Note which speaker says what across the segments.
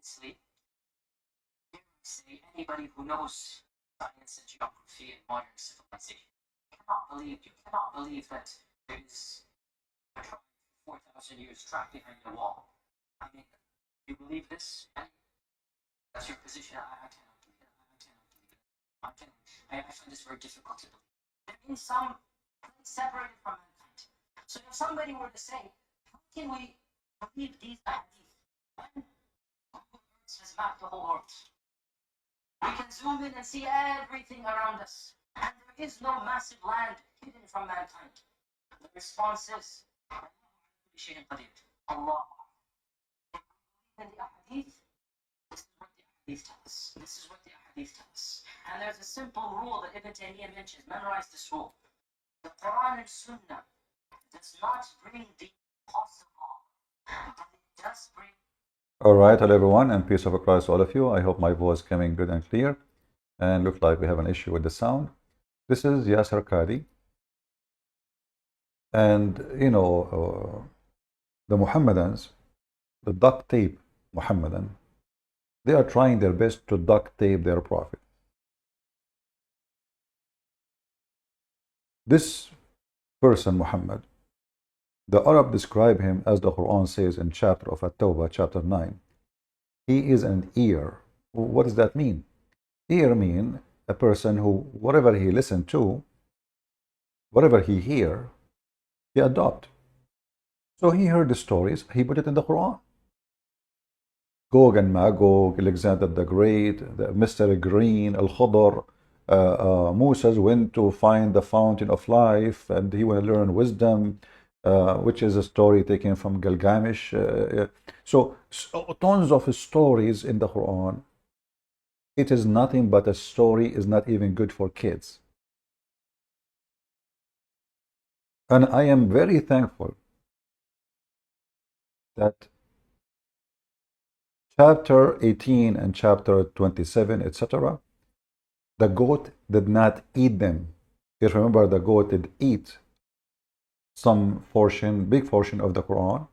Speaker 1: obviously, you say anybody who knows science and geography and modern civilization, you cannot believe that there is a tribe 4,000 years trapped behind a wall. I mean, you believe this? That's your position. I cannot believe it. I find this very difficult to believe. There is some separated from mankind. So if somebody were to say, how can we believe these hadith when Google Earth has mapped the whole world? We can zoom in and see everything around us, and there is no massive land hidden from mankind. The response is, Allah. In the hadith, this is what the hadith tell us. This is what the hadith tell us. And there's a simple rule that Ibn Taymiyyah mentions. Memorize this rule. The Quran and Sunnah does not bring the possible, but it does bring.
Speaker 2: Alright, hello everyone, and peace of Christ to all of you. I hope my voice is coming good and clear. And looks like we have an issue with the sound. This is Yasir Qadhi. And, you know, the Muhammadans, the duct tape Muhammadan, they are trying their best to duct tape their prophet. This person, Muhammad, the Arab describe him as the Quran says in chapter of At-Tawbah, chapter 9. He is an ear. What does that mean? Ear mean a person who, whatever he listen to, whatever he hear, he adopt. So he heard the stories, he put it in the Quran. Gog and Magog, Alexander the Great, the Mr. Green, Al-Khadr, Moses went to find the fountain of life and he will learn wisdom, which is a story taken from Gilgamesh. So tons of stories in the Quran. It is nothing but a story, is not even good for kids. And I am very thankful that chapter 18 and chapter 27, etc., the goat did not eat them. You remember the goat did eat some portion, big portion of the Quran.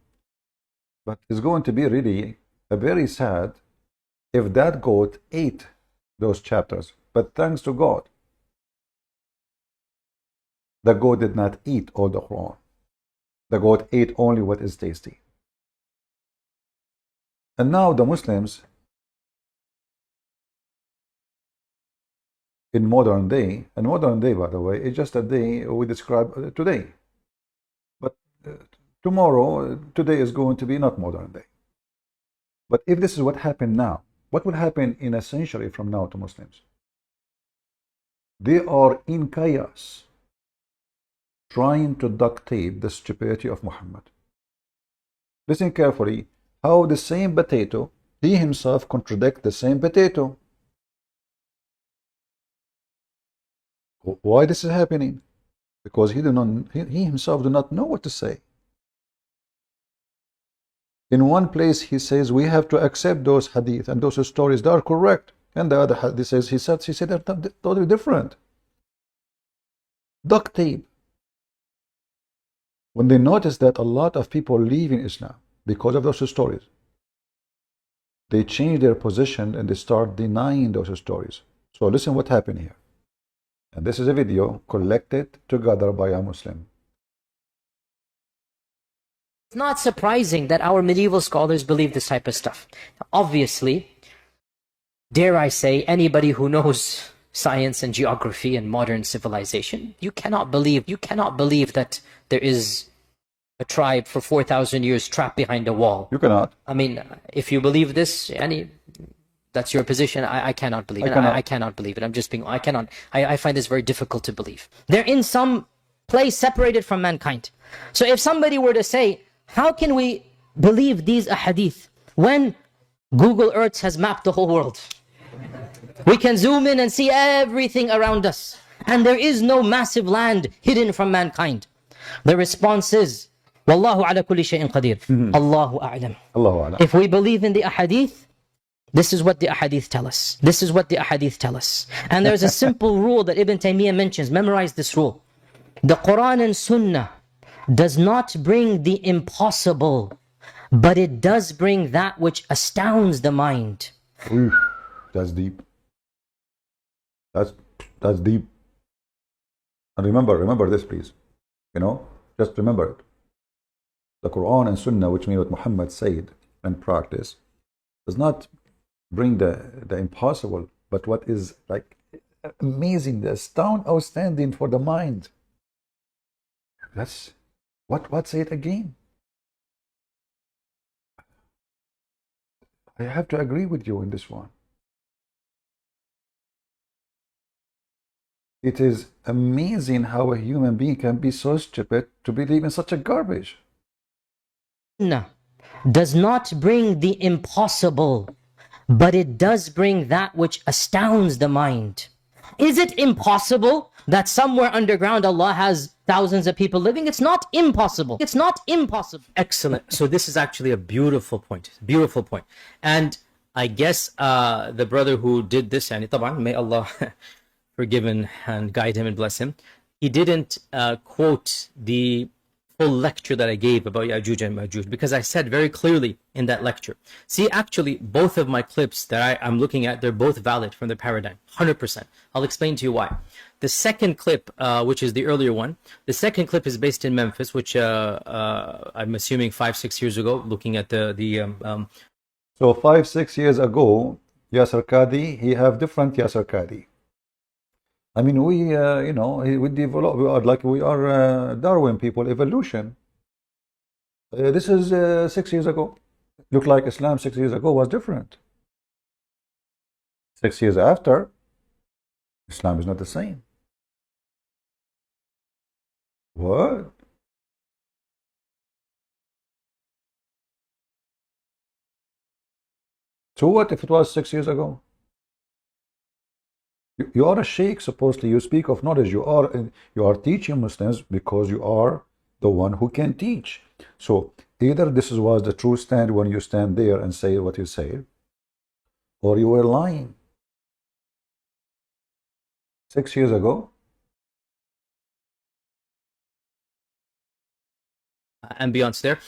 Speaker 2: But it's going to be really a very sad if that goat ate those chapters. But thanks to God, the goat did not eat all the Quran. The goat ate only what is tasty. And now the Muslims in modern day, and modern day, by the way, is just a day we describe today. But tomorrow, today is going to be not modern day. But if this is what happened now, what will happen in a century from now to Muslims? They are in chaos, trying to duct tape the stupidity of Muhammad. Listen carefully, how the same potato, he himself contradicts the same potato. Why this is happening? Because he himself do not know what to say. In one place he says we have to accept those hadith and those stories, they are correct. And the other hadith says he said they're totally different. Duct tape. When they notice that a lot of people leave in Islam because of those stories, they change their position and they start denying those stories. So listen what happened here. And this is a video collected together by a Muslim.
Speaker 1: It's not surprising that our medieval scholars believe this type of stuff. Obviously, dare I say, anybody who knows science and geography and modern civilization, you cannot believe that there is a tribe for 4,000 years trapped behind a wall.
Speaker 2: You cannot.
Speaker 1: I mean, if you believe this, that's your position. I cannot believe it. I cannot believe it. I'm just being, I find this very difficult to believe. They're in some place separated from mankind. So if somebody were to say, how can we believe these ahadith when Google Earth has mapped the whole world? We can zoom in and see everything around us, and there is no massive land hidden from mankind. The response is, Wallahu ala kulli shay'in qadir. Allahu a'lam.
Speaker 2: Allahu a'lam.
Speaker 1: If we believe in the ahadith, this is what the ahadith tell us. This is what the ahadith tell us. And there's a simple rule that Ibn Taymiyyah mentions. Memorize this rule. The Quran and Sunnah does not bring the impossible,
Speaker 3: but it does bring that which astounds the mind.
Speaker 2: Oof, that's deep. That's deep. And remember this, please. Just remember it. The Quran and Sunnah, which mean what Muhammad said and practice, does not bring the impossible, but what is like amazing, the outstanding for the mind. That's what say it again. I have to agree with you in this one. It is amazing how a human being can be so stupid to believe in such a garbage.
Speaker 3: No, does not bring the impossible, but it does bring that which astounds the mind. Is it impossible that somewhere underground Allah has thousands of people living? It's not impossible. It's not impossible. Excellent. So this is actually a beautiful point. Beautiful point. And I guess the brother who did this, and may Allah forgive and guide him and bless him, he didn't quote the full lecture that I gave about Ya'juj and Ma'juj, because I said very clearly in that lecture. See, actually, both of my clips that I'm looking at, they're both valid from the paradigm, 100%. I'll explain to you why. The second clip, which is the earlier one, the second clip is based in Memphis, which I'm assuming 5-6 years ago, looking at
Speaker 2: So 5-6 years ago, Yasir Qadhi, he have different Yasir Qadhi. I mean, we develop. We are Darwin people, evolution. This is 6 years ago. Look like Islam 6 years ago was different. 6 years after, Islam is not the same. What? So what if it was 6 years ago? You are a sheikh, supposedly. You speak of knowledge. You are teaching Muslims because you are the one who can teach. So either this was the true stand when you stand there and say what you say, or you were lying. 6 years ago.
Speaker 3: Ambience there,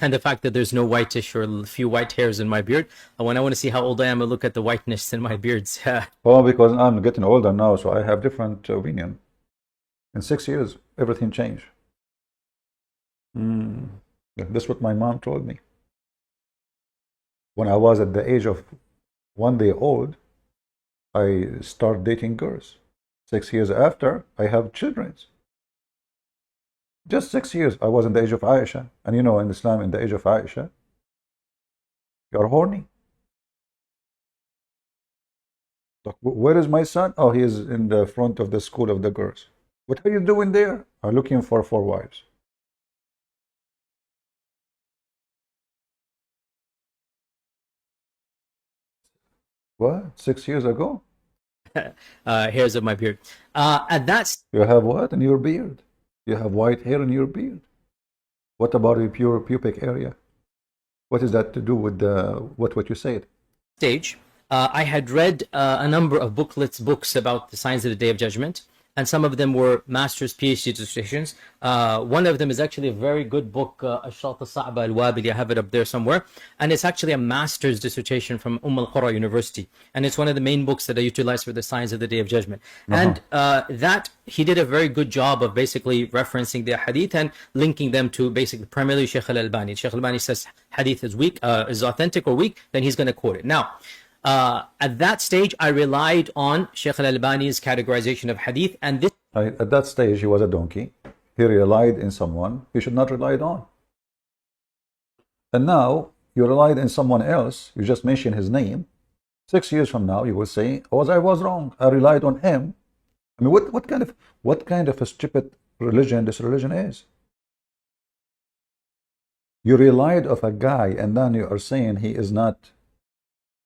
Speaker 3: and the fact that there's no whitish or a few white hairs in my beard. When I want to see how old I am, I look at the whiteness in my beards.
Speaker 2: Well, because I'm getting older now, so I have different opinion. In 6 years, everything changed. That's what my mom told me. When I was at the age of 1 day old, I start dating girls. 6 years after, I have children. Just 6 years, I was in the age of Aisha. And in Islam, in the age of Aisha, you're horny. Look, where is my son? Oh, he is in the front of the school of the girls. What are you doing there? I'm looking for 4 wives. What? 6 years ago?
Speaker 3: Hairs of my beard. At that
Speaker 2: You have what in your beard? You have white hair in your beard. What about your pure pubic area? What is that to do with what you said?
Speaker 3: stage, I had read a number of books about the signs of the Day of Judgment, and some of them were master's PhD dissertations. One of them is actually a very good book, Asharat al-Sa'ba al-Wabili. I have it up there somewhere, and it's actually a master's dissertation from al-Qura University, and it's one of the main books that I utilize for the signs of the Day of Judgment. And that he did a very good job of basically referencing the hadith and linking them to basically primarily Shaykh al-Albani. Shaykh al-Albani says hadith is weak, is authentic or weak, then he's going to quote it. Now, at that stage, I relied on Shaykh al-Albani's categorization of hadith, and this.
Speaker 2: At that stage, he was a donkey. He relied in someone he should not rely on. And now you relied in someone else. You just mentioned his name. 6 years from now, you will say, "Oh, I was wrong. I relied on him." I mean, what kind of a stupid religion this religion is? You relied on a guy, and then you are saying he is not.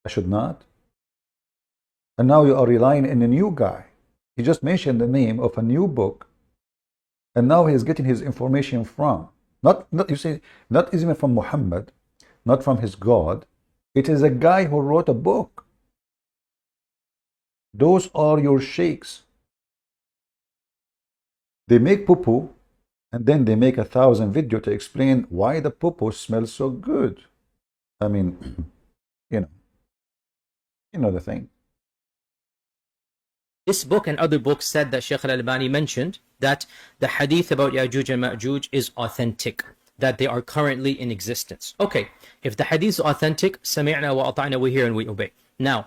Speaker 2: I should not. And now you are relying on a new guy. He just mentioned the name of a new book, and now he is getting his information from not even from Muhammad, not from his God. It is a guy who wrote a book. Those are your sheikhs. They make poo-poo And then they make 1,000 videos to explain why the poo-poo smells so good. I mean, you know the thing.
Speaker 3: This book and other books said that Shaykh al-Albani mentioned that the hadith about Ya'juj and Ma'juj is authentic, that they are currently in existence. Okay, if the hadith is authentic, sami'na wa ata'na, we hear and we obey. Now,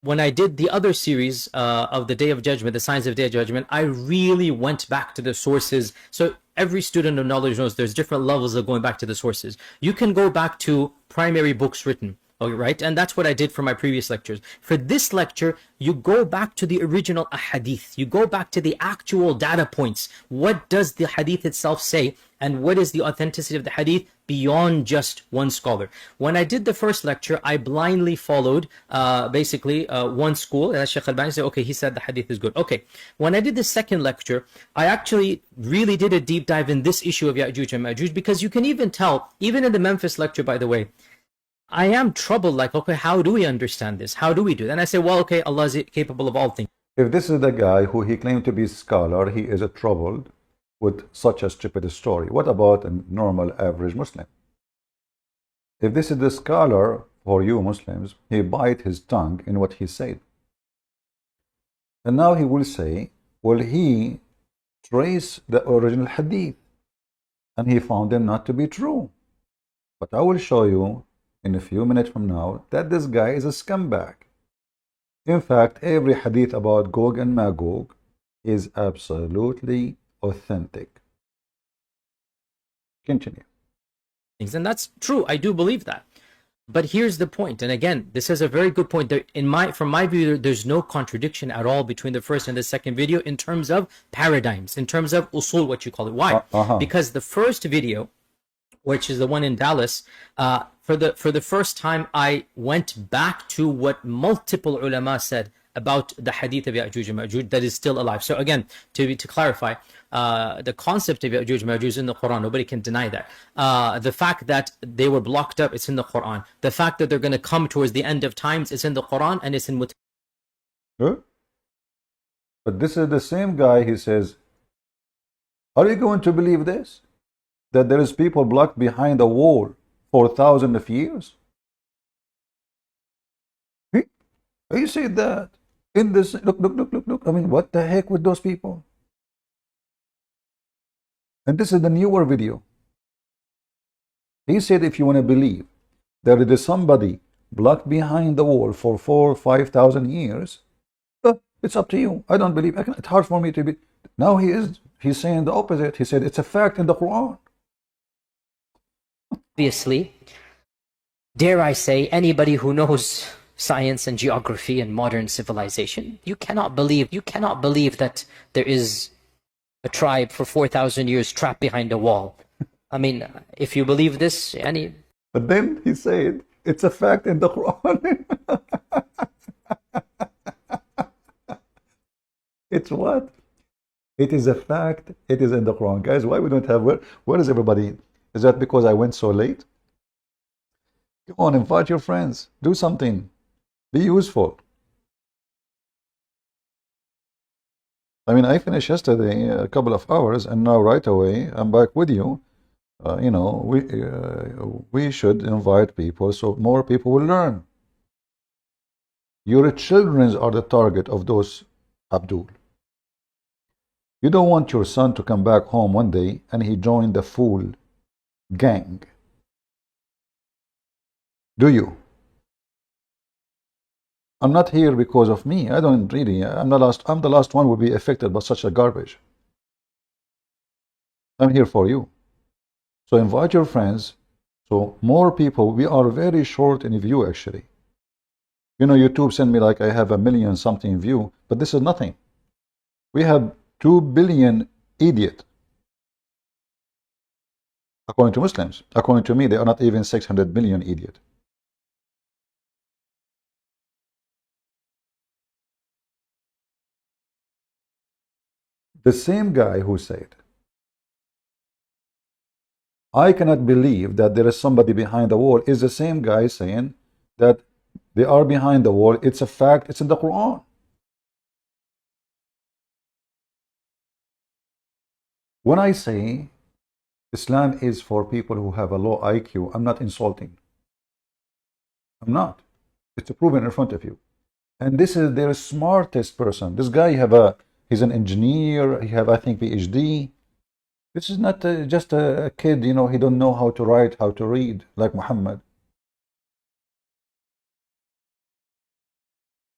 Speaker 3: when I did the other series of the Day of Judgment, the Signs of Day of Judgment, I really went back to the sources. So every student of knowledge knows there's different levels of going back to the sources. You can go back to primary books written, okay, right? And that's what I did for my previous lectures. For this lecture, you go back to the original hadith. You go back to the actual data points. What does the hadith itself say? And what is the authenticity of the hadith beyond just one scholar? When I did the first lecture, I blindly followed basically one school. And Shaykh al-Albani said, okay, he said the hadith is good. Okay. When I did the second lecture, I actually really did a deep dive in this issue of Ya'juj and Ma'juj, because you can even tell, even in the Memphis lecture, by the way, I am troubled, like, okay, how do we understand this? How do we do that? And I say, well, okay, Allah is capable of all things.
Speaker 2: If this is the guy who he claimed to be a scholar, he is troubled with such a stupid story. What about a normal average Muslim? If this is the scholar for you Muslims, he bite his tongue in what he said. And now he will say, well, he traced the original hadith and he found them not to be true. But I will show you in a few minutes from now that this guy is a scumbag. In fact, every hadith about Gog and Magog is absolutely authentic. Continue.
Speaker 3: And that's true. I do believe that. But here's the point. And again, this is a very good point. From my view, there's no contradiction at all between the first and the second video in terms of paradigms, in terms of usul, what you call it. Why? Because the first video, which is the one in Dallas, for the first time, I went back to what multiple ulama said about the hadith of Ya'juj and Ma'juj that is still alive. So again, to clarify, the concept of Ya'juj and Ma'juj is in the Quran. Nobody can deny that. The fact that they were blocked up, it's in the Quran. The fact that they're going to come towards the end of times, it's in the Quran, and it's in
Speaker 2: Huh? But this is the same guy, he says, are you going to believe this? That there is people blocked behind a wall for thousands of years? He said that in this, look. I mean, what the heck with those people? And this is the newer video. He said, if you want to believe that there is somebody blocked behind the wall for 4,000 or 5,000 years, it's up to you. I don't believe. It's hard for me to be. Now he's saying the opposite. He said it's a fact in the Quran.
Speaker 3: Obviously, dare I say, anybody who knows science and geography and modern civilization, you cannot believe that there is a tribe for 4,000 years trapped behind a wall. I mean, if you believe this,
Speaker 2: But then he said it's a fact in the Quran. It's what? It is a fact. It is in the Quran. Guys, why we don't have, where is everybody? Is that because I went so late? Come on, invite your friends. Do something. Be useful. I mean, I finished yesterday a couple of hours, and now right away I'm back with you. We should invite people so more people will learn. Your children are the target of those Abdul. You don't want your son to come back home one day and he joined the fool gang. Do you? I'm not here because of me. I don't really. I'm the last one who will be affected by such a garbage. I'm here for you. So invite your friends. So more people. We are very short in view actually. You know, YouTube sent me like I have 1 million something view, but this is nothing. We have 2 billion idiot. According to Muslims. According to me, they are not even 600 million idiot. The same guy who said, I cannot believe that there is somebody behind the wall, is the same guy saying that they are behind the wall. It's a fact. It's in the Quran. When I say Islam is for people who have a low IQ, I'm not insulting. I'm not. It's proven in front of you. And this is their smartest person. This guy he's an engineer. He have, I think, PhD. This is not just a kid, you know, he don't know how to write, how to read, like Muhammad.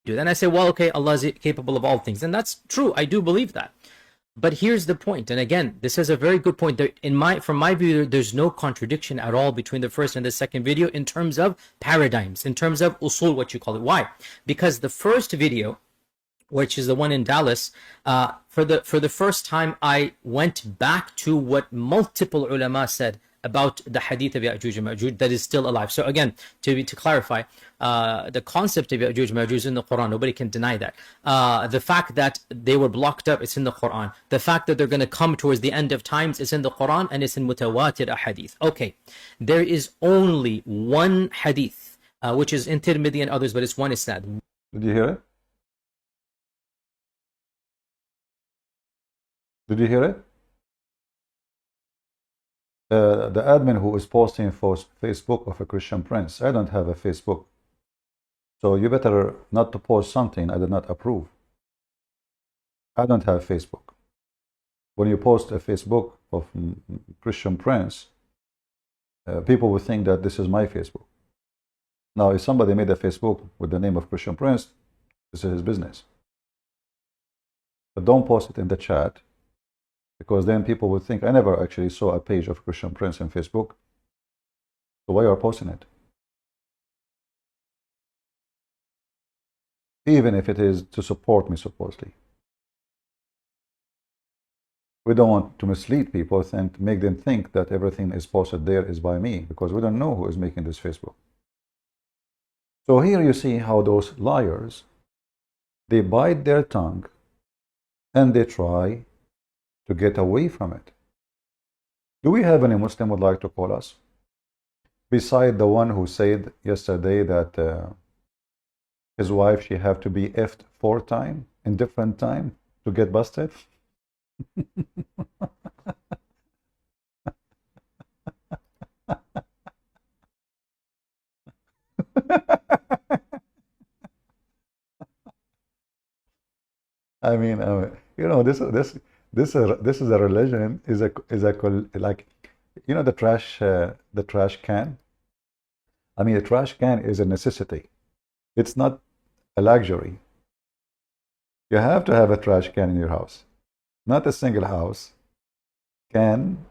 Speaker 3: Then I say, well, okay, Allah is capable of all things. And that's true. I do believe that. But here's the point. And again, this is a very good point. From my view, there's no contradiction at all between the first and the second video in terms of paradigms, in terms of usul, what you call it. Why? Because the first video, which is the one in Dallas, for the first time, I went back to what multiple ulama said about the hadith of Ya'juj and Ma'juj that is still alive. So again, to clarify, the concept of Ya'juj and Ma'juj is in the Quran. Nobody can deny that. The fact that they were blocked up, it's in the Quran. The fact that they're going to come towards the end of times is in the Quran, and it's in mutawatir hadith. Okay, there is only one hadith, which is in Tirmidhi and others, but it's one isnad.
Speaker 2: Did you hear it? Did you hear it? The admin who is posting for Facebook of a Christian prince. I don't have a Facebook. So you better not to post something I did not approve. I don't have Facebook. When you post a Facebook of Christian prince, people will think that this is my Facebook. Now, if somebody made a Facebook with the name of Christian prince, this is his business. But don't post it in the chat, because then people would think, I never actually saw a page of Christian prince on Facebook. So why are you posting it? Even if it is to support me, supposedly. We don't want to mislead people and make them think that everything is posted there is by me, because we don't know who is making this Facebook. So here you see how those liars, they bite their tongue and they try to get away from it. Do we have any Muslim would like to call us? Beside the one who said yesterday that his wife, she have to be effed 4 times in different time to get busted? I mean, you know, this is a religion, like, you know, the trash can. I mean, a trash can is a necessity. It's not a luxury. You have to have a trash can in your house. Not a single house can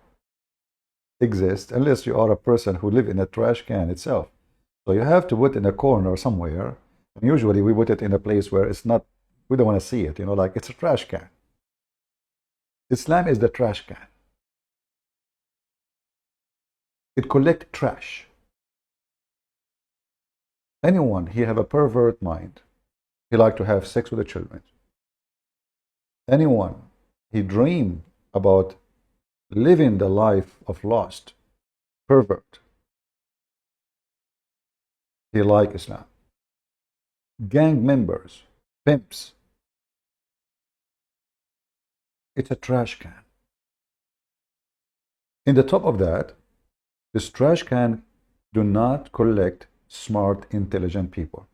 Speaker 2: exist unless you are a person who live in a trash can itself. So you have to put it in a corner somewhere. And usually we put it in a place where it's not, we don't want to see it, you know, like it's a trash can. Islam is the trash can. It collects trash. Anyone, he have a pervert mind. He like to have sex with the children. Anyone, he dream about living the life of lust, pervert. He like Islam. Gang members, pimps. It's a trash can. In the top of that, this trash can do not collect smart, intelligent people.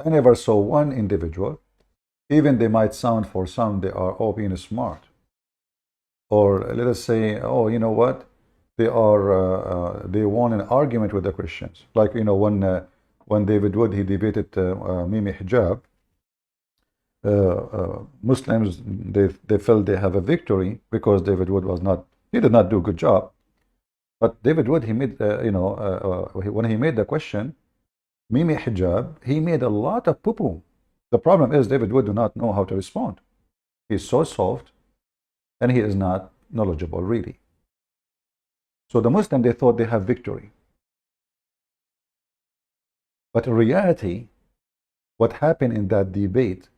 Speaker 2: I never saw one individual, even they might sound for some, they are all being smart. Or let us say, oh, you know what? They won an argument with the Christians. Like, you know, when David Wood, he debated Mimi Hijab, Muslims, they felt they have a victory because David Wood he did not do a good job. But David Wood, he made, when he made the question, Mimi Hijab, he made a lot of poo-poo. The problem is David Wood do not know how to respond. He's so soft, and he is not knowledgeable, really. So the Muslim, they thought they have victory. But in reality, what happened in that debate,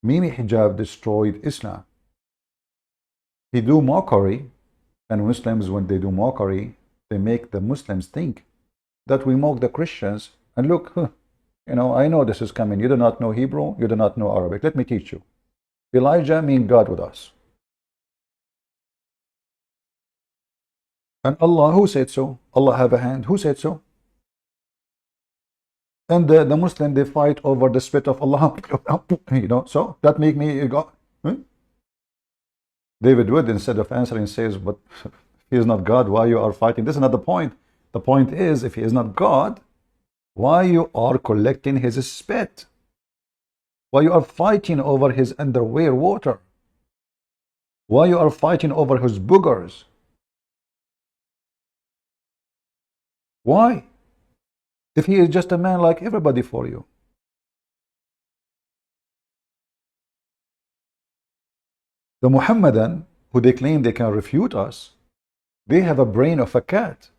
Speaker 2: Mimi Hijab destroyed Islam. He do mockery, and Muslims, when they do mockery, they make the Muslims think that we mock the Christians, and look, you know, I know this is coming. You do not know Hebrew, you do not know Arabic. Let me teach you. Elijah means God with us. And Allah, who said so? Allah have a hand, who said so? And the Muslim, they fight over the spirit of Allah. You know, so that make me go. David Wood, instead of answering, says, but if he is not God, why you are fighting? This is not the point. The point is, if he is not God, why you are collecting his spit? Why you are fighting over his underwear water? Why you are fighting over his boogers? Why? If he is just a man like everybody for you. The Muhammadan, who they claim they can refute us, they have a brain of a cat.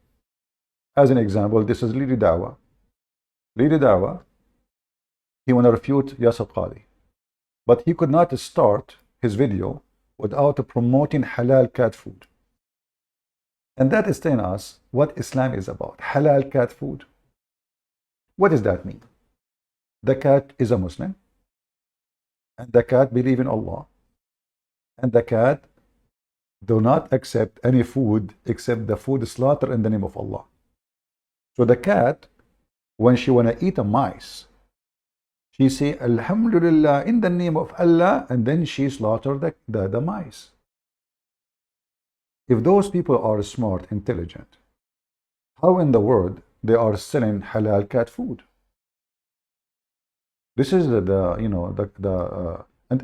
Speaker 2: As an example, this is Leader Dawah. Leader Dawah, he want to refute Yasir Qadhi. But he could not start his video without promoting halal cat food. And that is telling us what Islam is about. Halal cat food. What does that mean? The cat is a Muslim, and the cat believes in Allah, and the cat do not accept any food except the food slaughtered in the name of Allah. So the cat, when she want to eat a mice, she say Alhamdulillah in the name of Allah, and then she slaughter the mice. If those people are smart, intelligent, how in the world they are selling halal cat food? This is and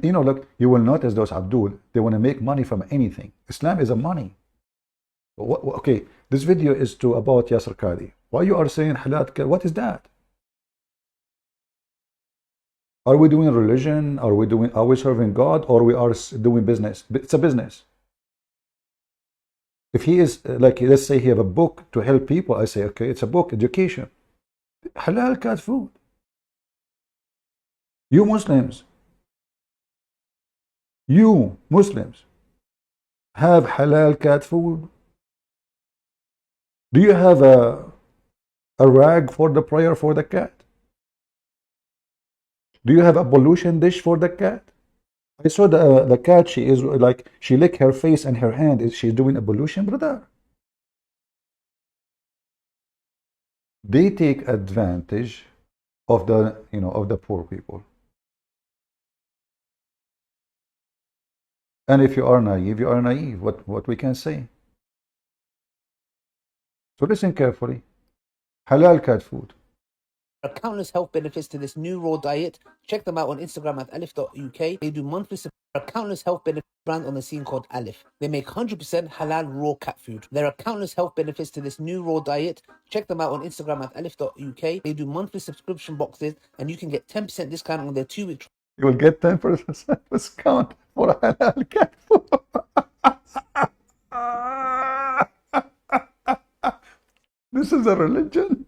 Speaker 2: you know, look, you will notice those Abdul, they want to make money from anything. Islam is a money. Okay, this video is about Yasir Qadhi. Why you are saying halal cat? What is that? Are we doing religion? Are we serving God, or we are doing business? It's a business. If he is like, let's say he have a book to help people, I say, okay, it's a book, education. Halal cat food. You Muslims have halal cat food? Do you have a rag for the prayer for the cat? Do you have a pollution dish for the cat? I saw the cat, she is like, she lick her face and her hand. She's doing ablution, brother. They take advantage of the, of the poor people. And if you are naive, you are naive. What we can say? So listen carefully. Halal cat food.
Speaker 4: There are countless health benefits to this new raw diet. Check them out on Instagram at alif.uk. They do monthly. There are countless health benefits. Brand on the scene called Alif. They make 100% halal raw cat food. There are countless health benefits to this new raw diet. Check them out on Instagram at alif.uk. They do monthly subscription boxes, and you can get 10% discount on their 2-week.
Speaker 2: You will get 10% discount for halal cat food. This is a religion.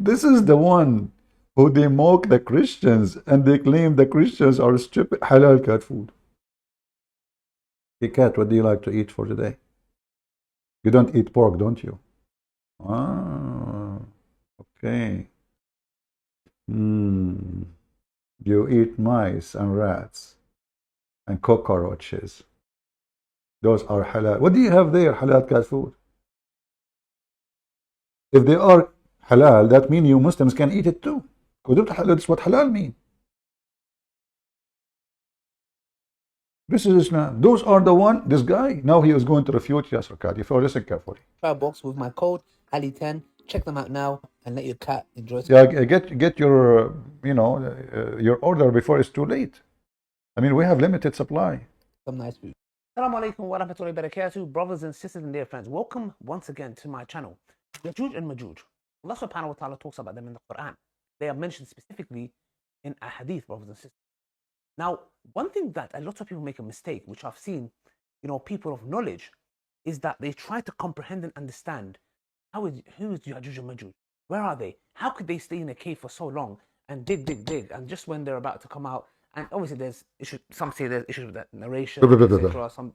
Speaker 2: This is the one who they mock the Christians, and they claim the Christians are stupid. Halal cat food. Hey cat, what do you like to eat for today? You don't eat pork, don't you? Ah, okay. You eat mice and rats and cockroaches. Those are halal. What do you have there? Halal cat food. If they are halal, that means you Muslims can eat it too. Because that's what halal means. This is Islam. Those are the one, this guy, now he is going to refute Yasir Qadhi. So listen carefully.
Speaker 4: Box with my code Ali10. Check them out now and let your cat enjoy.
Speaker 2: Yeah, get your your order before it's too late. I mean, we have limited supply.
Speaker 4: Some nice food. Assalamu alaikum wa rahmatullahi wa barakatuh, brothers and sisters and dear friends. Welcome once again to my channel. Yajuj and Majuj. Allah subhanahu wa ta'ala talks about them in the Quran. They are mentioned specifically in a hadith, brothers and sisters. Now, one thing that a lot of people make a mistake, which I've seen, people of knowledge, is that they try to comprehend and understand who is Yajuj and Majuj? Where are they? How could they stay in a cave for so long and dig, and just when they're about to come out, and obviously there's issues, some say there's issues with that narration, etc. Some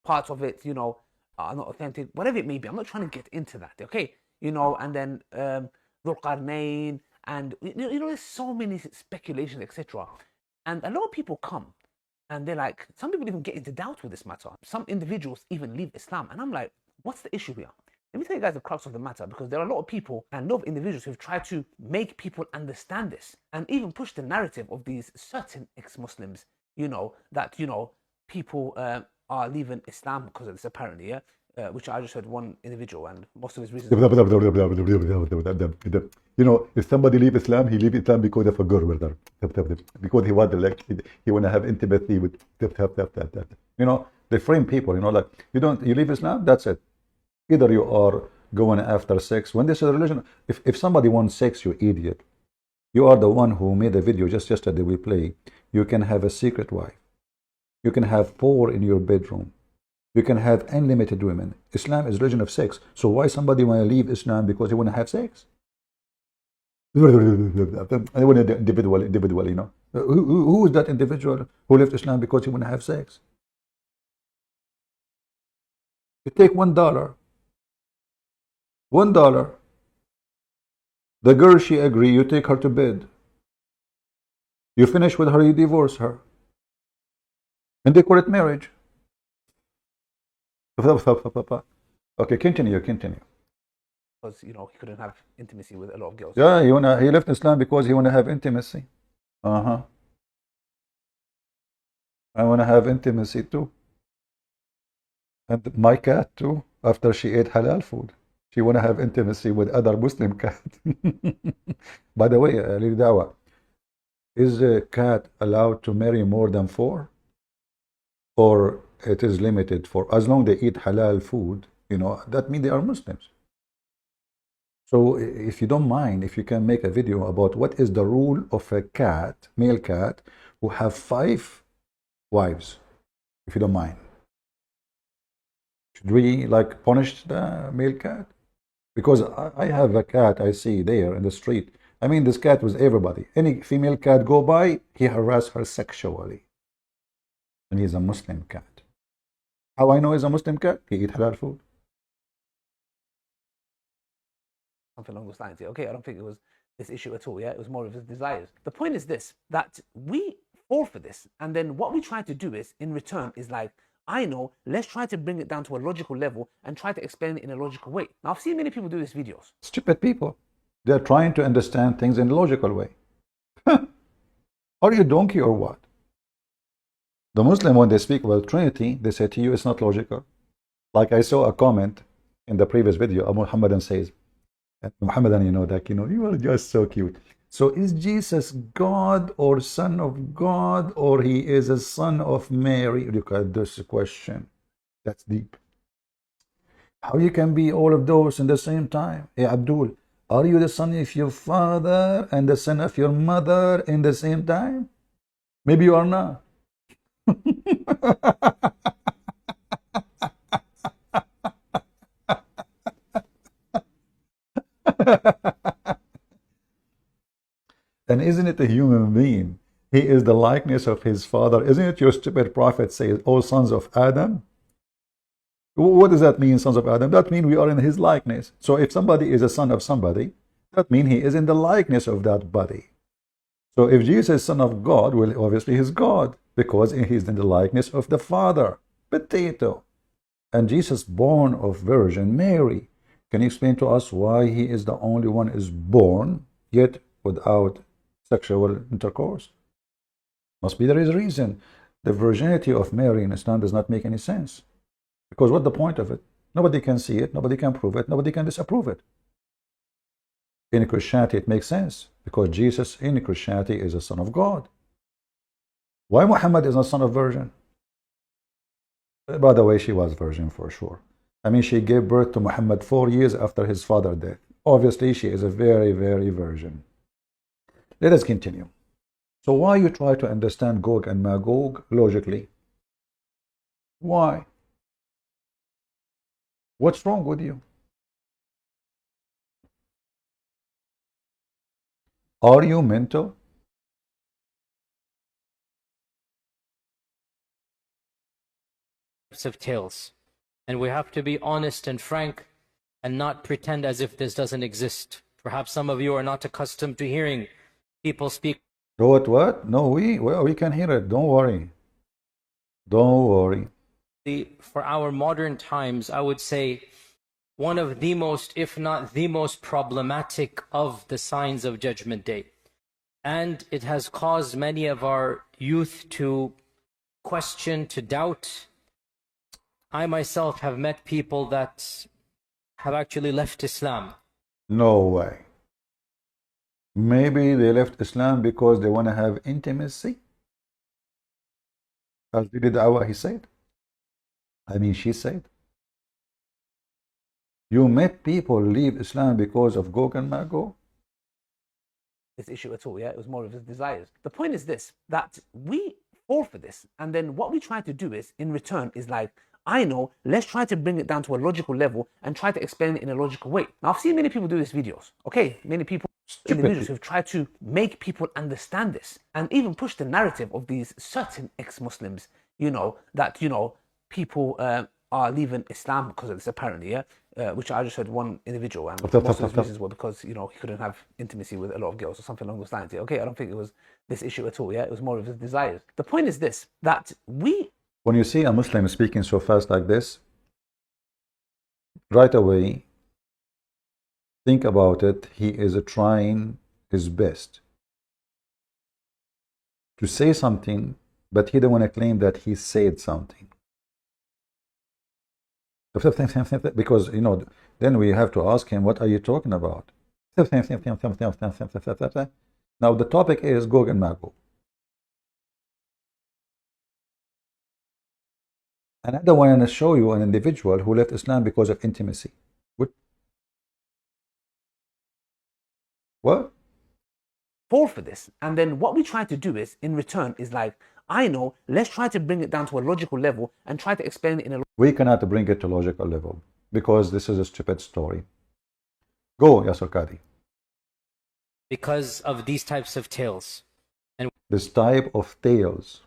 Speaker 4: parts of it, are not authentic, whatever it may be. I'm not trying to get into that, okay? And then Dhul Qarnayn, and there's so many speculations, etc. And a lot of people come And they're like, some people even get into doubt with this matter. Some individuals even leave Islam. And I'm like, what's the issue here? Let me tell you guys the crux of the matter, because there are a lot of people and a lot of individuals who've tried to make people understand this and even push the narrative of these certain ex-Muslims, that, people are leaving Islam because of this, apparently, yeah? Which I just heard one individual, and most of his reasons.
Speaker 2: If somebody leave Islam, he leave Islam because of a girl, brother. Because he want he want to have intimacy with. They frame people. Like you leave Islam, that's it. Either you are going after sex. When this is a religion, if somebody wants sex, you idiot. You are the one who made a video just yesterday. We play. You can have a secret wife. You can have 4 in your bedroom. You can have unlimited women. Islam is religion of sex. So why somebody want to leave Islam because he want to have sex? I want an individual, Who is that individual who left Islam because he want to have sex? You take $1. $1. The girl, she agree, you take her to bed. You finish with her, you divorce her. And they call it marriage. Okay, continue.
Speaker 4: Because, he couldn't have intimacy with a lot of girls.
Speaker 2: Yeah, he left Islam because he want to have intimacy. I want to have intimacy too. And my cat too, after she ate halal food. She want to have intimacy with other Muslim cat. By the way, Dawah, is a cat allowed to marry more than 4? Or it is limited for as long they eat halal food, that means they are Muslims. So if you don't mind, if you can make a video about what is the rule of a cat, male cat, who have 5 wives, if you don't mind. Should we punish the male cat? Because I have a cat I see there in the street. I mean, this cat was everybody. Any female cat go by, he harass her sexually. And he's a Muslim cat. How I know he's a Muslim cat? He eat halal food.
Speaker 4: Something along those lines. Okay, I don't think it was this issue at all. Yeah, it was more of his desires. The point is this, that we fall for this, and then what we try to do is, in return, is let's try to bring it down to a logical level and try to explain it in a logical way. Now, I've seen many people do these videos.
Speaker 2: Stupid people. They're trying to understand things in a logical way. Are you a donkey or what? The Muslim, when they speak about Trinity, they say to you, it's not logical. Like I saw a comment in the previous video, a Muhammadan says, Muhammadan, you are just so cute. So is Jesus God or Son of God, or he is a son of Mary? Look at this question. That's deep. How you can be all of those in the same time? Hey, Abdul, are you the son of your father and the son of your mother in the same time? Maybe you are not. And isn't it a human being? He is the likeness of his father. Isn't it your stupid prophet says, all sons of Adam? What does that mean, sons of Adam? That means we are in his likeness. So if somebody is a son of somebody, that means he is in the likeness of that body. So if Jesus is son of God, well, obviously he's God, because he's in the likeness of the Father. Potato. And Jesus born of Virgin Mary. Can you explain to us why he is the only one is born, yet without sexual intercourse? Must be there is a reason. The virginity of Mary in Islam does not make any sense. Because what's the point of it? Nobody can see it, nobody can prove it, nobody can disapprove it. In Christianity it makes sense, because Jesus in Christianity is a son of God. Why Muhammad is not son of virgin? By the way, she was virgin for sure. I mean, she gave birth to Muhammad 4 years after his father's death. Obviously, she is a very, very virgin. Let us continue. So why you try to understand Gog and Magog logically? Why? What's wrong with you? Are you mental?
Speaker 3: Of tales, and we have to be honest and frank and not pretend as if this doesn't exist. Perhaps some of you are not accustomed to hearing people speak.
Speaker 2: What? No, we can hear it. Don't worry. Don't worry.
Speaker 3: For our modern times, I would say one of the most, if not the most problematic of the signs of Judgment Day. And it has caused many of our youth to question, to doubt. I myself have met people that have actually left Islam.
Speaker 2: No way. Maybe they left Islam because they want to have intimacy. As did Dawah, he said. I mean, she said. You met people leave Islam because of Gog and Magog?
Speaker 4: This issue at all, yeah? It was more of his desires. The point is this, that we fall for this, and then what we try to do is, in return, is like, I know, let's try to bring it down to a logical level and try to explain it in a logical way. Now, I've seen many people do these videos, okay? Many people in the videos who've tried to make people understand this and even push the narrative of these certain ex-Muslims, you know, that, you know, people are leaving Islam because of this, apparently, yeah? Which I just heard one individual, and most of his reasons were because, you know, he couldn't have intimacy with a lot of girls or something along those lines. Okay, I don't think it was this issue at all, yeah? It was more of his desires. The point is this, that
Speaker 2: when you see a Muslim speaking so fast like this, right away, think about it, he is trying his best to say something, but he don't want to claim that he said something. Because, you know, then we have to ask him, what are you talking about? Now, the topic is Gog and Magog. And I don't want to show you an individual who left Islam because of intimacy. What?
Speaker 4: Fall for this. And then what we try to do is, in return, is like, I know, let's try to bring it down to a logical level and try to explain it in a...
Speaker 2: We cannot bring it to logical level because this is a stupid story. Go, Yasir Qadhi.
Speaker 3: Because of these types of tales. And
Speaker 2: this type of tales.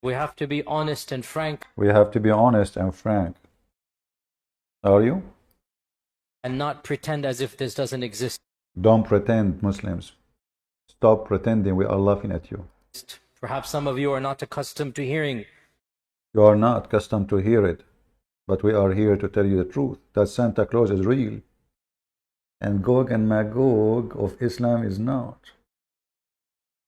Speaker 3: We have to be honest and frank.
Speaker 2: We have to be honest and frank. Are you?
Speaker 3: And not pretend as if this doesn't exist.
Speaker 2: Don't pretend, Muslims. Stop pretending. We are laughing at you.
Speaker 3: Perhaps some of you are not accustomed to hearing.
Speaker 2: You are not accustomed to hear it. But we are here to tell you the truth. That Santa Claus is real. And Gog and Magog of Islam is not.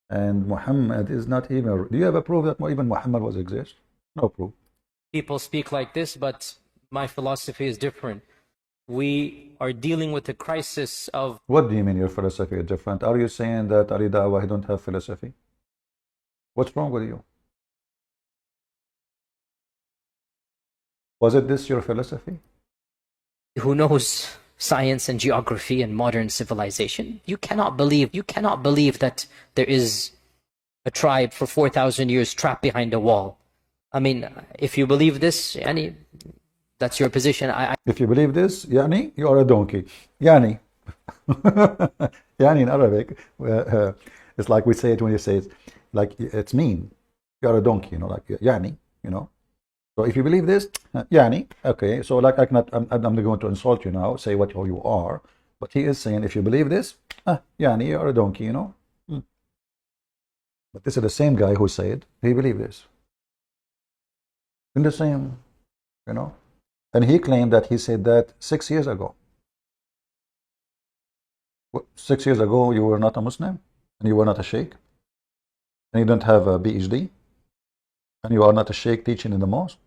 Speaker 2: And Muhammad is not even... Do you have a proof that even Muhammad was exist? No proof.
Speaker 3: People speak like this, but my philosophy is different. We are dealing with a crisis of...
Speaker 2: What do you mean your philosophy is different? Are you saying that Ali Dawah don't have philosophy? What's wrong with you? Was it this your philosophy?
Speaker 3: Who knows science and geography and modern civilization? You cannot believe that there is a tribe for 4,000 years trapped behind a wall. I mean, if you believe this, yani, that's your position.
Speaker 2: If you believe this, yani, you are a donkey. Yani. Yani in Arabic, it's like we say it when you say it, like it's mean. You are a donkey, you know, like yani, you know. So if you believe this, yani, okay, so like I'm not going to insult you now, say what you are, but he is saying if you believe this, yani, you are a donkey, you know. But this is the same guy who said he believed this. In the same, you know. And he claimed that he said that 6 years ago. 6 years ago, you were not a Muslim, and you were not a sheikh, and you don't have a PhD, and you are not a sheikh teaching in the mosque.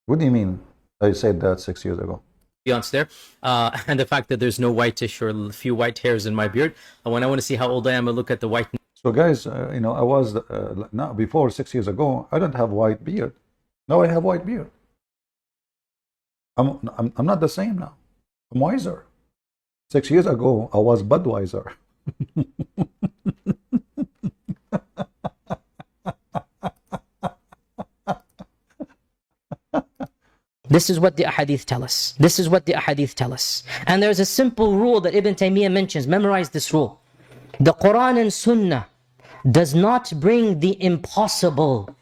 Speaker 2: What do you mean I said that 6 years ago?
Speaker 3: There, and the fact that there's no whitish or a few white hairs in my beard. When I want to see how old I am, I look at the white.
Speaker 2: So guys, you know, I was, now before 6 years ago, I don't have white beard. Now I have white beard. I'm not the same now. I'm wiser. 6 years ago, I was Budweiser.
Speaker 3: This is what the ahadith tell us. This is what the ahadith tell us. And there's a simple rule that Ibn Taymiyyah mentions. Memorize this rule. The Quran and Sunnah does not bring the impossible,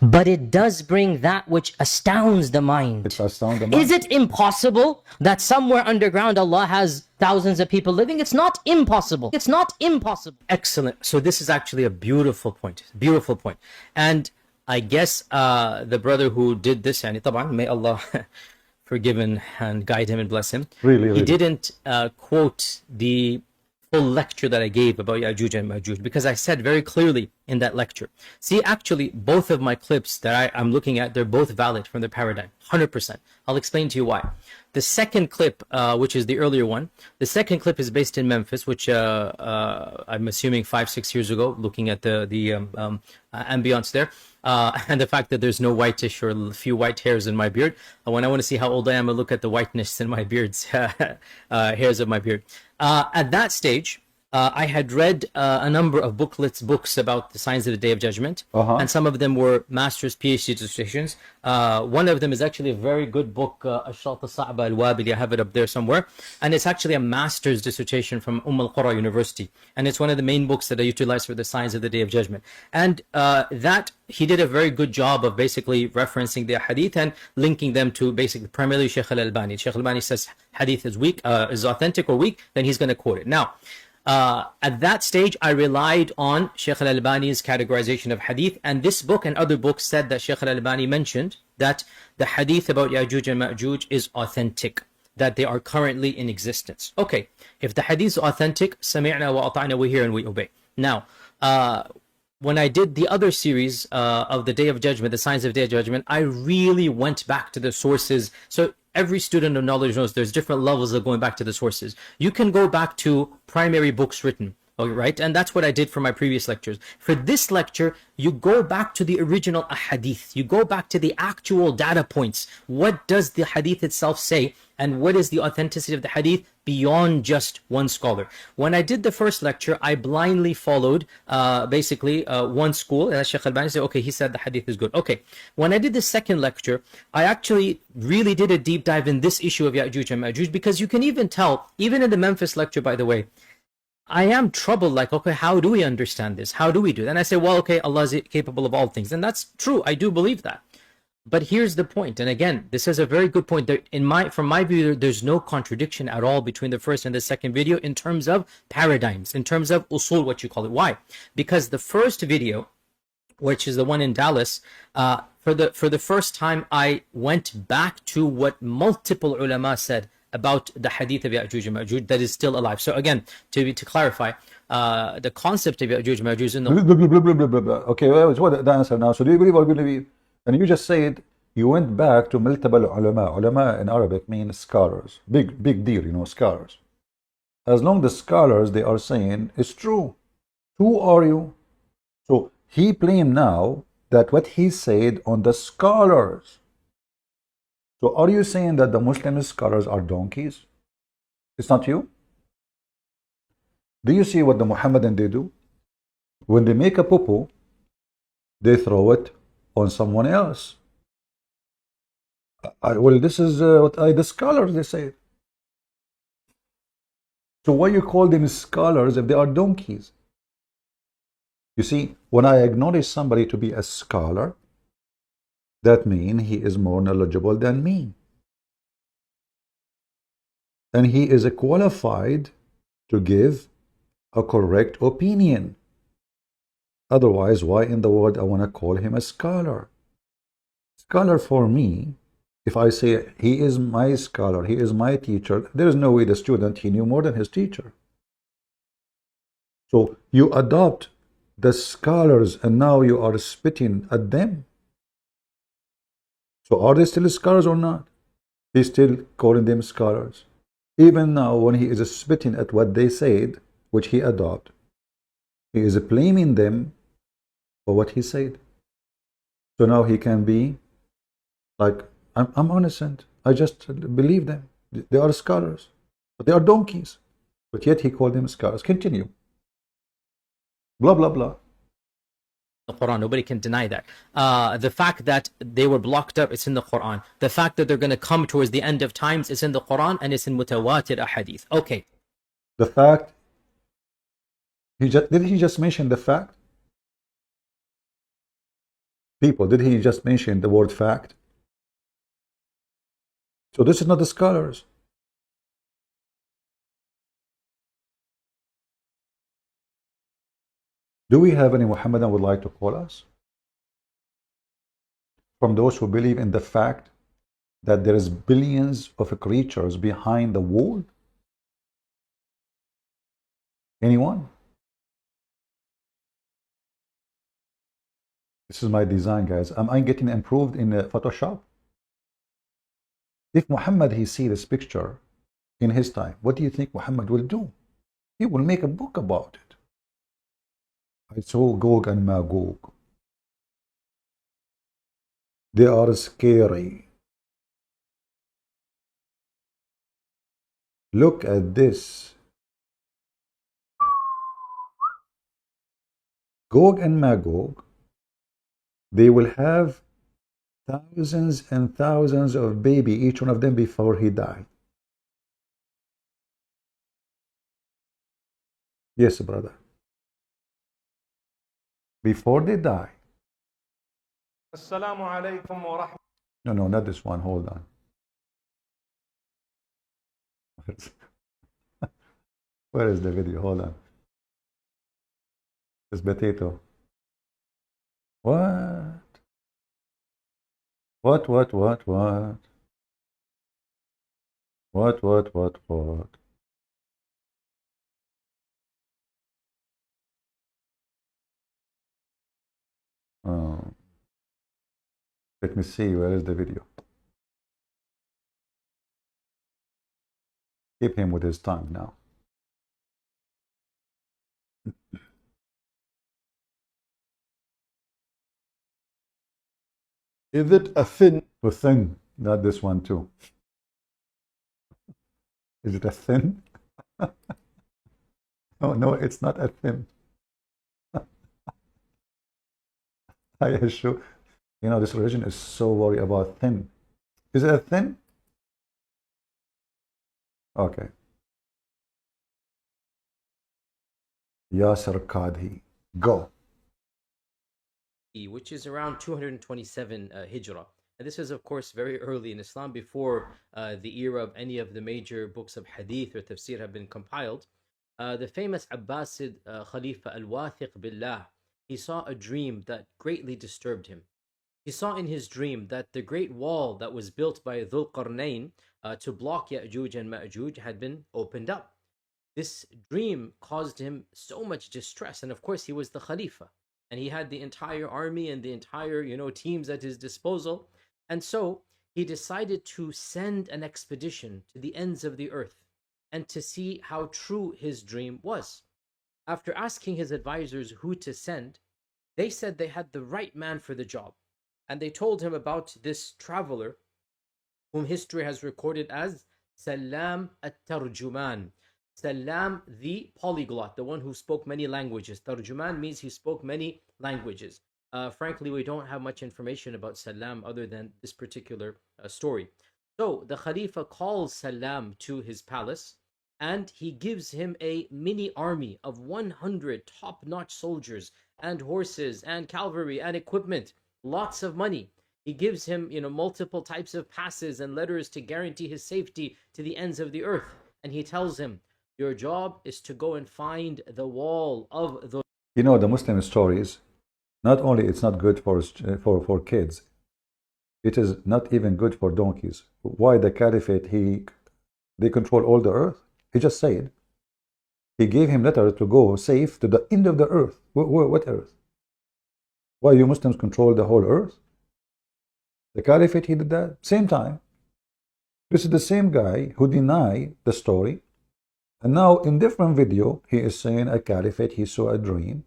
Speaker 3: but it does bring that which astounds the mind.
Speaker 2: It's astounding.
Speaker 3: Is it impossible that somewhere underground Allah has thousands of people living? It's not impossible. It's not impossible. Excellent. So this is actually a beautiful point. Beautiful point. And I guess the brother who did this, and طبعا, may Allah forgive and guide him and bless him.
Speaker 2: Really.
Speaker 3: He didn't quote the full lecture that I gave about Ya'juj and Ma'juj, because I said very clearly in that lecture. See, actually, both of my clips that I'm looking at, they're both valid from the paradigm, 100%. I'll explain to you why. The second clip, which is the earlier one, the second clip is based in Memphis, which I'm assuming 5-6 years ago, looking at the ambience there. And the fact that there's no whitish or a few white hairs in my beard. When I want to see how old I am, I look at the whiteness in my beard's hairs of my beard. At that stage, I had read a number of books about the signs of the Day of Judgment, and some of them were master's PhD dissertations. One of them is actually a very good book, Ash-Shalt al-Sa'ba al-Wabili. I have it up there somewhere, and it's actually a master's dissertation from al-Qura University, and it's one of the main books that I utilize for the signs of the Day of Judgment. And that he did a very good job of basically referencing the hadith and linking them to basically primarily Shaykh al-Albani. Shaykh al-Albani says hadith is weak, is authentic or weak, then he's going to quote it. Now, at that stage, I relied on Shaykh al-Albani's categorization of hadith, and this book and other books said that Shaykh al-Albani mentioned that the hadith about Ya'juj and Ma'juj is authentic, that they are currently in existence. Okay, if the hadith is authentic, sami'na wa ata'na, we hear and we obey. Now, when I did the other series of the Day of Judgment, the Signs of the Day of Judgment, I really went back to the sources. So every student of knowledge knows there's different levels of going back to the sources. You can go back to primary books written, right? And that's what I did for my previous lectures. For this lecture, you go back to the original hadith. You go back to the actual data points. What does the hadith itself say? And what is the authenticity of the hadith beyond just one scholar? When I did the first lecture, I blindly followed basically one school. And Shaykh al-Albani said, okay, he said the hadith is good. Okay. When I did the second lecture, I actually really did a deep dive in this issue of Ya'juj and Ma'juj, because you can even tell, even in the Memphis lecture, by the way, I am troubled, like, okay, how do we understand this? How do we do that? And I say, well, okay, Allah is capable of all things. And that's true. I do believe that. But here's the point, and again, this is a very good point. From my view, there's no contradiction at all between the first and the second video in terms of paradigms, in terms of usul, what you call it. Why? Because the first video, which is the one in Dallas, for the first time, I went back to what multiple ulama said about the hadith of Ya'juj and Ma'juj that is still alive. So again, to clarify, the concept of Ya'juj and Ma'juj in the...
Speaker 2: Okay, well, what the answer now? So do you believe or believe? And you just said you went back to multiple ulama. Ulama in Arabic means scholars. Big deal, you know, scholars. As long as scholars, they are saying it's true. Who are you? So he blamed now that what he said on the scholars. So are you saying that the Muslim scholars are donkeys? It's not you? Do you see what the Muhammadan they do? When they make a poo-poo, they throw it on someone else. Well, this is what the scholars, they say. So why you call them scholars if they are donkeys? You see, when I acknowledge somebody to be a scholar, that means he is more knowledgeable than me. And he is qualified to give a correct opinion. Otherwise, why in the world I want to call him a scholar? Scholar for me, if I say he is my scholar, he is my teacher, there is no way the student, he knew more than his teacher. So you adopt the scholars and now you are spitting at them. So are they still scholars or not? He's still calling them scholars. Even now when he is spitting at what they said, which he adopted, he is blaming them for what he said. So now he can be like, I'm innocent. I just believe them. They are scholars. But they are donkeys. But yet he called them scholars. Continue. Blah, blah, blah.
Speaker 3: The Quran, nobody can deny that. The fact that they were blocked up, it's in the Quran. The fact that they're going to come towards the end of times, it's in the Quran and it's in mutawatir ahadith. Okay.
Speaker 2: The fact, did he just mention the fact? people. Did he just mention the word fact? So this is not the scholars. Do we have any Muhammadan would like to call us? From those who believe in the fact that there is billions of creatures behind the wall? Anyone? This is my design, guys. Am I getting improved in Photoshop? If Muhammad, he see this picture in his time, what do you think Muhammad will do? He will make a book about it. I saw Gog and Magog. They are scary. Look at this. Gog and Magog, they will have thousands and thousands of baby, each one of them before he died. Yes, brother. Before they die.
Speaker 5: Assalamu alaikum wa rahmatullahi.
Speaker 2: No, not this one. Hold on. Where is the video? Hold on. This potato. What? What? Oh. Let me see, where is the video? Keep him with his tongue now.
Speaker 5: Is it a sin?
Speaker 2: A thin, not this one too. Is it a thin? No, it's not a thin. I assure you know, this religion is so worried about thin. Is it a thin? Okay. Yasir Qadhi. Go.
Speaker 3: Which is around 227 Hijrah. And this is, of course, very early in Islam, before the era of any of the major books of Hadith or Tafsir have been compiled. The famous Abbasid Khalifa al-Wathiq Billah, he saw a dream that greatly disturbed him. He saw in his dream that the great wall that was built by Dhul Qarnayn to block Ya'juj and Ma'juj had been opened up. This dream caused him so much distress, and of course he was the Khalifa, and he had the entire army and the entire, teams at his disposal. And so he decided to send an expedition to the ends of the earth and to see how true his dream was. After asking his advisors who to send, they said they had the right man for the job. And they told him about this traveler whom history has recorded as Salam at-Tarjuman. Salam, the polyglot, the one who spoke many languages. Tarjuman means he spoke many languages. Frankly, we don't have much information about Salam other than this particular story. So the Khalifa calls Salam to his palace, and he gives him a mini army of 100 top-notch soldiers and horses and cavalry and equipment, lots of money. He gives him, multiple types of passes and letters to guarantee his safety to the ends of the earth. And he tells him, your job is to go and find the wall of the...
Speaker 2: The Muslim stories, not only it's not good for kids, it is not even good for donkeys. Why the caliphate, they control all the earth? He just said, he gave him letter to go safe to the end of the earth. What earth? Why you Muslims control the whole earth? The caliphate, he did that. Same time. This is the same guy who denied the story. And now in different video, he is saying a caliphate, he saw a dream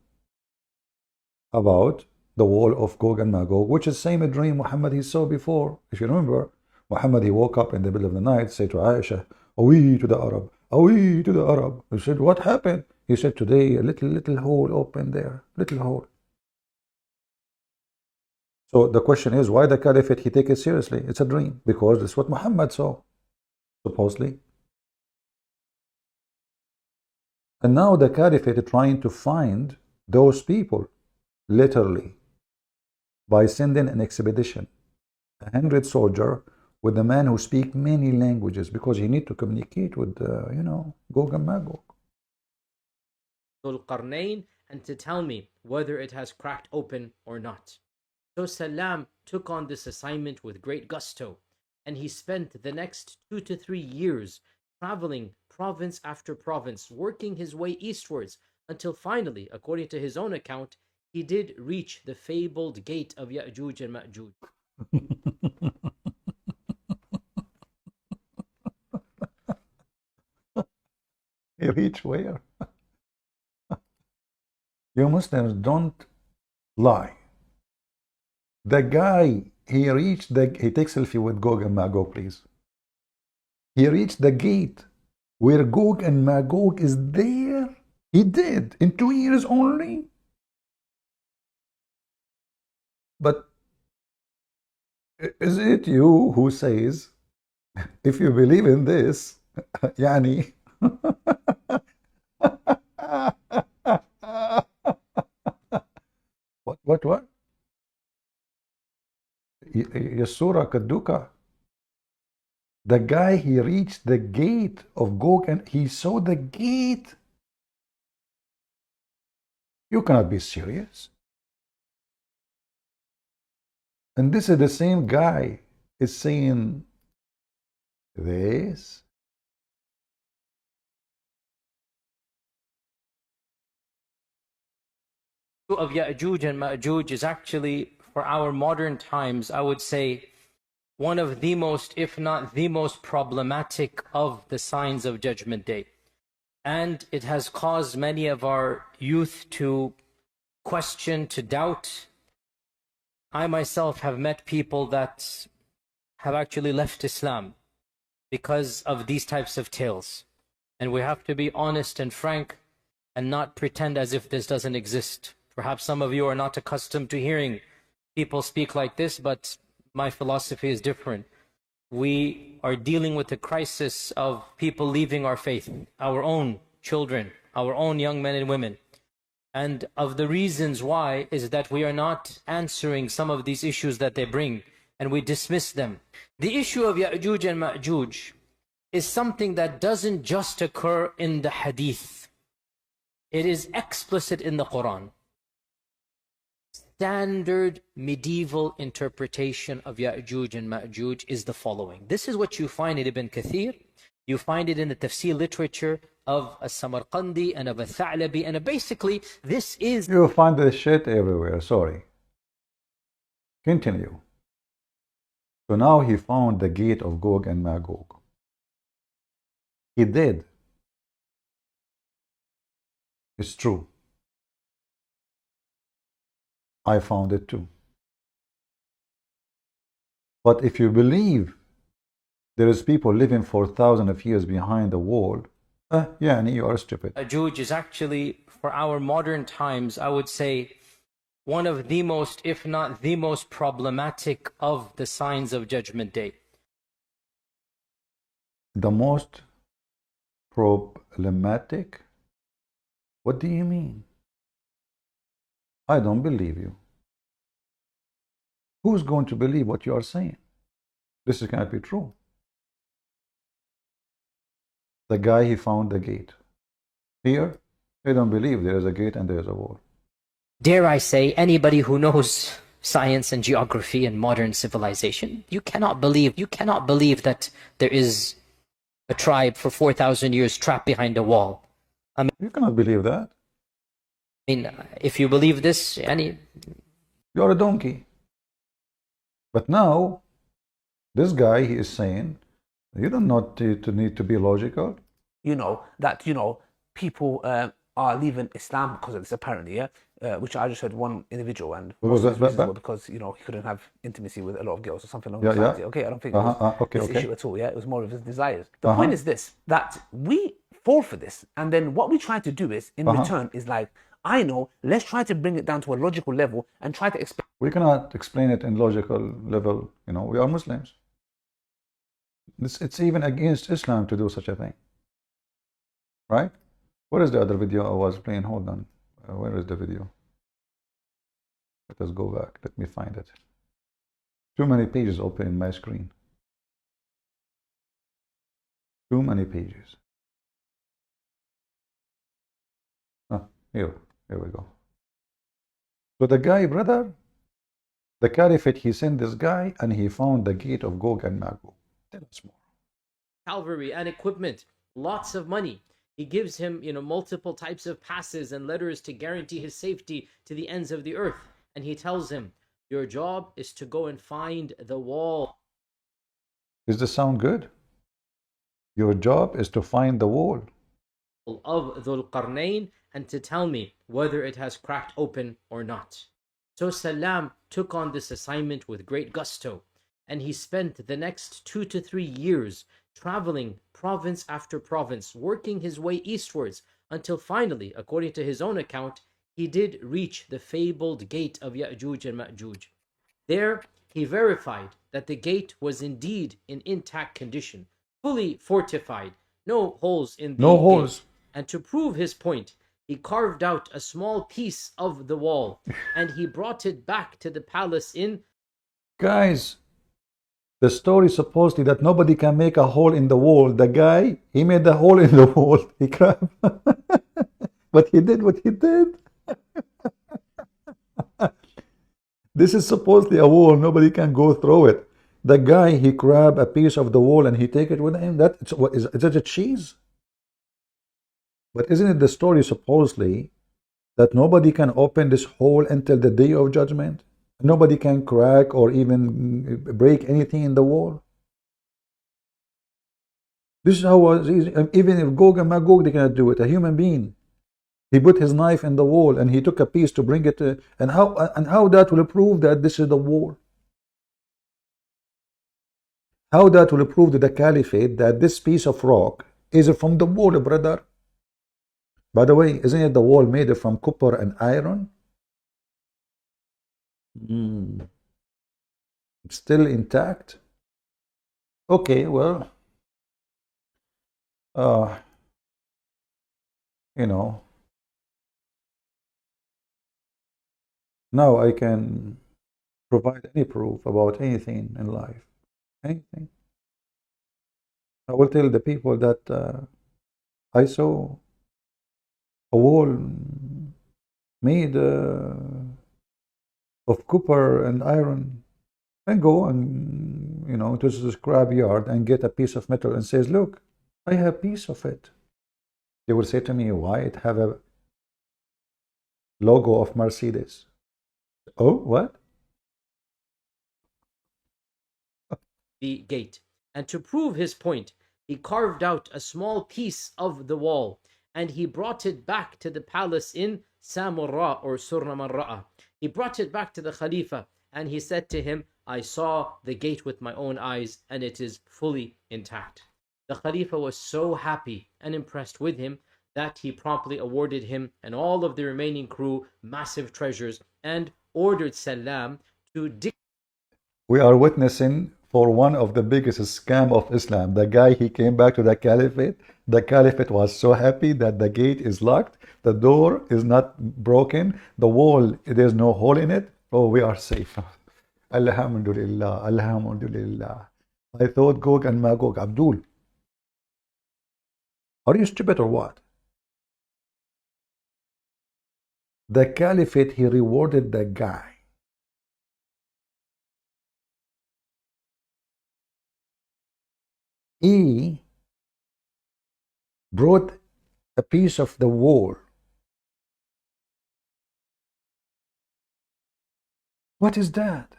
Speaker 2: about the wall of Gog and Magog, which is the same dream Muhammad he saw before. If you remember, Muhammad, he woke up in the middle of the night, said to Aisha, "Awi to the Arab, awi to the Arab." He said, what happened? He said, today a little hole opened there, little hole. So the question is, why the caliphate, he take it seriously? It's a dream, because that's what Muhammad saw, supposedly. And now the caliphate is trying to find those people, literally. by sending an expedition, 100 soldiers, with a man who speak many languages, because he need to communicate with, Gog and Magog.
Speaker 3: And to tell me whether it has cracked open or not. So Salam took on this assignment with great gusto, and he spent the next 2 to 3 years traveling province after province, working his way eastwards, until finally, according to his own account, he did reach the fabled gate of Ya'juj and Ma'juj.
Speaker 2: He reached where? You Muslims don't lie. The guy, he takes selfie with Gog and Magog, please. He reached the gate where Gog and Magog is there. He did, in 2 years only. But is it you who says, if you believe in this, yani, what? Yasura Kaduka. The guy, he reached the gate of Gog and he saw the gate. You cannot be serious. And this is the same guy is saying this.
Speaker 3: Of Ya'juj and Ma'juj is actually, for our modern times, I would say, one of the most, if not the most problematic of the signs of Judgment Day. And it has caused many of our youth to question, to doubt. I myself have met people that have actually left Islam because of these types of tales. And we have to be honest and frank and not pretend as if this doesn't exist. Perhaps some of you are not accustomed to hearing people speak like this, but my philosophy is different. We are dealing with the crisis of people leaving our faith, our own children, our own young men and women. And of the reasons why is that we are not answering some of these issues that they bring, and we dismiss them. The issue of Ya'juj and Ma'juj is something that doesn't just occur in the hadith. It is explicit in the Quran. Standard medieval interpretation of Ya'juj and Ma'juj is the following. This is what you find in Ibn Kathir. You find it in the tafsir literature of al-Samarqandi and of al-Tha'labi, and basically this is...
Speaker 2: You find this shit everywhere, sorry. Continue. So now he found the gate of Gog and Magog. He did. It's true. I found it too. But if you believe there is people living for thousands of years behind the wall, you are stupid.
Speaker 3: Ya'juj is actually, for our modern times, I would say, one of the most, if not the most problematic of the signs of Judgment Day.
Speaker 2: The most problematic? What do you mean? I don't believe you. Who's going to believe what you are saying? This cannot be true. The guy, he found the gate. Here, they don't believe there is a gate and there is a wall.
Speaker 3: Dare I say, anybody who knows science and geography and modern civilization, you cannot believe that there is a tribe for 4,000 years trapped behind a wall. I mean,
Speaker 2: you cannot believe that.
Speaker 3: I mean, if you believe this,
Speaker 2: you're a donkey. But now, this guy, he is saying, you don't need to be logical.
Speaker 4: People are leaving Islam because of this, apparently, which I just heard one individual, and because he couldn't have intimacy with a lot of girls or something along those lines. Okay, I don't think it was this issue at all. It was more of his desires. The point is this: that we fall for this, and then what we try to do is, in return, is like, let's try to bring it down to a logical level and try to explain.
Speaker 2: We cannot explain it in logical level. We are Muslims. It's even against Islam to do such a thing. Right? What is the other video I was playing? Hold on. Where is the video? Let's go back. Let me find it. Too many pages open in my screen. Too many pages. Ah, here we go. So the guy, brother, the caliphate, he sent this guy and he found the gate of Gog and Magog. Tell us more.
Speaker 3: Cavalry and equipment, lots of money. He gives him, multiple types of passes and letters to guarantee his safety to the ends of the earth. And he tells him, your job is to go and find the wall.
Speaker 2: Does this sound good? Your job is to find the wall
Speaker 3: of Dhul Qarnayn and to tell me whether it has cracked open or not. So Salam took on this assignment with great gusto, and he spent the next 2 to 3 years traveling province after province, working his way eastwards until finally, according to his own account, he did reach the fabled gate of Ya'juj and Ma'juj. There, he verified that the gate was indeed in intact condition, fully fortified, no holes in the gate. And to prove his point, he carved out a small piece of the wall and he brought it back to the palace in...
Speaker 2: Guys, the story supposedly that nobody can make a hole in the wall. The guy, he made the hole in the wall. He grabbed. But he did what he did. This is supposedly a wall. Nobody can go through it. The guy, he grabbed a piece of the wall and he take it with him. Is that a cheese? But isn't it the story supposedly that nobody can open this hole until the day of judgment? Nobody can crack or even break anything in the wall? This is how even if Gog and Magog, they cannot do it. A human being. He put his knife in the wall and he took a piece to bring it to, and how that will prove that this is the wall? How that will prove to the caliphate that this piece of rock is from the wall, brother? By the way, isn't it the wall made from copper and iron? It's still intact? Okay, well, now I can provide any proof about anything in life. Anything. I will tell the people that I saw a wall made of copper and iron, and go and to the scrap yard and get a piece of metal and says, look, I have a piece of it. They will say to me, why it have a logo of Mercedes? Oh, what?
Speaker 3: The gate. And to prove his point, he carved out a small piece of the wall and he brought it back to the palace in Samurra or Surna Marra'a. He brought it back to the Khalifa and he said to him, I saw the gate with my own eyes and it is fully intact. The Khalifa was so happy and impressed with him that he promptly awarded him and all of the remaining crew massive treasures and ordered Salam to
Speaker 2: We are witnessing for one of the biggest scam of Islam. The guy, he came back to the caliphate. The caliphate was so happy that the gate is locked, the door is not broken, the wall, there's no hole in it. Oh, we are safe. Alhamdulillah, Alhamdulillah. I thought Gog and Magog. Abdul, are you stupid or what? The caliphate, he rewarded the guy. He brought a piece of the wall. What is that?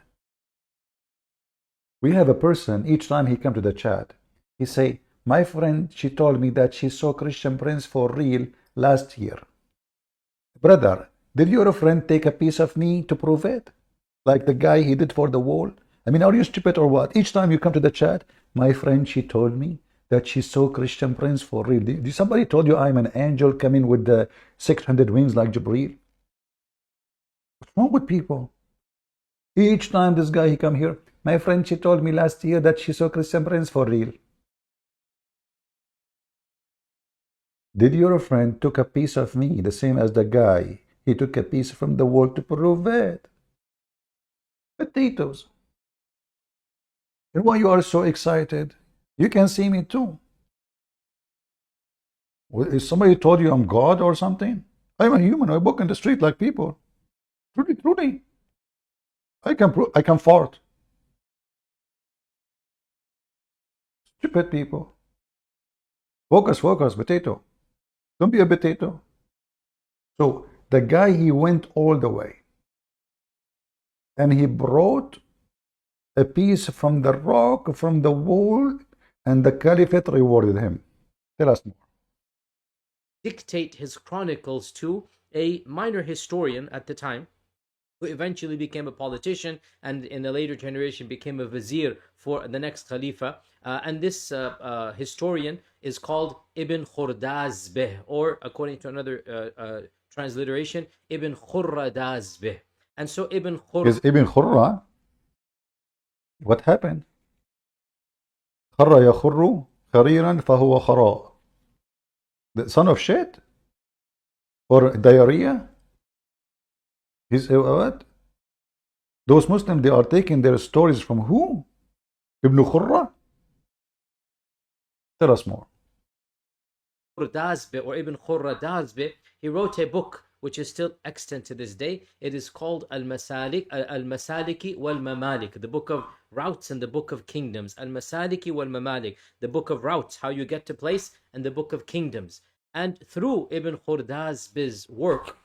Speaker 2: We have a person, each time he come to the chat, he say, my friend, she told me that she saw Christian Prince for real last year. Brother, did your friend take a piece of me to prove it? Like the guy he did for the wall? I mean, are you stupid or what? Each time you come to the chat, my friend, she told me that she saw Christian Prince for real. Did somebody told you I'm an angel coming with the 600 wings like Jibreel? What's wrong with people? Each time this guy, he come here, my friend, she told me last year that she saw Christian Prince for real. Did your friend took a piece of me, the same as the guy? He took a piece from the wall to prove it. Potatoes. And why you are so excited? You can see me too. Is somebody told you I'm God or something? I'm a human. I walk in the street like people. Truly, truly. I can fart. Stupid people. Focus, focus, potato. Don't be a potato. So the guy, he went all the way. And he brought a piece from the rock, from the wall, and the caliphate rewarded him. Tell us more.
Speaker 3: Dictate his chronicles to a minor historian at the time, who eventually became a politician and in a later generation became a vizier for the next Khalifa. And this historian is called Ibn Khurdazbeh, or according to another transliteration, Ibn Khurradazbeh. And so Ibn Khurra...
Speaker 2: Is Ibn Khurra? What happened? Kharra yakhurru khariran fahuwa khara. The son of shit? Or diarrhea? He's what? Those Muslims, they are taking their stories from who? Ibn Khurra? Tell us more.
Speaker 3: Khurdazbeh, or Ibn Khurradazbeh, he wrote a book which is still extant to this day. It is called al-Masaliki wal-Mamalik, the book of routes and the book of kingdoms. Al-Masaliki wal-Mamalik, the book of routes, how you get to place, and the book of kingdoms. And through Ibn Khurdazbeh's work,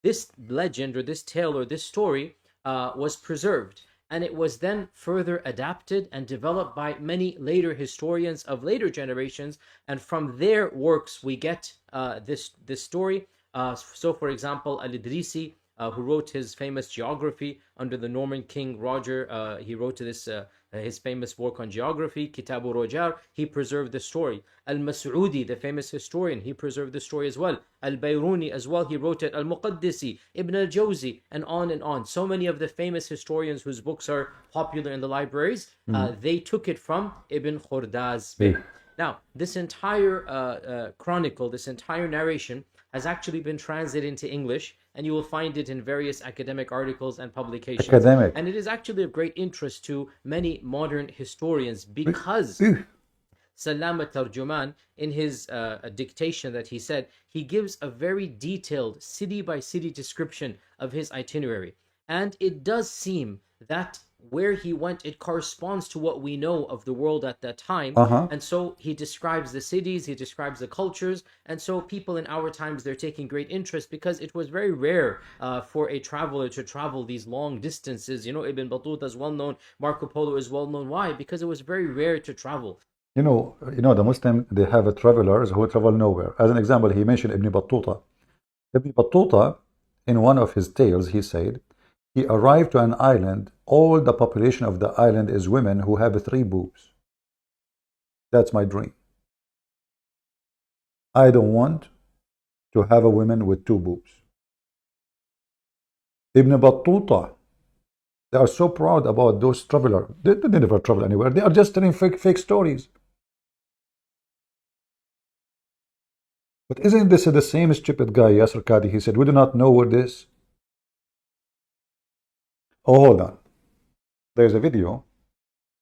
Speaker 3: this legend or this tale or this story was preserved. And it was then further adapted and developed by many later historians of later generations. And from their works, we get this story. So, for example, al-Idrisi, who wrote his famous geography under the Norman king Roger, he wrote this his famous work on geography, Kitabu Rojar, he preserved the story. Al-Mas'udi, the famous historian, he preserved the story as well. Al-Bayruni as well, he wrote it. Al-Muqaddisi, Ibn al-Jawzi, and on and on. So many of the famous historians whose books are popular in the libraries, they took it from Ibn Khurdazbeh. Now, this entire chronicle, this entire narration has actually been translated into English, and you will find it in various academic articles and publications.
Speaker 2: Academic.
Speaker 3: And it is actually of great interest to many modern historians because Salam al-Tarjuman, in his dictation that he said, he gives a very detailed city-by-city description of his itinerary. And it does seem that where he went, it corresponds to what we know of the world at that time. And so he describes the cities, he describes the cultures, and so people in our times, they're taking great interest because it was very rare for a traveler to travel these long distances. You know, Ibn Battuta is well known, Marco Polo is well known. Why? Because it was very rare to travel.
Speaker 2: You know, the Muslim, they have travelers who travel nowhere. As an example, he mentioned Ibn Battuta. Ibn Battuta, in one of his tales, he said, he arrived to an island. All the population of the island is women who have 3 boobs. That's my dream. I don't want to have a woman with 2 boobs. Ibn Battuta, they are so proud about those travelers. They never travel anywhere. They are just telling fake stories. But isn't this the same stupid guy, Yasir Qadhi? He said, we do not know where this. Oh, hold on. There's a video.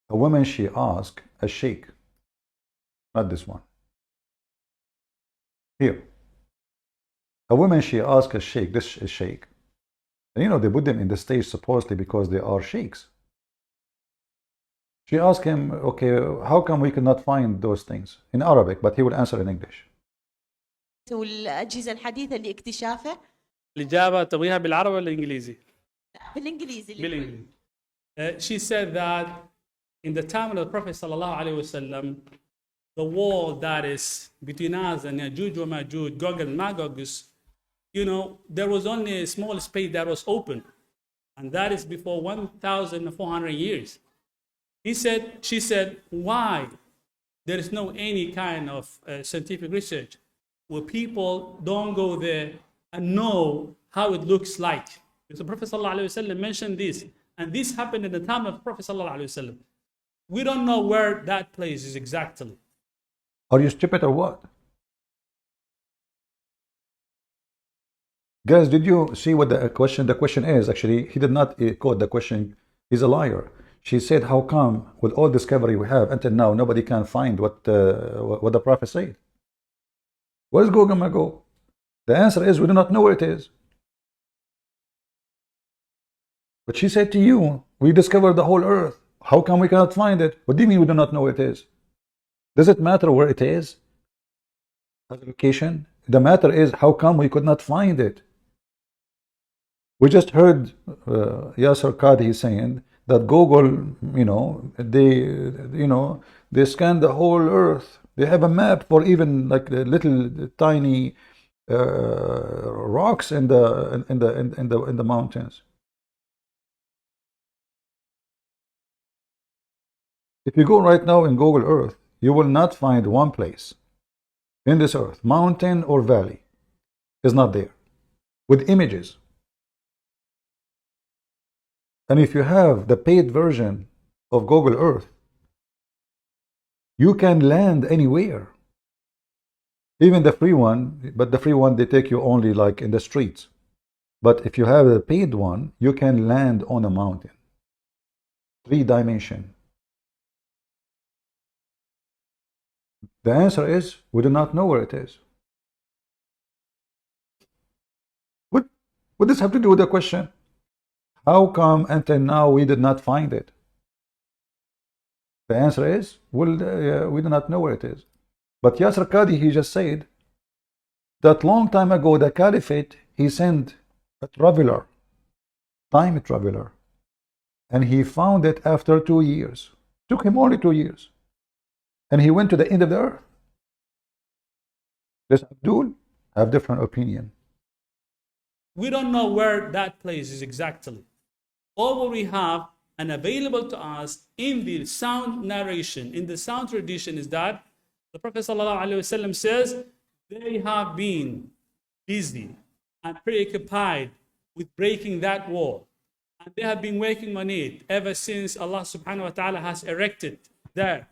Speaker 2: A woman, she asked a sheikh. Not this one. Here. A woman, she asked a sheikh. This is sheikh. And you know, they put them in the stage supposedly because they are sheikhs. She asked him, okay, how come we cannot find those things in Arabic? But he would answer in English.
Speaker 6: والأجهزة الحديثة لاكتشافه.
Speaker 5: الإجابة تبغيها بالعربي ولا الإنجليزي؟
Speaker 6: بالإنجليزي.
Speaker 5: بالإنجليزي. She said that in the time of the Prophet sallallahu alaihi wasallam, the wall that is between us and Yajuj wa Majuj, Gog and Magog, is, you know, there was only a small space that was open, and that is before 1,400 years. She said, why there is no any kind of scientific research where people don't go there and know how it looks like? Because the Prophet sallallahu alaihi wasallam mentioned this. And this happened in the time of the Prophet ﷺ. We don't know where that place is exactly.
Speaker 2: Are you stupid or what? Guys, did you see what the question is? Actually, he did not quote the question He's a liar. She said, how come with all discovery we have until now nobody can find what the prophet said? Where is Gog and Magog? The answer is we do not know where it is. But she said to you, we discovered the whole earth. How come we cannot find it? What do you mean we do not know where it is? Does it matter where it is? As a location? The matter is how come we could not find it? We just heard Yasir Qadhi saying that Google, they scan the whole earth. They have a map for even like the little tiny rocks in the mountains. If you go right now in Google Earth, you will not find one place in this earth, mountain or valley, is not there, with images. And if you have the paid version of Google Earth, you can land anywhere. Even the free one, but the free one, they take you only like in the streets. But if you have the paid one, you can land on a mountain. 3-dimension. The answer is, we do not know where it is. What does this have to do with the question? How come until now we did not find it? The answer is, well, we do not know where it is. But Yasir Qadhi, he just said that long time ago, the Caliphate, he sent a traveler, time traveler, and he found it after 2 years. Took him only 2 years. And he went to the end of the earth. Does Abdul have different opinion?
Speaker 5: We don't know where that place is exactly. All what we have and available to us in the sound narration, in the sound tradition, is that the Prophet ﷺ says they have been busy and preoccupied with breaking that wall. And they have been working on it ever since Allah subhanahu wa ta'ala has erected there.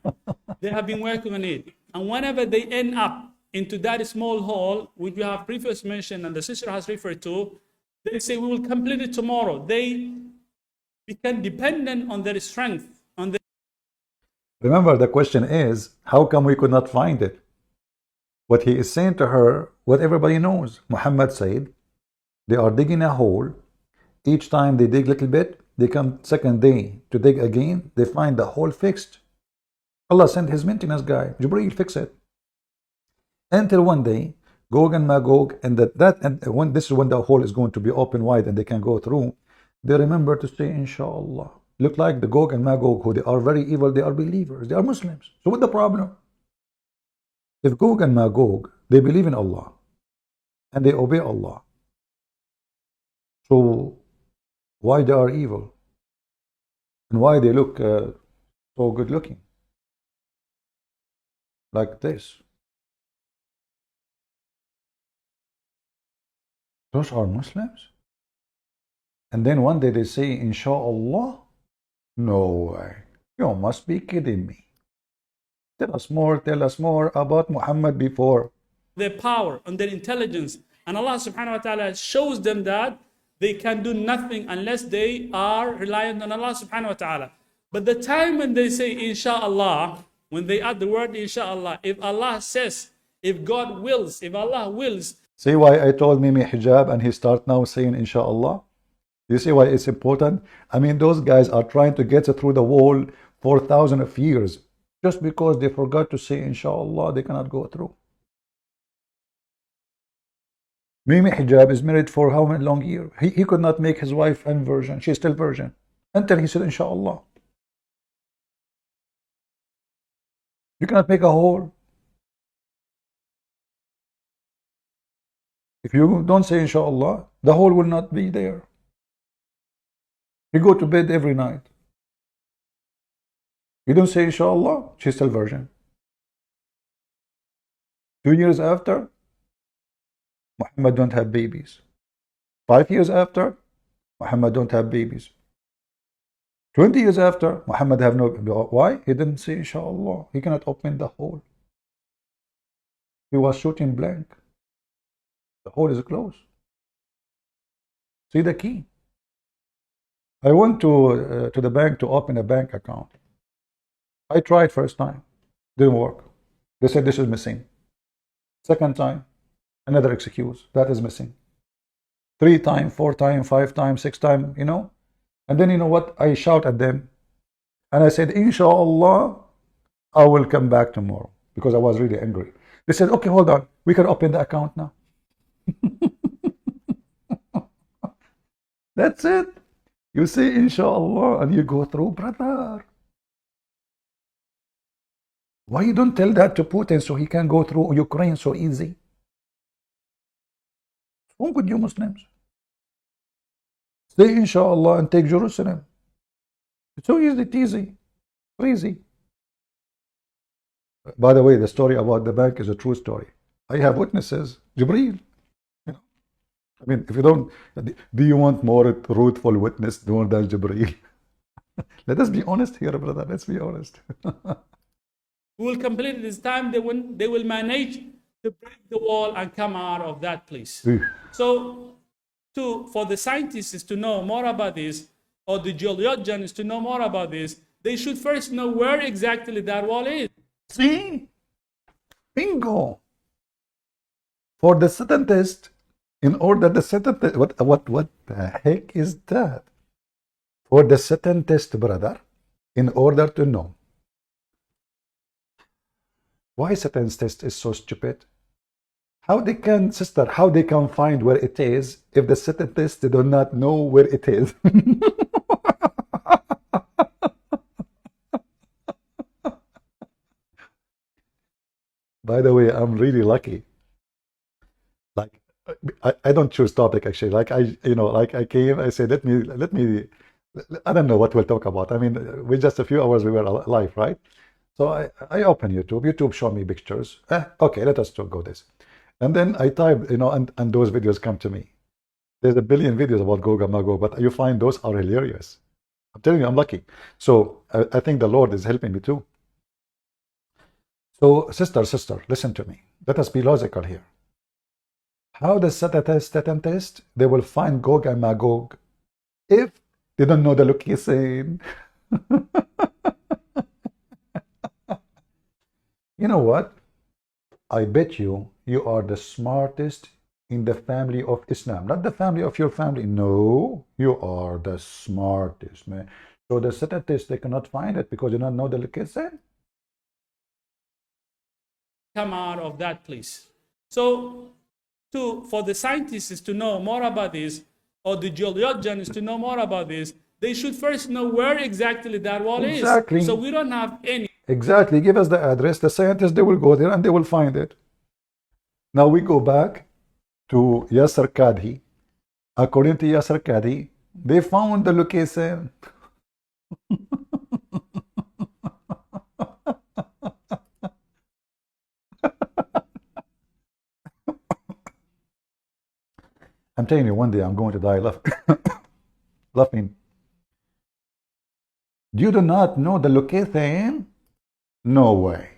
Speaker 5: They have been working on it. And whenever they end up into that small hole, which we have previously mentioned and the sister has referred to, they say we will complete it tomorrow. They become dependent on their strength.
Speaker 2: Remember, the question is, how come we could not find it? What he is saying to her, what everybody knows. Muhammad said, they are digging a hole. Each time they dig a little bit, they come second day to dig again, they find the hole fixed. Allah sent his maintenance guy, Jibreel, fix it. Until one day, Gog and Magog, and when this is when the hole is going to be open wide and they can go through, they remember to say, Inshallah. Look like the Gog and Magog, who they are very evil, they are believers, they are Muslims. So what's the problem? If Gog and Magog, they believe in Allah and they obey Allah, so why they are evil? And why they look so good looking? Like this. Those are Muslims? And then one day they say, Inshallah? No way. You must be kidding me. Tell us more about Muhammad before.
Speaker 5: Their power and their intelligence. And Allah subhanahu wa ta'ala shows them that they can do nothing unless they are reliant on Allah subhanahu wa ta'ala. But the time when they say Inshallah, when they add the word Inshallah, if Allah says, if God wills, if Allah wills.
Speaker 2: See why I told Mimi hijab and he start now saying Inshallah? You see why it's important? I mean, those guys are trying to get through the wall for thousands of years. Just because they forgot to say Inshallah, they cannot go through. Mimi hijab is married for how many long years? He could not make his wife a virgin. She's still virgin. Until he said Inshallah. You cannot make a hole. If you don't say Inshallah, the hole will not be there. You go to bed every night. You don't say Inshallah, she's still virgin. 2 years after, Muhammad don't have babies. 5 years after, Muhammad don't have babies. 20 years after, Muhammad have no. Why? He didn't say Inshallah. He cannot open the hole. He was shooting blank. The hole is closed. See the key. I went to the bank to open a bank account. I tried first time, didn't work. They said this is missing. Second time, another excuse, that is missing. 3 times, 4 times, 5 times, 6 times, you know. And then you know what? I shout at them, and I said, Inshallah, I will come back tomorrow, because I was really angry. They said, okay, hold on, we can open the account now. That's it. You say Inshallah and you go through, brother. Why you don't tell that to Putin so he can go through Ukraine so easy? What's wrong with you Muslims? Say Inshallah and take Jerusalem. It's so easy, easy, easy. By the way, the story about the bank is a true story. I have witnesses. Jibreel. You know, I mean, if you don't, do you want more truthful witness more than Jibreel? Let us be honest here, brother. Let's be honest.
Speaker 5: We will complete this time. They will manage to break the wall and come out of that place. So, for the scientists to know more about this, or the geologians to know more about this, they should first know where exactly that wall is.
Speaker 2: See? Bingo. For the Satan test, in order the Satan test, what the heck is that? For the Satan test, brother, in order to know. Why Satan's test is so stupid? How they can, sister, how they can find where it is if the Satan test they do not know where it is? By the way, I'm really lucky. Like, I don't choose topic actually. Like I came, I said, let me, I don't know what we'll talk about. I mean, with just a few hours we were alive, right? So I open YouTube. YouTube show me pictures. Okay, let us go this. And then I type, and those videos come to me. There's a billion videos about Gog and Magog, but you find those are hilarious. I'm telling you, I'm lucky. So I think the Lord is helping me too. So sister, listen to me. Let us be logical here. How does Satan test? They will find Gog and Magog if they don't know the location. You know what? I bet you are the smartest in the family of Islam. Not the family of your family. No, you are the smartest, man. So the Satan test, they cannot find it because you don't know the location.
Speaker 5: Come out of that place. So, for the scientists to know more about this, or the geologians to know more about this, they should first know where exactly that wall is. So we don't have any.
Speaker 2: Exactly. Give us the address. The scientists, they will go there and they will find it. Now we go back to Yasir Qadhi. According to Yasir Qadhi, they found the location. I'm telling you, one day I'm going to die laughing. You do not know the location? No way.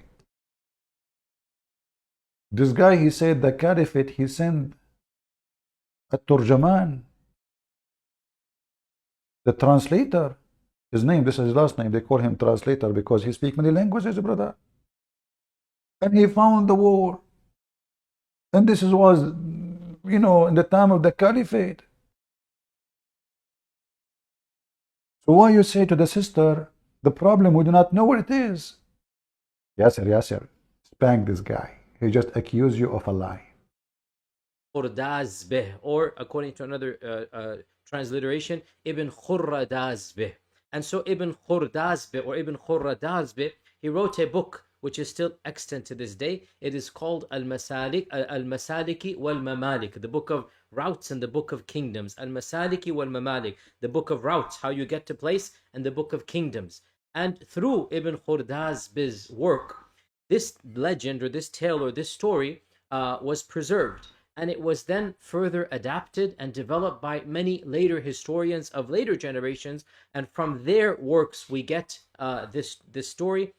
Speaker 2: This guy, he said the caliphate, he sent a turjaman, the translator. His name, this is his last name. They call him translator because he speaks many languages, brother. And he found the war. And this was, in the time of the caliphate. So why you say to the sister, the problem, we do not know where it is? Yasir, spank this guy. He just accused you of a lie.
Speaker 3: Or according to another transliteration, Ibn Khurradazbeh. And so Ibn Khurradazbeh or Ibn Khurradazbeh, he wrote a book which is still extant to this day. It is called al-Masaliki wal-Mamalik, the book of routes and the book of kingdoms. Al-Masaliki wal-Mamalik, the book of routes, how you get to place, and the book of kingdoms. And through Ibn Khurradazbeh's work, this legend or this tale or this story was preserved. And it was then further adapted and developed by many later historians of later generations. And from their works, we get this story.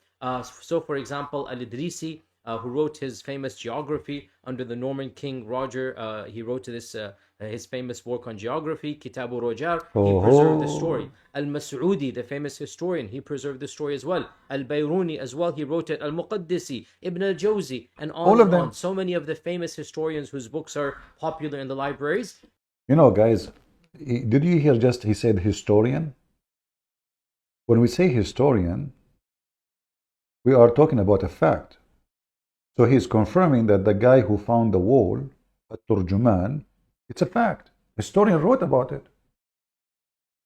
Speaker 3: So, for example, Al-Idrisi who wrote his famous geography under the Norman King Roger. He wrote this his famous work on geography, Kitabu Rojar. He preserved the story. Al-Mas'udi, the famous historian, he preserved the story as well. Al-Bayruni as well, he wrote it. Al-Muqaddisi, Ibn al-Jawzi, and on
Speaker 2: All of
Speaker 3: and
Speaker 2: them.
Speaker 3: on. So many of the famous historians whose books are popular in the libraries.
Speaker 2: You know, guys, did you hear just he said historian? When we say historian, we are talking about a fact. So he's confirming that the guy who found the wall, at-Turjuman, it's a fact. Historian wrote about it.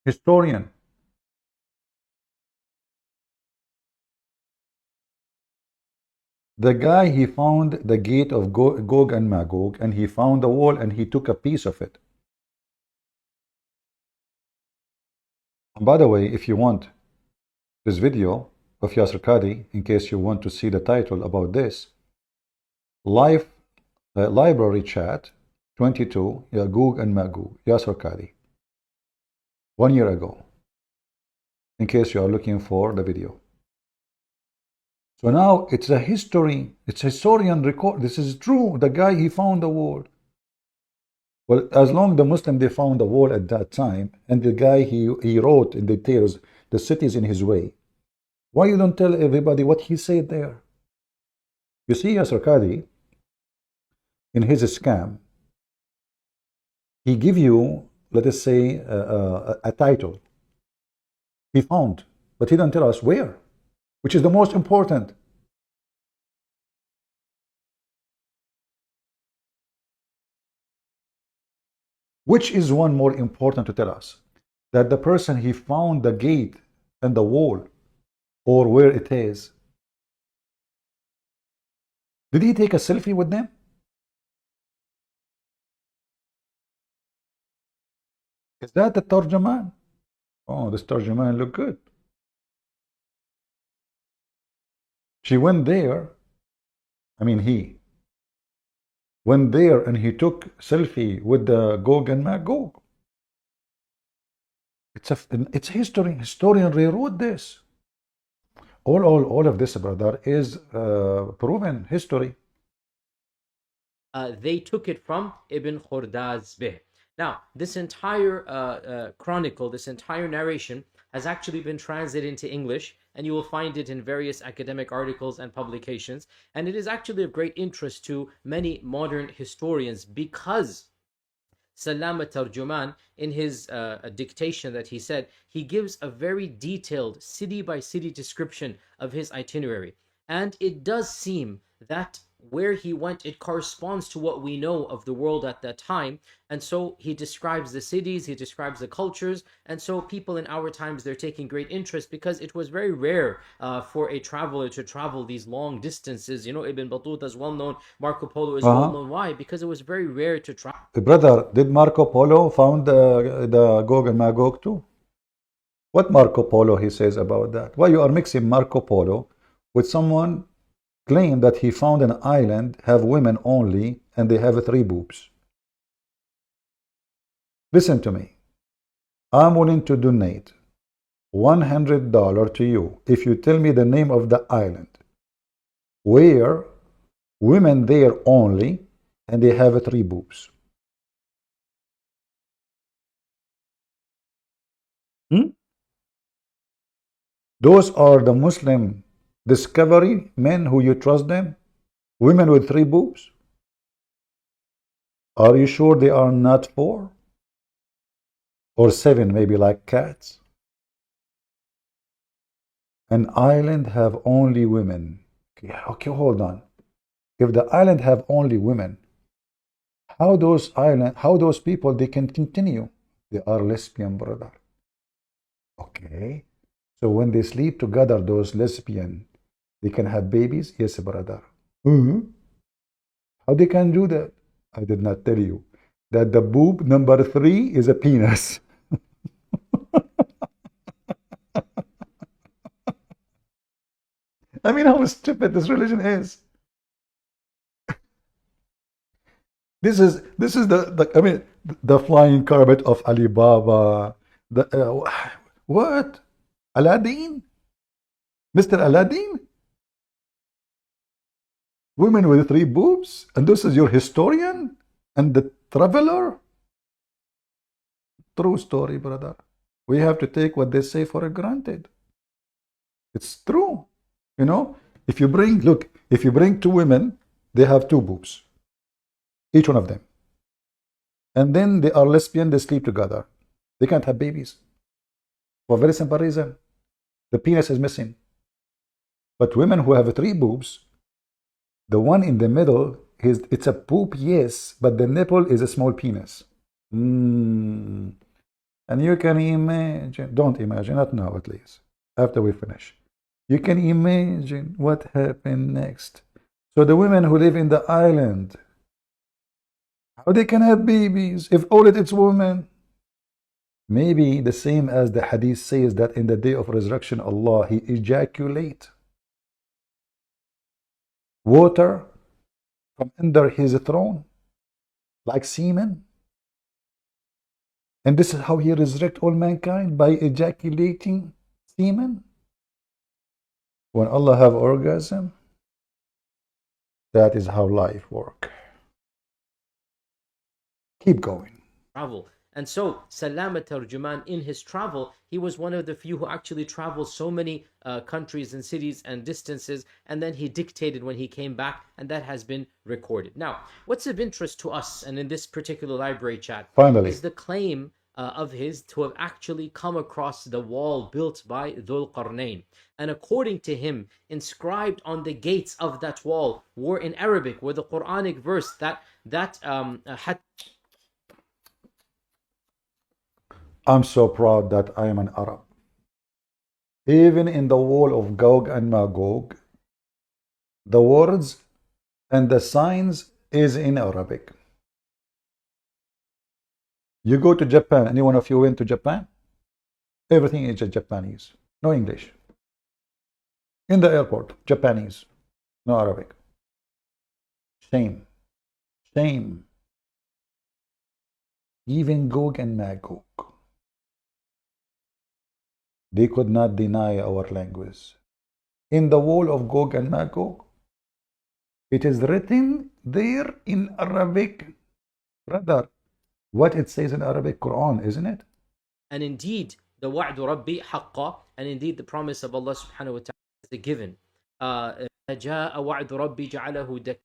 Speaker 2: Historian. The guy, he found the gate of Gog and Magog, and he found the wall, and he took a piece of it. And by the way, if you want this video of Yasir Qadhi, in case you want to see the title about this, library chat 22, Gog and Magog, Yasir Qadhi, 1 year ago, in case you are looking for the video. So now it's a history, it's historian record. This is true. The guy, he found the wall. Well, as long the Muslim, they found the wall at that time, and the guy, he wrote in details the cities in his way. Why you don't tell everybody what he said there? You see, Yasir Qadhi, in his scam, he give you, let us say, a title. He found, but he don't tell us where, which is the most important. Which is one more important to tell us? That the person, he found the gate and the wall, or where it is. Did he take a selfie with them? Is that the Tarjuman? Oh, this Tarjuman look good. She went there, I mean he went there and he took selfie with the Gog and Magog. It's history. Historian rewrote this. All of this, brother, is proven history.
Speaker 3: They took it from Ibn Khordadbeh. Now, this entire chronicle, this entire narration has actually been translated into English, and you will find it in various academic articles and publications. And it is actually of great interest to many modern historians because Salam al-Tarjuman, in his dictation that he said, he gives a very detailed city-by-city description of his itinerary. And it does seem that where he went, it corresponds to what we know of the world at that time. And so he describes the cities, he describes the cultures, and so people in our times, they're taking great interest because it was very rare for a traveler to travel these long distances. You know, Ibn Battuta is well known, Marco Polo is well known. Why? Because it was very rare to travel.
Speaker 2: Brother, did Marco Polo found the Gog and Magog too? What Marco Polo he says about that? Why you are mixing Marco Polo with someone claim that he found an island, have women only, and they have 3 boobs? Listen to me. I'm willing to donate $100 to you if you tell me the name of the island where women there only and they have 3 boobs. Those are the Muslim discovery men who you trust them? Women with 3 boobs? Are you sure they are not 4? Or 7, maybe, like cats? An island have only women. Okay, hold on. If the island have only women, how those people, they can continue? They are lesbian, brother. Okay. So when they sleep together, those lesbian, they can have babies? Yes, brother. How they can do that? I did not tell you that the boob number 3 is a penis. I mean, how stupid this religion is. This is the flying carpet of Alibaba. What? Aladdin? Mr. Aladdin? Women with 3 boobs? And this is your historian? And the traveler? True story, brother. We have to take what they say for granted. It's true. You know, if you bring 2 women, they have 2 boobs. Each one of them. And then they are lesbian, they sleep together. They can't have babies. For a very simple reason. The penis is missing. But women who have 3 boobs, the one in the middle, it's a boob, yes, but the nipple is a small penis. And you can imagine, don't imagine, not now at least, after we finish. You can imagine what happened next. So the women who live in the island, how they can have babies if all it's women? Maybe the same as the hadith says that in the day of resurrection, Allah, He ejaculate water from under His throne like semen. And this is how He resurrect all mankind, by ejaculating semen. When Allah have orgasm, that is how life works. Keep going.
Speaker 3: Travel. And so Salama Tarjuman, in his travel, he was one of the few who actually traveled so many countries and cities and distances, and then he dictated when he came back, and that has been recorded. Now, what's of interest to us, and in this particular library chat,
Speaker 2: Finally,
Speaker 3: is the claim of his to have actually come across the wall built by Dhul Qarnayn. And according to him, inscribed on the gates of that wall were in Arabic, were the Quranic verse
Speaker 2: I'm so proud that I am an Arab. Even in the wall of Gog and Magog, the words and the signs is in Arabic. You go to Japan, any one of you went to Japan? Everything is Japanese, no English. In the airport, Japanese, no Arabic. Shame. Shame. Even Gog and Magog, they could not deny our language. In the wall of Gog and Magog, it is written there in Arabic. Brother, what it says in Arabic Quran, isn't it?
Speaker 3: And indeed, the wa'd Rabbi haqqa, and indeed the promise of Allah subhanahu wa ta'ala is given. جاء وعد ربي جعله دكا.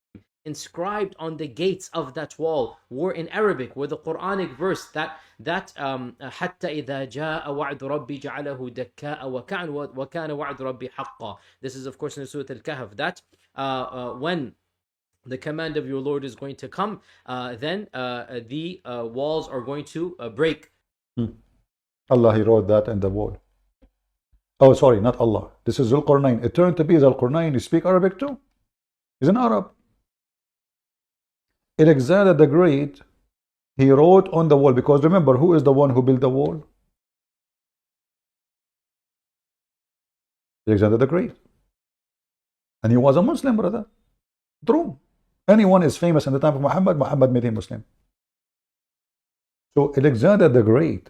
Speaker 3: Inscribed on the gates of that wall were in Arabic, were the Quranic verse that حتى إذا جاء وعد ربي جعله دكاء وكان وعد ربي حقا. This is of course in Surah Al-Kahf, that when the command of your Lord is going to come, then the walls are going to break.
Speaker 2: Allah, He wrote that in the wall. Oh, sorry, not Allah. This is Zul-Qarnayn. It turned to be Zul-Qarnayn. You speak Arabic too? He's an Arab. Alexander the Great, he wrote on the wall, because remember, who is the one who built the wall? Alexander the Great. And he was a Muslim, brother. True. Anyone is famous in the time of Muhammad, Muhammad made him Muslim. So Alexander the Great,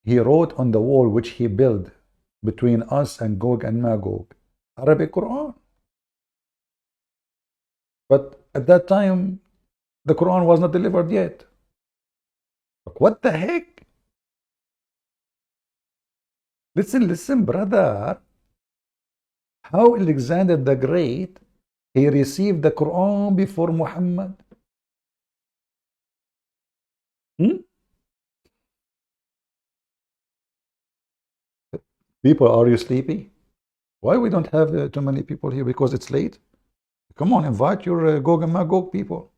Speaker 2: he wrote on the wall which he built between us and Gog and Magog, Arabic Quran. But at that time, the Quran was not delivered yet. What the heck? Listen, brother. How Alexander the Great, he received the Quran before Muhammad. People, are you sleepy? Why we don't have too many people here? Because it's late? Come on, invite your Gog and Magog people.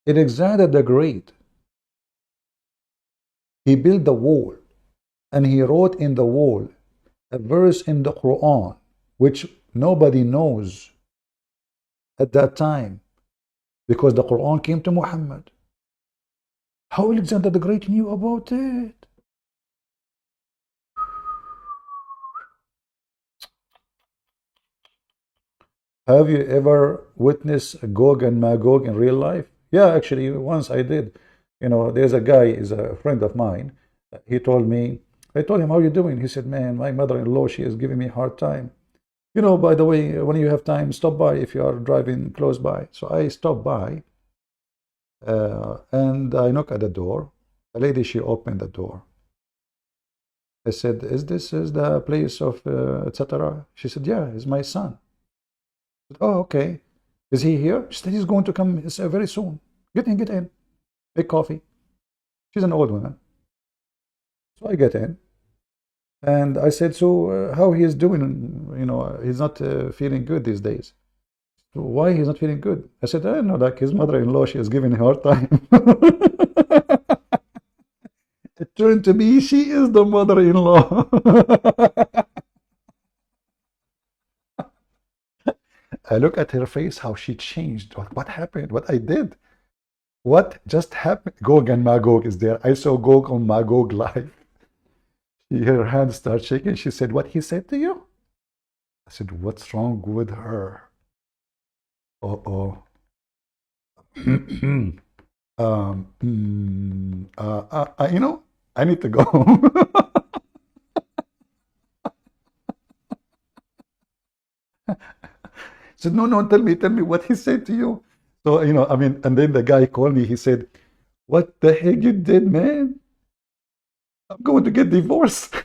Speaker 2: Alexander the Great, he built the wall, and he wrote in the wall a verse in the Quran which nobody knows at that time, because the Quran came to Muhammad. How Alexander the Great knew about it? Have you ever witnessed Gog and Magog in real life? Yeah, actually, once I did. You know, there's a guy, is a friend of mine. He told me, I told him, how are you doing? He said, man, my mother-in-law, she is giving me a hard time. You know, by the way, when you have time, stop by if you are driving close by. So I stopped by and I knock at the door. The lady, she opened the door. I said, is this the place of etc.? She said, yeah, it's my son. I said, oh, okay. Is he here? She said, he's going to come very soon. Get in, get in. Make coffee. She's an old woman. So I get in. And I said, so how he is doing? You know, he's not feeling good these days. So why he's not feeling good? I said, I don't know, like his mother-in-law, she is giving him a hard time. It turned to be she is the mother-in-law. I look at her face, how she changed. What happened? What I did? What just happened? Gog and Magog is there. I saw Gog on Magog live. Her hand started shaking. She said, what he said to you? I said, what's wrong with her? Uh-oh. You know, I need to go. Said, no, tell me what he said to you. So, you know, I mean, and then the guy called me. He said, what the heck you did, man? I'm going to get divorced.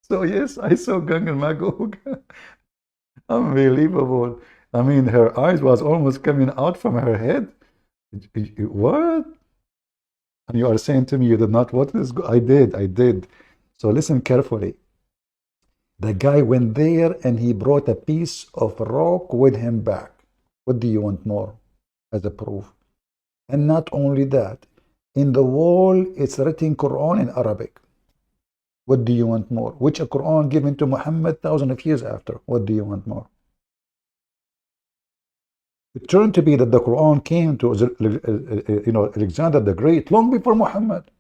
Speaker 2: So yes, I saw Gog and Magog. Unbelievable. I mean, her eyes was almost coming out from her head. What? And you are saying to me you did not watch this? I did. So listen carefully. The guy went there and he brought a piece of rock with him back. What do you want more as a proof? And not only that, in the wall it's written Quran in Arabic. What do you want more? Which a Quran given to Muhammad thousands of years after. What do you want more? It turned to be that the Quran came to Alexander the Great long before Muhammad.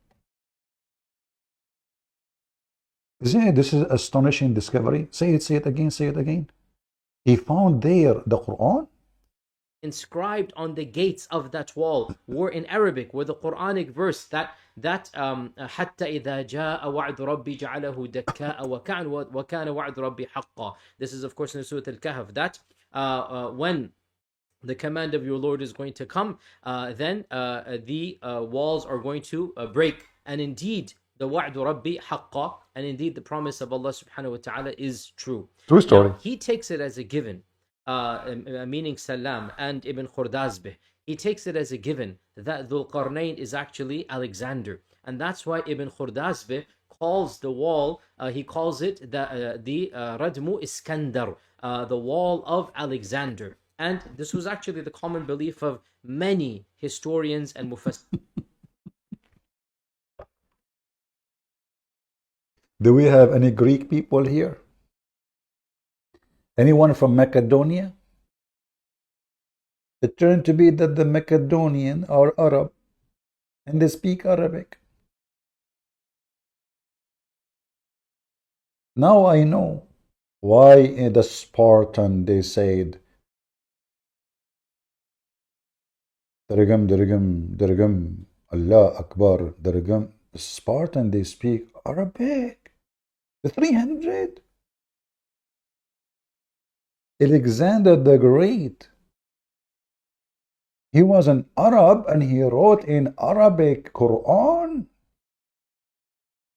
Speaker 2: Isn't it? This is an astonishing discovery. Say it again. He found there the Quran.
Speaker 3: Inscribed on the gates of that wall were in Arabic with the Quranic verse that حتى إذا جاء وعد ربي جعله دكاء وكان وعد ربي حقا. This is of course in Surah Al-Kahf, that when the command of your Lord is going to come, then the walls are going to break, and indeed the wa'd rabbi haqqa, and indeed the promise of Allah subhanahu wa ta'ala is true.
Speaker 2: True story.
Speaker 3: Now, he takes it as a given, meaning Salam and Ibn Khurdazbeh. He takes it as a given that Dhul Qarnayn is actually Alexander, and that's why Ibn Khurdazbeh calls the wall, he calls it the Radmu Iskandar, the wall of Alexander. And this was actually the common belief of many historians and mufassirin.
Speaker 2: Do we have any Greek people here? Anyone from Macedonia? It turned to be that the Macedonian are Arab and they speak Arabic. Now I know why in the Spartan they said Dirgam, Allah Akbar, Dirgam. The Spartan, they speak Arabic. The 300. Alexander the Great, he was an Arab and he wrote in Arabic Quran.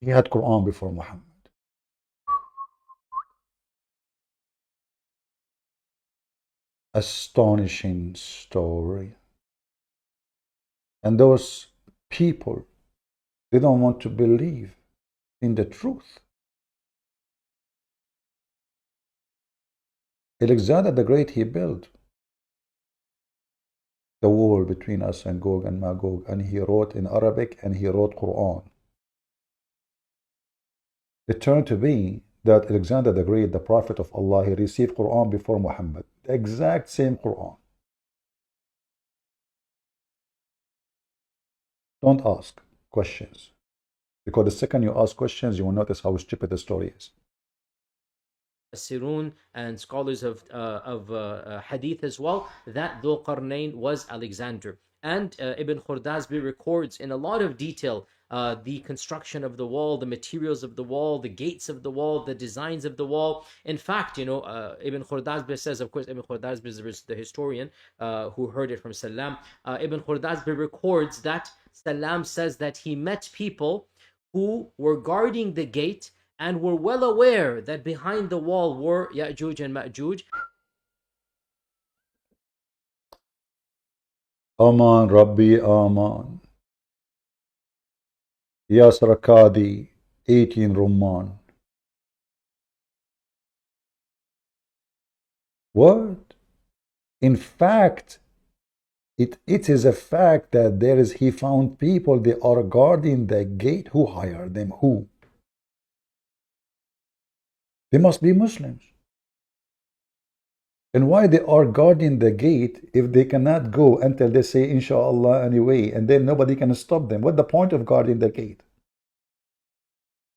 Speaker 2: He had Quran before Muhammad. Astonishing story. And those people, they don't want to believe in the truth. Alexander the Great, he built the wall between us and Gog and Magog, and he wrote in Arabic and he wrote Quran. It turned to be that Alexander the Great, the prophet of Allah, he received Quran before Muhammad, the exact same Quran. Don't ask questions, because the second you ask questions, you will notice how stupid the story is.
Speaker 3: Sirun and scholars of hadith as well, that Dhul Qarnayn was Alexander. And Ibn Khurdazbeh records in a lot of detail the construction of the wall, the materials of the wall, the gates of the wall, the designs of the wall. In fact, Ibn Khordazbeh says, of course, Ibn Khordazbeh is the historian who heard it from Salam. Ibn Khordazbeh records that Salam says that he met people who were guarding the gate and were well aware that behind the wall were Ya'juj and Ma'juj.
Speaker 2: Aman Rabbi Aman. Yasir Qadhi, 18 Rumman. What? In fact, it is a fact that he found people, they are guarding the gate. Who hired them? Who? They must be Muslims. And why they are guarding the gate if they cannot go until they say inshallah anyway, and then nobody can stop them? What's the point of guarding the gate?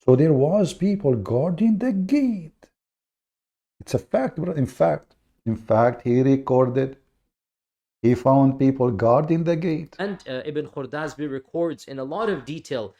Speaker 2: So there was people guarding the gate. It's a fact, bro. In fact, he recorded. He found people guarding the gate.
Speaker 3: And Ibn Khordazbeh records in a lot of detail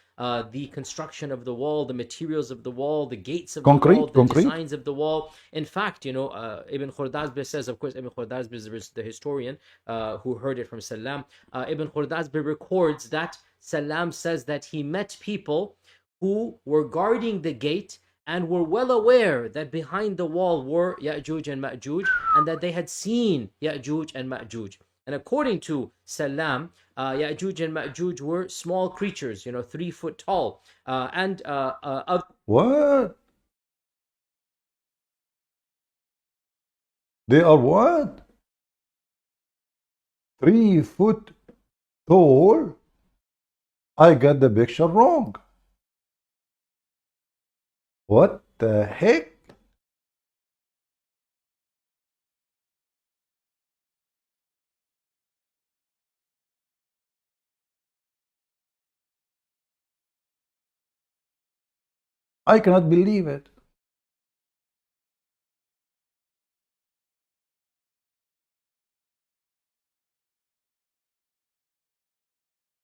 Speaker 3: the construction of the wall, the materials of the wall, the gates of the wall, the designs of the wall. In fact, Ibn Khordazbeh says, of course, Ibn Khordazbeh is the historian who heard it from Salam. Ibn Khordazbeh records that Salam says that he met people who were guarding the gate and were well aware that behind the wall were Ya'juj and Ma'juj, and that they had seen Ya'juj and Ma'juj. And according to Salam, Ya'juj and Ma'juj were small creatures, 3 foot tall.
Speaker 2: What? They are what? 3 foot tall? I got the picture wrong. What the heck? I cannot believe it.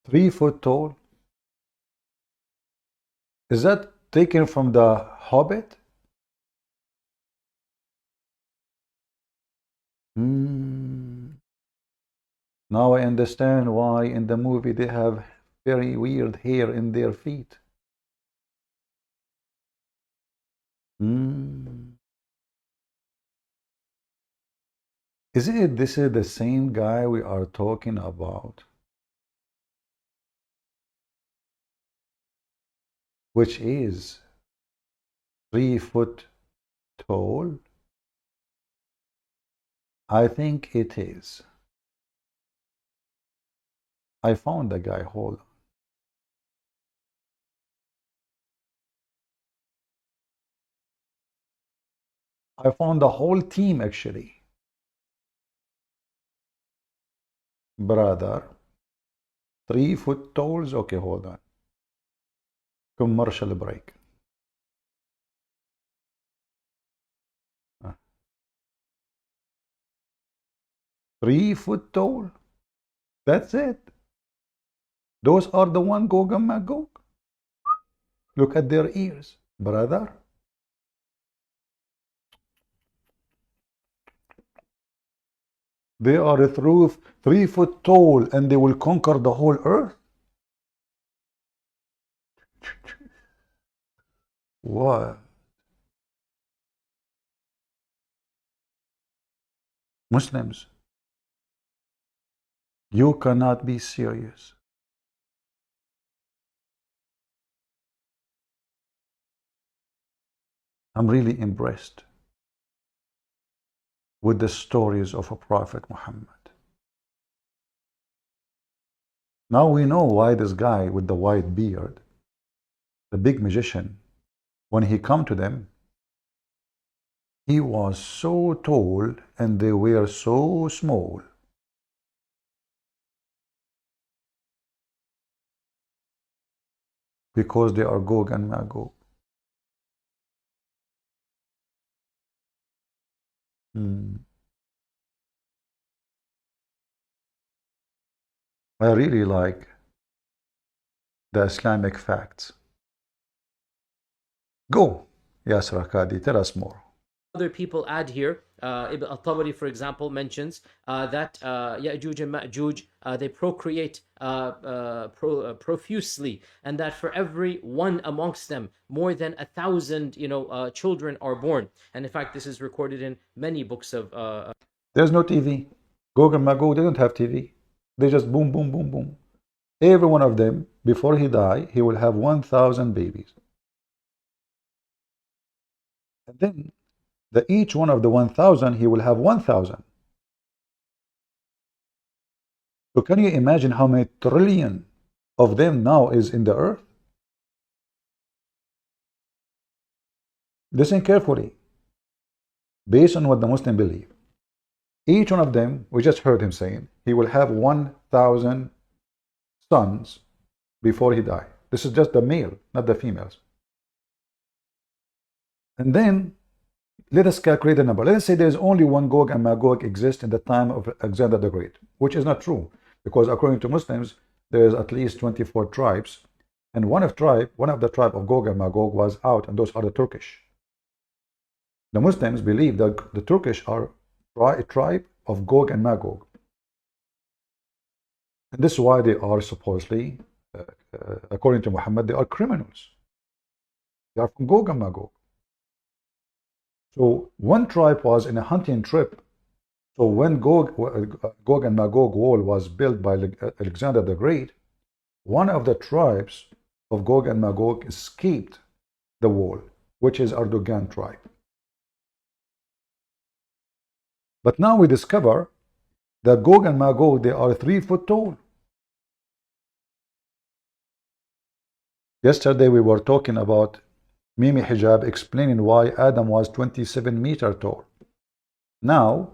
Speaker 2: Three foot tall? Is that taken from the Hobbit? Now I understand why in the movie they have very weird hair in their feet. This is the same guy we are talking about, which is 3 foot tall? I think it is. I found the guy. Hold on. I found the whole team actually. Brother, 3 foot talls. Okay, hold on. Commercial break. 3 foot tall. That's it. Those are the one Gog and Magog. Look at their ears, brother. They are 3 foot tall and they will conquer the whole earth. What? Muslims, you cannot be serious. I'm really impressed with the stories of a Prophet Muhammad. Now we know why this guy with the white beard, the big magician, when he come to them, he was so tall and they were so small. Because they are Gog and Magog. I really like the Islamic facts. Go, Yasir Qadhi, tell us more.
Speaker 3: Other people add here, Ibn al-Tabari, for example, mentions that Ya'juj and Ma'juj, they procreate profusely, and that for every one amongst them, more than 1,000, children are born. And in fact, this is recorded in many books of.
Speaker 2: There's no TV. Gog and Magog, they don't have TV. They just boom, boom, boom, boom. Every one of them, before he die, he will have 1,000 babies. And then each one of the 1,000, he will have 1,000. So can you imagine how many trillion of them now is in the earth? Listen carefully. Based on what the Muslim believe, each one of them, we just heard him saying, he will have 1,000 sons before he die. This is just the male, not the females. And then let us calculate the number. Let us say there is only one Gog and Magog exist in the time of Alexander the Great, which is not true, because according to Muslims, there is at least 24 tribes, and one of the tribe of Gog and Magog was out, and those are the Turkish. The Muslims believe that the Turkish are a tribe of Gog and Magog, and this is why they are supposedly, according to Muhammad, they are criminals. They are from Gog and Magog. So one tribe was in a hunting trip. So when Gog and Magog wall was built by Alexander the Great, one of the tribes of Gog and Magog escaped the wall, which is Erdogan tribe. But now we discover that Gog and Magog, they are 3 foot tall. Yesterday we were talking about Mimi Hijab explaining why Adam was 27 meters tall. Now,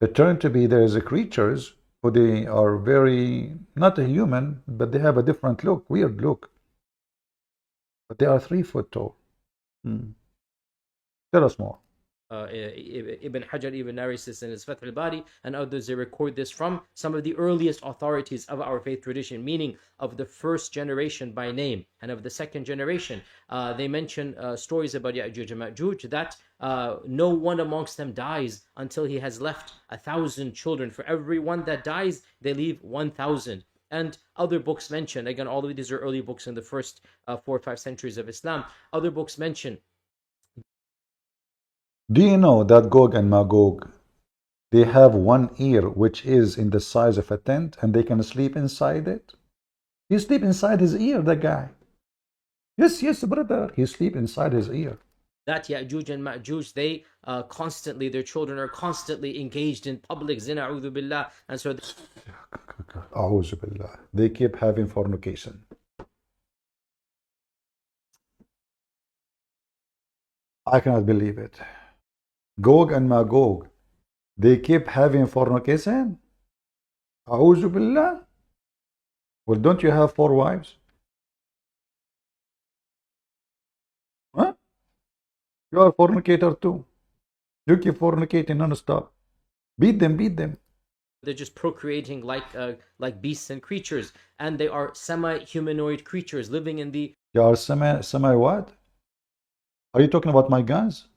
Speaker 2: it turned to be there is a creatures who they are very, not a human, but they have a different look, weird look. But they are 3 foot tall. Tell us more.
Speaker 3: Ibn Hajar even narrates this in his Fath al-Bari, and others, they record this from some of the earliest authorities of our faith tradition, meaning of the first generation by name and of the second generation. They mention stories about Ya'juj and Ma'juj, that no one amongst them dies until he has left 1,000 children. For every one that dies, they leave 1,000. And other books mention, again, all of these are early books in the first 4 or 5 centuries of Islam. Other books mention.
Speaker 2: Do you know that Gog and Magog, they have one ear which is in the size of a tent, and they can sleep inside it? He sleep inside his ear, the guy. Yes, brother. He sleep inside his ear.
Speaker 3: That Ya'juj and Ma'juj, they constantly, their children are constantly engaged in public zina, a'udhu billah, and so
Speaker 2: A'udhu billah. They keep having fornication. I cannot believe it. Gog and Magog, they keep having fornication? A'udhu billah. Well, don't you have 4 wives? Huh? You are a fornicator too. You keep fornicating non-stop. Beat them.
Speaker 3: they're just procreating like beasts and creatures, and they are semi-humanoid creatures living in the.
Speaker 2: You are semi what? Are you talking about my guns?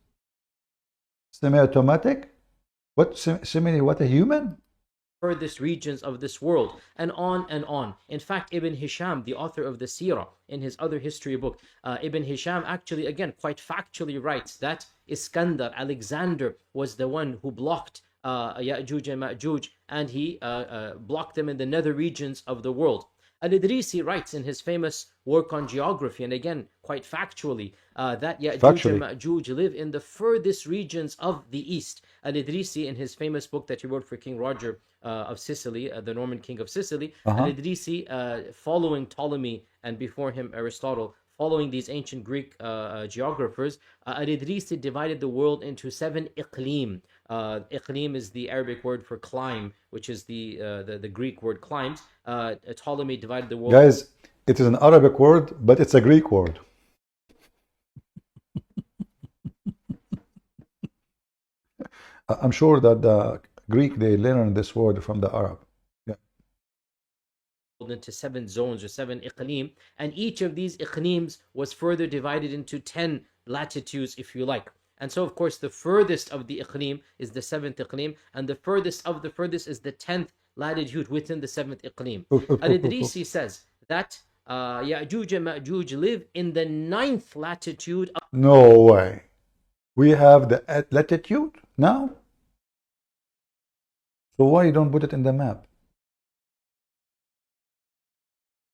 Speaker 2: Semi-automatic? What semi? What, a human?
Speaker 3: Furthest regions of this world, and on and on. In fact, Ibn Hisham, the author of the Seerah, in his other history book, Ibn Hisham actually, again, quite factually writes that Iskandar, Alexander, was the one who blocked Ya'juj and Ma'juj, and he blocked them in the nether regions of the world. Al-Idrisi writes in his famous work on geography, and again, quite factually, that Ya'juj and Ma'juj live in the furthest regions of the east. Al-Idrisi, in his famous book that he wrote for King Roger of Sicily, the Norman king of Sicily, Al-Idrisi, following Ptolemy and before him Aristotle, following these ancient Greek geographers, Al-Idrisi divided the world into 7 iqlim. Iqlim is the Arabic word for climb, which is the Greek word climbs. Ptolemy divided the world.
Speaker 2: Guys, it is an Arabic word, but it's a Greek word. I'm sure that the Greek, they learned this word from the Arab.
Speaker 3: into 7 zones or 7 iqlim, and each of these iqlims was further divided into 10 latitudes, if you like. And so, of course, the furthest of the iqlim is the 7th iqlim, and the furthest of the furthest is the 10th latitude within the 7th iqlim. Al-Idrisi says that Ya'juj and Ma'juj live in the 9th latitude.
Speaker 2: No way. We have the latitude now? So why you don't put it in the map?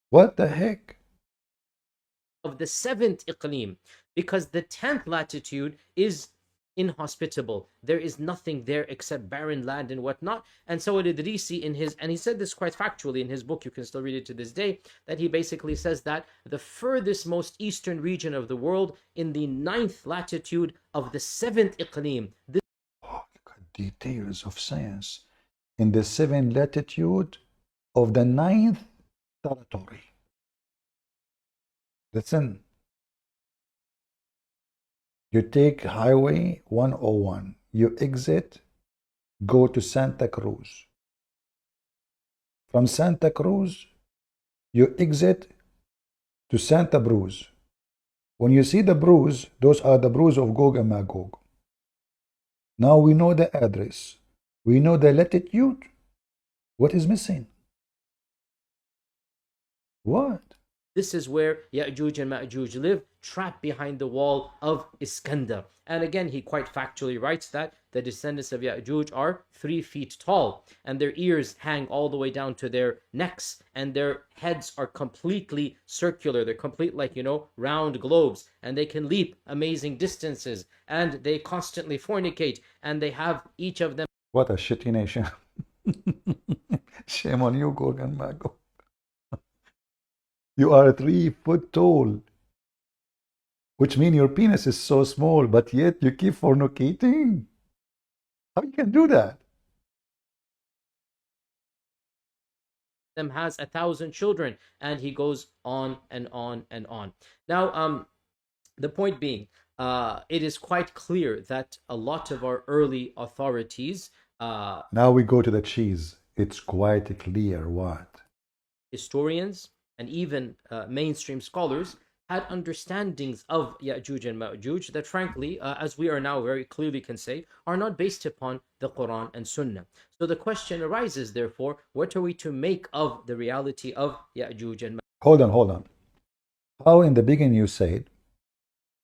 Speaker 2: What the heck?
Speaker 3: Of the 7th iqlim, because the 10th latitude is inhospitable. There is nothing there except barren land and whatnot. And so Al-Idrisi in his, and he said this quite factually in his book, you can still read it to this day, that he basically says that the furthest most eastern region of the world in the 9th latitude of the 7th iqlim.
Speaker 2: Oh, look at details of science. In the 7th latitude of the 9th territory. Listen. You take Highway 101. You exit, go to Santa Cruz. From Santa Cruz, you exit to Santa Cruz. When you see the bruise, those are the bruise of Gog and Magog. Now we know the address. We know the latitude. What is missing? What?
Speaker 3: This is where Ya'juj and Ma'juj live, trapped behind the wall of Iskandar. And again, he quite factually writes that the descendants of Ya'juj are 3 feet tall, and their ears hang all the way down to their necks, and their heads are completely circular. They're complete, like, round globes, and they can leap amazing distances, and they constantly fornicate, and they have each of them.
Speaker 2: What a shitty nation. Shame on you, Gog and Magog. You are 3 foot tall, which means your penis is so small, but yet you keep fornicating. How you can do that?
Speaker 3: Them has 1,000 children, and he goes on and on and on. Now, the point being, it is quite clear that a lot of our early authorities.
Speaker 2: Now we go to the cheese. It's quite clear what?
Speaker 3: Historians and even mainstream scholars had understandings of Ya'juj and Ma'juj that, frankly, as we are now very clearly can say, are not based upon the Quran and Sunnah. So the question arises, therefore, what are we to make of the reality of Ya'juj and Ma'juj?
Speaker 2: Hold on. How in the beginning you said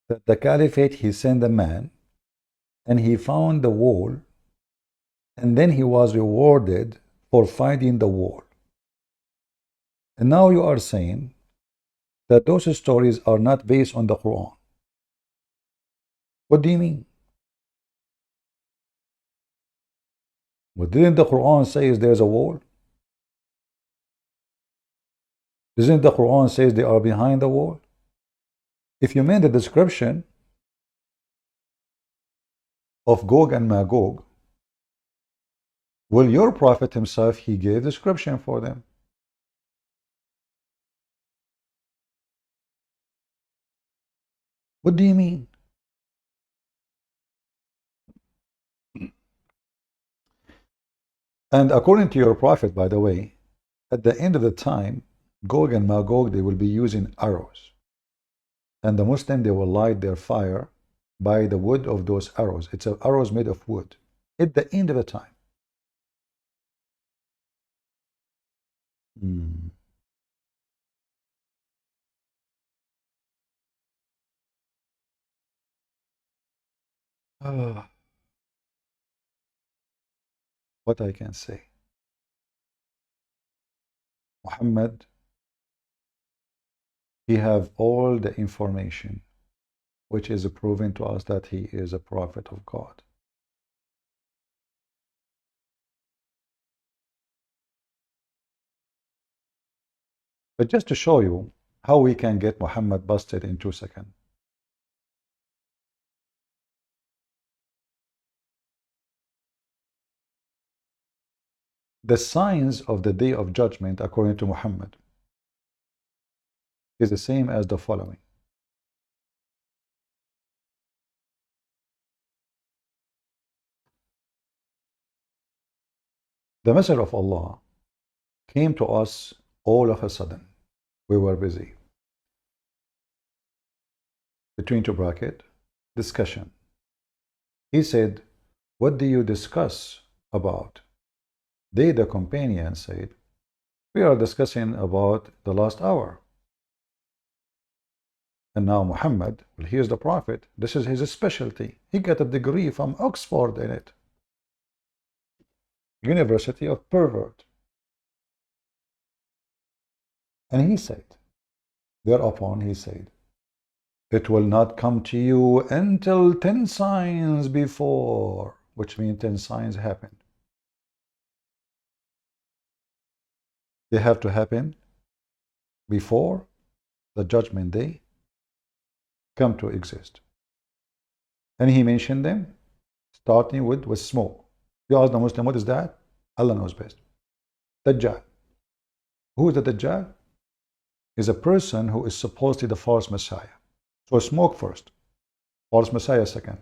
Speaker 2: that the caliphate, he sent a man and he found the wall, and then he was rewarded for finding the wall. And now you are saying that those stories are not based on the Quran. What do you mean? What didn't the Quran say is there's a wall? Doesn't the Quran say they are behind the wall? If you mean the description of Gog and Magog, well, your prophet himself, he gave description for them. What do you mean? And according to your prophet, by the way, at the end of the time, Gog and Magog, they will be using arrows. And the Muslim, they will light their fire by the wood of those arrows. It's arrows made of wood. At the end of the time. What I can say. Muhammad, he have all the information which is proving to us that he is a prophet of God. But just to show you how we can get Muhammad busted in 2 seconds. The signs of the Day of Judgment, according to Muhammad, is the same as the following. The Messenger of Allah came to us all of a sudden, we were busy. Between two bracket, discussion. He said, what do you discuss about? They, the companions, said, we are discussing about the last hour. And now Muhammad, well, he is the prophet. This is his specialty. He got a degree from Oxford in it. University of Pervert. And he said, thereupon he said, it will not come to you until 10 signs before, which means 10 signs happened. They have to happen before the judgment day come to exist. And he mentioned them, starting with smoke. You ask the Muslim, what is that? Allah knows best. Dajjal. Who is the Dajjal? Is a person who is supposedly the false Messiah. So smoke first, false Messiah second.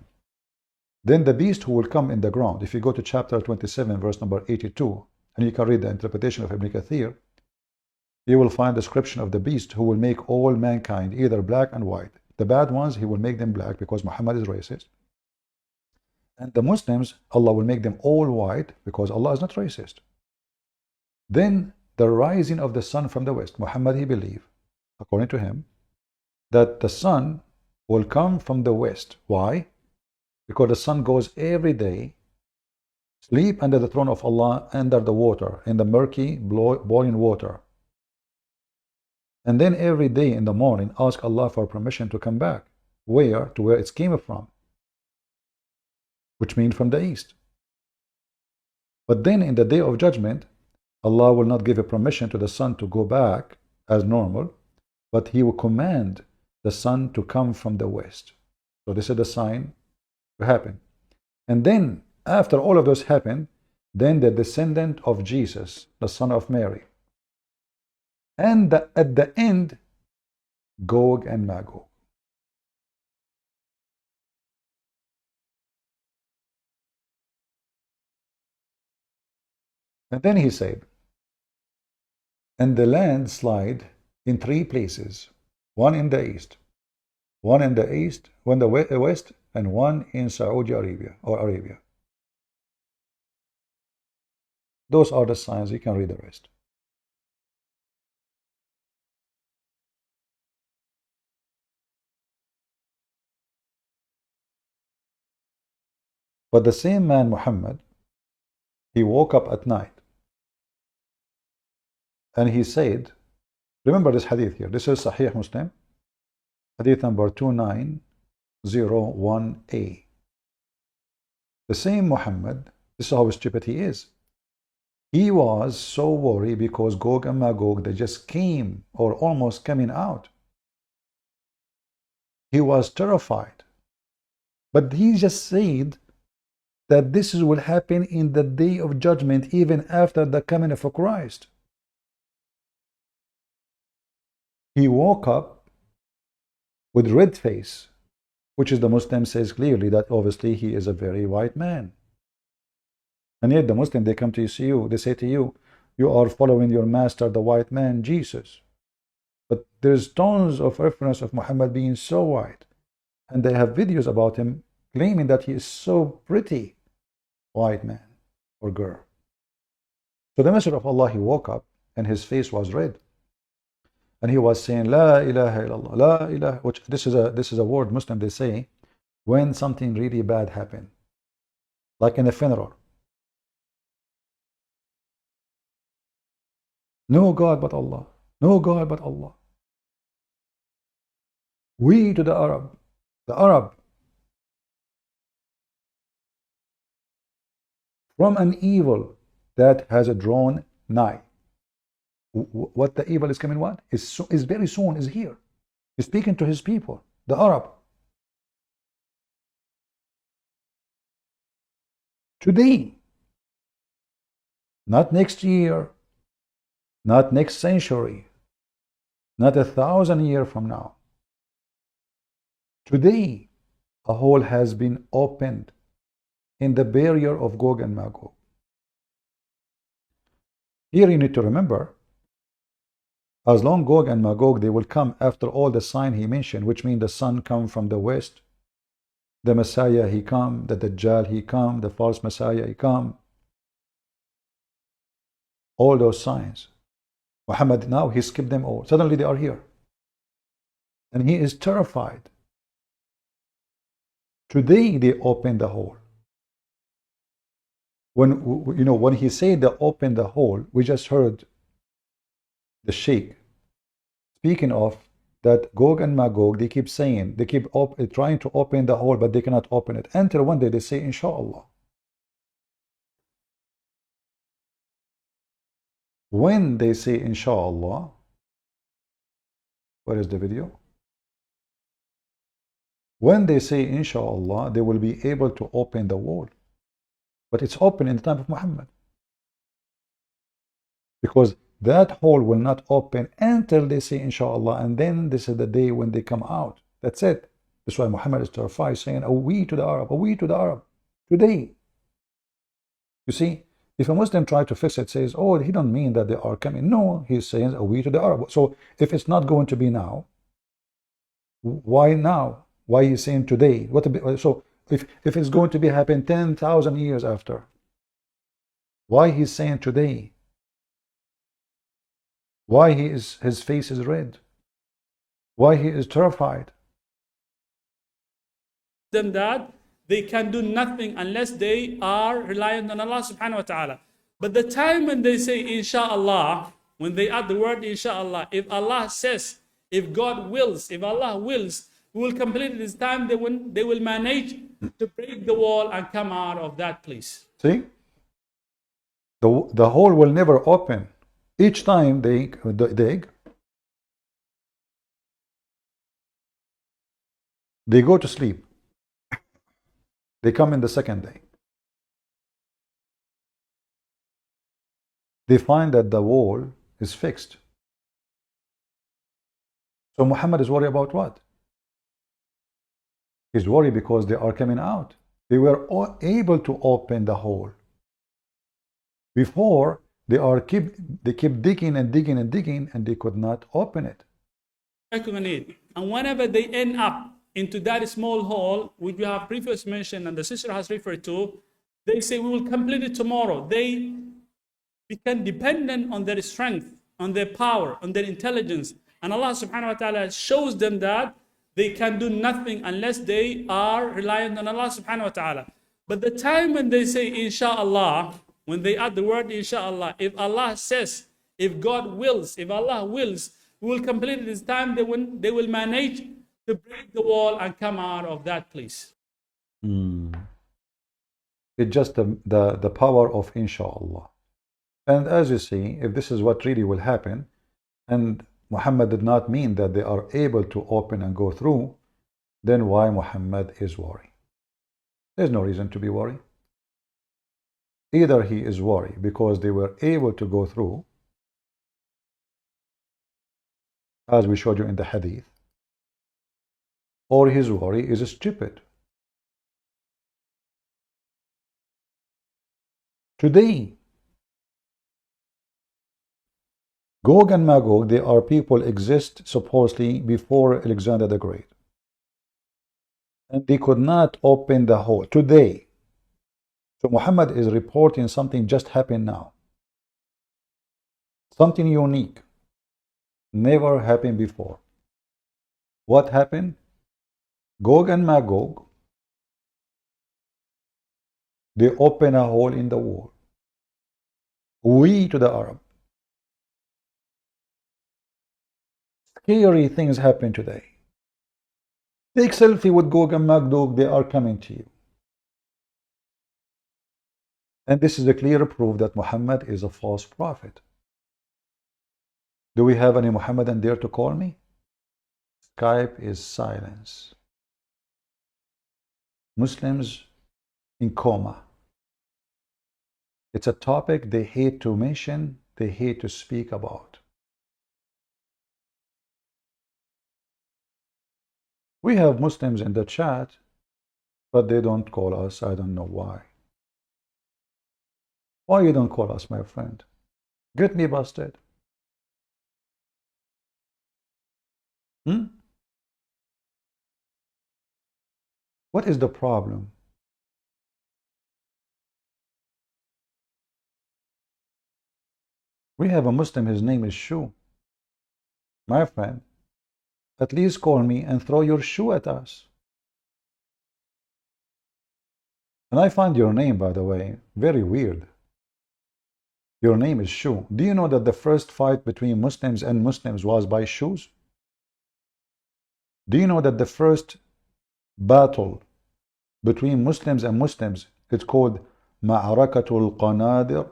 Speaker 2: Then the beast who will come in the ground. If you go to chapter 27, verse number 82, and you can read the interpretation of Ibn Kathir, you will find description of the beast who will make all mankind either black and white. The bad ones, he will make them black because Muhammad is racist. And the Muslims, Allah will make them all white because Allah is not racist. Then the rising of the sun from the west. Muhammad, he believed, according to him, that the sun will come from the west. Why? Because the sun goes every day, sleep under the throne of Allah, under the water, in the murky, boiling water. And then every day in the morning, ask Allah for permission to come back. Where? To where it came from. Which means from the east. But then in the day of judgment, Allah will not give a permission to the sun to go back as normal, but He will command the sun to come from the west. So this is the sign to happen. And then after all of those happen, then the descendant of Jesus, the son of Mary, and at the end, Gog and Magog. And then he said, and the land slide in 3 places, one in the east, one in the east, one in the west, and one in Saudi Arabia or Arabia. Those are the signs. You can read the rest. But the same man, Muhammad, he woke up at night and he said, remember this hadith here. This is Sahih Muslim, hadith number 2901a. The same Muhammad, this is how stupid he is. He was so worried because Gog and Magog, they just came or almost coming out. He was terrified. But he just said that this will happen in the day of judgment, even after the coming of Christ. He woke up with red face, which is the Muslim says clearly that obviously he is a very white man. And yet the Muslim, they come to see you, they say to you, you are following your master, the white man, Jesus. But there's tons of reference of Muhammad being so white. And they have videos about him claiming that he is so pretty, white man or girl. So the Messenger of Allah, he woke up and his face was red. And he was saying, La ilaha illallah, La ilaha, which this is a word Muslim they say when something really bad happened. Like in a funeral. No God but Allah. No God but Allah. We to the Arab. The Arab. From an evil that has a drawn nigh. What the evil is coming, what? Is very soon, is here. He's speaking to his people, the Arab. Today. Not next year. Not next century. Not 1,000 years from now. Today, a hole has been opened in the barrier of Gog and Magog. Here you need to remember As long Gog and Magog, they will come after all the sign he mentioned, which means the sun come from the west, the Messiah he come, the Dajjal he come, the false Messiah he come. All those signs. Muhammad now, he skipped them all. Suddenly they are here. And he is terrified. Today they open the hole. When he said they open the hole, we just heard the sheikh speaking of that Gog and Magog, they keep saying, they keep trying to open the hole, but they cannot open it. Until one day they say, Inshallah. When they say Inshallah, where is the video? When they say Inshallah, they will be able to open the wall. But it's open in the time of Muhammad. Because that hole will not open until they say Inshallah, and then this is the day when they come out. That's it. That's why Muhammad is terrified, saying, "Oh, we to the Arab, oh, we to the Arab." Today. You see, if a Muslim tries to fix it, says, "Oh, he don't mean that they are coming." No, he's saying, "Oh, we to the Arab." So if it's not going to be now, why now? Why he's saying today? So if it's going to be happen 10,000 years after, why he's saying today? Why his face is red? Why he is terrified?
Speaker 5: Them that they can do nothing unless they are reliant on Allah subhanahu wa ta'ala. But the time when they say Inshallah, when they add the word Inshallah, if Allah says, if God wills, if Allah wills, we will complete it this time, they will manage to break the wall and come out of that place.
Speaker 2: See? The hole will never open. Each time they dig, they go to sleep. They come in the second day. They find that the wall is fixed. So Muhammad is worried about what? He's worried because they are coming out. They were able to open the hole. Before, they keep digging and digging and digging, and they could not open it.
Speaker 5: And whenever they end up into that small hole, which we have previously mentioned and the sister has referred to, they say we will complete it tomorrow. They become dependent on their strength, on their power, on their intelligence. And Allah subhanahu wa ta'ala shows them that they can do nothing unless they are reliant on Allah subhanahu wa ta'ala. But the time when they say Inshallah, when they add the word Inshallah, if Allah says, if God wills, if Allah wills, we will complete it this time, they will manage to break the wall and come out of that place.
Speaker 2: It's just the power of Inshallah. And as you see, if this is what really will happen, and Muhammad did not mean that they are able to open and go through, then why Muhammad is worried? There's no reason to be worried. Either he is worried because they were able to go through, as we showed you in the hadith, or his worry is stupid. Today, Gog and Magog, they are people exist supposedly before Alexander the Great. And they could not open the hole today. So Muhammad is reporting something just happened now. Something unique. Never happened before. What happened? Gog and Magog, they open a hole in the wall. We to the Arab. Scary things happen today. Take selfie with Gog and Magog, they are coming to you. And this is a clear proof that Muhammad is a false prophet. Do we have any Muhammadan there to call me? Skype is silence. Muslims in coma. It's a topic they hate to mention, they hate to speak about. We have Muslims in the chat, but they don't call us. I don't know why. Why you don't call us, my friend? Get me busted. Hmm? What is the problem? We have a Muslim, his name is Shu. My friend, at least call me and throw your shoe at us. And I find your name, by the way, very weird. Your name is Shu. Do you know that the first fight between Muslims and Muslims was by shoes? Do you know that the first battle between Muslims and Muslims, it's called Ma'arakatul Qanadir?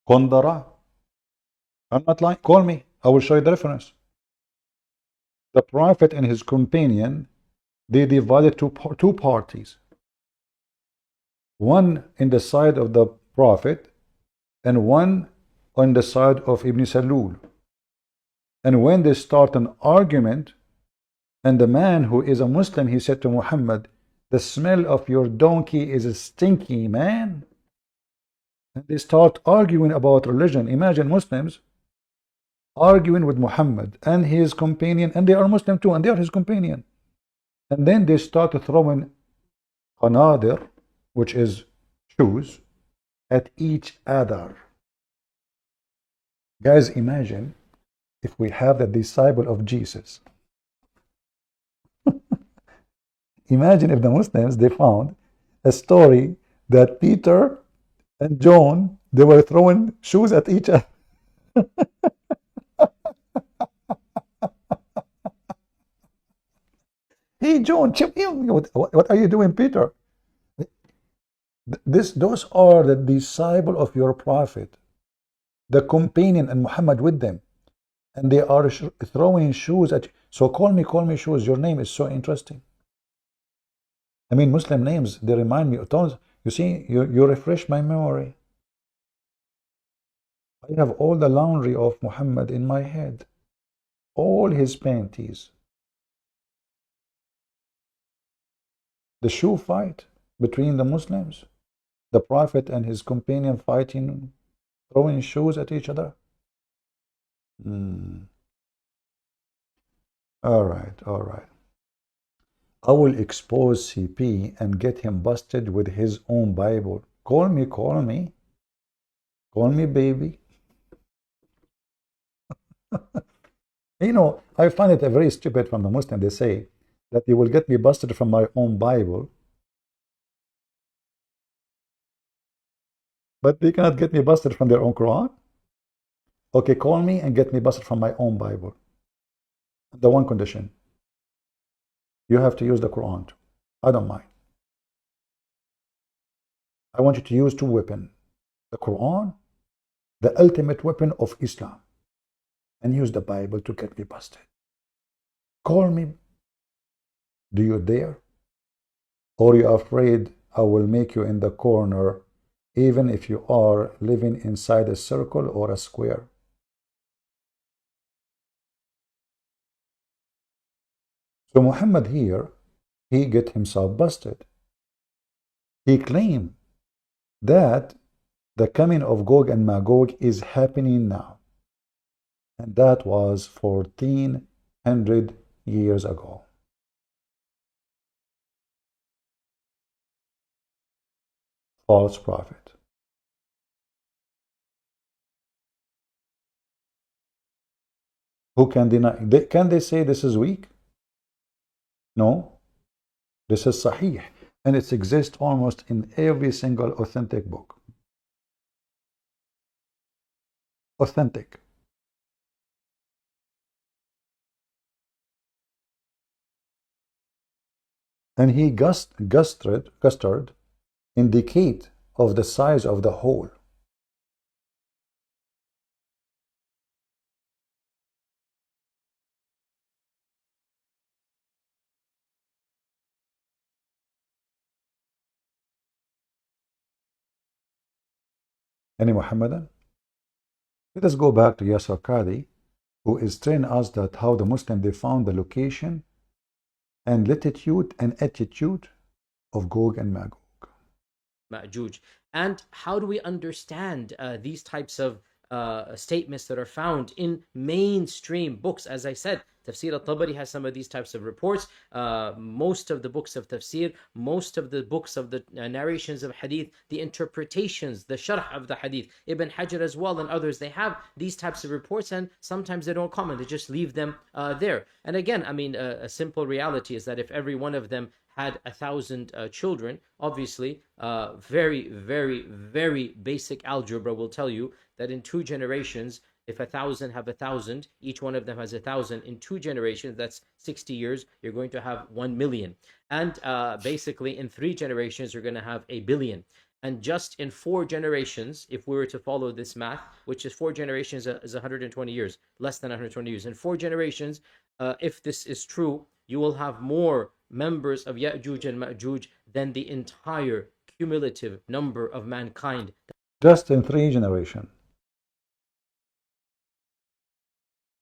Speaker 2: Kondara? I'm not lying. Call me. I will show you the reference. The Prophet and his companion, they divided two parties. One in the side of the Prophet and one on the side of Ibn Salul. And when they start an argument, and the man who is a Muslim, he said to Muhammad, the smell of your donkey is stinky, man. And they start arguing about religion. Imagine Muslims arguing with Muhammad and his companion, and they are Muslim too, and they are his companion. And then they start throwing qanadir, which is shoes, at each other. Guys, imagine if we have the disciple of Jesus. Imagine if the Muslims, they found a story that Peter and John, they were throwing shoes at each other. Hey, John, chip in. What are you doing, Peter? Those are the disciple of your prophet, the companion, and Muhammad with them. And they are throwing shoes at you. So call me shoes. Your name is so interesting. I mean, Muslim names, they remind me of tons. You see, you refresh my memory. I have all the laundry of Muhammad in my head. All his panties. The shoe fight between the Muslims. The Prophet and his companion fighting, throwing shoes at each other. All right. I will expose CP and get him busted with his own Bible. Call me. Call me, baby. You know, I find it very stupid from the Muslim. They say that they will get me busted from my own Bible, but they cannot get me busted from their own Quran. Okay, call me and get me busted from my own Bible. The one condition, you have to use the Quran too. I don't mind. I want you to use two weapons. The Quran, the ultimate weapon of Islam, and use the Bible to get me busted. Call me. Do you dare? Or are you afraid I will make you in the corner, even if you are living inside a circle or a square? So Muhammad here, he get himself busted. He claimed that the coming of Gog and Magog is happening now. And that was 1400 years ago. False prophet. Who can deny? Can they say this is weak? No. This is Sahih. And it exists almost in every single authentic book. Authentic. And he gustered indicate of the size of the hole. Any Muhammadan? Let us go back to Yasir Qadhi, who is telling us that how the Muslim they found the location and latitude and attitude of Gog and Magog.
Speaker 3: Ma'juj. And how do we understand these types of statements that are found in mainstream books. As I said, Tafsir al-Tabari has some of these types of reports. Most of the books of tafsir, most of the books of the narrations of hadith, the interpretations, the sharh of the hadith, Ibn Hajar as well and others, they have these types of reports, and sometimes they don't comment, they just leave them there. And again, I mean, a simple reality is that if every one of them had 1,000 children, obviously, very, very, very basic algebra will tell you that in 2 generations, if 1,000 have 1,000, each one of them has 1,000. In 2 generations, that's 60 years, you're going to have 1 million. And basically, in 3 generations, you're going to have 1 billion. And just in 4 generations, if we were to follow this math, which is 4 generations is 120 years, less than 120 years. In 4 generations, if this is true, you will have more members of Ya'juj and Ma'juj than the entire cumulative number of mankind.
Speaker 2: Just in 3 generations.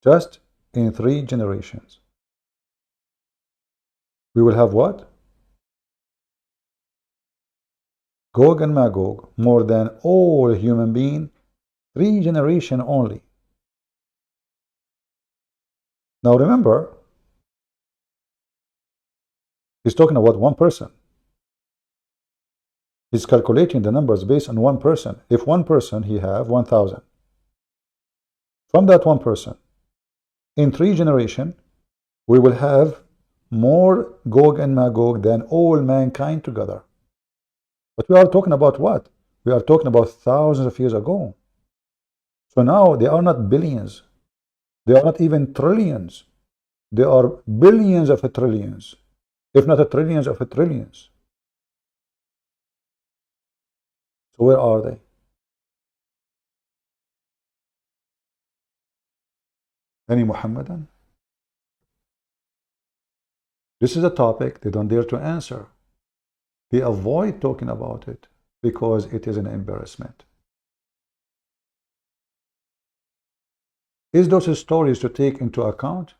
Speaker 2: Just in 3 generations. We will have what? Gog and Magog, more than all human beings, 3 generations only. Now remember, he's talking about one person. He's calculating the numbers based on one person. If one person, he have 1,000. From that one person, in 3 generations, we will have more Gog and Magog than all mankind together. But we are talking about what? We are talking about thousands of years ago. So now they are not billions. They are not even trillions. They are billions of trillions, if not trillions of trillions. So where are they? Any Muhammadan? This is a topic they don't dare to answer. They avoid talking about it because it is an embarrassment. Is those stories to take into account?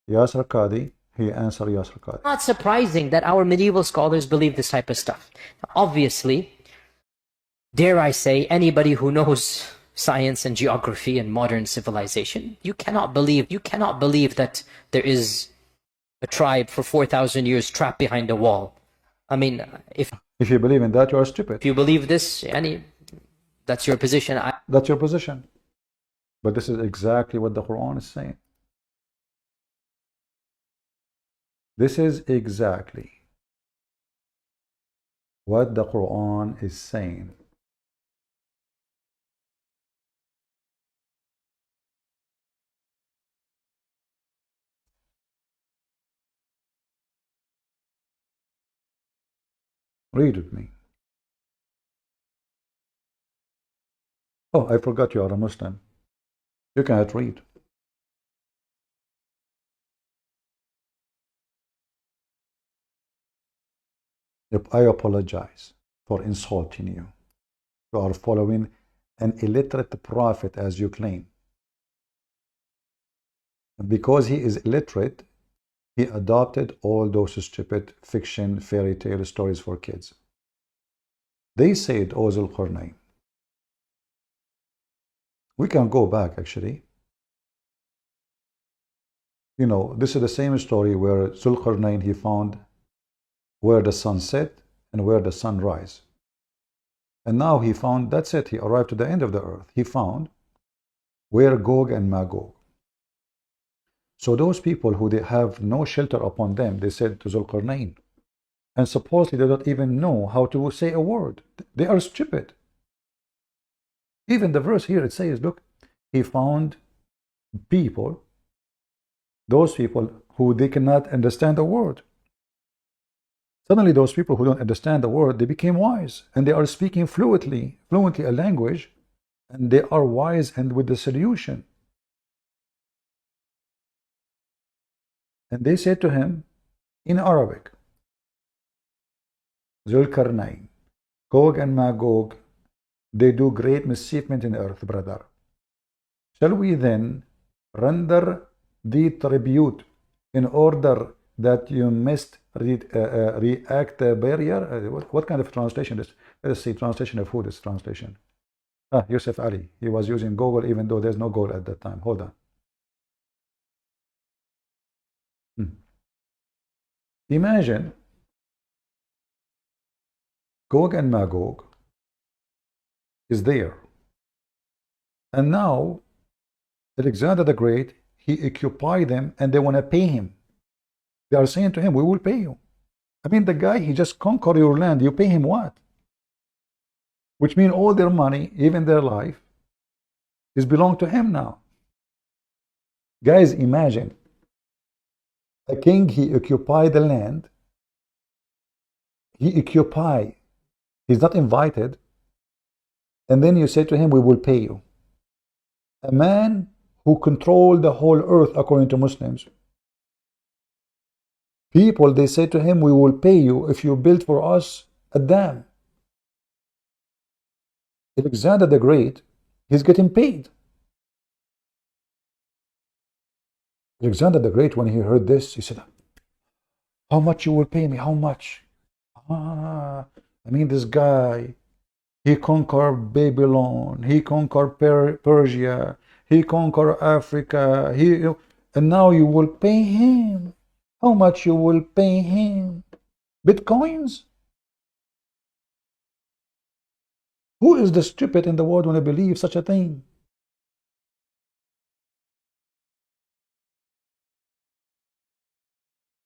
Speaker 2: Yasir Qadhi, he answered Yasir Qadhi.
Speaker 3: Not surprising that our medieval scholars believe this type of stuff. Obviously, dare I say, anybody who knows science and geography and modern civilization, you cannot believe that there is a tribe for 4,000 years trapped behind a wall. I mean, if
Speaker 2: you believe in that, you are stupid.
Speaker 3: If you believe this, that's your position.
Speaker 2: That's your position. But this is exactly what the Quran is saying. This is exactly what the Quran is saying. Read with me. Oh, I forgot you are a Muslim. You cannot read. I apologize for insulting you. You are following an illiterate prophet as you claim. And because he is illiterate, he adopted all those stupid fiction, fairy tale stories for kids. They said, "O Zulqarnain." We can go back actually. You know, this is the same story where Zulqarnain, he found where the sun set and where the sun rise. And now he found, that's it, he arrived to the end of the earth. He found where Gog and Magog. So those people who they have no shelter upon them, they said to Zulqarnain, and supposedly they don't even know how to say a word. They are stupid. Even the verse here, it says, look, he found people, those people who they cannot understand a word. Suddenly those people who don't understand the word, they became wise, and they are speaking fluently a language, and they are wise and with the solution. And they said to him in Arabic, Zulqarnain, Gog and Magog, they do great mischievement in the earth, brother. Shall we then render the tribute in order that you must react barrier? What kind of translation is this? Let us see, translation of who this translation? Yusuf Ali. He was using Google even though there's no Google at that time. Hold on. Imagine Gog and Magog is there. And now Alexander the Great, he occupied them and they want to pay him. They are saying to him, we will pay you. I mean, the guy, he just conquered your land. You pay him what? Which means all their money, even their life, is belong to him now. Guys, imagine a king, he occupied the land. He occupy. He's not invited. And then you say to him, we will pay you. A man who controlled the whole earth according to Muslims. People, they say to him, we will pay you if you build for us a dam. Alexander the Great, he's getting paid. Alexander the Great, when he heard this, he said, how much you will pay me? How much? I mean, this guy, he conquered Babylon, he conquered Persia, he conquered Africa, and now you will pay him. How much you will pay him? Bitcoins? Who is the stupid in the world when they believe such a thing?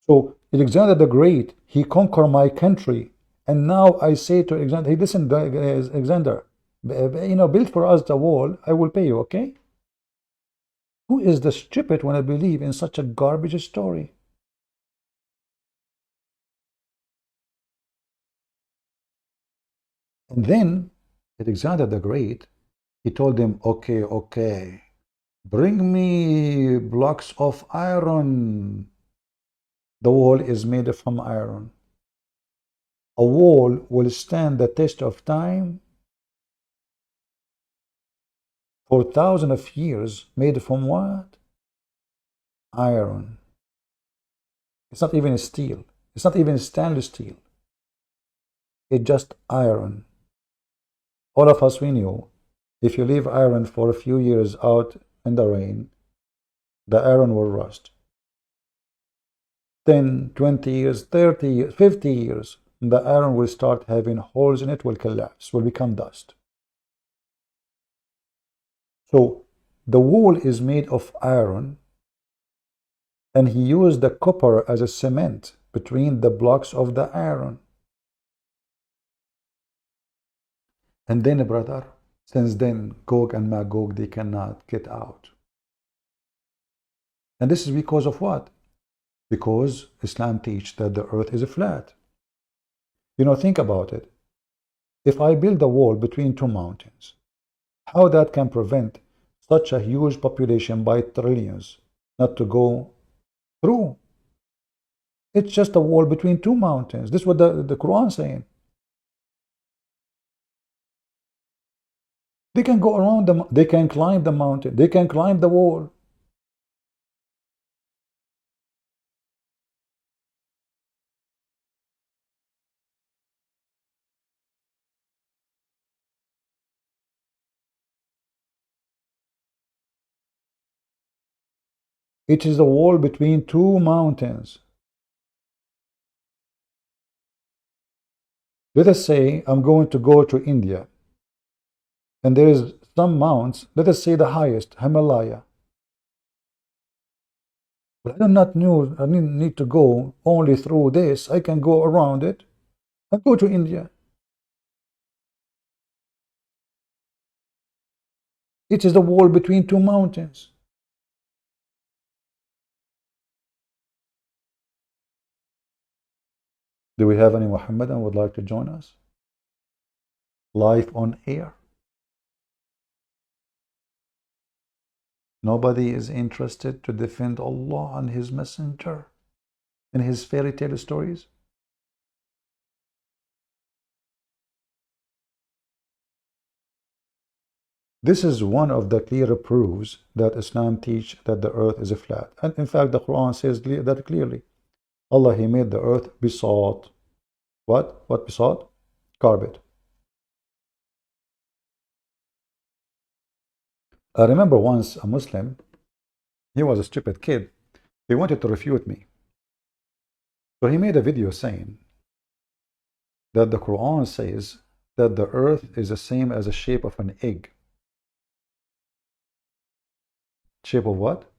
Speaker 2: So Alexander the Great, he conquered my country, and now I say to Alexander, hey, listen, Alexander, build for us the wall, I will pay you, okay? Who is the stupid when I believe in such a garbage story? And then Alexander the Great, he told them, okay, bring me blocks of iron. The wall is made from iron. A wall will stand the test of time for thousands of years, made from what? Iron. It's not even steel. It's not even stainless steel. It's just iron. All of us, we knew, if you leave iron for a few years out in the rain, the iron will rust. 10, 20 years, 30 years, 50 years, the iron will start having holes in it, will collapse, will become dust. So the wall is made of iron, and he used the copper as a cement between the blocks of the iron. And then, brother, since then, Gog and Magog, they cannot get out. And this is because of what? Because Islam teaches that the earth is flat. Think about it. If I build a wall between two mountains, how that can prevent such a huge population by trillions not to go through? It's just a wall between two mountains. This is what the Quran is saying. They can go around them, they can climb the mountain, they can climb the wall. It is a wall between two mountains. Let us say I'm going to go to India, and there is some mounts, let us say the highest, Himalaya. But I do not know, I need to go only through this. I can go around it and go to India. It is the wall between two mountains. Do we have any Muhammadan would like to join us? Live on air. Nobody is interested to defend Allah and His Messenger in his fairy tale stories. This is one of the clear proofs that Islam teaches that the earth is flat. And in fact, the Quran says that clearly. Allah, He made the earth bisat. What? What bisat? Carpet. I remember once a Muslim, he was a stupid kid. He wanted to refute me. So he made a video saying that the Quran says that the earth is the same as the shape of an egg. Shape of what?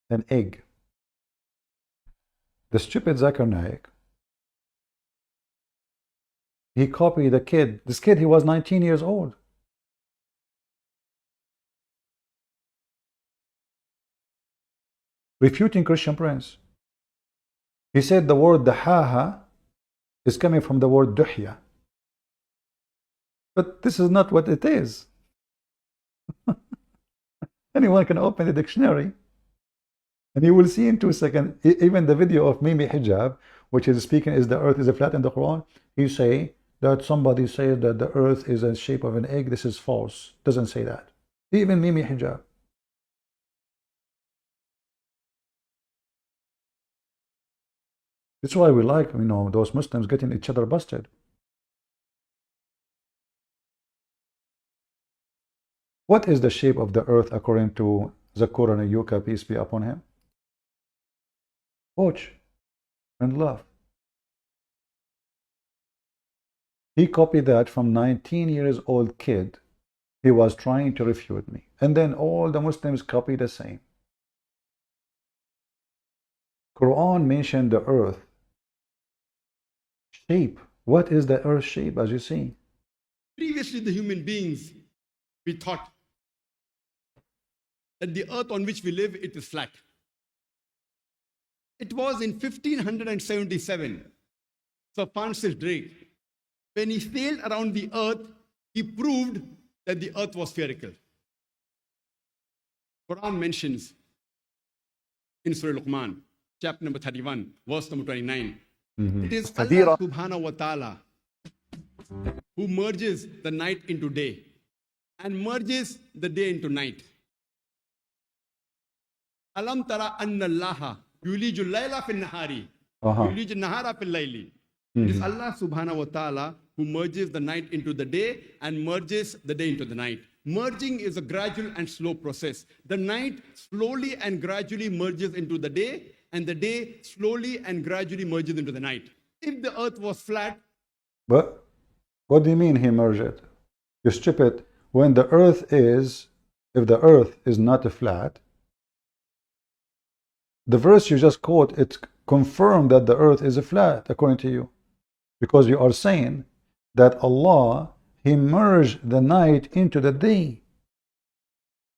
Speaker 2: An egg. The stupid Zakir Naik, he copied the kid. This kid, he was 19 years old. Refuting Christian Prince. He said the word dahaha is coming from the word duhya. But this is not what it is. Anyone can open the dictionary and you will see in 2 seconds, even the video of Mimi Hijab, which is speaking is the earth is a flat in the Quran, he say that somebody says that the earth is a shape of an egg. This is false. Doesn't say that. Even Mimi Hijab. That's why we like, those Muslims getting each other busted. What is the shape of the earth according to Zakura Nayuka, peace be upon him? Watch and love. He copied that from 19 years old kid. He was trying to refute me. And then all the Muslims copy the same. Quran mentioned the earth shape. What is the earth shape, as you see?
Speaker 7: Previously, the human beings, we thought that the earth on which we live, it is flat. It was in 1577, Sir Francis Drake, when he sailed around the earth, he proved that the earth was spherical. Quran mentions in Surah Luqman, chapter number 31, verse number 29, it is Allah subhanahu wa ta'ala who merges the night into day and merges the day into night. Alam tara anna Allāh yuliju layla fil nahari, yuliju nahara fil layli. It is Allah subhanahu wa ta'ala who merges the night into the day and merges the day into the night. Merging is a gradual and slow process. The night slowly and gradually merges into the day, and the day slowly and gradually merges into the night. If the earth was flat...
Speaker 2: But what do you mean he merged it? You stupid. When the earth is, if the earth is not a flat, the verse you just quote, it confirmed that the earth is a flat, according to you. Because you are saying that Allah, He merged the night into the day.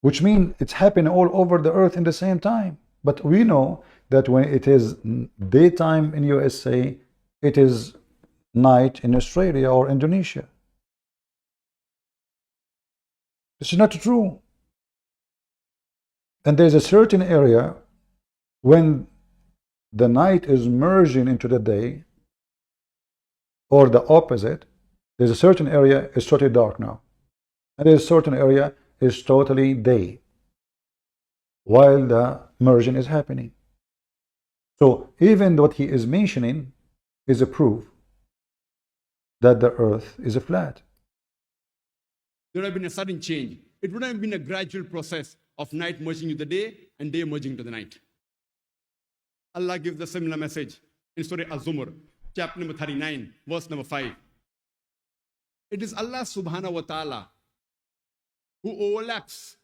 Speaker 2: Which means it's happening all over the earth in the same time. But we know that when it is daytime in USA, it is night in Australia or Indonesia. This is not true. And there's a certain area when the night is merging into the day, or the opposite, there's a certain area is totally dark now. And there's a certain area is totally day, while the merging is happening. So even what he is mentioning is a proof that the earth is a flat.
Speaker 7: There would have been a sudden change. It would have been a gradual process of night merging into the day and day merging into the night. Allah gives a similar message in Surah Al-Zumar, chapter number 39, verse number 5. It is Allah subhanahu wa ta'ala who overlaps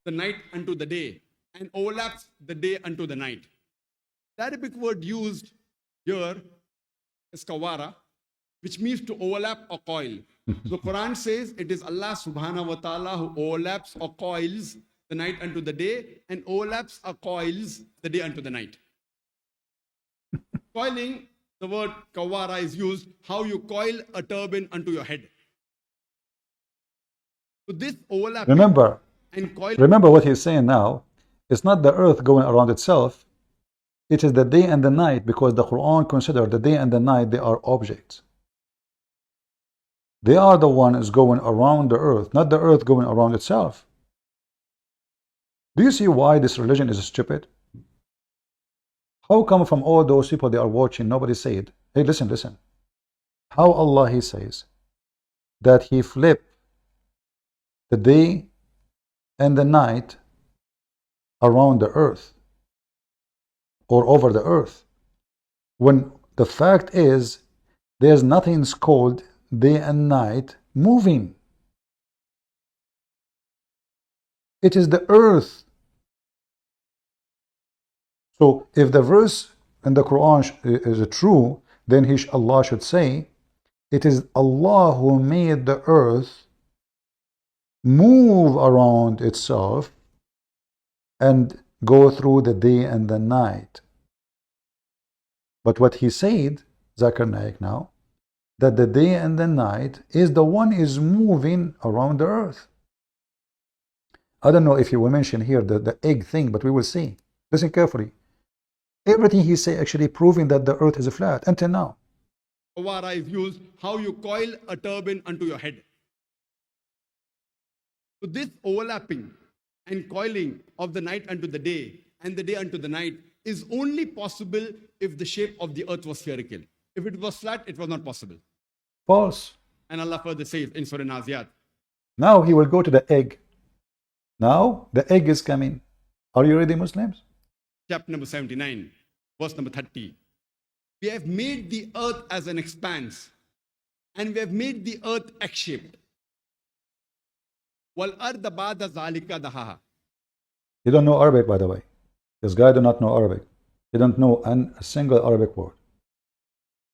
Speaker 7: the night unto the day and overlaps the day unto the night. The Arabic word used here is kawara, which means to overlap or coil. The Quran says it is Allah subhanahu wa ta'ala who overlaps or coils the night unto the day and overlaps or coils the day unto the night. Coiling, the word kawara is used, how you coil a turban unto your head. So this overlap.
Speaker 2: Remember
Speaker 7: and
Speaker 2: what he's saying now. It's not the earth going around itself. It is the day and the night, because the Quran considers the day and the night, they are objects. They are the ones going around the earth, not the earth going around itself. Do you see why this religion is stupid? How come from all those people they are watching, nobody said, hey, listen. How Allah, He says that He flipped the day and the night around the earth or over the earth, when the fact is there's nothing called day and night moving. It is the earth. So if the verse in the Quran is true, then Allah should say, it is Allah who made the earth move around itself and go through the day and the night. But what he said, Zakir Naik now, that the day and the night is the one is moving around the earth. I don't know if you will mention here the egg thing, but we will see. Listen carefully. Everything he say actually proving that the earth is flat until now.
Speaker 7: Wara is used, how you coil a turban onto your head. So this overlapping and coiling of the night unto the day and the day unto the night is only possible if the shape of the earth was spherical. If it was flat, it was not possible.
Speaker 2: False.
Speaker 7: And Allah further says in Surah Naziat.
Speaker 2: Now he will go to the egg. Now the egg is coming. Are you ready, Muslims?
Speaker 7: Chapter number 79, verse number 30. We have made the earth as an expanse, and we have made the earth egg-shaped. وَالْأَرْضَ بَعْدَ ذَلِكَ دَحَاهَا.
Speaker 2: You don't know Arabic, by the way. This guy do not know Arabic. He don't know a single Arabic word.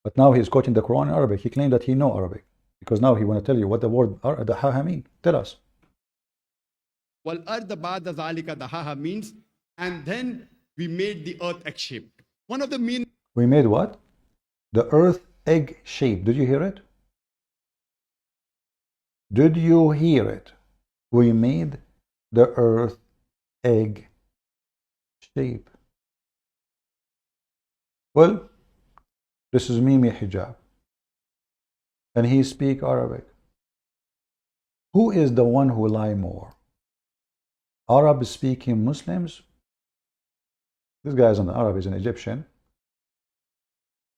Speaker 2: But now he's quoting the Quran in Arabic. He claimed that he know Arabic. Because now he want to tell you what the word dahaha mean. Tell us.
Speaker 7: وَالْأَرْضَ بَعْدَ ذَلِكَ دَحَاهَا means, and then we made the earth egg-shaped. One of the meanings.
Speaker 2: We made what? The earth egg shape. Did you hear it? Did you hear it? We made the earth egg shape. Well, this is Mimi Hijab. And he speak Arabic. Who is the one who lie more? Arab speaking Muslims? This guy is an Arab, is an Egyptian.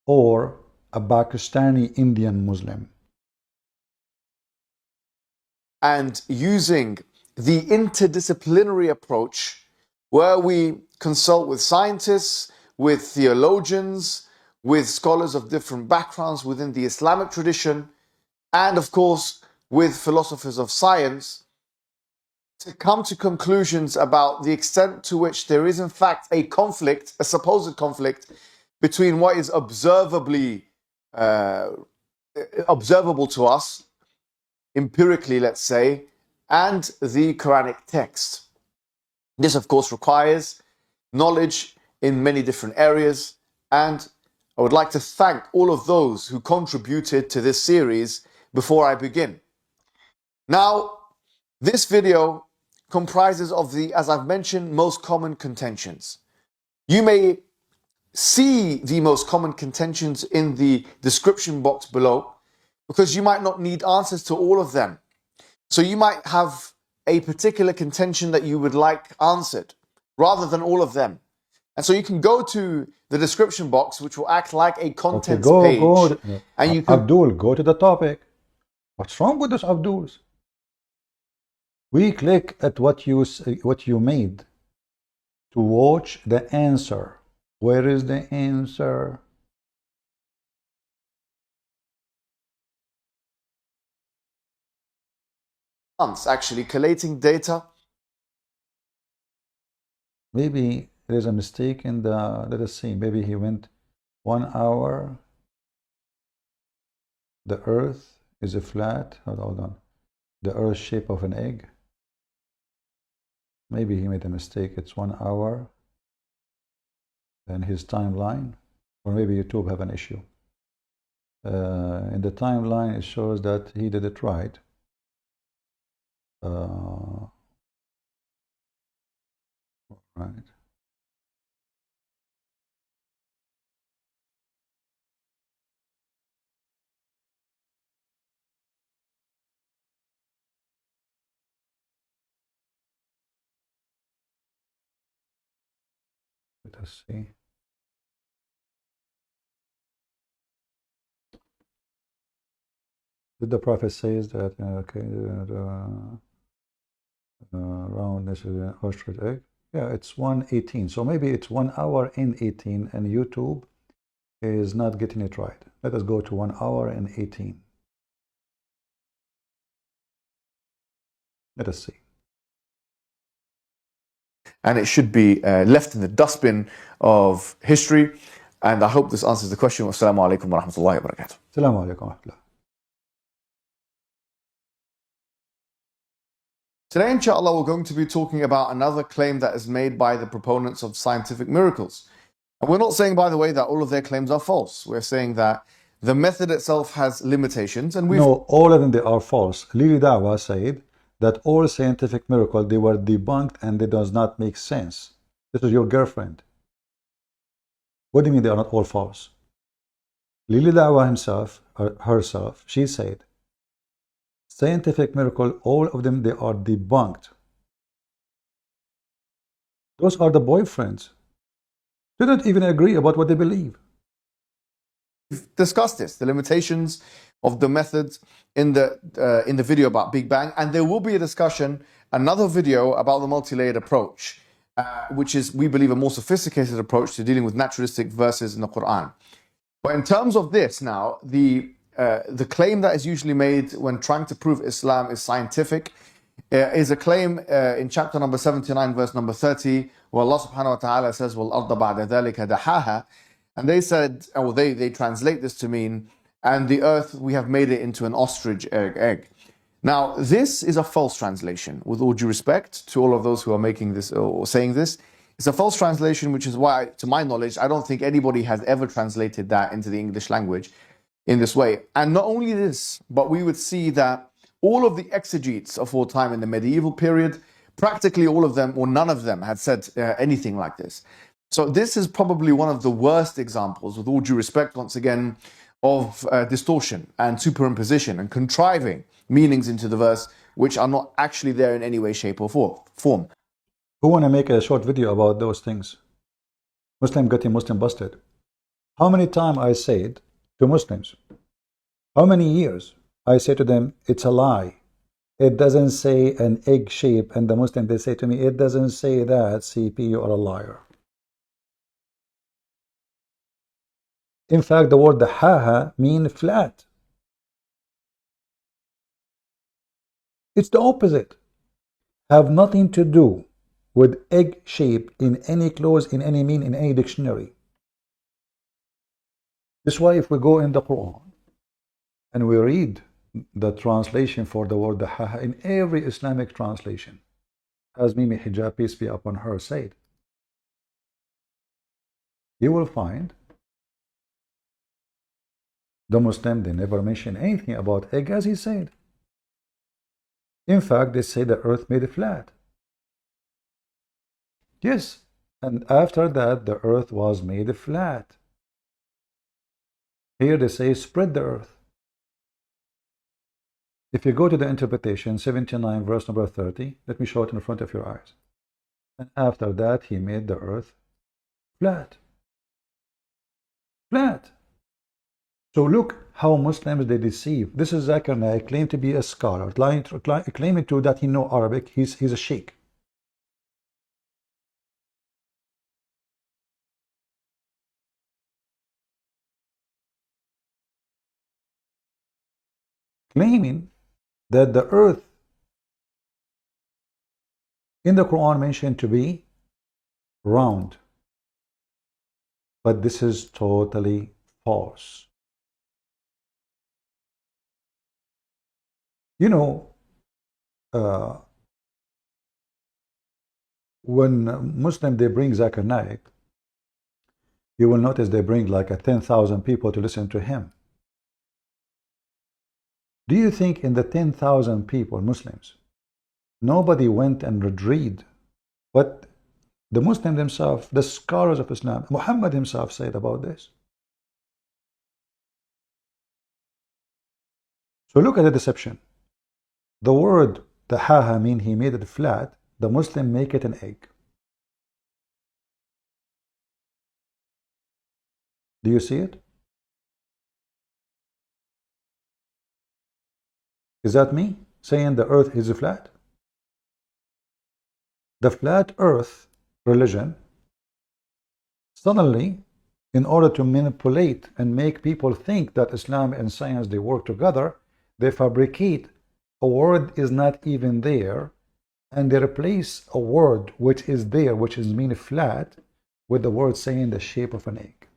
Speaker 2: Or a Pakistani Indian Muslim.
Speaker 8: And using the interdisciplinary approach where we consult with scientists, with theologians, with scholars of different backgrounds within the Islamic tradition, and of course with philosophers of science, to come to conclusions about the extent to which there is in fact a conflict, a supposed conflict, between what is observable to us, empirically let's say, and the Quranic text. This of course requires knowledge in many different areas, and I would like to thank all of those who contributed to this series before I begin. Now, this video comprises of the, as I've mentioned, most common contentions. You may see the most common contentions in the description box below, because you might not need answers to all of them. So you might have a particular contention that you would like answered, rather than all of them. And so you can go to the description box, which will act like a contents page. And you can...
Speaker 2: Abdul, go to the topic. What's wrong with this Abduls? We click at what you made to watch the answer. Where is the answer?
Speaker 8: Actually collating data.
Speaker 2: Maybe there's a mistake in the, let us see, maybe he went 1 hour. The earth is a flat, hold on, the earth shape of an egg. Maybe he made a mistake, it's 1 hour. Then his timeline, or maybe YouTube have an issue. In the timeline it shows that he did it right. Right. Let us see. Did the Prophet says that okay? round ostrich egg. Yeah, it's 1:18. So maybe it's 1 hour and 18, and YouTube is not getting it right. Let us go to 1 hour and 18. Let us see.
Speaker 8: And it should be left in the dustbin of history. And I hope this answers the question. Wassalamu alaikum wa rahmatullahi wa barakatuh.
Speaker 2: Assalamu alaikum wa rahmatullah.
Speaker 8: Today, inshallah, we're going to be talking about another claim that is made by the proponents of scientific miracles. And we're not saying, by the way, that all of their claims are false. We're saying that the method itself has limitations. And
Speaker 2: no, all of them, they are false. Lili Dawah said that all scientific miracles, they were debunked and they does not make sense. This is your girlfriend. What do you mean they are not all false? Lili Dawah herself, she said, scientific miracle, all of them, they are debunked. Those are the boyfriends. They don't even agree about what they believe.
Speaker 8: We've discussed this, the limitations of the methods in the video about Big Bang, and there will be a discussion, another video about the multi-layered approach, which is, we believe, a more sophisticated approach to dealing with naturalistic verses in the Quran. But in terms of this now, the claim that is usually made when trying to prove Islam is scientific is a claim in chapter number 79, verse number 30, where Allah subhanahu wa ta'ala says, وَالْأَرْضَ بَعْدَ ذَلِكَ دَحَاهَا. And they said, or they translate this to mean, and the earth, we have made it into an ostrich egg. Now, this is a false translation, with all due respect to all of those who are making this or saying this. It's a false translation, which is why, to my knowledge, I don't think anybody has ever translated that into the English language in this way. And not only this, but we would see that all of the exegetes of all time in the medieval period, practically all of them or none of them had said anything like this. So this is probably one of the worst examples, with all due respect, once again, of distortion and superimposition and contriving meanings into the verse which are not actually there in any way, shape or form.
Speaker 2: Who want to make a short video about those things? Muslim getting Muslim busted. How many times I said to Muslims, how many years I say to them, it's a lie. It doesn't say an egg shape, and the Muslim, they say to me, it doesn't say that, CP, you are a liar. In fact, the word dahaha means flat. It's the opposite. Have nothing to do with egg shape in any clause, in any meaning, in any dictionary. This is why if we go in the Quran and we read the translation for the word dahaha in every Islamic translation, as Mimi Hijab, peace be upon her, said, you will find the Muslim, they never mention anything about egg, as he said. In fact, they say the earth made it flat. Yes, and after that, the earth was made flat. Here they say, spread the earth. If you go to the interpretation, 79, verse number 30, let me show it in front of your eyes. And after that, he made the earth flat. Flat. So look how Muslims, they deceive. This is Zakir Naik, claimed to be a scholar, claiming to that he knows Arabic. He's a sheikh. Claiming that the earth in the Quran mentioned to be round. But this is totally false. You know, when Muslim, they bring Zakir Naik, you will notice they bring like 10,000 people to listen to him. Do you think in the 10,000 people, Muslims, nobody went and read what the Muslims themselves, the scholars of Islam, Muhammad himself said about this? So look at the deception. The word dahaha mean he made it flat. The Muslim make it an egg. Do you see it? Is that me saying the earth is flat? the flat earth religion, suddenly, in order to manipulate and make people think that Islam and science, they work together, they fabricate a word is not even there, and they replace a word which is there, which is mean flat, with the word saying the shape of an egg.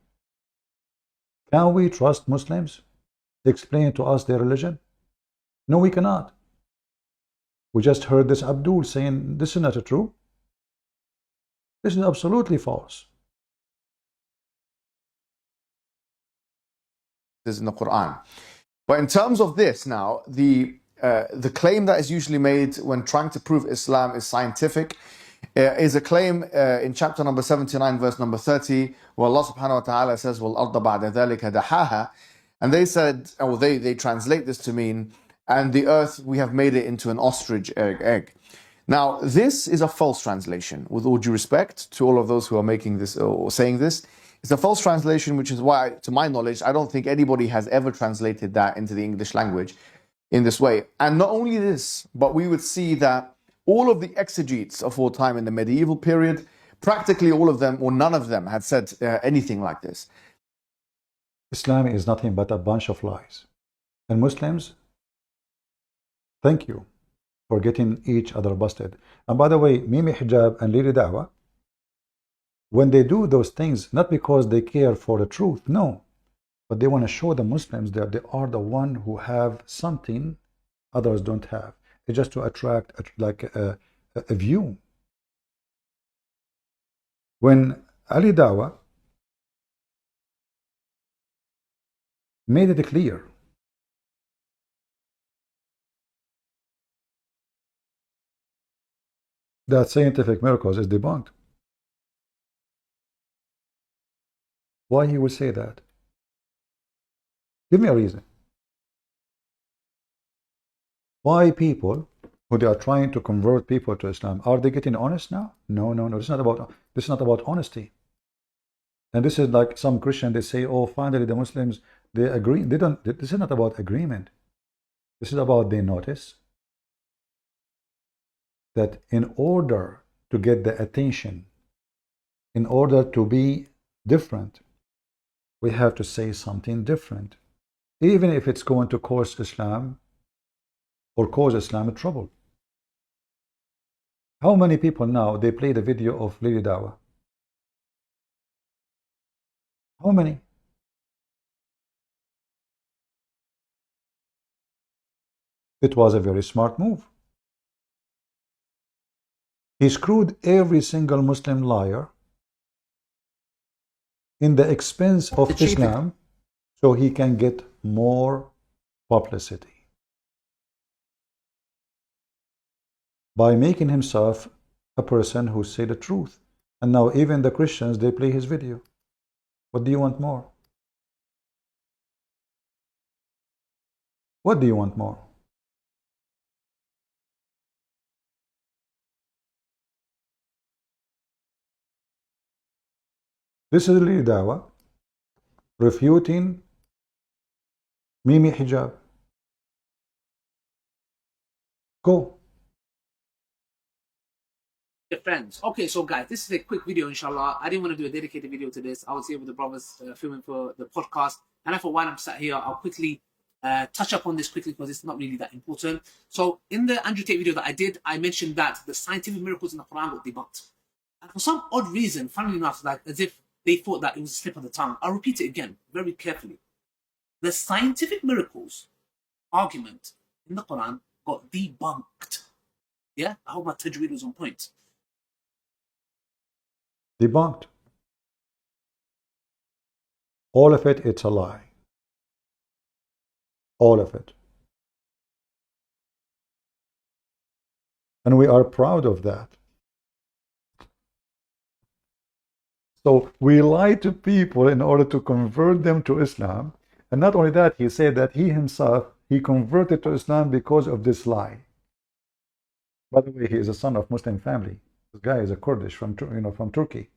Speaker 2: Can we trust Muslims to explain to us their religion? No, we cannot. We just heard this Abdul saying this is not true. This is absolutely false.
Speaker 8: This is in the Quran. But in terms of this now, the claim that is usually made when trying to prove Islam is scientific is a claim in chapter number 79, verse number 30, where Allah subhanahu wa ta'ala says, وَالْأَرْضَ بَعْدَ ذَلِكَ دَحَاهَا. And they said, or they translate this to mean, and the earth, we have made it into an ostrich egg. Now, this is a false translation, with all due respect to all of those who are making this or saying this. It's a false translation, which is why, to my knowledge, I don't think anybody has ever translated that into the English language in this way. And not only this, but we would see that all of the exegetes of all time in the medieval period, practically all of them or none of them had said anything like this.
Speaker 2: Islam is nothing but a bunch of lies. And Muslims, thank you for getting each other busted. And by the way, Mimi Hijab and Lili Dawah, when they do those things, not because they care for the truth, no, but they want to show the Muslims that they are the one who have something others don't have. It's just to attract a view. When Ali Dawah made it clear that scientific miracles is debunked, why he would say that? Give me a reason. Why people who they are trying to convert people to Islam, are they getting honest now? No. This is not about honesty. And this is like some Christian, they say, oh, finally the Muslims, they agree. They don't. This is not about agreement. This is about they notice that in order to get the attention, in order to be different, we have to say something different, even if it's going to cause Islam or cause Islam trouble. How many people now, they play the video of Lili Dawah? How many? It was a very smart move. He screwed every single Muslim liar in the expense of Islam so he can get more publicity by making himself a person who say the truth. And now even the Christians, they play his video. What do you want more? What do you want more? This is Lili Dawah refuting Mimi Hijab. Go.
Speaker 4: Dear friends, okay, so guys, this is a quick video, inshallah. I didn't want to do a dedicated video to this. I was here with the brothers filming for the podcast, and I thought while I'm sat here, I'll quickly touch up on this quickly because it's not really that important. So in the Andrew Tate video that I did, I mentioned that the scientific miracles in the Quran got debunked, and for some odd reason, funnily enough, like as if they thought that it was a slip of the tongue. I'll repeat it again very carefully. The scientific miracles argument in the Quran got debunked. Yeah, I hope my tajweed was on point.
Speaker 2: Debunked. All of it, it's a lie. All of it. And we are proud of that. So we lie to people in order to convert them to Islam. And not only that, he said that he himself, he converted to Islam because of this lie. By the way, he is a son of Muslim family. This guy is a Kurdish from Turkey.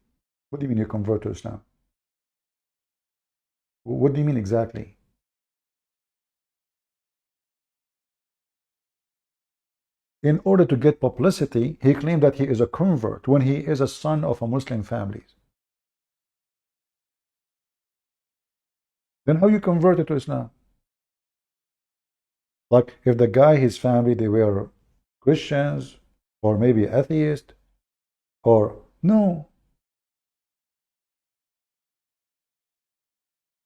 Speaker 2: What do you mean you convert to Islam? What do you mean exactly? In order to get publicity, he claimed that he is a convert when he is a son of a Muslim family. Then how you converted to Islam? Like if the guy, his family, they were Christians or maybe atheist, or no,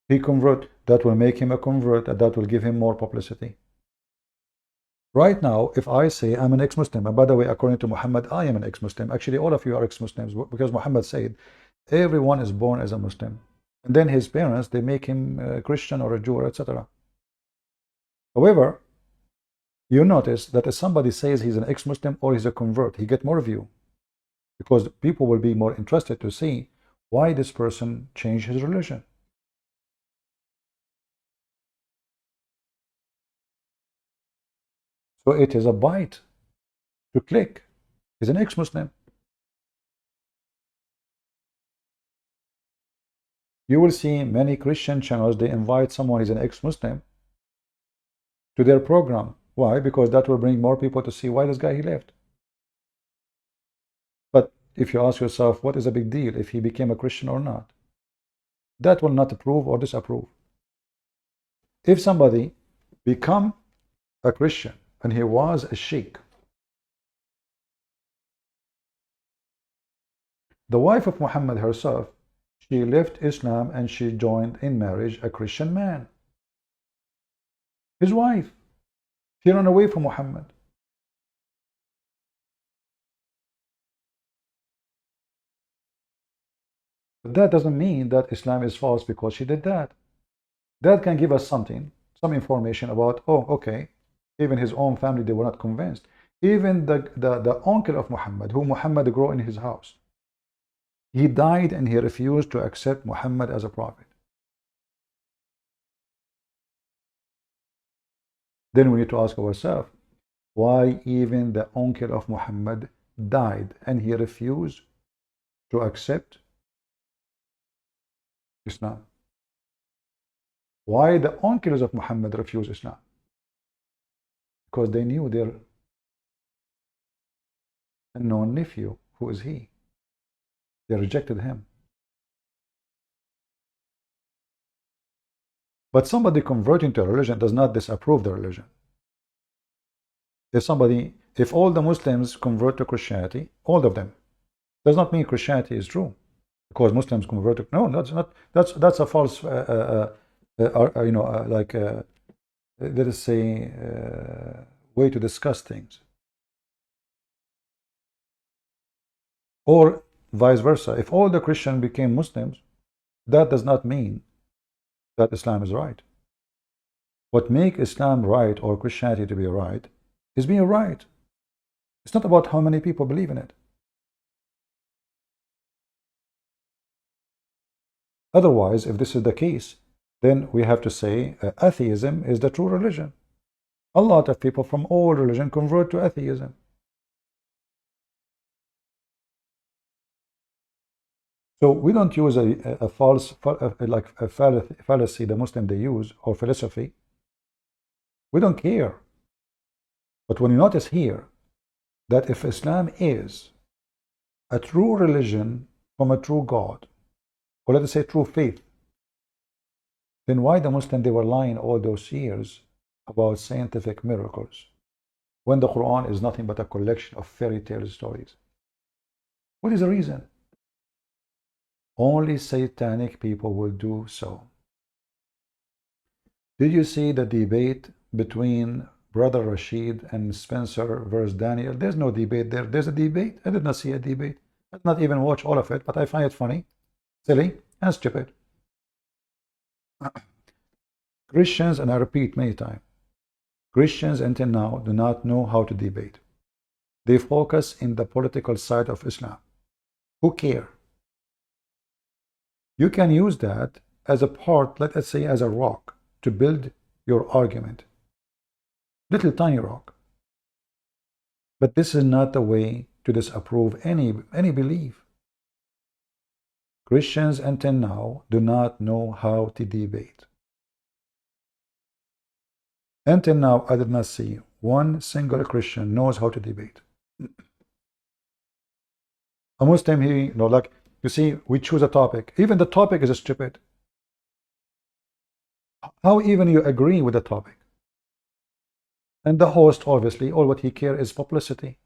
Speaker 2: he convert, that will make him a convert, and that will give him more publicity. Right now, if I say I'm an ex-Muslim, and by the way, according to Muhammad, I am an ex-Muslim. Actually, all of you are ex-Muslims, because Muhammad said everyone is born as a Muslim, and then his parents, they make him a Christian or a Jew, etc. However, you notice that if somebody says he's an ex-Muslim or he's a convert, he get more view, because people will be more interested to see why this person changed his religion. So it is a bite to click. He's an ex-Muslim. You will see many Christian channels, they invite someone who's an ex-Muslim to their program. Why? Because that will bring more people to see why this guy he left. But if you ask yourself, what is a big deal if he became a Christian or not? That will not approve or disapprove. If somebody become a Christian and he was a sheikh, the wife of Muhammad herself, she left Islam and she joined in marriage a Christian man. His wife, she ran away from Muhammad. But that doesn't mean that Islam is false because she did that. That can give us something, some information about, oh, okay, even his own family, they were not convinced. Even the uncle of Muhammad, who Muhammad grew in his house, he died and he refused to accept Muhammad as a prophet. Then we need to ask ourselves, why even the uncle of Muhammad died and he refused to accept Islam? Why the uncles of Muhammad refused Islam? Because they knew their unknown nephew, who is he? They rejected him. But somebody converting to a religion does not disapprove the religion. If all the Muslims convert to Christianity, all of them, does not mean Christianity is true, because Muslims convert to, no, that's not. That's a false, let us say, way to discuss things. Or vice versa. If all the Christians became Muslims, that does not mean that Islam is right. What makes Islam right or Christianity to be right is being right. It's not about how many people believe in it. Otherwise, if this is the case, then we have to say atheism is the true religion. A lot of people from all religion convert to atheism. So we don't use a false, like a fallacy the Muslim they use, or philosophy. We don't care. But when you notice here that if Islam is a true religion from a true God, or let us say true faith, then why the Muslims they were lying all those years about scientific miracles when the Quran is nothing but a collection of fairy tale stories? What is the reason? Only satanic people will do so. Did you see the debate between Brother Rashid and Spencer versus Daniel? There's no debate there. There's a debate. I did not see a debate. I did not even watch all of it, but I find it funny, silly, and stupid. Christians, and I repeat many times, Christians until now do not know how to debate. They focus in the political side of Islam. Who care? You can use that as a part, let us say as a rock, to build your argument. Little tiny rock. But this is not the way to disapprove any belief. Christians until now do not know how to debate. Until now, I did not see one single Christian knows how to debate. A Muslim, he, like, you see, we choose a topic. Even the topic is stupid. How even you agree with the topic? And the host, obviously, all what he cares is publicity.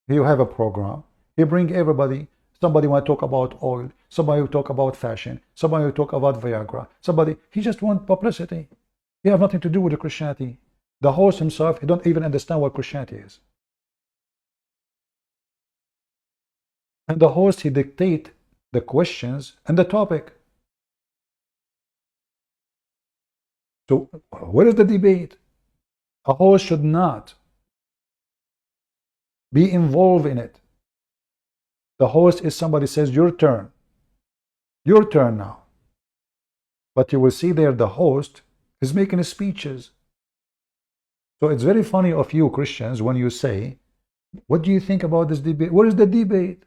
Speaker 2: You have a program. He bring everybody. Somebody want to talk about oil. Somebody will talk about fashion. Somebody will talk about Viagra. Somebody, he just want publicity. He have nothing to do with the Christianity. The host himself, he don't even understand what Christianity is. And the host, he dictate the questions and the topic. So where is the debate? A host should not be involved in it. The host is somebody says, your turn now. But you will see there the host is making speeches. So it's very funny of you Christians when you say, what do you think about this debate? What is the debate?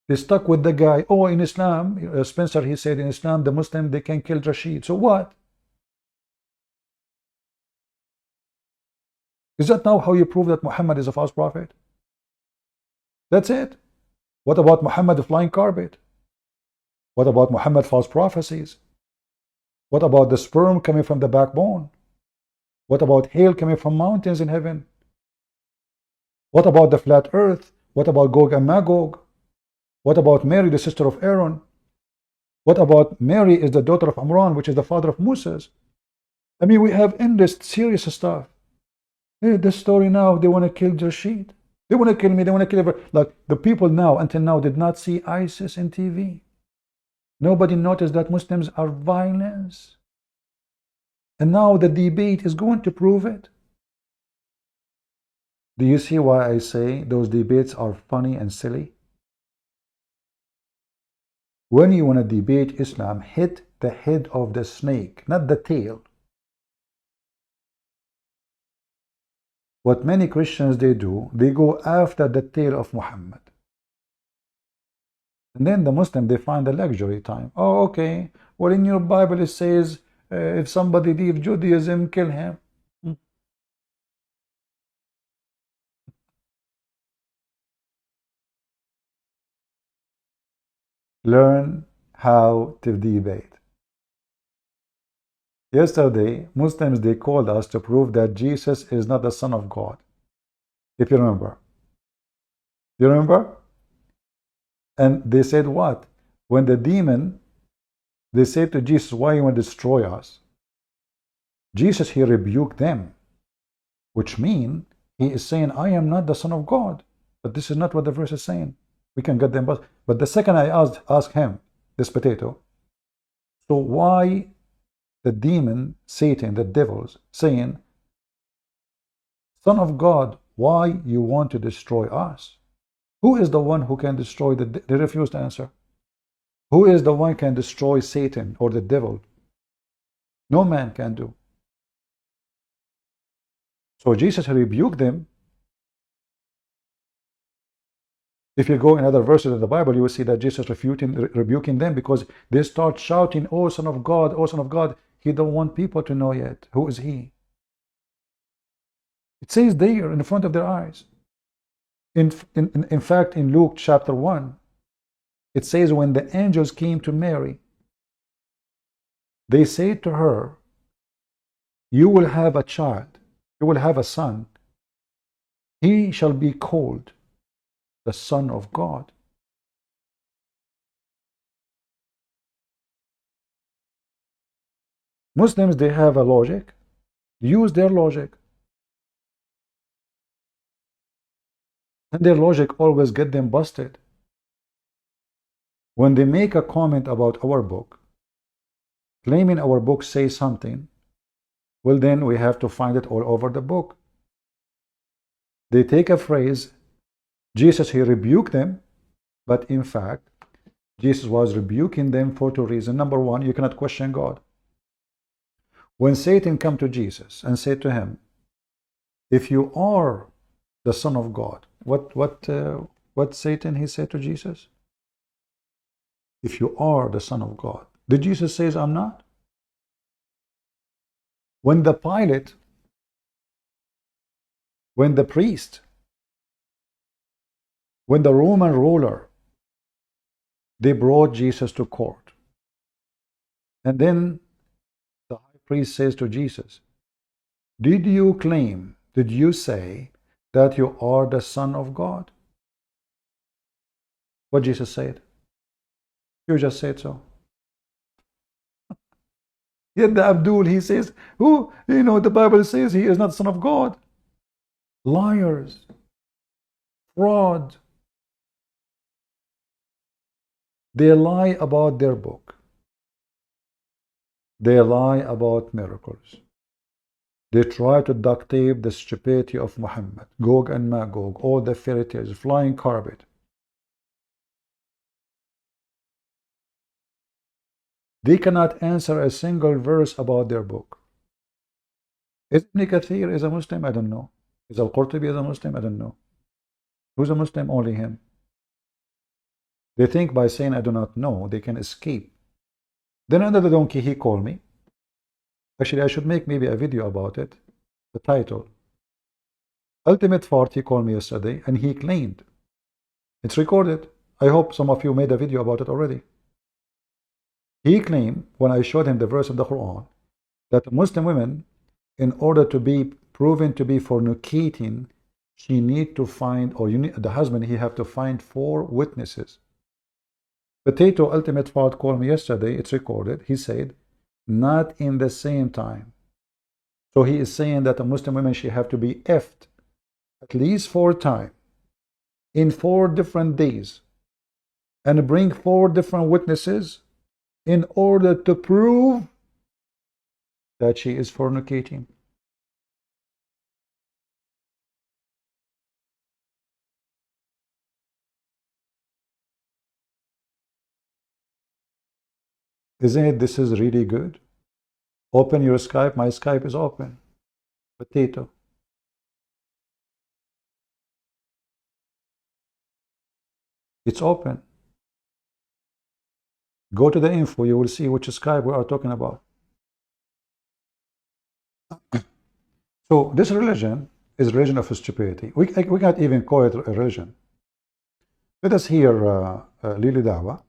Speaker 2: They stuck with the guy. Oh, in Islam, Spencer, he said in Islam, the Muslim, they can kill Rashid. So what? Is that now how you prove that Muhammad is a false prophet? That's it. What about Muhammad the flying carpet? What about Muhammad false prophecies? What about the sperm coming from the backbone? What about hail coming from mountains in heaven? What about the flat earth? What about Gog and Magog? What about Mary, the sister of Aaron? What about Mary is the daughter of Imran, which is the father of Moses? I mean, we have endless serious stuff. Hey, this story now, they want to kill Rashid. They want to kill me, they want to kill everyone. Like, the people now, until now, did not see ISIS in TV. Nobody noticed that Muslims are violence. And now the debate is going to prove it. Do you see why I say those debates are funny and silly? When you want to debate Islam, hit the head of the snake, not the tail. What many Christians they do, they go after the tail of Muhammad. And then the Muslim, they find the luxury time. Oh, okay. Well, in your Bible it says, if somebody leaves Judaism, kill him. Learn how to debate. Yesterday, Muslims, they called us to prove that Jesus is not the Son of God. If you remember. Do you remember? And they said what? When the demon, they said to Jesus, why you want to destroy us? Jesus, he rebuked them. Which means, he is saying, I am not the Son of God. But this is not what the verse is saying. We can get them, but the second I asked him, this potato, so why the demon, Satan, the devils, saying, Son of God, why you want to destroy us? Who is the one who can destroy they refuse to answer. Who is the one can destroy Satan or the devil? No man can do. So Jesus rebuked them. If you go in other verses of the Bible, you will see that Jesus rebuking them because they start shouting, oh Son of God, oh Son of God. He don't want people to know yet. Who is he? It says there in front of their eyes. In fact, in Luke chapter 1, it says when the angels came to Mary, they said to her, you will have a child, you will have a son. He shall be called the Son of God. Muslims, they have a logic. Use their logic. And their logic always get them busted. When they make a comment about our book, claiming our book says something, well then we have to find it all over the book. They take a phrase, Jesus, he rebuked them, but in fact, Jesus was rebuking them for two reasons. Number one, you cannot question God. When Satan came to Jesus and said to him, if you are the Son of God, what Satan he said to Jesus? If you are the Son of God. Did Jesus say I'm not? When the Pilate when the priest, when the Roman ruler, they brought Jesus to court. And then the high priest says to Jesus, did you claim, did you say that you are the Son of God? What Jesus said? You just said so. Yet the Abdul, he says, who, the Bible says he is not the Son of God. Liars. Fraud. They lie about their book. They lie about miracles. They try to duct tape the stupidity of Muhammad, Gog and Magog, all the fairy tales, flying carpet. They cannot answer a single verse about their book. Is Ibn Kathir is a Muslim? I don't know. Is al-Qurtubi is a Muslim? I don't know. Who's a Muslim? Only him. They think by saying I do not know, they can escape. Then another donkey, he called me. Actually, I should make maybe a video about it. The title. Ultimate Fart, he called me yesterday, and he claimed. It's recorded. I hope some of you made a video about it already. He claimed, when I showed him the verse of the Quran, that Muslim women, in order to be proven to be fornicating, she need to find, or the husband, he have to find 4 witnesses. Potato Ultimate Fart called me yesterday, it's recorded. He said, not in the same time. So he is saying that a Muslim woman, she have to be effed at least 4 times in 4 different days and bring 4 different witnesses in order to prove that she is fornicating. Isn't it? This is really good. Open your Skype. My Skype is open. Potato. It's open. Go to the info. You will see which Skype we are talking about. So this religion is a religion of stupidity. We can't even call it a religion. Let us hear Lili Dawah.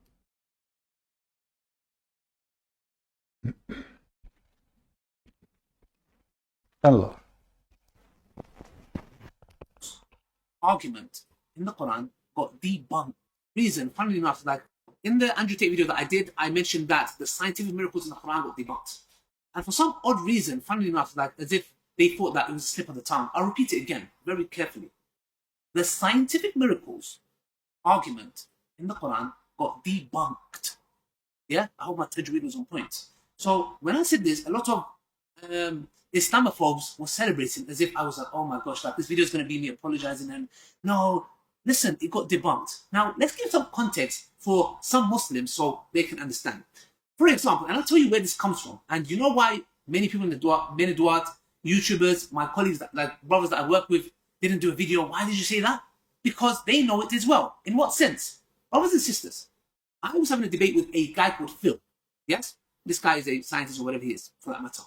Speaker 2: Allah.
Speaker 4: Argument in the Quran got debunked. Reason, funnily enough, like in the Andrew Tate video that I did, I mentioned that the scientific miracles in the Quran got debunked. And for some odd reason, funnily enough, like as if they thought that it was a slip of the tongue. I'll repeat it again, very carefully. The scientific miracles argument in the Quran got debunked. Yeah, I hope my tajweed was on point. So when I said this, a lot of Islamophobes were celebrating as if I was like, oh my gosh, like this video is going to be me apologizing. And no, listen, it got debunked. Now, let's give some context for some Muslims so they can understand. For example, and I'll tell you where this comes from. And you know why many people in the Dawah, many Dawah, YouTubers, my colleagues, like brothers that I work with, didn't do a video. Why did you say that? Because they know it as well. In what sense? Brothers and sisters, I was having a debate with a guy called Phil. Yes? This guy is a scientist or whatever he is, for that matter.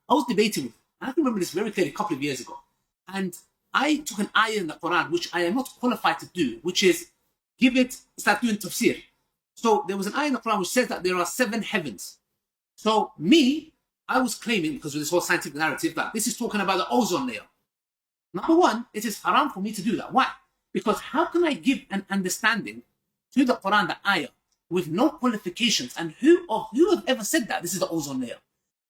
Speaker 4: I was debating with him, and I can remember this very clearly a couple of years ago. And I took an ayah in the Quran, which I am not qualified to do, which is start doing tafsir. So there was an ayah in the Quran which says that there are 7 heavens. So me, I was claiming, because of this whole scientific narrative, that this is talking about the ozone layer. Number one, it is haram for me to do that. Why? Because how can I give an understanding to the Quran, the ayah, with no qualifications? And who have ever said that this is the ozone layer?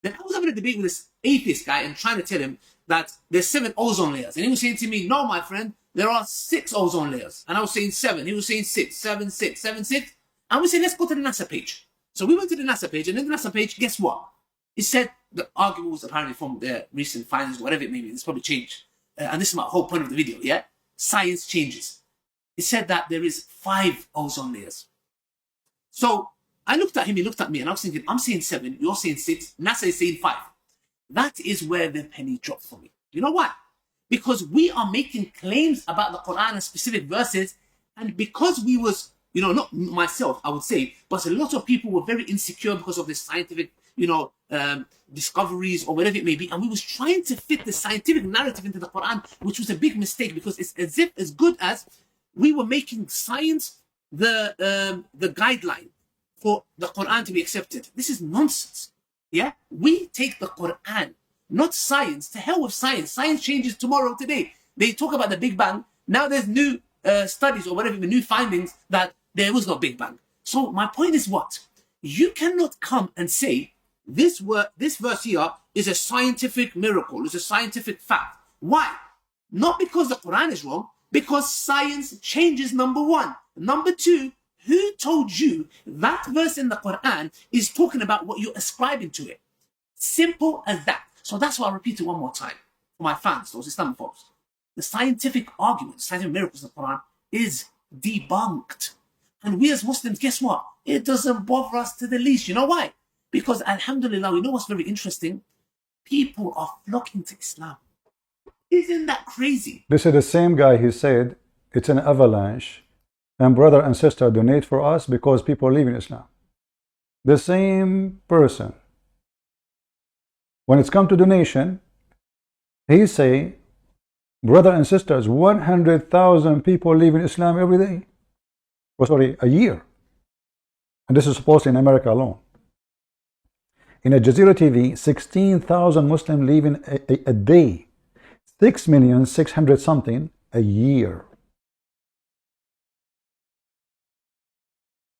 Speaker 4: Then I was having a debate with this atheist guy and trying to tell him that there's 7 ozone layers. And he was saying to me, no, my friend, there are 6 ozone layers. And I was saying 7. He was saying 6, 7, 6, 7, 6. And we said, let's go to the NASA page. So we went to the NASA page, and in the NASA page, guess what? It said the argument was apparently from their recent findings, whatever it may be. It's probably changed. And this is my whole point of the video, yeah? Science changes. It said that there is 5 ozone layers. So I looked at him, he looked at me, and I was thinking, I'm saying 7, you're saying 6, NASA is saying 5. That is where the penny dropped for me. You know why? Because we are making claims about the Quran and specific verses, and because not myself, I would say, but a lot of people were very insecure because of this scientific discoveries or whatever it may be, and we was trying to fit the scientific narrative into the Quran, which was a big mistake, because it's as if as good as we were making science the guideline for the Quran to be accepted. This is nonsense. Yeah, we take the Quran, not science. To hell with science. Science changes tomorrow, today. They talk about the Big Bang. Now there's new studies or whatever, new findings that there was no Big Bang. So my point is what? You cannot come and say this verse here is a scientific miracle, is a scientific fact. Why? Not because the Quran is wrong, because science changes, number one. Number two, who told you that verse in the Quran is talking about what you're ascribing to it? Simple as that. So that's why I repeat it one more time for my fans, those Islamophobes. The scientific argument, scientific miracles of the Quran is debunked. And we as Muslims, guess what? It doesn't bother us to the least. You know why? Because alhamdulillah, we know what's very interesting? People are flocking to Islam. Isn't that crazy?
Speaker 2: This is the same guy who said it's an avalanche and brother and sister donate for us because people leave in Islam. The same person. When it's come to donation, he say, brother and sisters, 100,000 people leave in Islam every day. Oh, sorry, a year. And this is supposedly in America alone. In Al Jazeera TV, 16,000 Muslims leave in a day. 6,600,000 something a year.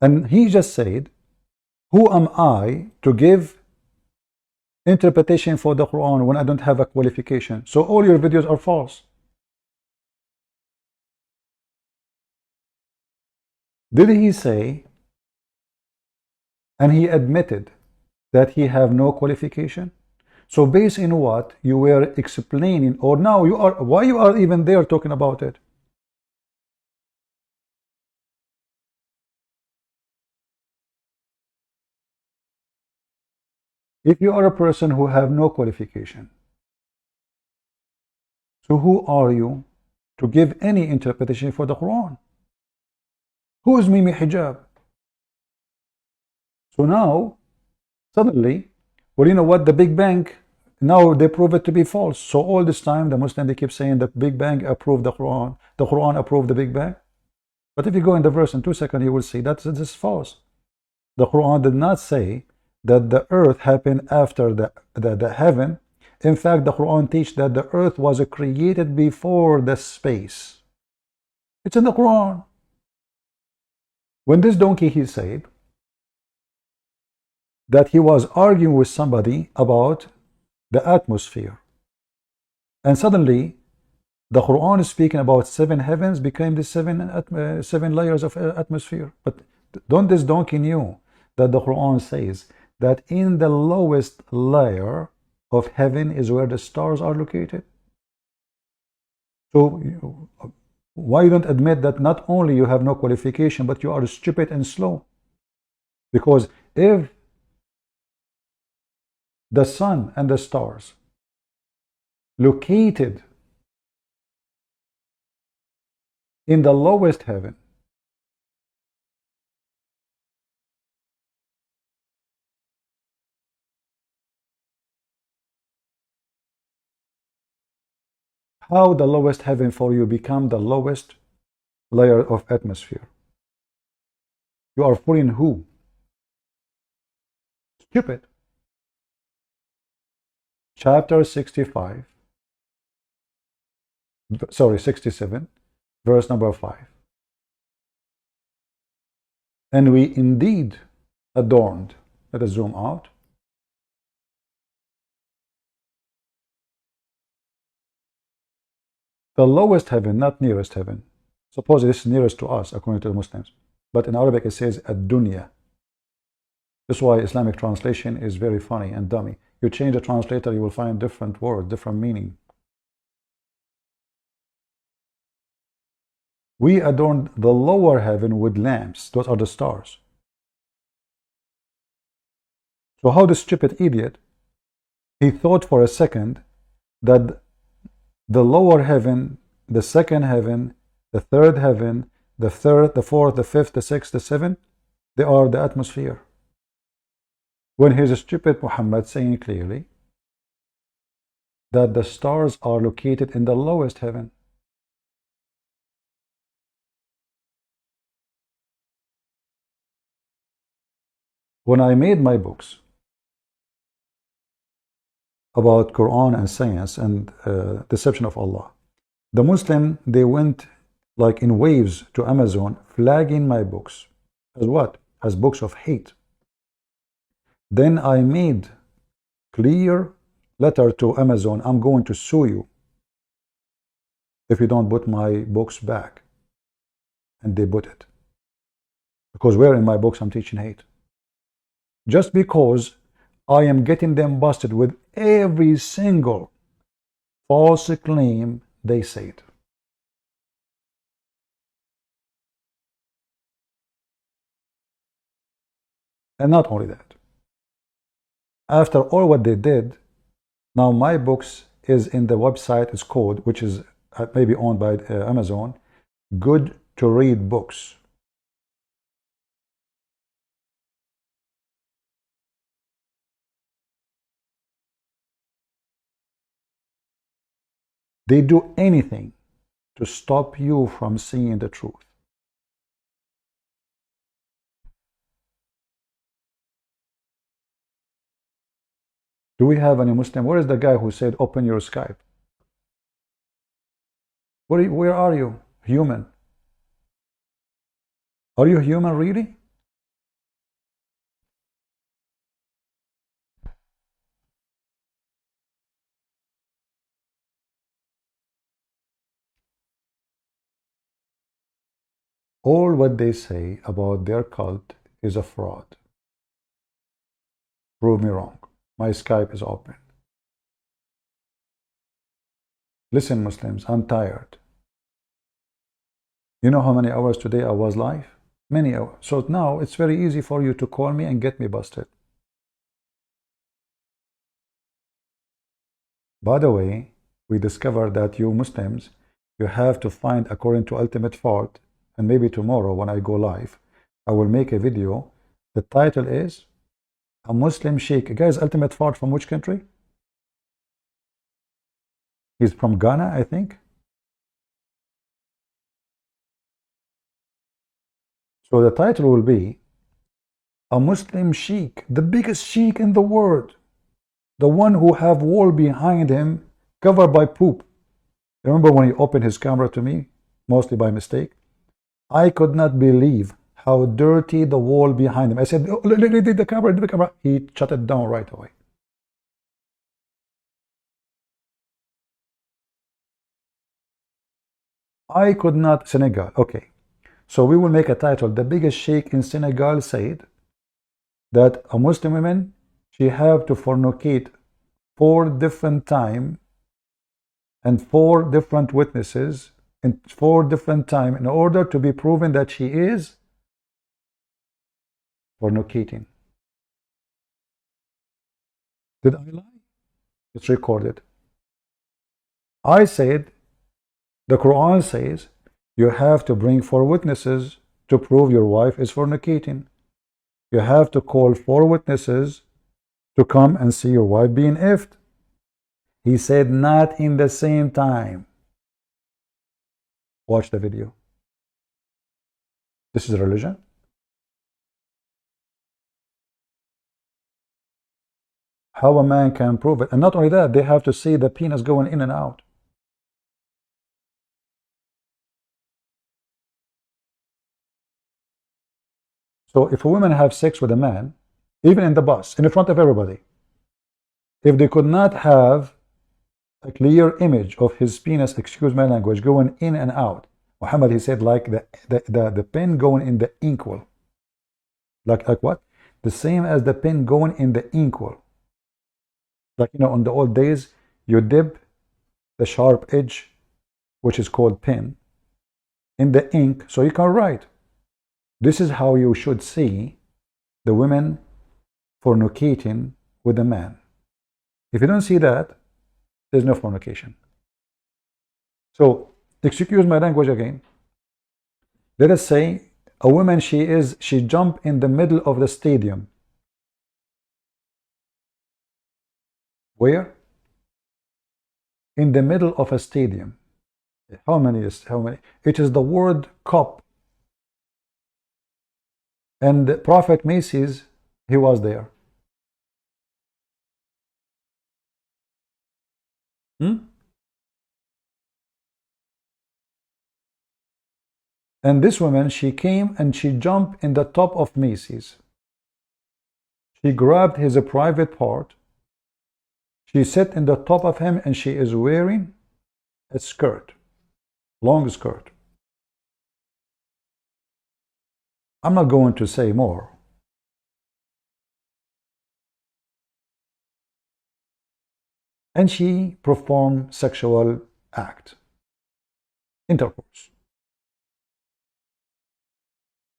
Speaker 2: And he just said, who am I to give interpretation for the Quran when I don't have a qualification? So all your videos are false. Did he say, and he admitted that he have no qualification? So based in what you were explaining, or now you are, why you are even there talking about it? If you are a person who have no qualification, so who are you to give any interpretation for the Quran? Who is Mimi Hijab? So now, suddenly, well, you know what, the Big Bang, now they prove it to be false. So all this time, the Muslim, they keep saying the Big Bang approved the Quran approved the Big Bang. But if you go in the verse in 2 seconds, you will see that this is false. The Quran did not say that the earth happened after the heaven. In fact, the Quran teaches that the earth was created before the space. It's in the Quran. When this donkey, he said that he was arguing with somebody about the atmosphere, and suddenly the Quran is speaking about 7 heavens became the 7 layers of atmosphere. But don't this donkey knew that the Quran says that in the lowest layer of heaven is where the stars are located? So why you don't admit that not only you have no qualification, but you are stupid and slow? Because if the sun and the stars located in the lowest heaven, how the lowest heaven for you become the lowest layer of atmosphere? You are fooling who? Stupid. Chapter 67, verse number 5. And we indeed adorned, let us zoom out, the lowest heaven, not nearest heaven. Suppose this is nearest to us according to the Muslims, but in Arabic it says ad-dunya. That's why Islamic translation is very funny and dummy. You change the translator, you will find different words, different meaning. We adorned the lower heaven with lamps. Those are the stars. So how the stupid idiot, he thought for a second that the lower heaven, the second heaven, the third heaven, the third, the fourth, the fifth, the sixth, the seventh, they are the atmosphere. when here's a stupid Muhammad saying clearly that the stars are located in the lowest heaven. When I made my books about Quran and science and deception of Allah, the Muslim, they went like in waves to Amazon flagging my books as what? As books of hate. Then I made clear letter to Amazon, I'm going to sue you if you don't put my books back. And they put it. Because where in my books I'm teaching hate. Just because I am getting them busted with every single false claim they said. And not only that, after all what they did, now my books is in the website, it's called, which is maybe owned by Amazon, Good to Read Books. They do anything to stop you from seeing the truth. Do we have any Muslim? Where is the guy who said, open your Skype? Where are you? Human. Are you human really? All what they say about their cult is a fraud. Prove me wrong. My Skype is open. Listen, Muslims, I'm tired. You know how many hours today I was live? Many hours. So now it's very easy for you to call me and get me busted. By the way, we discovered that you Muslims, you have to find, according to Ultimate Fault, and maybe tomorrow when I go live, I will make a video. The title is A Muslim Sheikh. Guys, Ultimate Fault from which country? He's from Ghana, I think. So the title will be A Muslim Sheikh, the biggest sheikh in the world, the one who have wall behind him covered by poop. Remember when he opened his camera to me, mostly by mistake? I could not believe how dirty the wall behind him. I said, oh, the camera. He shut it down right away. I could not. Senegal. Okay. So we will make a title. The biggest sheikh in Senegal said that a Muslim woman, she have to fornicate 4 different times and 4 different witnesses in 4 different times in order to be proven that she is fornicating. Did I lie? It's recorded. I said, the Quran says, you have to bring 4 witnesses to prove your wife is fornicating. You have to call 4 witnesses to come and see your wife being effed. He said, not in the same time. Watch the video. This is religion. How a man can prove it. And not only that, they have to see the penis going in and out. So if a woman have sex with a man, even in the bus, in front of everybody, if they could not have a clear image of his penis, excuse my language, going in and out, Muhammad, he said, like the pen going in the inkwell. Like what? The same as the pen going in the inkwell. Like, you know, on the old days, you dip the sharp edge, which is called pen, in the ink so you can write. This is how you should see the women fornicating with a man. If you don't see that, there's no fornication. So, excuse my language again. Let us say a woman, she jumped in the middle of the stadium Where? In the middle of a stadium. How many? It is the word cup. And the Prophet Macy's, he was there. And this woman, she came and she jumped in the top of Macy's. She grabbed his private part. She sat in the top of him and she is wearing a skirt, long skirt. I'm not going to say more. And she performed sexual act, intercourse.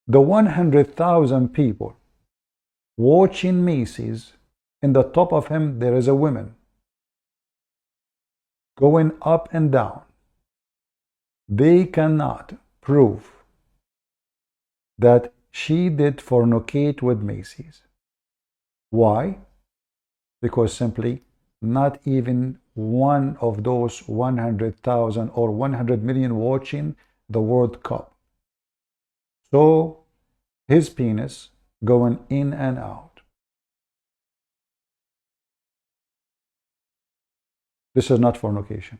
Speaker 2: The 100,000 people watching Macy's, in the top of him there is a woman going up and down. They cannot prove that she did fornicate with Macy's. Why? Because simply not even one of those 100,000 or 100 million watching the World Cup saw his penis going in and out. This is not fornication.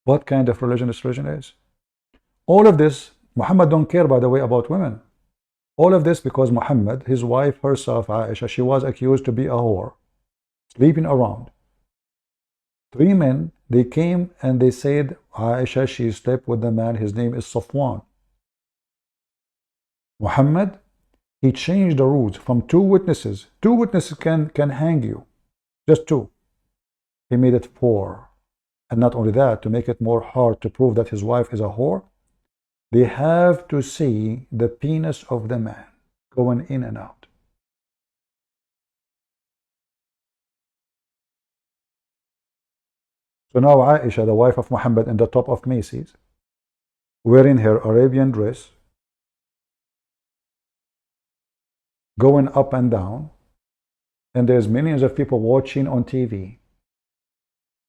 Speaker 2: What kind of religion this religion is? All of this, Muhammad don't care, by the way, about women. All of this because Muhammad, his wife herself, Aisha, she was accused to be a whore, sleeping around. 3 men, they came and they said, Aisha, she slept with the man, his name is Safwan. Muhammad, he changed the rules from 2 witnesses. 2 witnesses can hang you, just 2. He made it 4. And not only that, to make it more hard to prove that his wife is a whore, they have to see the penis of the man going in and out. So now Aisha, the wife of Muhammad, in the top of Macy's, wearing her Arabian dress, going up and down, and there's millions of people watching on TV.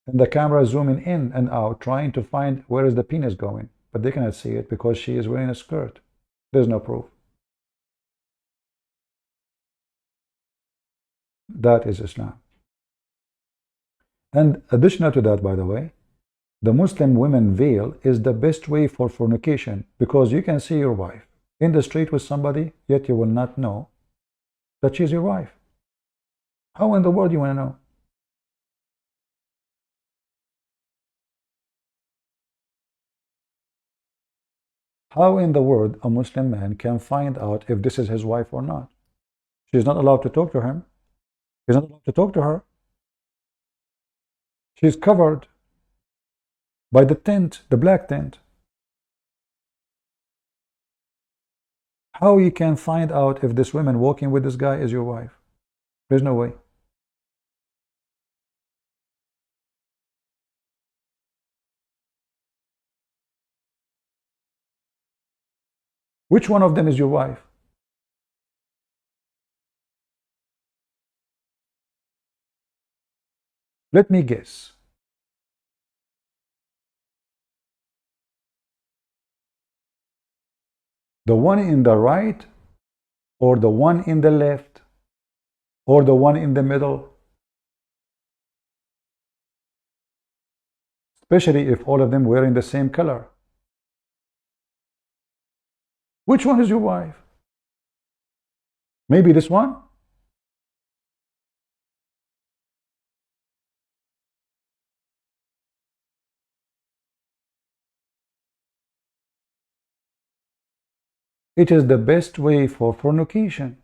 Speaker 2: And the camera is zooming in and out, trying to find where is the penis going. But they cannot see it because she is wearing a skirt. There's no proof. That is Islam. And additional to that, by the way, the Muslim women veil is the best way for fornication, because you can see your wife in the street with somebody, yet you will not know that she's your wife. How in the world you want to know? How in the world a Muslim man can find out if this is his wife or not? She's not allowed to talk to him. He's not allowed to talk to her. She's covered by the tent, the black tent. How you can find out if this woman walking with this guy is your wife? There's no way. Which one of them is your wife? Let me guess. The one in the right, or the one in the left, or the one in the middle? Especially if all of them wearing the same color. Which one is your wife? Maybe this one? It is the best way for fornication.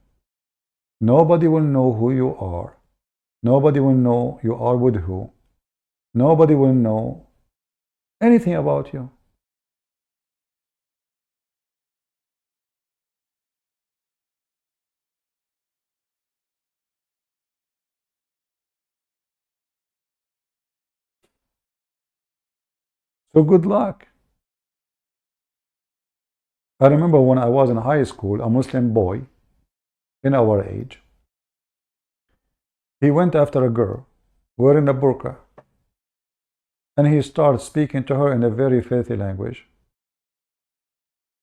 Speaker 2: Nobody will know who you are. Nobody will know you are with who. Nobody will know anything about you. So good luck. I remember when I was in high school, a Muslim boy in our age, he went after a girl wearing a burqa, and he started speaking to her in a very filthy language.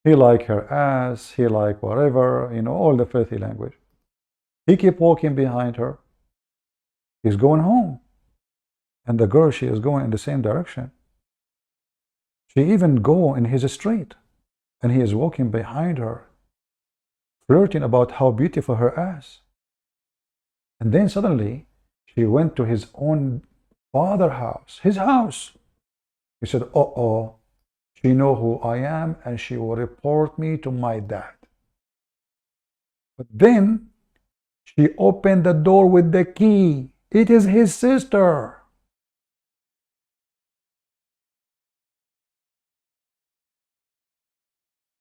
Speaker 2: He liked her ass, he liked whatever, you know, all the filthy language. He kept walking behind her. He's going home, and the girl, she is going in the same direction. She even go in his street, and he is walking behind her, flirting about how beautiful her ass. And then suddenly she went to his own father's house, his house. He said, "Uh-oh, she know who I am, and she will report me to my dad." But then she opened the door with the key. It is his sister.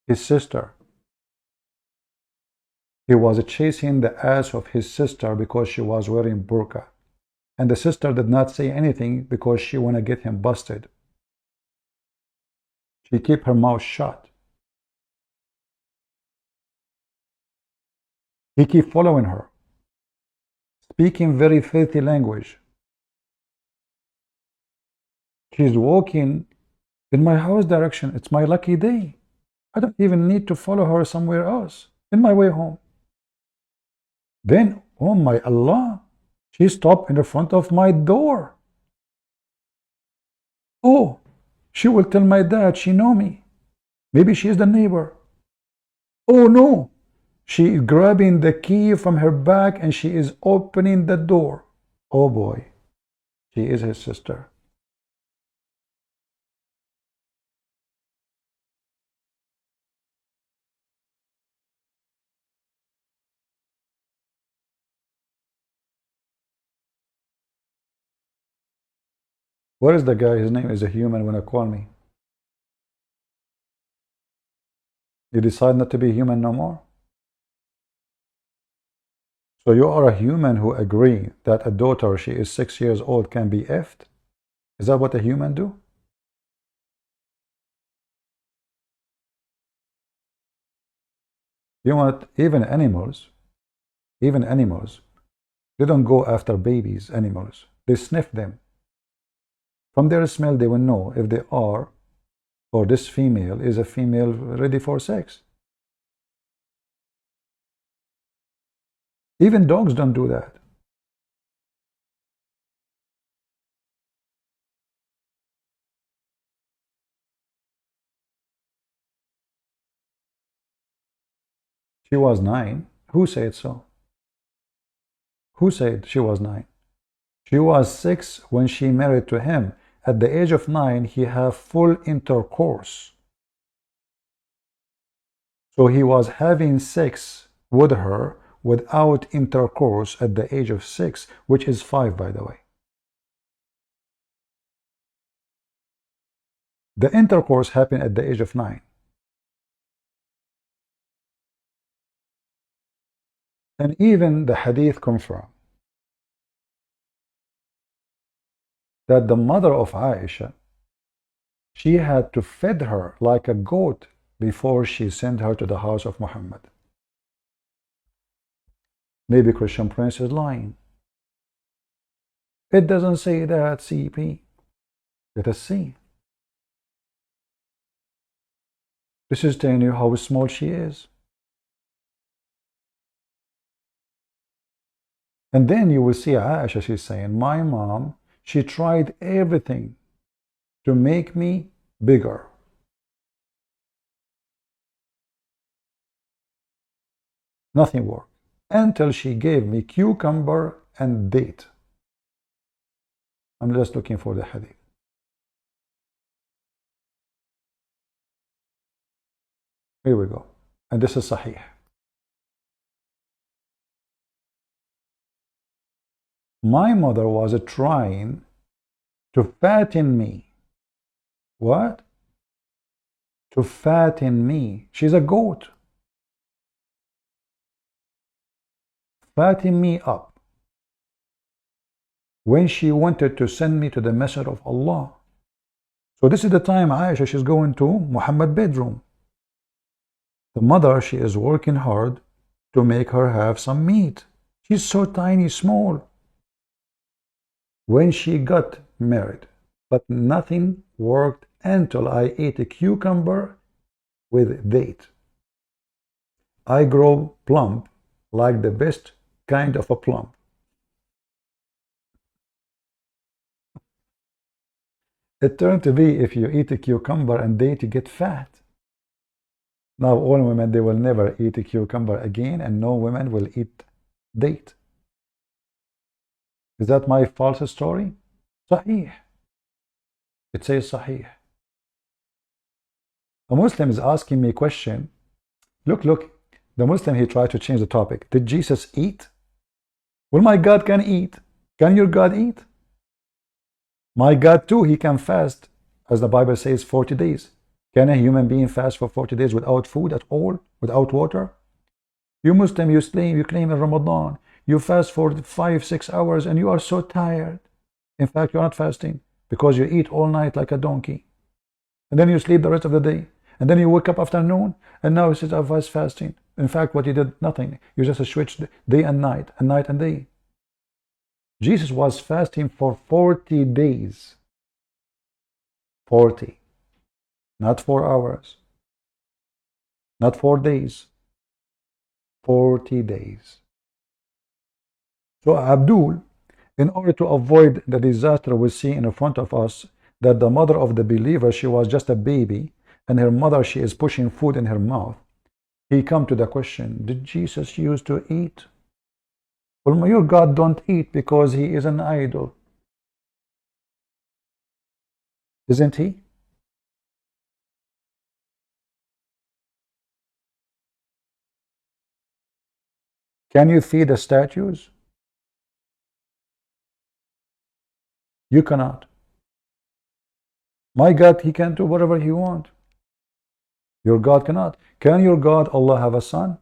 Speaker 2: His sister. He was chasing the ass of his sister because she was wearing burqa. And the sister did not say anything because she want to get him busted. She kept her mouth shut. He kept following her, speaking very filthy language. She's walking in my house direction. It's my lucky day. I don't even need to follow her somewhere else in my way home. Then, oh my Allah, she stopped in the front of my door. Oh, she will tell my dad she know me. Maybe she is the neighbor. Oh no, she is grabbing the key from her bag and she is opening the door. Oh boy, she is his sister. What is the guy? His name is a human when I call me. You decide not to be human no more. So you are a human who agree that a daughter, she is 6 years old, can be effed? Is that what a human do? You know what? Even animals, they don't go after babies, animals. They sniff them. From their smell, they will know if they are, or this female is a female ready for sex. Even dogs don't do that. She was 9. Who said so? Who said she was 9? She was 6 when she married to him. At the age of 9, he had full intercourse. So he was having sex with her without intercourse at the age of 6, which is 5, by the way. The intercourse happened at the age of 9. And even the hadith confirm that the mother of Aisha, she had to feed her like a goat before she sent her to the house of Muhammad. Maybe Christian Prince is lying. It doesn't say that, CP. Let us see. This is telling you how small she is. And then you will see Aisha, she's saying, my mom, she tried everything to make me bigger. Nothing worked until she gave me cucumber and date. I'm just looking for the hadith. Here we go. And this is Sahih. My mother was trying to fatten me. What? To fatten me. She's a goat. Fatten me up. When she wanted to send me to the Messenger of Allah. So this is the time Aisha, she's going to Muhammad's bedroom. The mother, she is working hard to make her have some meat. She's so tiny, small. When she got married, but nothing worked until I ate a cucumber with date. I grow plump like the best kind of a plum. It turned to be if you eat a cucumber and date, you get fat. Now all women, they will never eat a cucumber again, and no women will eat date. Is that my false story? Sahih. It says Sahih. A Muslim is asking me a question. Look, the Muslim, he tried to change the topic. Did Jesus eat? Well, my God can eat. Can your God eat? My God too, he can fast, as the Bible says, 40 days. Can a human being fast for 40 days without food at all, without water? You Muslim, you claim in Ramadan, you fast for 5-6 hours and you are so tired. In fact, you're not fasting because you eat all night like a donkey. And then you sleep the rest of the day. And then you wake up afternoon and now it says I was fasting. In fact, what you did, nothing. You just switched day and night and day. Jesus was fasting for 40 days. 40. Not 4 hours. Not 4 days. 40 days. So Abdul, in order to avoid the disaster we see in front of us, that the mother of the believer, she was just a baby, and her mother, she is pushing food in her mouth, he come to the question, did Jesus used to eat? Well, your God don't eat because he is an idol. Isn't he? Can you feed the statues? You cannot. My God, he can do whatever he wants. Your God cannot. Can your God, Allah, have a son?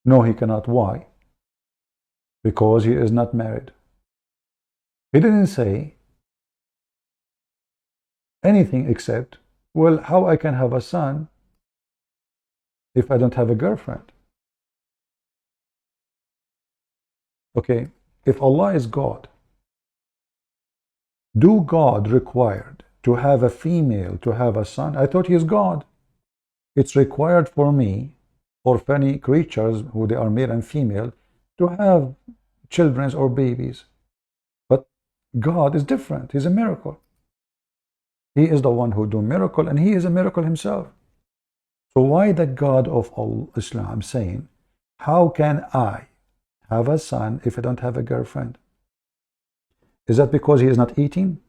Speaker 2: No, he cannot. Why? Because he is not married. He didn't say anything except, well, how I can have a son if I don't have a girlfriend? Okay, if Allah is God, do God required to have a female to have a son? I thought he is God. It's required for me or for any creatures who they are male and female to have children or babies. But God is different. He's a miracle. He is the one who do miracle, and he is a miracle himself. So why the God of Islam saying, how can I have a son if I don't have a girlfriend? Is that because he is not eating?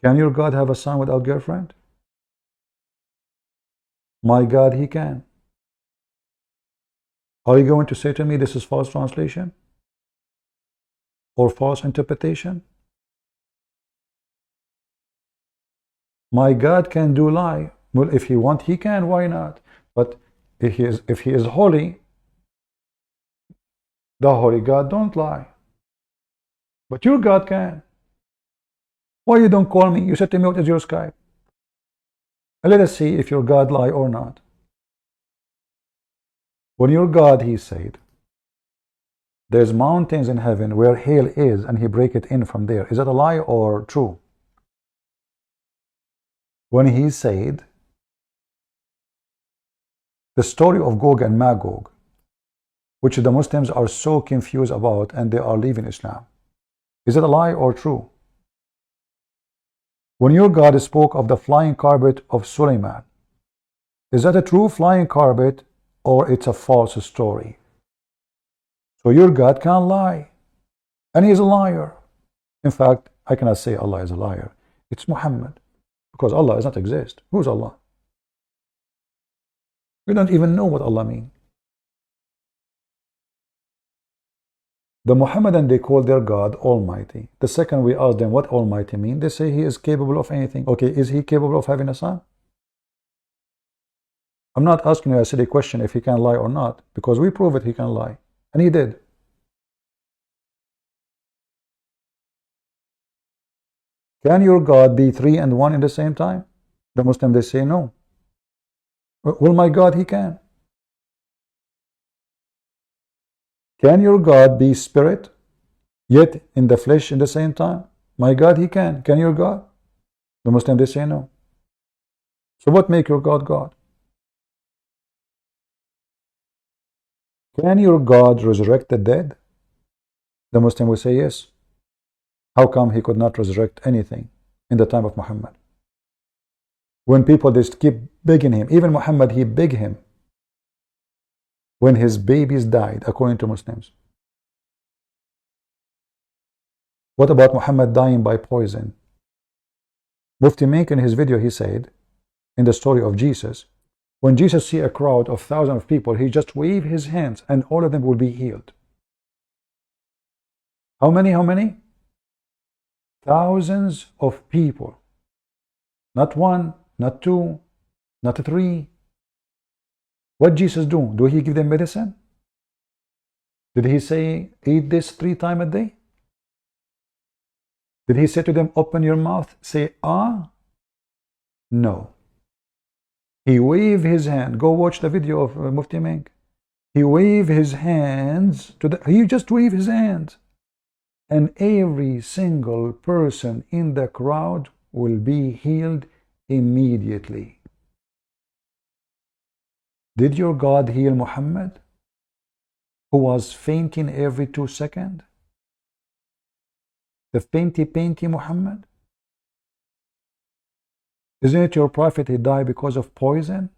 Speaker 2: Can your God have a son without girlfriend? My God, he can. Are you going to say to me this is false translation? Or false interpretation? My God can do lie. Well, if he want, he can. Why not? But if he is holy, the holy God don't lie. But your God can. Why you don't call me? You said to me, what is your Skype? And let us see if your God lie or not. When your God, he said, there's mountains in heaven where hail is, and he break it in from there. Is that a lie or true? When he said the story of Gog and Magog, which the Muslims are so confused about and they are leaving Islam, is it a lie or true? When your God spoke of the flying carpet of Suleiman, is that a true flying carpet or it's a false story? So your God can't lie, and he is a liar. In fact, I cannot say Allah is a liar. It's Muhammad, because Allah does not exist. Who's Allah? We don't even know what Allah means. The Muhammadan, they call their God Almighty. The second we ask them what Almighty mean, they say he is capable of anything. Okay, is he capable of having a son? I'm not asking you a silly question if he can lie or not, because we prove it he can lie. And he did. Can your God be three and one in the same time? The Muslims, they say no. Well, my God, he can. Can your God be spirit, yet in the flesh in the same time? My God, he can. Can your God? The Muslims, they say no. So what make your God God? Can your God resurrect the dead? The Muslim will say yes. How come he could not resurrect anything in the time of Muhammad? When people just keep begging him, even Muhammad, he begged him when his babies died, according to Muslims. What about Muhammad dying by poison? Mufti Menk in his video, he said, in the story of Jesus, when Jesus see a crowd of thousands of people, he just wave his hands and all of them will be healed. How many? How many? Thousands of people. Not one, not two, not three. What Jesus do? Do he give them medicine? Did he say, eat this 3 times a day? Did he say to them, open your mouth, say, ah? No. He waved his hand. Go watch the video of Mufti Menk. He waved his hands to he just waved his hands. And every single person in the crowd will be healed immediately. Did your God heal Muhammad, who was fainting every 2 seconds? The fainty Muhammad? Isn't it your prophet he died because of poison?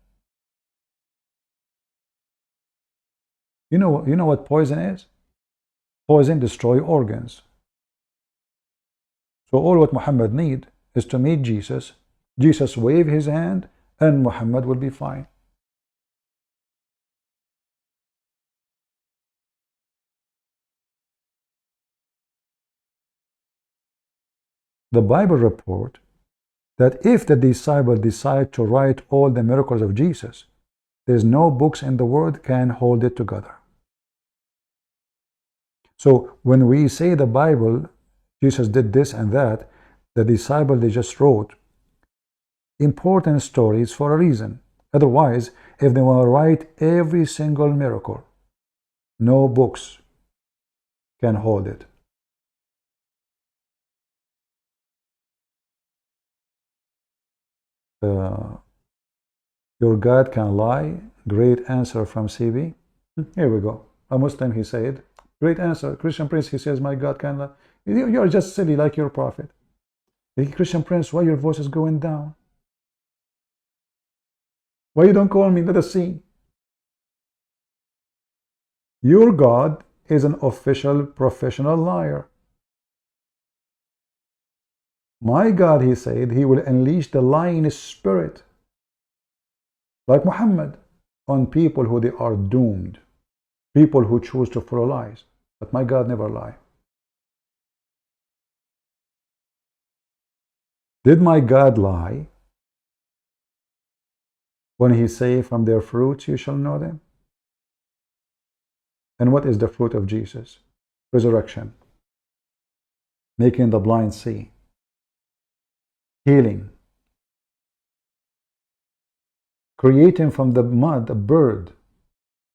Speaker 2: You know what poison is? Poison destroys organs. So all what Muhammad need is to meet Jesus. Jesus wave his hand and Muhammad will be fine. The Bible report that if the disciple decide to write all the miracles of Jesus, there's no books in the world can hold it together. So when we say the Bible, Jesus did this and that, the disciple, they just wrote important stories for a reason. Otherwise, if they want to write every single miracle, no books can hold it. Your God can lie. Great answer from CB. Here we go. A Muslim, he said. Great answer. Christian Prince, he says, my God can lie. You are just silly like your prophet. Christian Prince, why your voice is going down? Why you don't call me? Let us see. Your God is an official professional liar. My God, he said, he will unleash the lying spirit, like Muhammad, on people who they are doomed, people who choose to follow lies. But my God never lie. Did my God lie when he say, from their fruits you shall know them? And what is the fruit of Jesus? Resurrection, making the blind see, healing, creating from the mud a bird.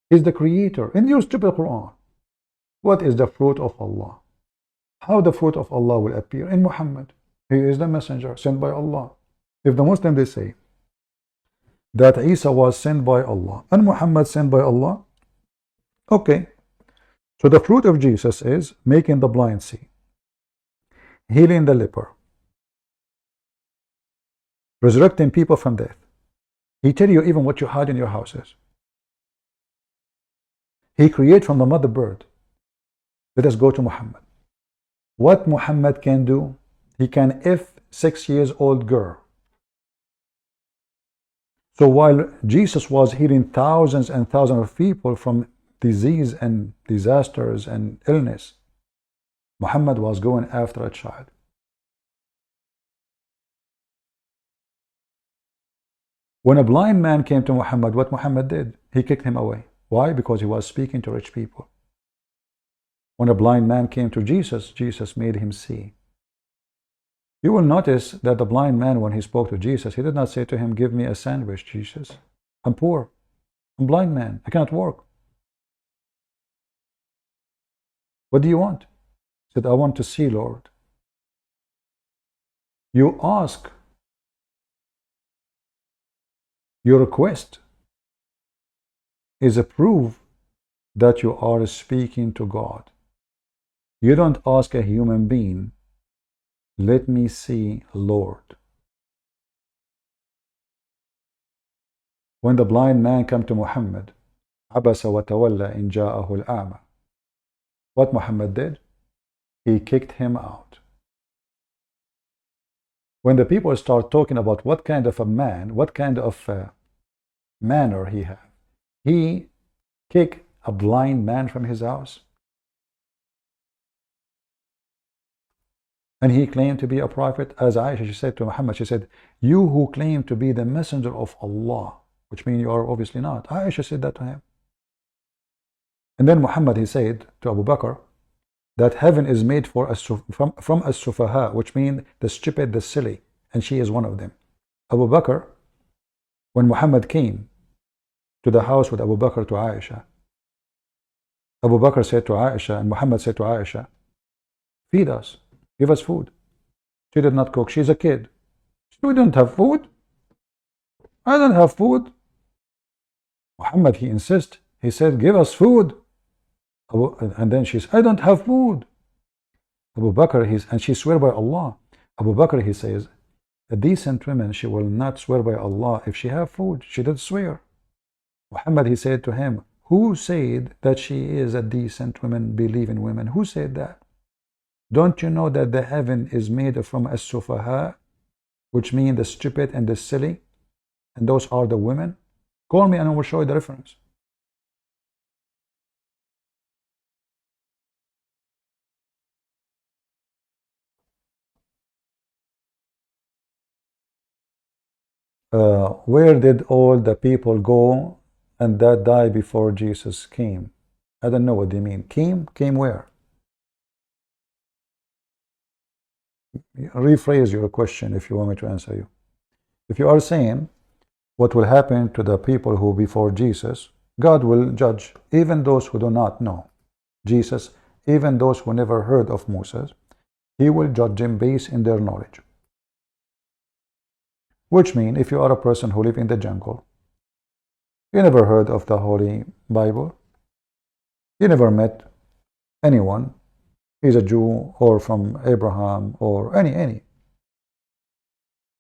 Speaker 2: He's the creator. In your stupid Quran, what is the fruit of Allah? How the fruit of Allah will appear? In Muhammad. He is the messenger sent by Allah. If the Muslim, they say that Isa was sent by Allah and Muhammad sent by Allah, okay. So the fruit of Jesus is making the blind see, healing the leper, resurrecting people from death. He tell you even what you hide in your houses. He create from the mother bird. Let us go to Muhammad. What Muhammad can do, he can F 6-year-old girl. So while Jesus was healing thousands and thousands of people from disease and disasters and illness, Muhammad was going after a child. When a blind man came to Muhammad, what Muhammad did? He kicked him away. Why? Because he was speaking to rich people. When a blind man came to Jesus, Jesus made him see. You will notice that the blind man, when he spoke to Jesus, he did not say to him, give me a sandwich, Jesus. I'm poor. I'm a blind man. I cannot work. What do you want? He said, I want to see, Lord. You ask. Your request is a proof that you are speaking to God. You don't ask a human being, let me see, Lord. When the blind man came to Muhammad, عبس وتولى إن جاءه الأعمى. What Muhammad did? He kicked him out. When the people start talking about what kind of a man, what kind of manner he had, he kicked a blind man from his house. And he claimed to be a prophet. As Aisha, she said to Muhammad, she said, you who claim to be the messenger of Allah, which means you are obviously not. Aisha said that to him. And then Muhammad, he said to Abu Bakr, that heaven is made from as-sufaha, which means the stupid, the silly, and she is one of them. Abu Bakr, when Muhammad came to the house with Abu Bakr to Aisha, Abu Bakr said to Aisha, and Muhammad said to Aisha, feed us, give us food. She did not cook. She's a kid. We don't have food. I don't have food. Muhammad, he insists. He said, give us food. And then she says, I don't have food. Abu Bakr, and she swear by Allah. Abu Bakr, he says, a decent woman, she will not swear by Allah if she have food. She did swear. Muhammad, he said to him, who said that she is a decent woman, believe in women? Who said that? Don't you know that the heaven is made from as-sufaha, which means the stupid and the silly, and those are the women? Call me and I will show you the reference. Where did all the people go and that died before Jesus came? I don't know what they mean. Came where? Rephrase your question if you want me to answer you. If you are saying what will happen to the people who before Jesus, God will judge even those who do not know Jesus, even those who never heard of Moses. He will judge them based in their knowledge. Which means if you are a person who live in the jungle, you never heard of the Holy Bible, you never met anyone, he's a Jew or from Abraham or any,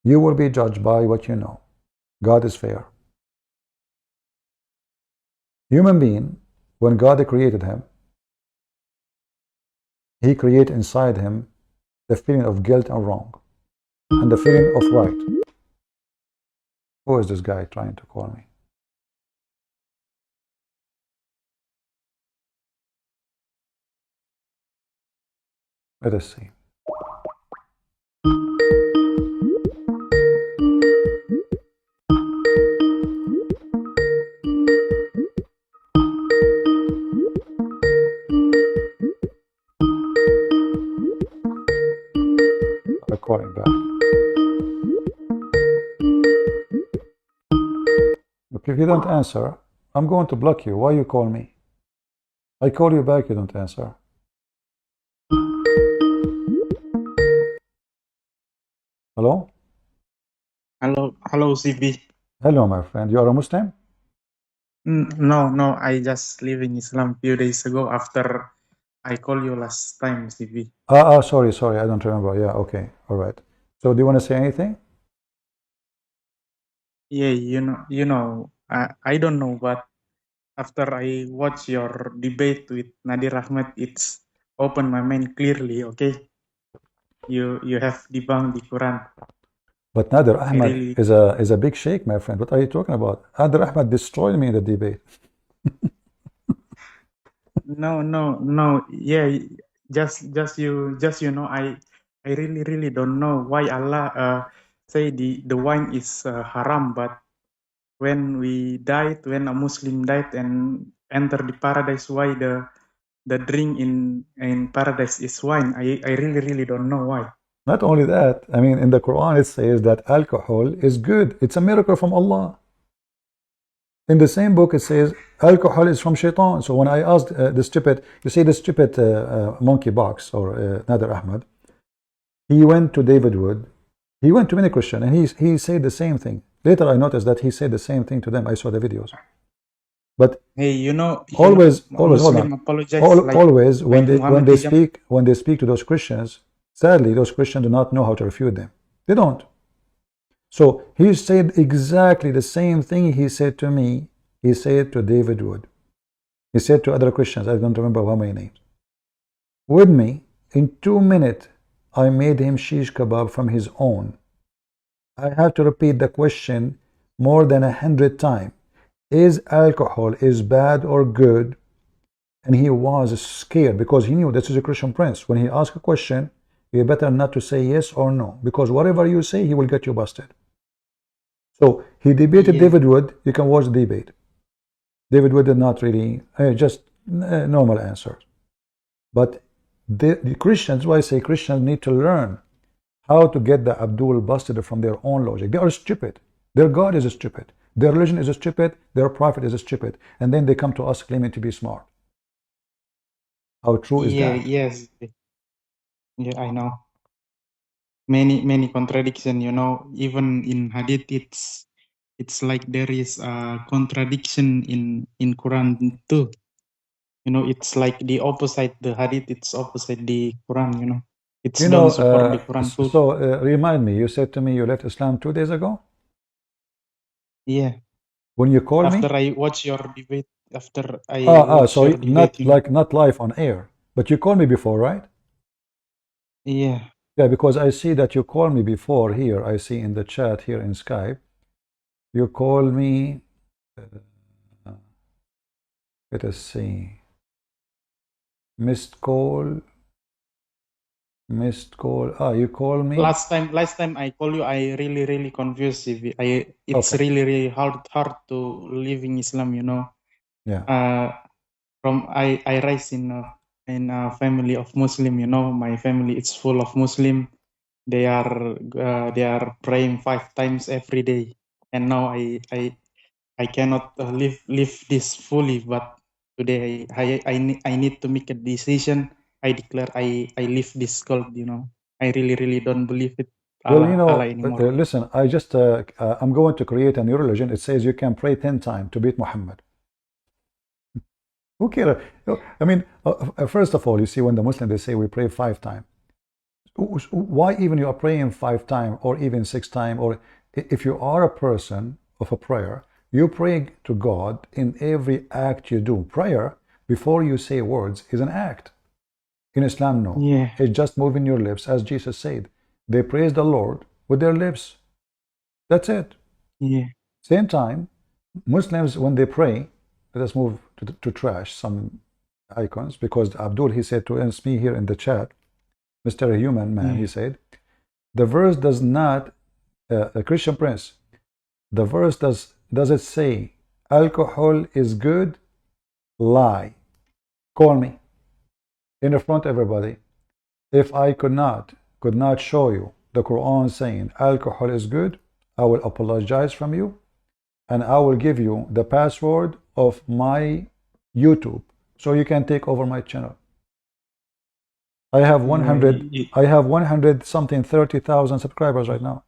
Speaker 2: you will be judged by what you know. God is fair. Human being, when God created him, he created inside him the feeling of guilt and wrong and the feeling of right. Who is this guy trying to call me? Let us see. I'm calling back. Look, if you don't answer, I'm going to block you. Why you call me? I call you back, you don't answer. Hello?
Speaker 9: Hello, CB.
Speaker 2: Hello, my friend. You are a Muslim?
Speaker 9: No, I just leave in Islam few days ago after I call you last time, CB.
Speaker 2: Sorry, I don't remember. Yeah, okay, all right. So, do you want to say anything?
Speaker 9: Yeah, I don't know, but after I watch your debate with Nadir Ahmed, it's opened my mind clearly. Okay, you have debunked the Quran.
Speaker 2: But Nadir Ahmed is a big sheikh, my friend. What are you talking about? Nadir Ahmed destroyed me in the debate.
Speaker 9: No. Yeah, just you know, I really don't know why Allah say the wine is haram, but when a Muslim died and enter the paradise, why the drink in paradise is wine? I really don't know why.
Speaker 2: Not only that, I mean, in the Quran it says that alcohol is good. It's a miracle from Allah. In the same book it says alcohol is from shaitan. So when I asked the stupid, you see the stupid monkey box or Nader Ahmad, he went to David Wood, he went to many Christians, and he said the same thing. Later I noticed that he said the same thing to them. I saw the videos. But
Speaker 9: hey,
Speaker 2: always hold
Speaker 9: Muslim
Speaker 2: on.
Speaker 9: apologize,
Speaker 2: Always when
Speaker 9: Muhammad
Speaker 2: they speak to those Christians, sadly those Christians do not know how to refute them. They don't. So he said exactly the same thing he said to me. He said to David Wood. He said to other Christians. I don't remember how many names. With me, in 2 minutes, I made him shish kebab from his own. I had to repeat the question more than 100 times. Is alcohol is bad or good? And he was scared because he knew this is a Christian prince. When he asked a question, you better not to say yes or no, because whatever you say, he will get you busted. So he debated David Wood. You can watch the debate. David Wood did not really, just normal answers. But the Christians, why I say Christians need to learn how to get the Abdul busted from their own logic. They are stupid. Their God is stupid. Their religion is stupid. Their prophet is stupid. And then they come to us claiming to be smart. How true is that?
Speaker 9: Yes. Yeah, I know. Many contradiction, even in hadith it's like there is a contradiction in Quran too. It's like the opposite, the hadith it's opposite the Quran, It's don't support the Quran too.
Speaker 2: So remind me, you said to me you left Islam 2 days ago?
Speaker 9: Yeah.
Speaker 2: When you called me?
Speaker 9: After I watch your debate, after I watch
Speaker 2: so
Speaker 9: your debate,
Speaker 2: not live on air, but you called me before, right?
Speaker 9: Yeah.
Speaker 2: Yeah, because I see that you called me before here. I see in the chat here in Skype. You called me. Let us see. Missed call. You called me.
Speaker 9: Last time I call you, I really confused. It's
Speaker 2: Okay.
Speaker 9: really hard to live in Islam,
Speaker 2: Yeah.
Speaker 9: I rise in a family of Muslim, my family is full of Muslim. They are praying 5 times every day, and now I cannot live this fully. But today I need to make a decision. I declare I leave this cult. I really don't believe it.
Speaker 2: Well,
Speaker 9: Allah anymore.
Speaker 2: listen. I just I'm going to create a new religion. It says you can pray 10 times to beat Muhammad. Who cares? I mean, first of all, you see, when the Muslims, they say we pray 5 times. Why even you are praying 5 times or even 6 times? Or if you are a person of a prayer, you pray to God in every act you do. Prayer, before you say words, is an act. In Islam, no.
Speaker 9: Yeah.
Speaker 2: It's just moving your lips, as Jesus said. They praise the Lord with their lips. That's it.
Speaker 9: Yeah.
Speaker 2: Same time, Muslims, when they pray, let us move to trash some icons, because Abdul, he said to me here in the chat, Mr. Human Man, he said, the verse does not, a Christian prince, the verse does it say alcohol is good? Lie. Call me in front of everybody. If I could not show you the Quran saying alcohol is good, I will apologize from you, and I will give you the password of my YouTube so you can take over my channel. I have 100 something 30,000 subscribers right now.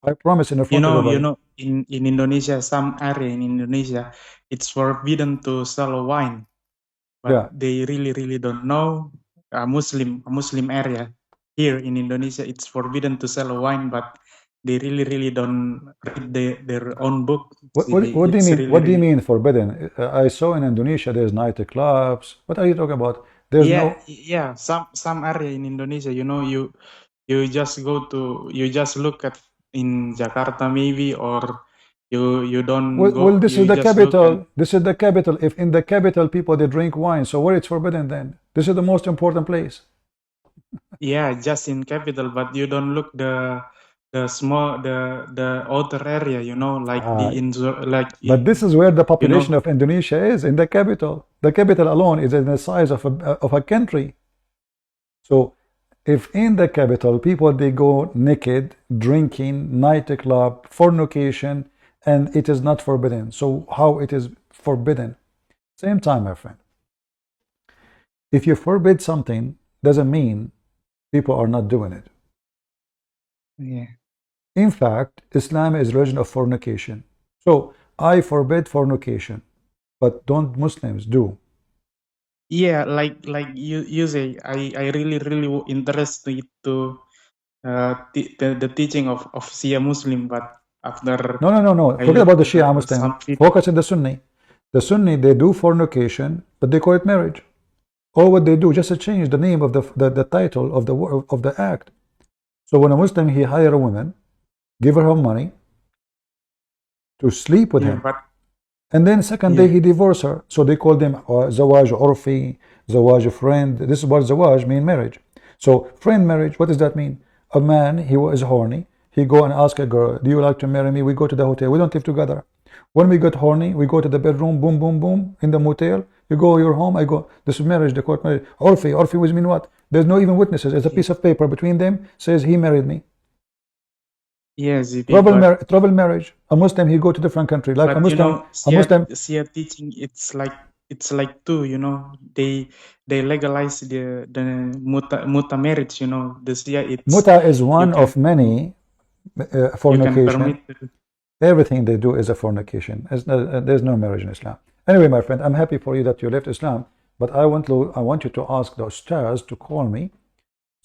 Speaker 2: I promise in front of everybody.
Speaker 9: In Indonesia, some area in Indonesia, it's forbidden to sell wine, but they really don't know. A Muslim area here in Indonesia, it's forbidden to sell wine, but they really don't read their own book.
Speaker 2: What do you mean? What do you mean forbidden? I saw in Indonesia there's nightclubs. What are you talking about? There's
Speaker 9: some area in Indonesia, you just look at in Jakarta maybe, or you don't go.
Speaker 2: Well, this is the capital. This is the capital. If in the capital people they drink wine, so where it's forbidden then? This is the most important place.
Speaker 9: Yeah, just in capital, but you don't look the small the outer area,
Speaker 2: But this is where the population of Indonesia is, in the capital. The capital alone is in the size of a country. So if in the capital people they go naked, drinking, nightclub, fornication, and it is not forbidden, so how it is forbidden? Same time, my friend. If you forbid something, doesn't mean people are not doing it.
Speaker 9: Yeah.
Speaker 2: In fact, Islam is religion of fornication. So I forbid fornication, but don't Muslims do?
Speaker 9: Yeah, like you say, I really interested to the teaching of Shia Muslim, but after
Speaker 2: No.
Speaker 9: I
Speaker 2: Forget
Speaker 9: look
Speaker 2: about the Shia Muslim.
Speaker 9: some video,
Speaker 2: Focus on the Sunni. The Sunni, they do fornication, but they call it marriage. All what they do, just to change the name of the title of the act. So when a Muslim, he hire a woman, give her money to sleep with
Speaker 9: yeah,
Speaker 2: him,
Speaker 9: but
Speaker 2: and then second day he divorce her. So they call them zawaj urfi, zawaj friend. This is what zawaj mean, marriage. So friend marriage, what does that mean? A man, he was horny, he go and ask a girl, do you like to marry me? We go to the hotel, we don't live together. When we get horny, we go to the bedroom, boom, boom, boom, in the motel. You go your home, I go. This is marriage, the court marriage. Urfi which mean what? There's no even witnesses. It's a piece of paper between them, says he married me.
Speaker 9: yes,
Speaker 2: Trouble marriage. A Muslim, he go to different country. Like a Muslim,
Speaker 9: Shia teaching, it's like two, they legalize the muta marriage, the Shia, it's
Speaker 2: Muta is one
Speaker 9: can,
Speaker 2: of many
Speaker 9: you can
Speaker 2: fornication.
Speaker 9: permit.
Speaker 2: Everything they do is a fornication. There's no marriage in Islam. Anyway, my friend, I'm happy for you that you left Islam, but I want you to ask the ustaz to call me,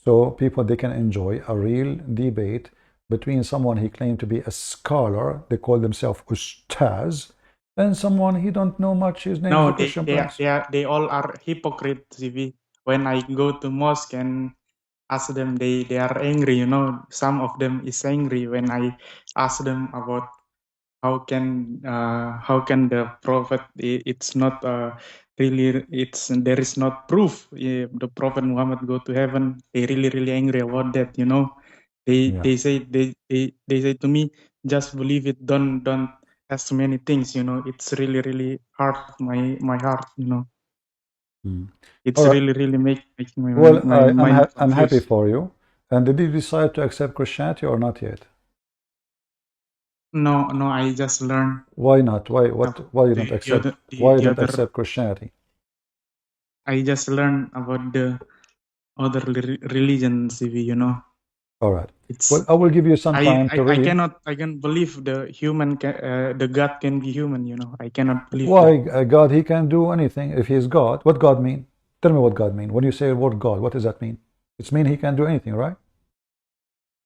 Speaker 2: so people they can enjoy a real debate between someone he claimed to be a scholar, they call themselves ustaz, and someone he don't know much. His name is
Speaker 9: No,
Speaker 2: a Christian prince.
Speaker 9: they all are hypocrites. When I go to mosque and ask them, they are angry. Some of them is angry when I ask them about how can the prophet, it's not really, there is not proof the prophet Muhammad go to heaven. They really angry about that. They say to me, just believe it. Don't ask many things. It's really hard my heart. It's
Speaker 2: All right.
Speaker 9: really making my
Speaker 2: Well,
Speaker 9: mind
Speaker 2: I'm happy
Speaker 9: confused.
Speaker 2: for you. And did you decide to accept Christianity or not yet?
Speaker 9: No, I just learned.
Speaker 2: Why not? Why you don't accept? Why you don't accept Christianity?
Speaker 9: I just learned about the other religions,
Speaker 2: All right.
Speaker 9: It's,
Speaker 2: well, I will give you some time to read.
Speaker 9: I can believe the God can be human, I cannot believe
Speaker 2: Why
Speaker 9: that.
Speaker 2: God, he can do anything if he is God. What God mean? Tell me what God mean. When you say the word God, what does that mean? It's mean he can do anything, right?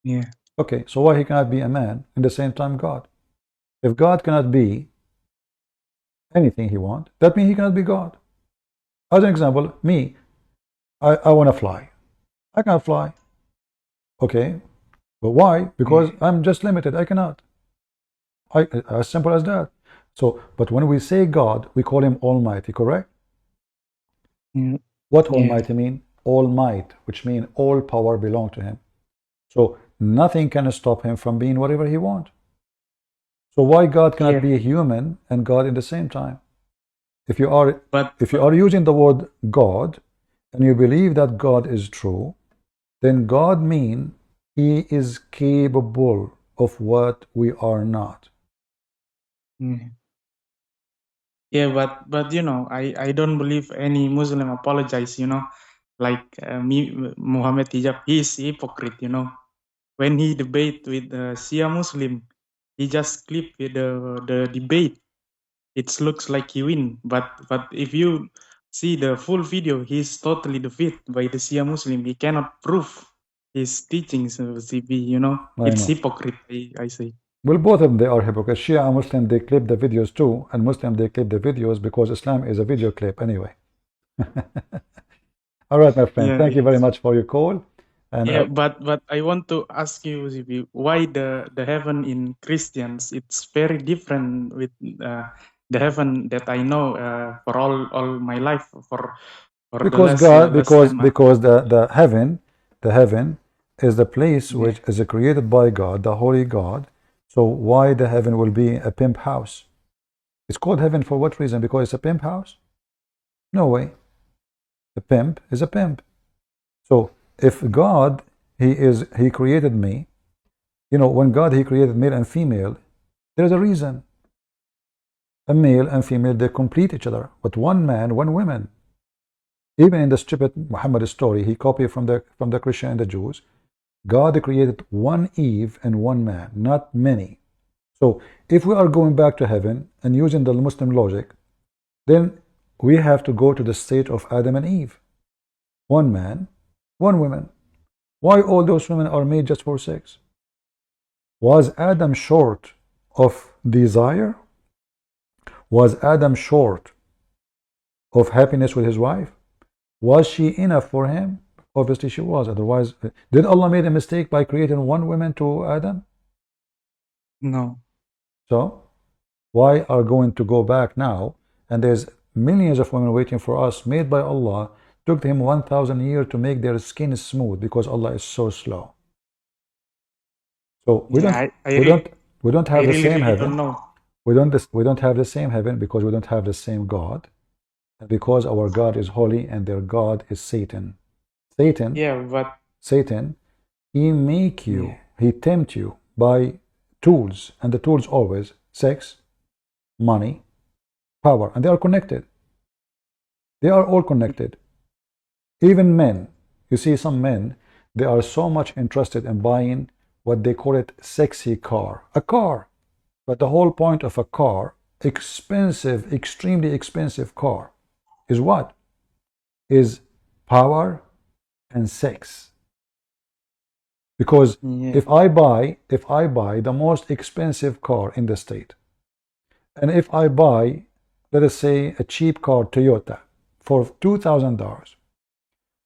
Speaker 9: Yeah.
Speaker 2: Okay, so why he cannot be a man and the same time God? If God cannot be anything he want, that means he cannot be God. As an example, me, I want to fly. I cannot fly. Okay, but why? Because I'm just limited. I cannot. As simple as that. So, but when we say God, we call him Almighty, correct? What Almighty mean? All might, which means all power belong to him. So nothing can stop him from being whatever he wants. So why God cannot be a human and God in the same time? If you are using the word God and you believe that God is true, then God means he is capable of what we are not.
Speaker 9: Yeah, but I don't believe any Muslim apologize, like me, Muhammad Hijab, he is hypocrite, when he debate with Shia Muslim, he just clip the debate. It looks like he win, but if you see the full video, he's totally defeated by the Shia Muslim. He cannot prove his teachings, CB, it's hypocrite, I say.
Speaker 2: Well, both of them, they are hypocrites. Shia and Muslim, they clip the videos too, and Muslim, they clip the videos because Islam is a video clip anyway. All right, my friend, thank you very much for your call. And
Speaker 9: but I want to ask you, CB, why the heaven in Christians, it's very different with the heaven that I know for all my life, for
Speaker 2: because
Speaker 9: the
Speaker 2: God, because the heaven is the place which is created by God, the holy God. So why the heaven will be a pimp house? It's called heaven for what reason? Because it's a pimp house? No way. A pimp is a pimp. So if God, He created me, when God, He created male and female, there's a reason. A male and female, they complete each other, but one man, one woman. Even in the stupid Muhammad story, he copied from the Christian and the Jews. God created one Eve and one man, not many. So if we are going back to heaven and using the Muslim logic, then we have to go to the state of Adam and Eve. One man, one woman. Why all those women are made just for sex? Was Adam short of desire? Was Adam short of happiness with his wife? Was she enough for him? Obviously she was. Otherwise, did Allah make a mistake by creating one woman to Adam?
Speaker 9: No.
Speaker 2: So why are going to go back now? And there's millions of women waiting for us, made by Allah. Took him 1,000 years to make their skin smooth because Allah is so slow. So we don't have the same heaven. We don't have the same heaven because we don't have the same God, and because our God is holy and their God is Satan. Satan, he make you, he tempt you by tools, and the tools always sex, money, power, and they are connected. They are all connected. Even men, you see some men, they are so much interested in buying what they call it sexy car, a car. But the whole point of a car, expensive, extremely expensive car, is what? Is power and sex. Because if I buy the most expensive car in the state, and if I buy, let us say, a cheap car, Toyota, for $2,000,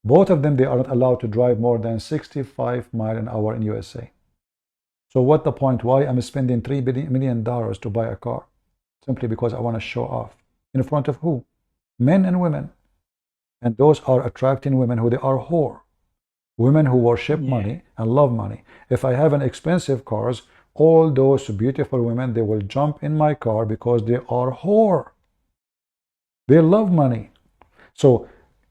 Speaker 2: both of them, they are not allowed to drive more than 65 miles an hour in USA. So what the point? Why I'm spending $3 million to buy a car? Simply because I want to show off. In front of who? Men and women. And those are attracting women who they are whore. Women who worship money and love money. If I have an expensive cars, all those beautiful women, they will jump in my car because they are whore. They love money. So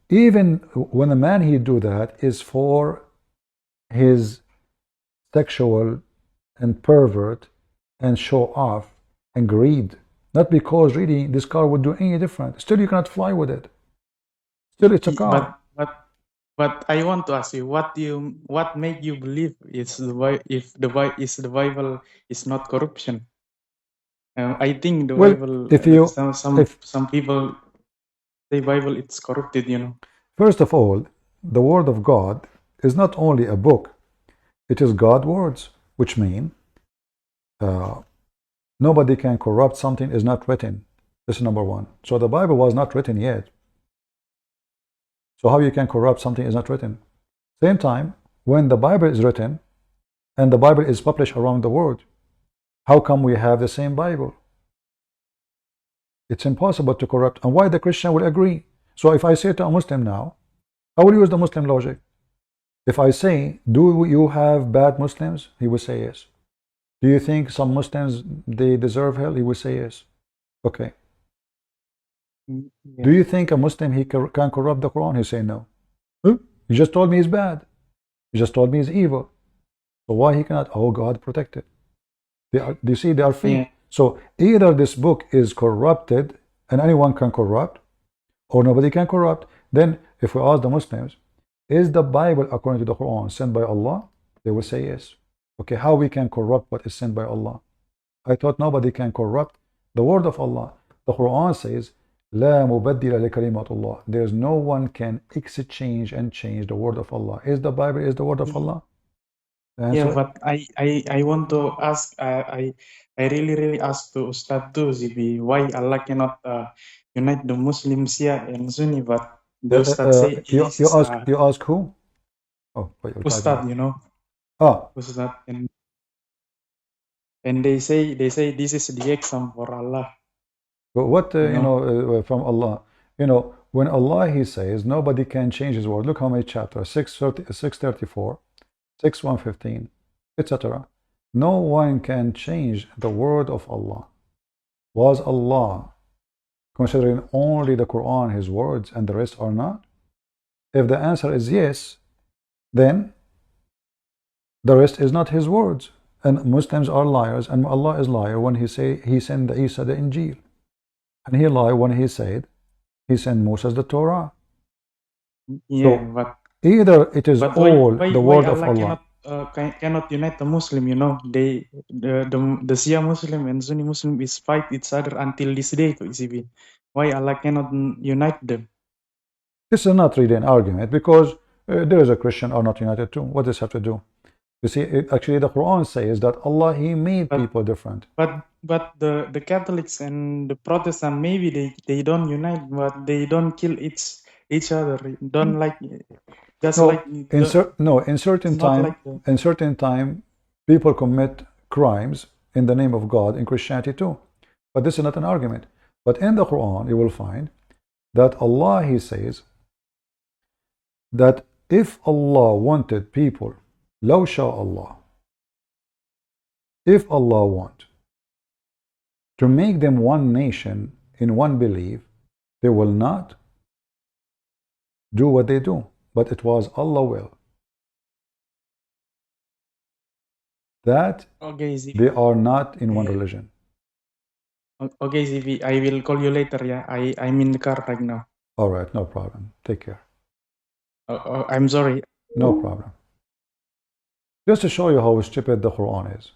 Speaker 2: even when a man he do that is for his sexual and pervert and show off and greed, not because really this car would do any different. Still you cannot fly with it. Still it's a car.
Speaker 9: But I want to ask you, what make you believe if the Bible is not corruption? I think the Bible. Some people say Bible it's corrupted.
Speaker 2: First of all, the Word of God is not only a book; it is God's words, which mean nobody can corrupt something is not written. This is number one. So the Bible was not written yet. So how you can corrupt something is not written? Same time, when the Bible is written and the Bible is published around the world, how come we have the same Bible? It's impossible to corrupt. And why the Christian will agree? So if I say to a Muslim now, I will use the Muslim logic. If I say, do you have bad Muslims? He will say yes. Do you think some Muslims, they deserve hell? He will say yes. Okay. Do you think a Muslim he can corrupt the Quran? He say no. You just told me he's bad. You just told me he's evil. So why he cannot? Oh, God protected. Do you see they are free? So either this book is corrupted and anyone can corrupt, or nobody can corrupt. Then if we ask the Muslims, is the Bible according to the Quran sent by Allah? They will say yes. Okay, how we can corrupt what is sent by Allah? I thought nobody can corrupt the word of Allah. The Quran says, لا مبدل لكلمات الله. There's no one can exchange and change the word of Allah. Is the Bible is the word of Allah?
Speaker 9: But I want to ask, I really ask to Ustad too, Zibi, why Allah cannot unite the Muslims here and Sunni, but the Ustad say
Speaker 2: you ask who? Oh,
Speaker 9: Ustad, Ustad, and they say this is the exam for Allah.
Speaker 2: But what from Allah, when Allah he says nobody can change his word. Look how many chapters: 634, 6115, etc. No one can change the word of Allah. Was Allah considering only the Quran his words and the rest are not? If the answer is yes, then the rest is not his words. And Muslims are liars, and Allah is liar when he say he sent Isa the Injil, and he lied when he said he sent Moses the Torah.
Speaker 9: Yeah,
Speaker 2: So
Speaker 9: but
Speaker 2: either it is
Speaker 9: but
Speaker 2: all
Speaker 9: why
Speaker 2: the word of
Speaker 9: Allah
Speaker 2: Allah.
Speaker 9: cannot unite the Muslim? You know, the Shia Muslim and Sunni Muslim is fight each other until this day. To ECB. Why Allah cannot unite them?
Speaker 2: This is not really an argument, because there is a Christian are not united too. What does this have to do? You see, actually the Quran says that Allah, he made
Speaker 9: But
Speaker 2: people different.
Speaker 9: but the Catholics and the Protestant, maybe they don't unite, but they don't kill each other. Don't like just
Speaker 2: No,
Speaker 9: like
Speaker 2: in
Speaker 9: it's
Speaker 2: certain
Speaker 9: not
Speaker 2: time,
Speaker 9: like the
Speaker 2: in certain time, people commit crimes in the name of God in Christianity too. But this is not an argument. But in the Quran, you will find that Allah, he says that if Allah wanted people, لو شاء Allah, if Allah want to make them one nation in one belief, they will not do what they do, but it was Allah will that
Speaker 9: okay,
Speaker 2: they are not in one religion.
Speaker 9: Okay, ZV, I will call you later. Yeah, I'm in the car right now.
Speaker 2: All right, no problem. Take care.
Speaker 9: I'm sorry.
Speaker 2: No problem. Just to show you how stupid the Quran is.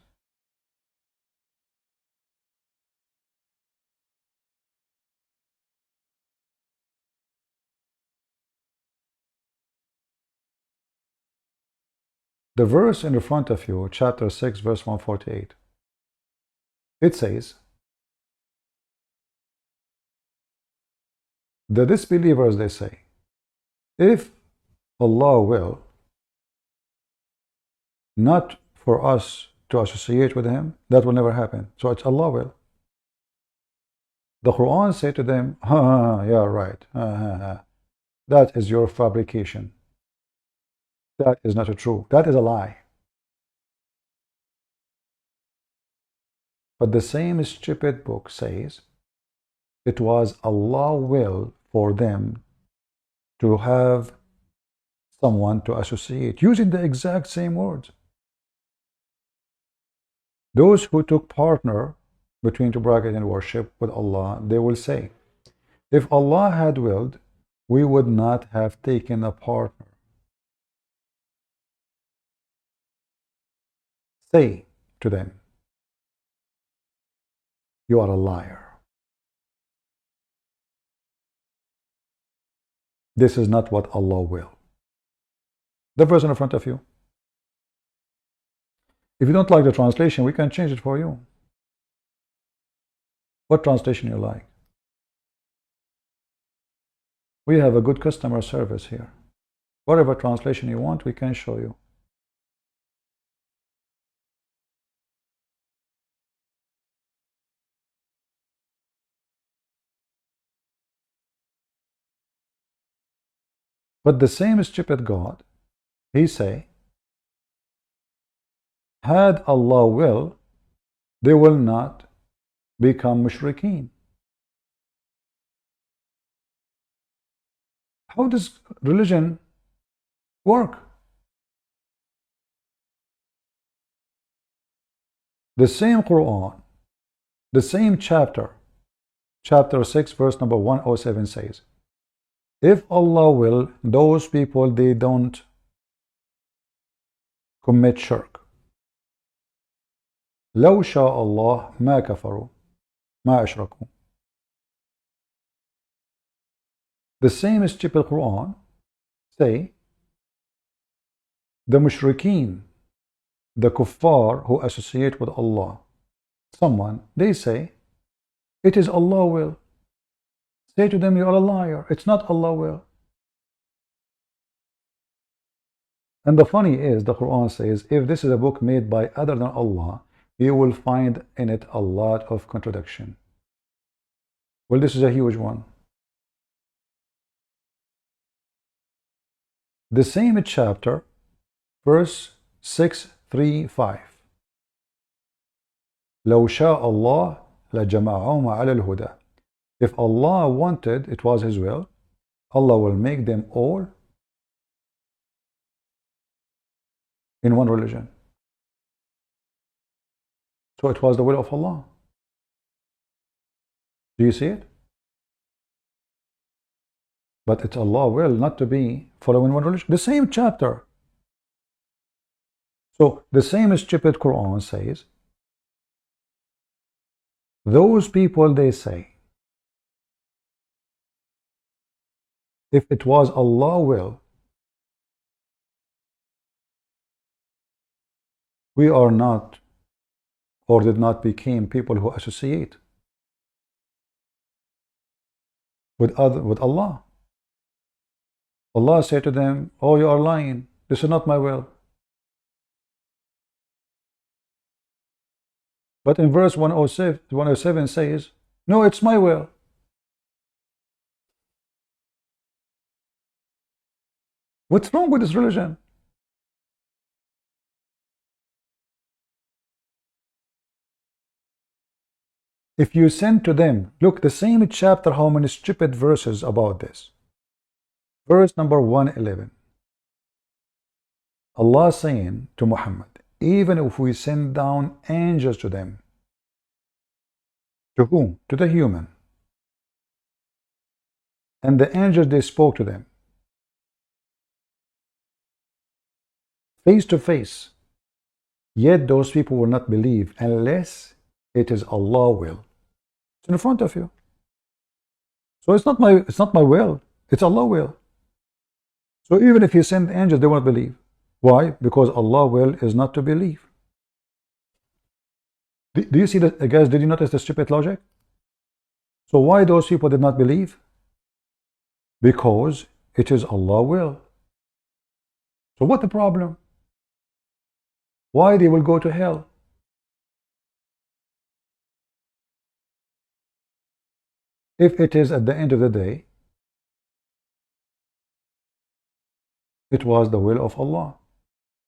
Speaker 2: The verse in front of you, chapter 6, verse 148. It says, the disbelievers, they say, if Allah will not for us to associate with him, that will never happen. So it's Allah will. The Quran said to them, yeah, right. That is your fabrication. That is not true. That is a lie. But the same stupid book says it was Allah will for them to have someone to associate, using the exact same words. Those who took partner between two brackets and worship with Allah, they will say, if Allah had willed, we would not have taken a partner. Say to them, you are a liar. This is not what Allah will. The verse in front of you. If you don't like the translation, we can change it for you. What translation you like? We have a good customer service here. Whatever translation you want, we can show you. But the same stupid God, he say, had Allah will, they will not become mushrikeen. How does religion work? The same Quran, the same chapter 6, verse number 107 says, if Allah will, those people, they don't commit shirk. لو شاء الله ما كفروا ما أشركوا. The same stupid Quran say the mushrikeen, the kuffar who associate with Allah, someone, they say it is Allah will. Say to them, you are a liar. It's not Allah will. And the funny is, the Quran says, if this is a book made by other than Allah, you will find in it a lot of contradiction. Well, this is a huge one. The same chapter, verse 635. لو شاء الله لجمعهم على الهدى. If Allah wanted, it was His will, Allah will make them all in one religion. So it was the will of Allah. Do you see it? But it's Allah's will not to be following one religion. The same chapter. So the same stupid Quran says, those people, they say, if it was Allah's will, we are not or did not become people who associate with Allah. Allah said to them, oh, you are lying. This is not my will. But in verse 107 says, no, it's my will. What's wrong with this religion? If you send to them, look, the same chapter, how many stupid verses about this. Verse number 111. Allah saying to Muhammad, even if we send down angels to them, to whom? To the human. And the angels, they spoke to them face to face, yet those people will not believe unless it is Allah's will. It's in front of you. So it's not my will, it's Allah's will. So even if you send angels, they won't believe. Why? Because Allah's will is not to believe. Do you see that, guys? Did you notice the stupid logic? So why those people did not believe? Because it is Allah's will. So what the problem? Why they will go to hell? If it is at the end of the day, it was the will of Allah.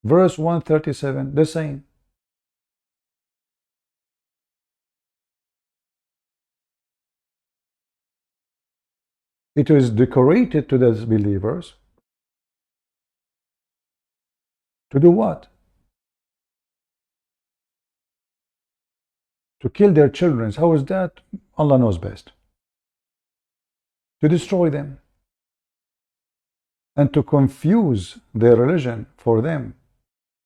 Speaker 2: Verse 137, the same. It is decorated to the believers to do what? To kill their children. How is that? Allah knows best. To destroy them and to confuse their religion for them.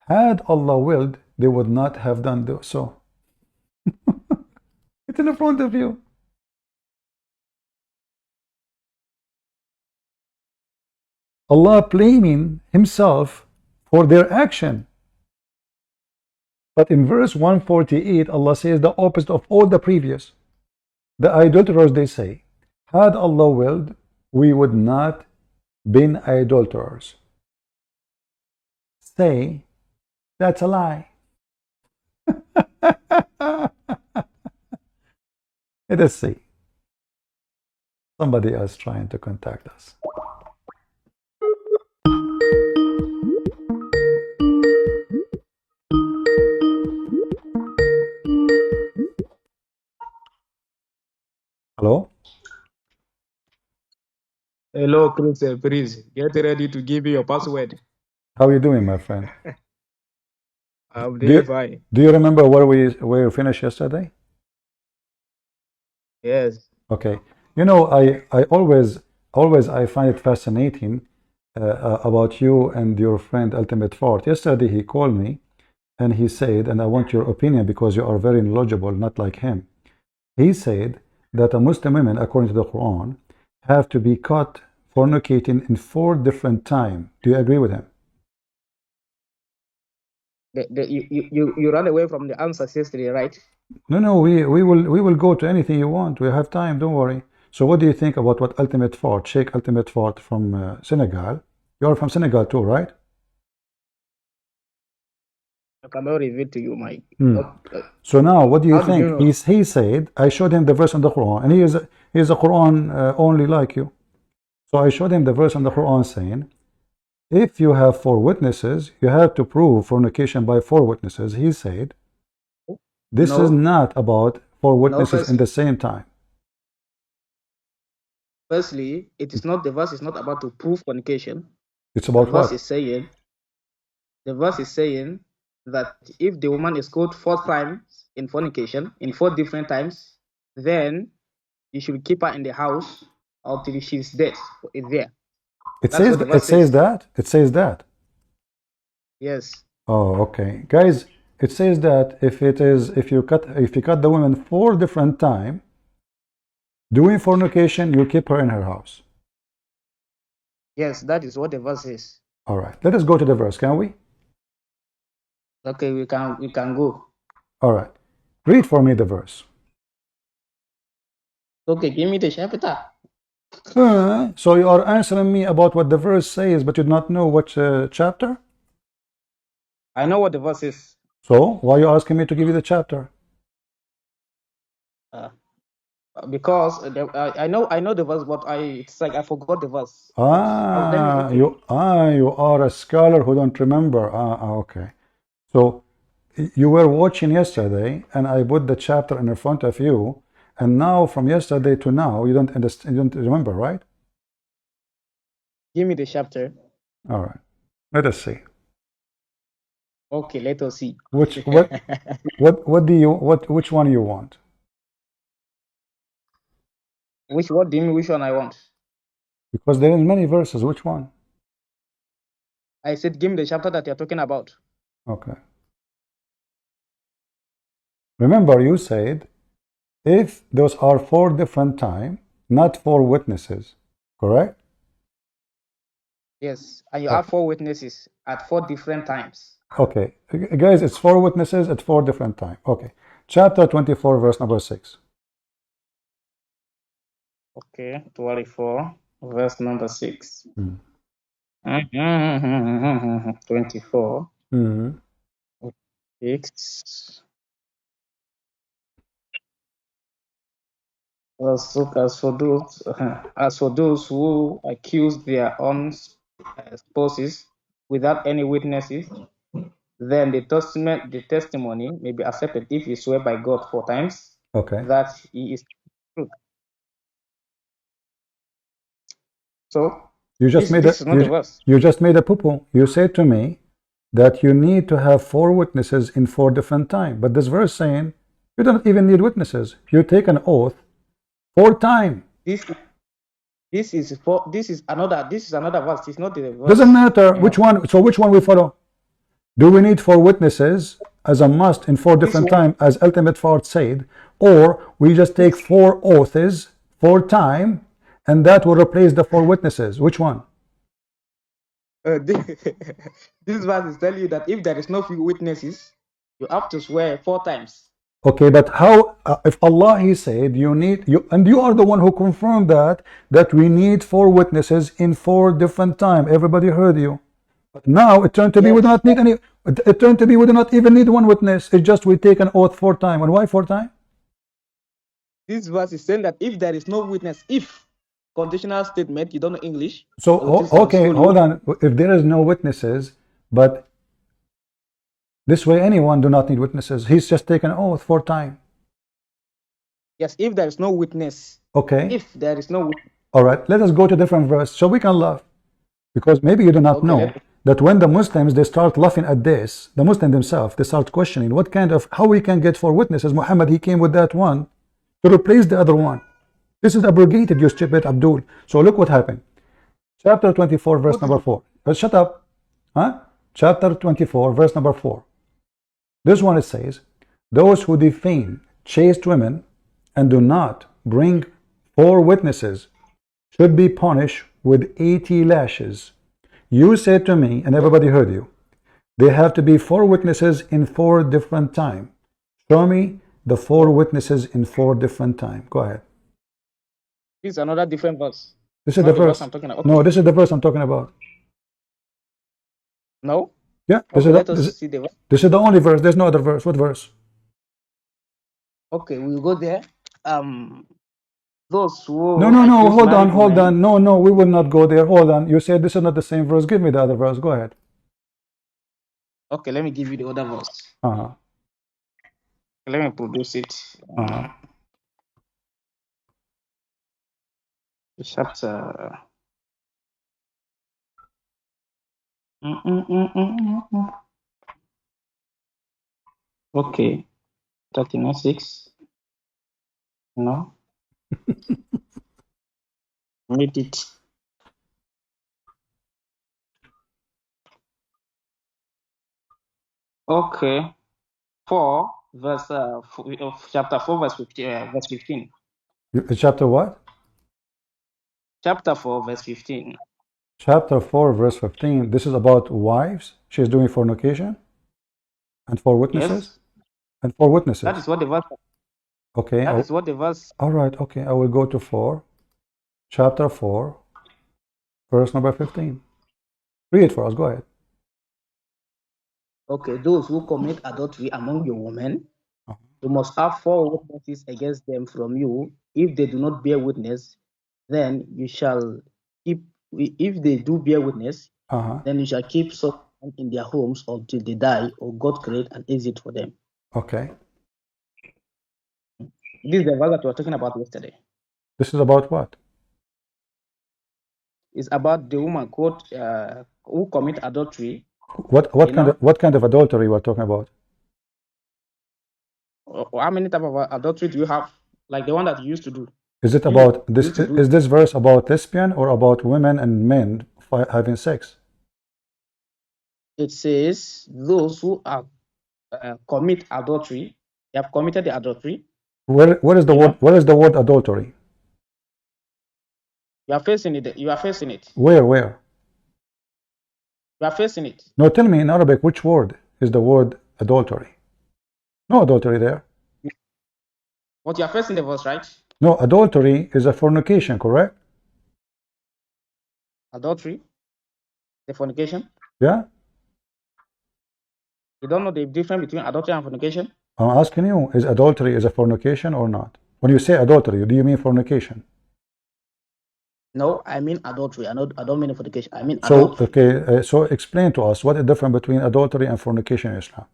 Speaker 2: Had Allah willed, they would not have done so. It's in front of you. Allah blaming himself for their action. But in verse 148, Allah says the opposite of all the previous. The idolaters, they say, had Allah willed, we would not been idolaters. Say, that's a lie. Let us see. Somebody else trying to contact us. Hello?
Speaker 10: Hello, Chris. Please get ready to give you your password.
Speaker 2: How are you doing, my friend?
Speaker 10: I'm doing fine.
Speaker 2: Do you remember where we finished yesterday?
Speaker 10: Yes.
Speaker 2: Okay. You know, I always I find it fascinating about you and your friend Ultimate Fort. Yesterday he called me and he said, and I want your opinion because you are very knowledgeable, not like him. He said that a Muslim women, according to the Quran, have to be caught fornicating in 4 different times. Do you agree with him?
Speaker 10: You run away from the answers yesterday, right?
Speaker 2: No, we will go to anything you want. We have time, don't worry. So what do you think about what Ultimate Fort, Sheikh Ultimate Fort from Senegal? You're from Senegal too, right?
Speaker 10: I cannot reveal to you, Mike.
Speaker 2: So now, what do you think? He said, I showed him the verse on the Quran, and he is a Quran only like you. So I showed him the verse on the Quran saying, if you have 4 witnesses, you have to prove fornication by 4 witnesses. He said, this is not about 4 witnesses in the same time.
Speaker 10: Firstly, it is not, the verse is not about to prove fornication.
Speaker 2: It's about
Speaker 10: the verse
Speaker 2: what?
Speaker 10: is saying, The verse is saying that if the woman is caught 4 times in fornication, in 4 different times, then you should keep her in the house until she's dead. It's there.
Speaker 2: It
Speaker 10: That's
Speaker 2: says
Speaker 10: what the verse
Speaker 2: it says
Speaker 10: says.
Speaker 2: that. It says that.
Speaker 10: Yes.
Speaker 2: Oh, okay, guys. It says that if you cut the woman 4 different times doing fornication, you keep her in her house.
Speaker 10: Yes, that is what the verse says.
Speaker 2: All right. Let us go to the verse, can we?
Speaker 10: Okay, we can go.
Speaker 2: All right. Read for me the verse.
Speaker 10: Okay, give me the chapter.
Speaker 2: So you are answering me about what the verse says, but you do not know what chapter?
Speaker 10: I know what the verse is.
Speaker 2: So why are you asking me to give you the chapter?
Speaker 10: Because I know the verse, but it's like I forgot the verse.
Speaker 2: You are a scholar who don't remember. Okay. So you were watching yesterday, and I put the chapter in front of you, and now from yesterday to now, you don't understand, you don't remember, right?
Speaker 10: Give me the chapter.
Speaker 2: All right. Let us see.
Speaker 10: Okay, let us see.
Speaker 2: Which one you want?
Speaker 10: What do you mean which one I want?
Speaker 2: Because there is many verses. Which one?
Speaker 10: I said give me the chapter that you're talking about.
Speaker 2: Okay. Remember, you said if those are 4 different times, not 4 witnesses, correct?
Speaker 10: Yes, and you have 4 witnesses at 4 different times.
Speaker 2: Okay, guys, it's 4 witnesses at 4 different times. Okay, chapter 24, verse number 6.
Speaker 10: Okay, 24, verse number 6. 24, 6. As for those who accuse their own spouses without any witnesses, then the testimony may be accepted if you swear by God 4 times that he is true. So
Speaker 2: You just made
Speaker 10: this is not the verse.
Speaker 2: you just made a poo-poo. You said to me that you need to have 4 witnesses in 4 different times, but this verse saying you don't even need witnesses. You take an oath 4 times.
Speaker 10: This is another verse. It's not the verse.
Speaker 2: Doesn't matter which one. So which one we follow? Do we need 4 witnesses as a must in 4 different times, as Ultimate Fard said, or we just take 4 oaths 4 times, and that will replace the 4 witnesses? Which one?
Speaker 10: This verse is telling you that if there is no few witnesses, you have to swear 4 times.
Speaker 2: Okay, but how? If Allah, He said you need and you are the one who confirmed that we need 4 witnesses in 4 different times. Everybody heard you. But now it turned to be we do not need any. It turned to be we do not even need 1 witness. It's just we take an oath 4 times. And why 4 times?
Speaker 10: This verse is saying that if there is no witness, if conditional statement, you don't know English.
Speaker 2: So okay, hold on. If there is no witnesses, but this way anyone do not need witnesses. He's just taken an oath 4 times.
Speaker 10: Yes, if there is no witness.
Speaker 2: Okay.
Speaker 10: If there is no witness.
Speaker 2: All right, let us go to different verse so we can laugh. Because maybe you do not know that when the Muslims, they start laughing at this, the Muslim themselves, they start questioning what kind of, how we can get 4 witnesses. Muhammad, he came with that one to replace the other one. This is abrogated, you stupid Abdul. So look what happened. Chapter 24, verse number 4. Shut up. Chapter 24, verse number 4. This one, it says, those who defame chaste women and do not bring 4 witnesses should be punished with 80 lashes. You said to me, and everybody heard you, they have to be 4 witnesses in 4 different times. Show me the 4 witnesses in 4 different times. Go ahead.
Speaker 10: This is another different verse.
Speaker 2: This is the verse.
Speaker 10: I'm talking about.
Speaker 2: No, this is the verse I'm talking about.
Speaker 10: No?
Speaker 2: Yeah, this is the only verse. There's no other verse. What verse?
Speaker 10: Okay, we'll go there. Those who
Speaker 2: No, hold on. No, we will not go there. Hold on. You said this is not the same verse. Give me the other verse. Go ahead.
Speaker 10: Okay, let me give you the other verse. Let me produce it. Chapter Okay, 39:6. No, read it. Okay, 4 verse of chapter 4 verse 15. Verse 15.
Speaker 2: Chapter what?
Speaker 10: Chapter 4 verse 15.
Speaker 2: Chapter 4, verse 15. This is about wives. She's doing fornication. And for witnesses?
Speaker 10: Yes,
Speaker 2: And for witnesses.
Speaker 10: that is what the verse.
Speaker 2: Okay.
Speaker 10: That is what the verse.
Speaker 2: All right. Okay. I will go to 4. Chapter 4, verse number 15. Read it for us. Go ahead.
Speaker 10: Okay, those who commit adultery among your women, you must have 4 witnesses against them from you. If they do not bear witness, then you shall keep. If they do bear witness, then you shall keep such in their homes until they die, or God create an exit for them.
Speaker 2: Okay.
Speaker 10: This is the verse that we were talking about yesterday.
Speaker 2: This is about what?
Speaker 10: It's about the woman who commit adultery.
Speaker 2: What kind of adultery we're talking about?
Speaker 10: How many type of adultery do you have? Like the one that you used to do?
Speaker 2: Is it about this? Is this verse about lesbian or about women and men having sex?
Speaker 10: It says those who are commit adultery, they have committed the adultery.
Speaker 2: Where is the word? Where is the word adultery?
Speaker 10: You are facing it. You are facing it.
Speaker 2: Where?
Speaker 10: You are facing it.
Speaker 2: No, tell me in Arabic which word is the word adultery? No adultery there.
Speaker 10: But you are facing the verse, right?
Speaker 2: No, adultery is a fornication, correct?
Speaker 10: Adultery, the fornication.
Speaker 2: Yeah.
Speaker 10: You don't know the difference between adultery and fornication?
Speaker 2: I'm asking you, is adultery is a fornication or not? When you say adultery, do you mean fornication?
Speaker 10: No, I mean adultery. I don't mean fornication. I mean
Speaker 2: so,
Speaker 10: adultery.
Speaker 2: Okay, so explain to us what is the difference between adultery and fornication in Islam.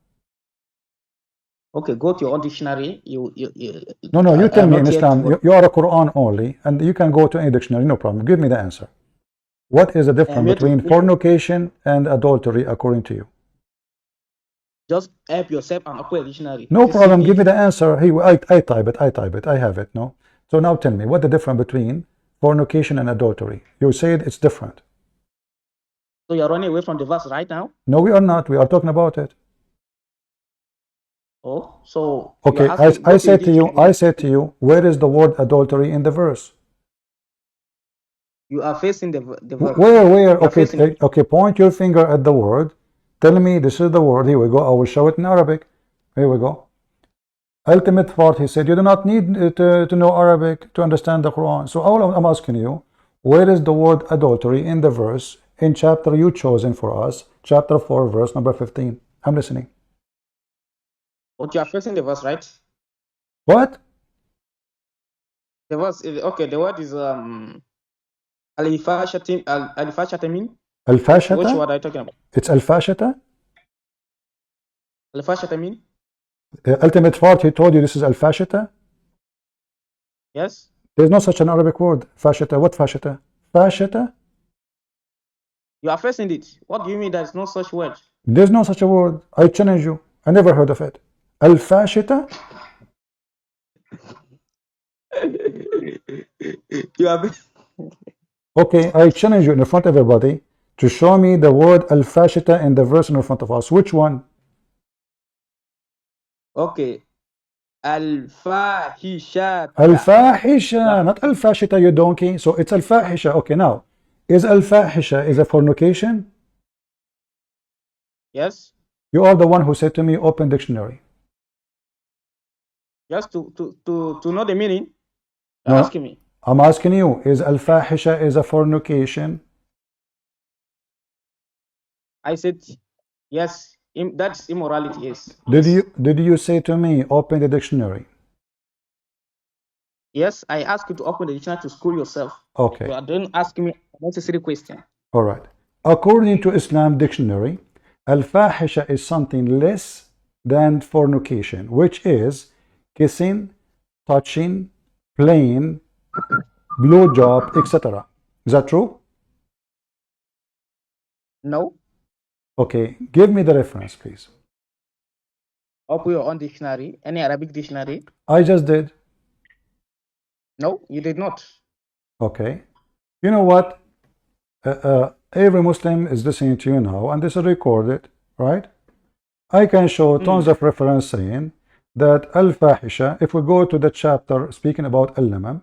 Speaker 10: Okay, go to your own dictionary.
Speaker 2: No, you tell me in Islam. You are a Quran only, and you can go to any dictionary, no problem. Give me the answer. What is the difference between fornication and adultery according to you?
Speaker 10: Just help yourself and open a dictionary.
Speaker 2: No problem. Give me the answer. Hey, I type it. I have it. No. So now tell me what the difference between fornication and adultery. You said it's different.
Speaker 10: So you're running away from the verse right now?
Speaker 2: No, we are not. We are talking about it.
Speaker 10: Oh, so
Speaker 2: okay. I said to you, where is the word adultery in the verse?
Speaker 10: You are facing the verse.
Speaker 2: Where? Okay. Point your finger at the word. Tell me this is the word. Here we go. I will show it in Arabic. Here we go. Ultimate part. He said you do not need to know Arabic to understand the Quran. So all I'm asking you, where is the word adultery in the verse in chapter you chosen for us, chapter 4, verse number 15? I'm listening.
Speaker 10: But you are facing the verse, right?
Speaker 2: What?
Speaker 10: The verse. Okay. The word is al-fashatamin.
Speaker 2: Al-fashata?
Speaker 10: Which word are you talking about?
Speaker 2: It's al-fashata?
Speaker 10: Al-fashatamin?
Speaker 2: Ultimate part, he told you this is al-fashata?
Speaker 10: Yes.
Speaker 2: There's no such an Arabic word. Fashata. What fashata? Fashata?
Speaker 10: You are facing it. What do you mean there's no such word?
Speaker 2: There's no such a word. I challenge you. I never heard of it. Al-fashata?
Speaker 10: You are.
Speaker 2: Okay, I challenge you in front of everybody to show me the word al-fashata in the verse in front of us. Which one?
Speaker 10: Okay. Al-fahisha.
Speaker 2: Al-fahisha, not al-fashata, you donkey. So it's al-fahisha. Okay, now, is al-fahisha is a fornication?
Speaker 10: Yes.
Speaker 2: You are the one who said to me, open dictionary.
Speaker 10: Just to know the meaning.
Speaker 2: No,
Speaker 10: asking me.
Speaker 2: I'm asking you, is al-fahisha is a fornication?
Speaker 10: I said yes. That's immorality. Yes.
Speaker 2: Did you say to me, open the dictionary?
Speaker 10: Yes, I asked you to open the dictionary to school yourself.
Speaker 2: Okay.
Speaker 10: You are don't ask me unnecessary question.
Speaker 2: All right. According to Islam dictionary, al-fahisha is something less than fornication, which is kissing, touching, playing, blowjob, etc. Is that true?
Speaker 10: No.
Speaker 2: Okay, give me the reference, please.
Speaker 10: Open your own dictionary, any Arabic dictionary.
Speaker 2: I just did.
Speaker 10: No, you did not.
Speaker 2: Okay. You know what? Every Muslim is listening to you now, and this is recorded, right? I can show tons of reference saying that al-fahisha, if we go to the chapter speaking about al-lamam,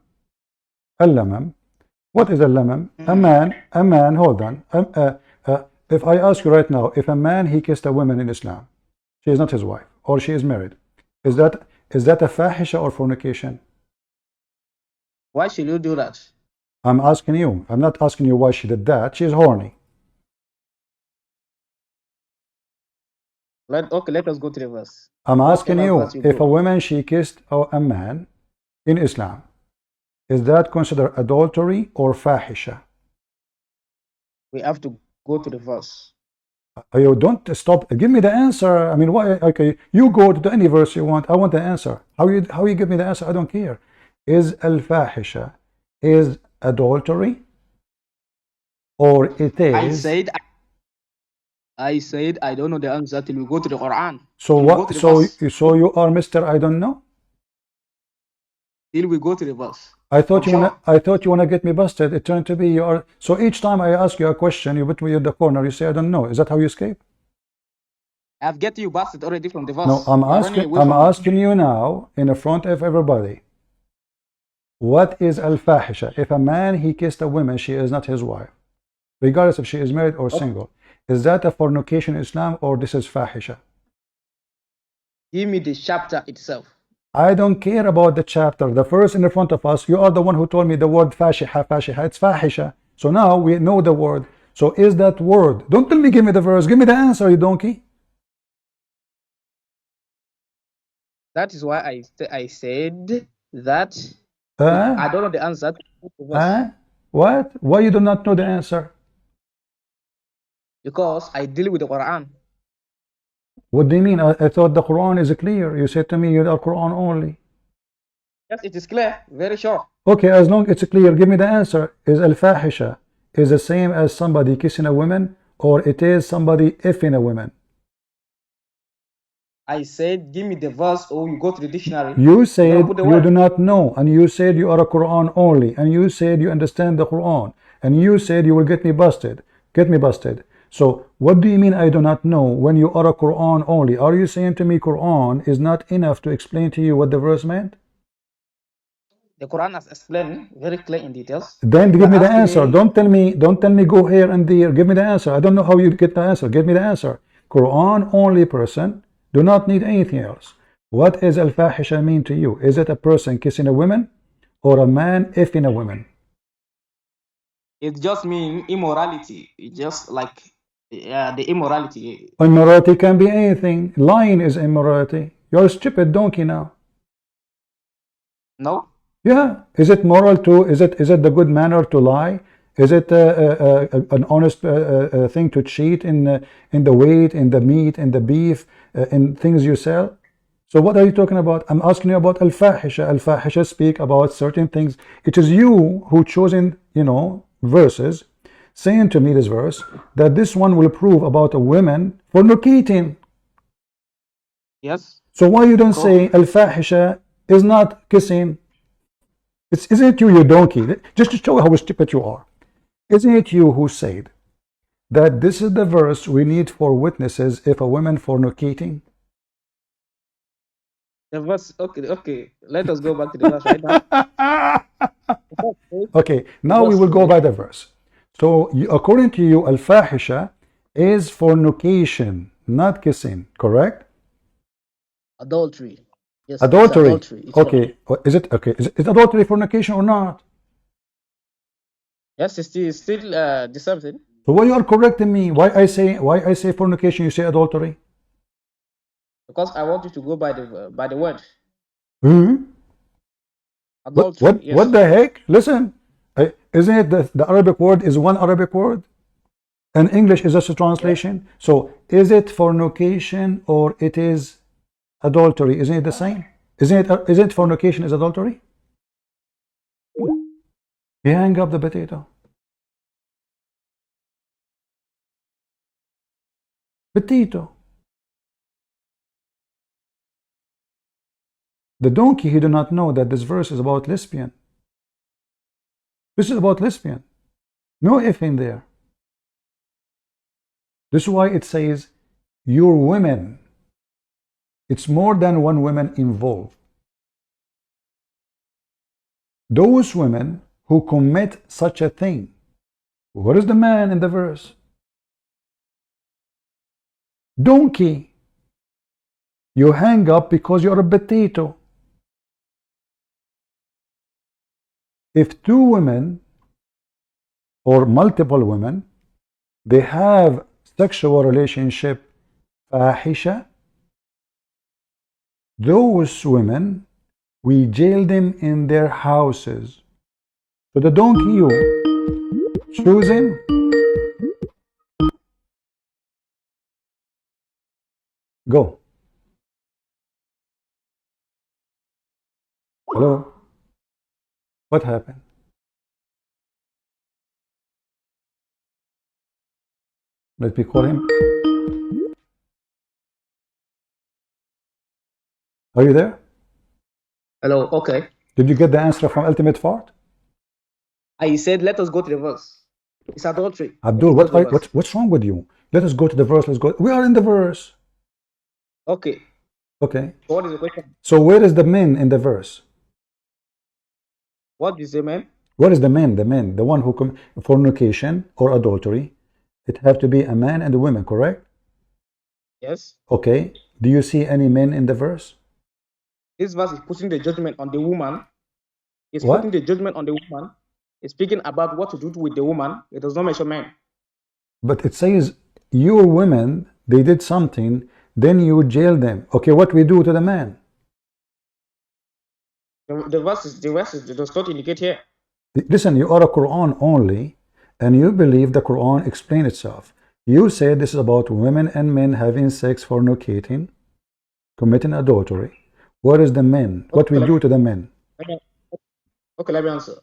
Speaker 2: what is al-lamam? A man, hold on. If I ask you right now, if a man, he kissed a woman in Islam, she is not his wife, or she is married, is that a fahisha or fornication?
Speaker 10: Why should you do that?
Speaker 2: I'm asking you. I'm not asking you why she did that. She is horny.
Speaker 10: Let us go to the verse.
Speaker 2: I'm asking you,
Speaker 10: verse
Speaker 2: if a woman, she kissed a man in Islam, is that considered adultery or fahisha?
Speaker 10: We have to go to the verse.
Speaker 2: You don't stop. Give me the answer. I mean, why? Okay, you go to any verse you want. I want the answer. How you give me the answer? I don't care. Is al-fahisha is adultery, or it is?
Speaker 10: I said I don't know the answer till we go to the Quran.
Speaker 2: So what? So you are Mr. I don't know.
Speaker 10: Till we go to the verse.
Speaker 2: I thought you wanna get me busted. It turned to be you are. So each time I ask you a question, you put me in the corner. You say I don't know. Is that how you escape?
Speaker 10: I've get you busted already from the verse.
Speaker 2: No, I'm asking you now in the front of everybody. What is al-fahisha? If a man, he kissed a woman, she is not his wife, regardless if she is married or single. Is that a fornication in Islam, or this is fahisha?
Speaker 10: Give me the chapter itself.
Speaker 2: I don't care about the chapter. The verse in the front of us, you are the one who told me the word fashiha, it's fahisha. So now we know the word. So is that word? Don't tell me, give me the verse. Give me the answer, you donkey.
Speaker 10: That is why I said that I don't know the answer.
Speaker 2: What? Why you do not know the answer?
Speaker 10: Because I deal with the Quran.
Speaker 2: What do you mean? I thought the Quran is clear. You said to me you're the Quran only.
Speaker 10: Yes, it is clear. Very sure.
Speaker 2: Okay, as long as it's clear, give me the answer. Is al-fahisha is the same as somebody kissing a woman, or it is somebody effing a woman?
Speaker 10: I said, give me the verse, or you go to the dictionary.
Speaker 2: You said you do not know, and you said you are a Quran only, and you said you understand the Quran, and you said you will get me busted. Get me busted. So what do you mean I do not know when you are a Quran only? Are you saying to me Quran is not enough to explain to you what the verse meant?
Speaker 10: The Quran has explained very clear in details.
Speaker 2: Then give me the answer. Don't tell me go here and there. Give me the answer. I don't know how you get the answer. Give me the answer. Quran only person do not need anything else. What is al-fahisha mean to you? Is it a person kissing a woman, or a man effing a woman?
Speaker 10: It just means immorality. It just like the immorality.
Speaker 2: Immorality can be anything. Lying is immorality. You're a stupid donkey now.
Speaker 10: No.
Speaker 2: Yeah. Is it moral to? Is it the good manner to lie? Is it an honest thing to cheat in the weight, in the meat, in the beef, in things you sell? So what are you talking about? I'm asking you about al-fahisha. Al-fahisha speak about certain things. It is you who chosen, verses, saying to me this verse that this one will prove about a woman fornicating.
Speaker 10: Yes.
Speaker 2: So why you don't say al-fahisha is not kissing? Isn't it you donkey? Just to show how stupid you are. Isn't it you who said that this is the verse we need for witnesses if a woman fornicating?
Speaker 10: The verse, okay. Let us go back to the verse right now.
Speaker 2: Okay, now we will go by the verse. So according to you, al-fahisha is fornication, not kissing, correct?
Speaker 10: Adultery. Yes.
Speaker 2: Adultery.
Speaker 10: Adultery.
Speaker 2: Okay. Is it adultery fornication or not?
Speaker 10: Yes, it's still the same thing.
Speaker 2: So why you are correcting me? Why I say fornication, you say adultery?
Speaker 10: Because I want you to go by the word.
Speaker 2: Adultery. Yes. What the heck? Listen, isn't it the Arabic word is one Arabic word, and English is just a translation? Yeah. So is it fornication or it is adultery? Isn't it the same? Isn't fornication is adultery? You hang up the potato. Potato. The donkey, he do not know that this verse is about lesbian. This is about lesbian. No if in there. This is why it says your women. It's more than one woman involved. Those women who commit such a thing. What is the man in the verse? Donkey. You hang up because you're a potato. If two women or multiple women, they have sexual relationship, fahisha, those women, we jail them in their houses. So the donkey, you choose him. Go. Hello? What happened? Let me call him. Are you there?
Speaker 10: Hello, okay.
Speaker 2: Did you get the answer from Ultimate Fart?
Speaker 10: I said, let us go to the verse. It's adultery.
Speaker 2: Abdul, what's wrong with you? Let us go to the verse. Let's go. We are in the verse.
Speaker 10: Okay.
Speaker 2: Okay.
Speaker 10: What is the question?
Speaker 2: So where is the men in the verse?
Speaker 10: What is the man?
Speaker 2: What is the men? The men, the one who commit fornication or adultery. It have to be a man and a woman, correct?
Speaker 10: Yes.
Speaker 2: Okay. Do you see any men in the verse?
Speaker 10: This verse is putting the judgment on the woman. It's
Speaker 2: What?
Speaker 10: putting the judgment on the woman. It's speaking about what to do with the woman. It does not mention man.
Speaker 2: But it says your women, they did something, then you jail them. Okay, what we do to the man?
Speaker 10: The verse does not indicate here.
Speaker 2: Listen, you are a Quran only, and you believe the Quran explains itself. You say this is about women and men having sex, fornicating, committing adultery. What is the men? What we do to the men?
Speaker 10: Okay, let me answer.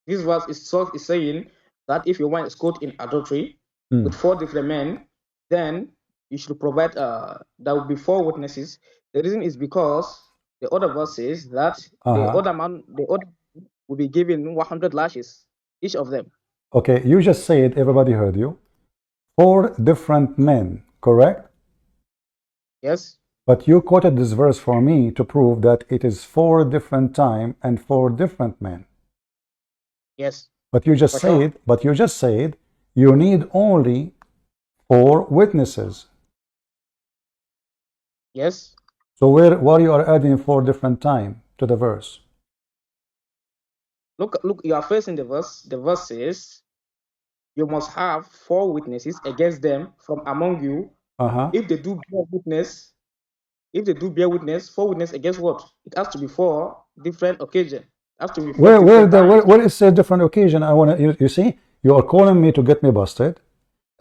Speaker 10: This verse is saying that if your wife is caught in adultery with 4 different men, then you should provide there will be 4 witnesses. The reason is because the other verse says that the other will be given 100 lashes, each of them.
Speaker 2: Okay, you just said, everybody heard you. 4 different men, correct?
Speaker 10: Yes.
Speaker 2: But you quoted this verse for me to prove that it is 4 different time and 4 different men.
Speaker 10: Yes.
Speaker 2: But you just said, you need only 4 witnesses.
Speaker 10: Yes.
Speaker 2: So why you are adding 4 different time to the verse?
Speaker 10: Look, you are facing the verse. The verse says, you must have 4 witnesses against them from among you. If they do bear witness, 4 witnesses against what? It has to be 4 different occasions. Has to be 4
Speaker 2: where is a different occasion? I want to, you see, you are calling me to get me busted,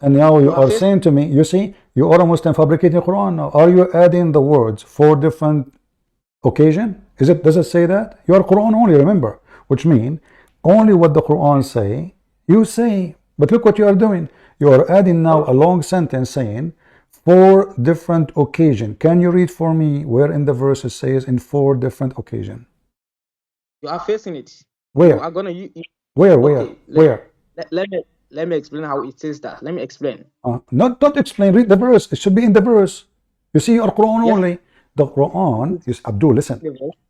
Speaker 2: and now you are saying to me, you see, you are a Muslim fabricating Quran now. Are you adding the words 4 different occasion? Does it say that? You are Quran only, remember, which means only what the Quran say, you say. But look what you are doing. You are adding now a long sentence saying 4 different occasion. Can you read for me where in the verse it says in 4 different occasion?
Speaker 10: You are facing it.
Speaker 2: Where?
Speaker 10: You are gonna
Speaker 2: Where?
Speaker 10: Let me explain how it says that. Let me explain.
Speaker 2: Not explain. Read the verse. It should be in the verse. You see, your Quran only. The Quran is Abdul. Listen.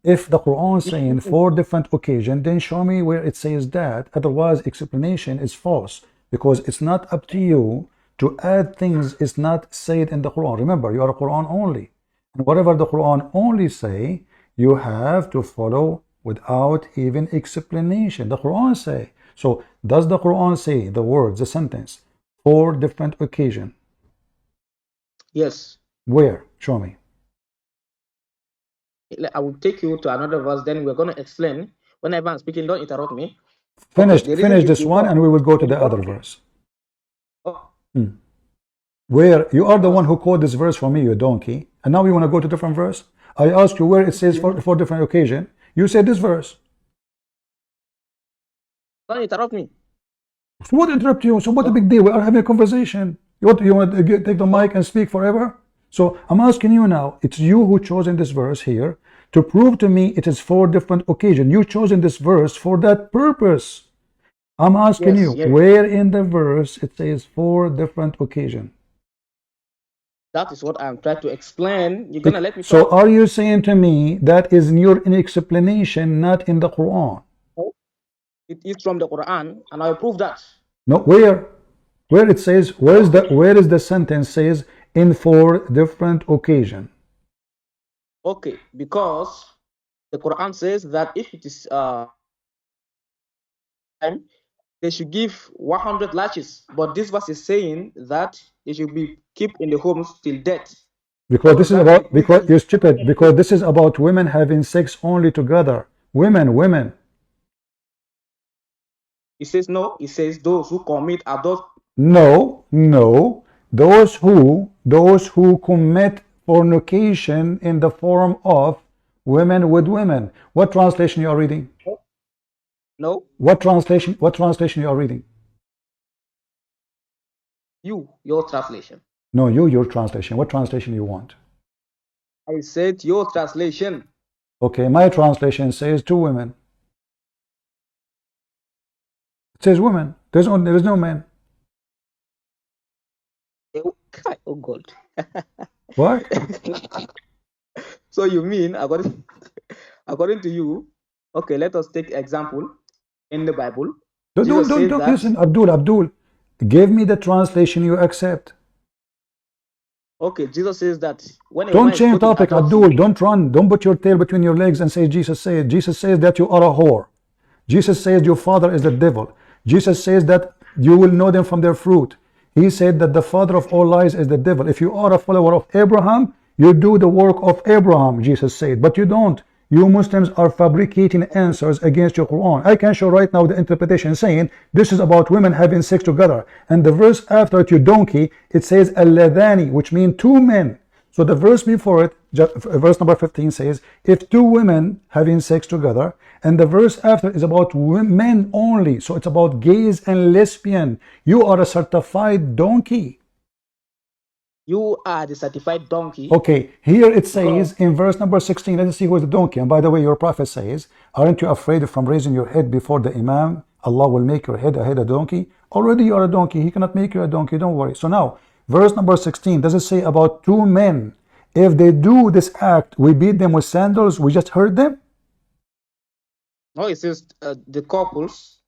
Speaker 2: If the Quran is saying 4 different occasions, then show me where it says that. Otherwise, explanation is false because it's not up to you to add things. It's not said in the Quran. Remember, you are a Quran only, and whatever the Quran only say, you have to follow without even explanation. The Quran say. So does the Quran say the words, the sentence, 4 different occasions?
Speaker 10: Yes.
Speaker 2: Where? Show me.
Speaker 10: I will take you to another verse, then we're going to explain. Whenever I'm speaking, don't interrupt me.
Speaker 2: Finish this one and we will go to the other verse. Where? You are the one who quoted this verse for me, you donkey, and now you want to go to different verse? I asked you where it says 4 different occasions. You said this verse.
Speaker 10: Don't interrupt me.
Speaker 2: So what interrupt you? So what a big deal? We are having a conversation. You want to take the mic and speak forever? So I'm asking you now, it's you who chosen this verse here to prove to me it is 4 different occasions. You chosen this verse for that purpose. I'm asking you, where in the verse it says 4 different occasions?
Speaker 10: That is what I'm trying to explain. You're gonna let me talk.
Speaker 2: So are you saying to me that is in your explanation, not in the Quran?
Speaker 10: It is from the Quran, and I prove that.
Speaker 2: No, where it says, where is the sentence says in 4 different occasions?
Speaker 10: Okay, because the Quran says that if it is they should give 100 lashes, but this verse is saying that they should be kept in the homes till death.
Speaker 2: Because this is about, because you're stupid, because this is about women having sex only together. Women.
Speaker 10: It says no, it says those who commit adultery.
Speaker 2: No. Those who commit fornication in the form of women with women. What translation you are reading?
Speaker 10: No.
Speaker 2: What translation you are reading?
Speaker 10: Your translation.
Speaker 2: No, your translation. What translation you want?
Speaker 10: I said your translation.
Speaker 2: Okay, my translation says 2 women. It says women. There is no man.
Speaker 10: Oh God.
Speaker 2: What?
Speaker 10: So you mean according to you? Okay, let us take example in the Bible.
Speaker 2: Don't listen, Abdul. Give me the translation you accept.
Speaker 10: Okay, Jesus says that when
Speaker 2: don't change topic, Abdul. Don't run. Don't put your tail between your legs and say Jesus said. Jesus says that you are a whore. Jesus says your father is the devil. Jesus says that you will know them from their fruit. He said that the father of all lies is the devil. If you are a follower of Abraham, you do the work of Abraham, Jesus said, but you don't. You Muslims are fabricating answers against your Quran. I can show right now the interpretation saying this is about women having sex together. And the verse after it, you donkey, it says al-ladhani, which means 2 men. So the verse before it, verse number 15 says, if 2 women having sex together, and the verse after is about men only. So it's about gays and lesbian. You are a certified donkey.
Speaker 10: You are the certified donkey.
Speaker 2: Okay, here it says in verse number 16, let's see who's the donkey. And by the way, your prophet says, aren't you afraid from raising your head before the imam? Allah will make your head a donkey. Already you are a donkey. He cannot make you a donkey. Don't worry. So now, verse number 16, does it say about 2 men? If they do this act, we beat them with sandals. We just hurt them?
Speaker 10: No, it says the couples.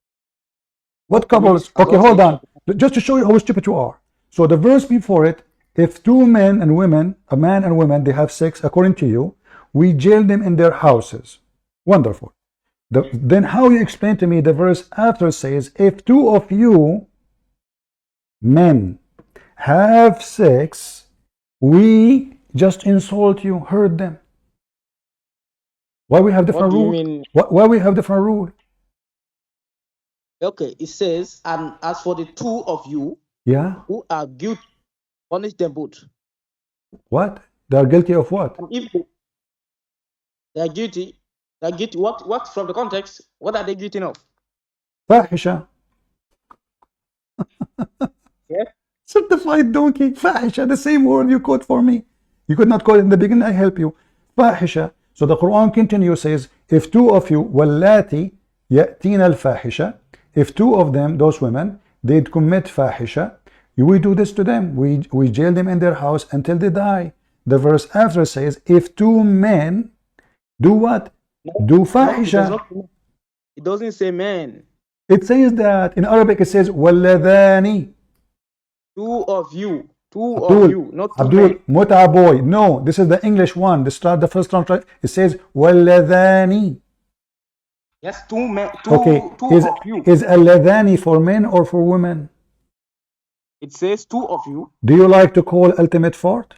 Speaker 2: What couples? Okay, hold on. Just to show you how stupid you are. So the verse before it, if 2 men and women, a man and women, they have sex, according to you, we jail them in their houses. Wonderful. Then how you explain to me the verse after says, if 2 of you men have sex, we just insult you, hurt them. Why we have different rule? Why we have different rule?
Speaker 10: Okay, it says, and as for the 2 of you, who are guilty, punish them both.
Speaker 2: What? They are guilty of what?
Speaker 10: And if they are guilty, what from the context, what are they guilty of?
Speaker 2: Fahisha.
Speaker 10: Yes.
Speaker 2: Certified donkey. Fahisha, the same word you quote for me. You could not call it in the beginning, I help you. Fahisha. So the Quran continues, says, if 2 of you, wallati ya'tina al-fahisha, if 2 of them, those women, they commit fahisha, we do this to them. We jail them in their house until they die. The verse after says, if 2 men do what? Do fahisha.
Speaker 10: No, it doesn't say men.
Speaker 2: It says that in Arabic it says walladhani.
Speaker 10: 2 of you. 2 of you, not 2
Speaker 2: Abdul, muta boy. No, this is the English one. The first translation, it says walladhani.
Speaker 10: Yes, 2 men.
Speaker 2: Okay,
Speaker 10: two of you.
Speaker 2: Is alladhani for men or for women?
Speaker 10: It says 2 of you.
Speaker 2: Do you like to call ultimate fart?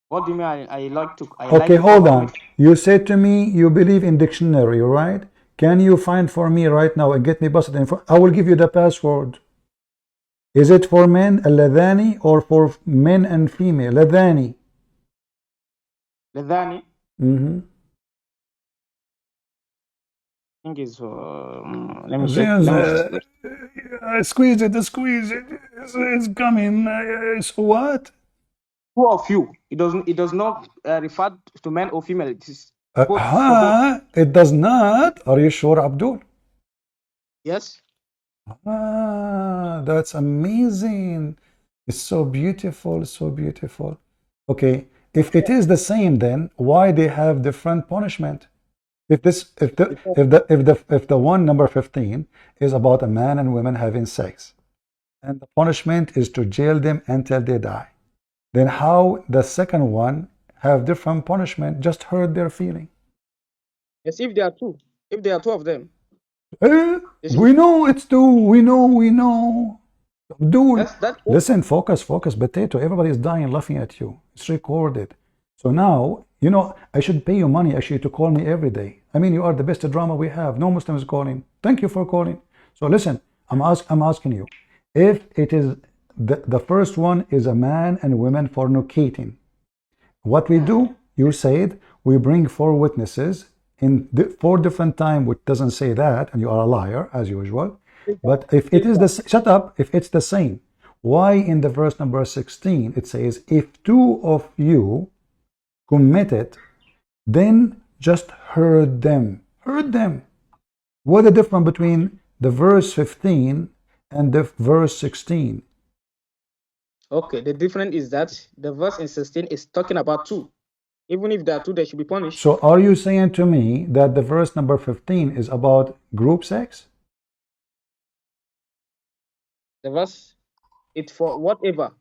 Speaker 10: What do you mean? I like to.
Speaker 2: Okay, hold on. You said to me you believe in dictionary, right? Can you find for me right now and get me busted in? I will give you the password. Is it for men, ladhani, or for men and female? Ladhani.
Speaker 10: Ladhani.
Speaker 2: I think it's. Let me check. Squeeze it. it's coming. So what?
Speaker 10: Two of you. It does not refer to men or female. It is both for both.
Speaker 2: It does not. Are you sure, Abdul?
Speaker 10: Yes.
Speaker 2: That's amazing. It's so beautiful, so beautiful. Okay, if it is the same, then why they have different punishment? If the one number 15 is about a man and women having sex, and the punishment is to jail them until they die, then how the second one have different punishment? Just hurt their feeling.
Speaker 10: Yes, if there are two. If there are two of them.
Speaker 2: We know it's two. We know. Dude,
Speaker 10: That's
Speaker 2: listen, focus, potato. Everybody is dying laughing at you. It's recorded. So now, you know, I should pay you money actually to call me every day. I mean, you are the best drama we have. No Muslim is calling. Thank you for calling. So listen, I'm asking you, if it is the first one is a man and women fornicating, what we do, you said, we bring 4 witnesses in 4 different times, which doesn't say that, and you are a liar as usual. But if it is shut up, if it's the same, why in the verse number 16 it says, if 2 of you commit it, then just hurt them. What the difference between the verse 15 and the verse 16?
Speaker 10: Okay, the difference is that the verse in 16 is talking about 2. Even if there are 2, they should be punished.
Speaker 2: So are you saying to me that the verse number 15 is about group sex?
Speaker 10: The verse, it's for whatever.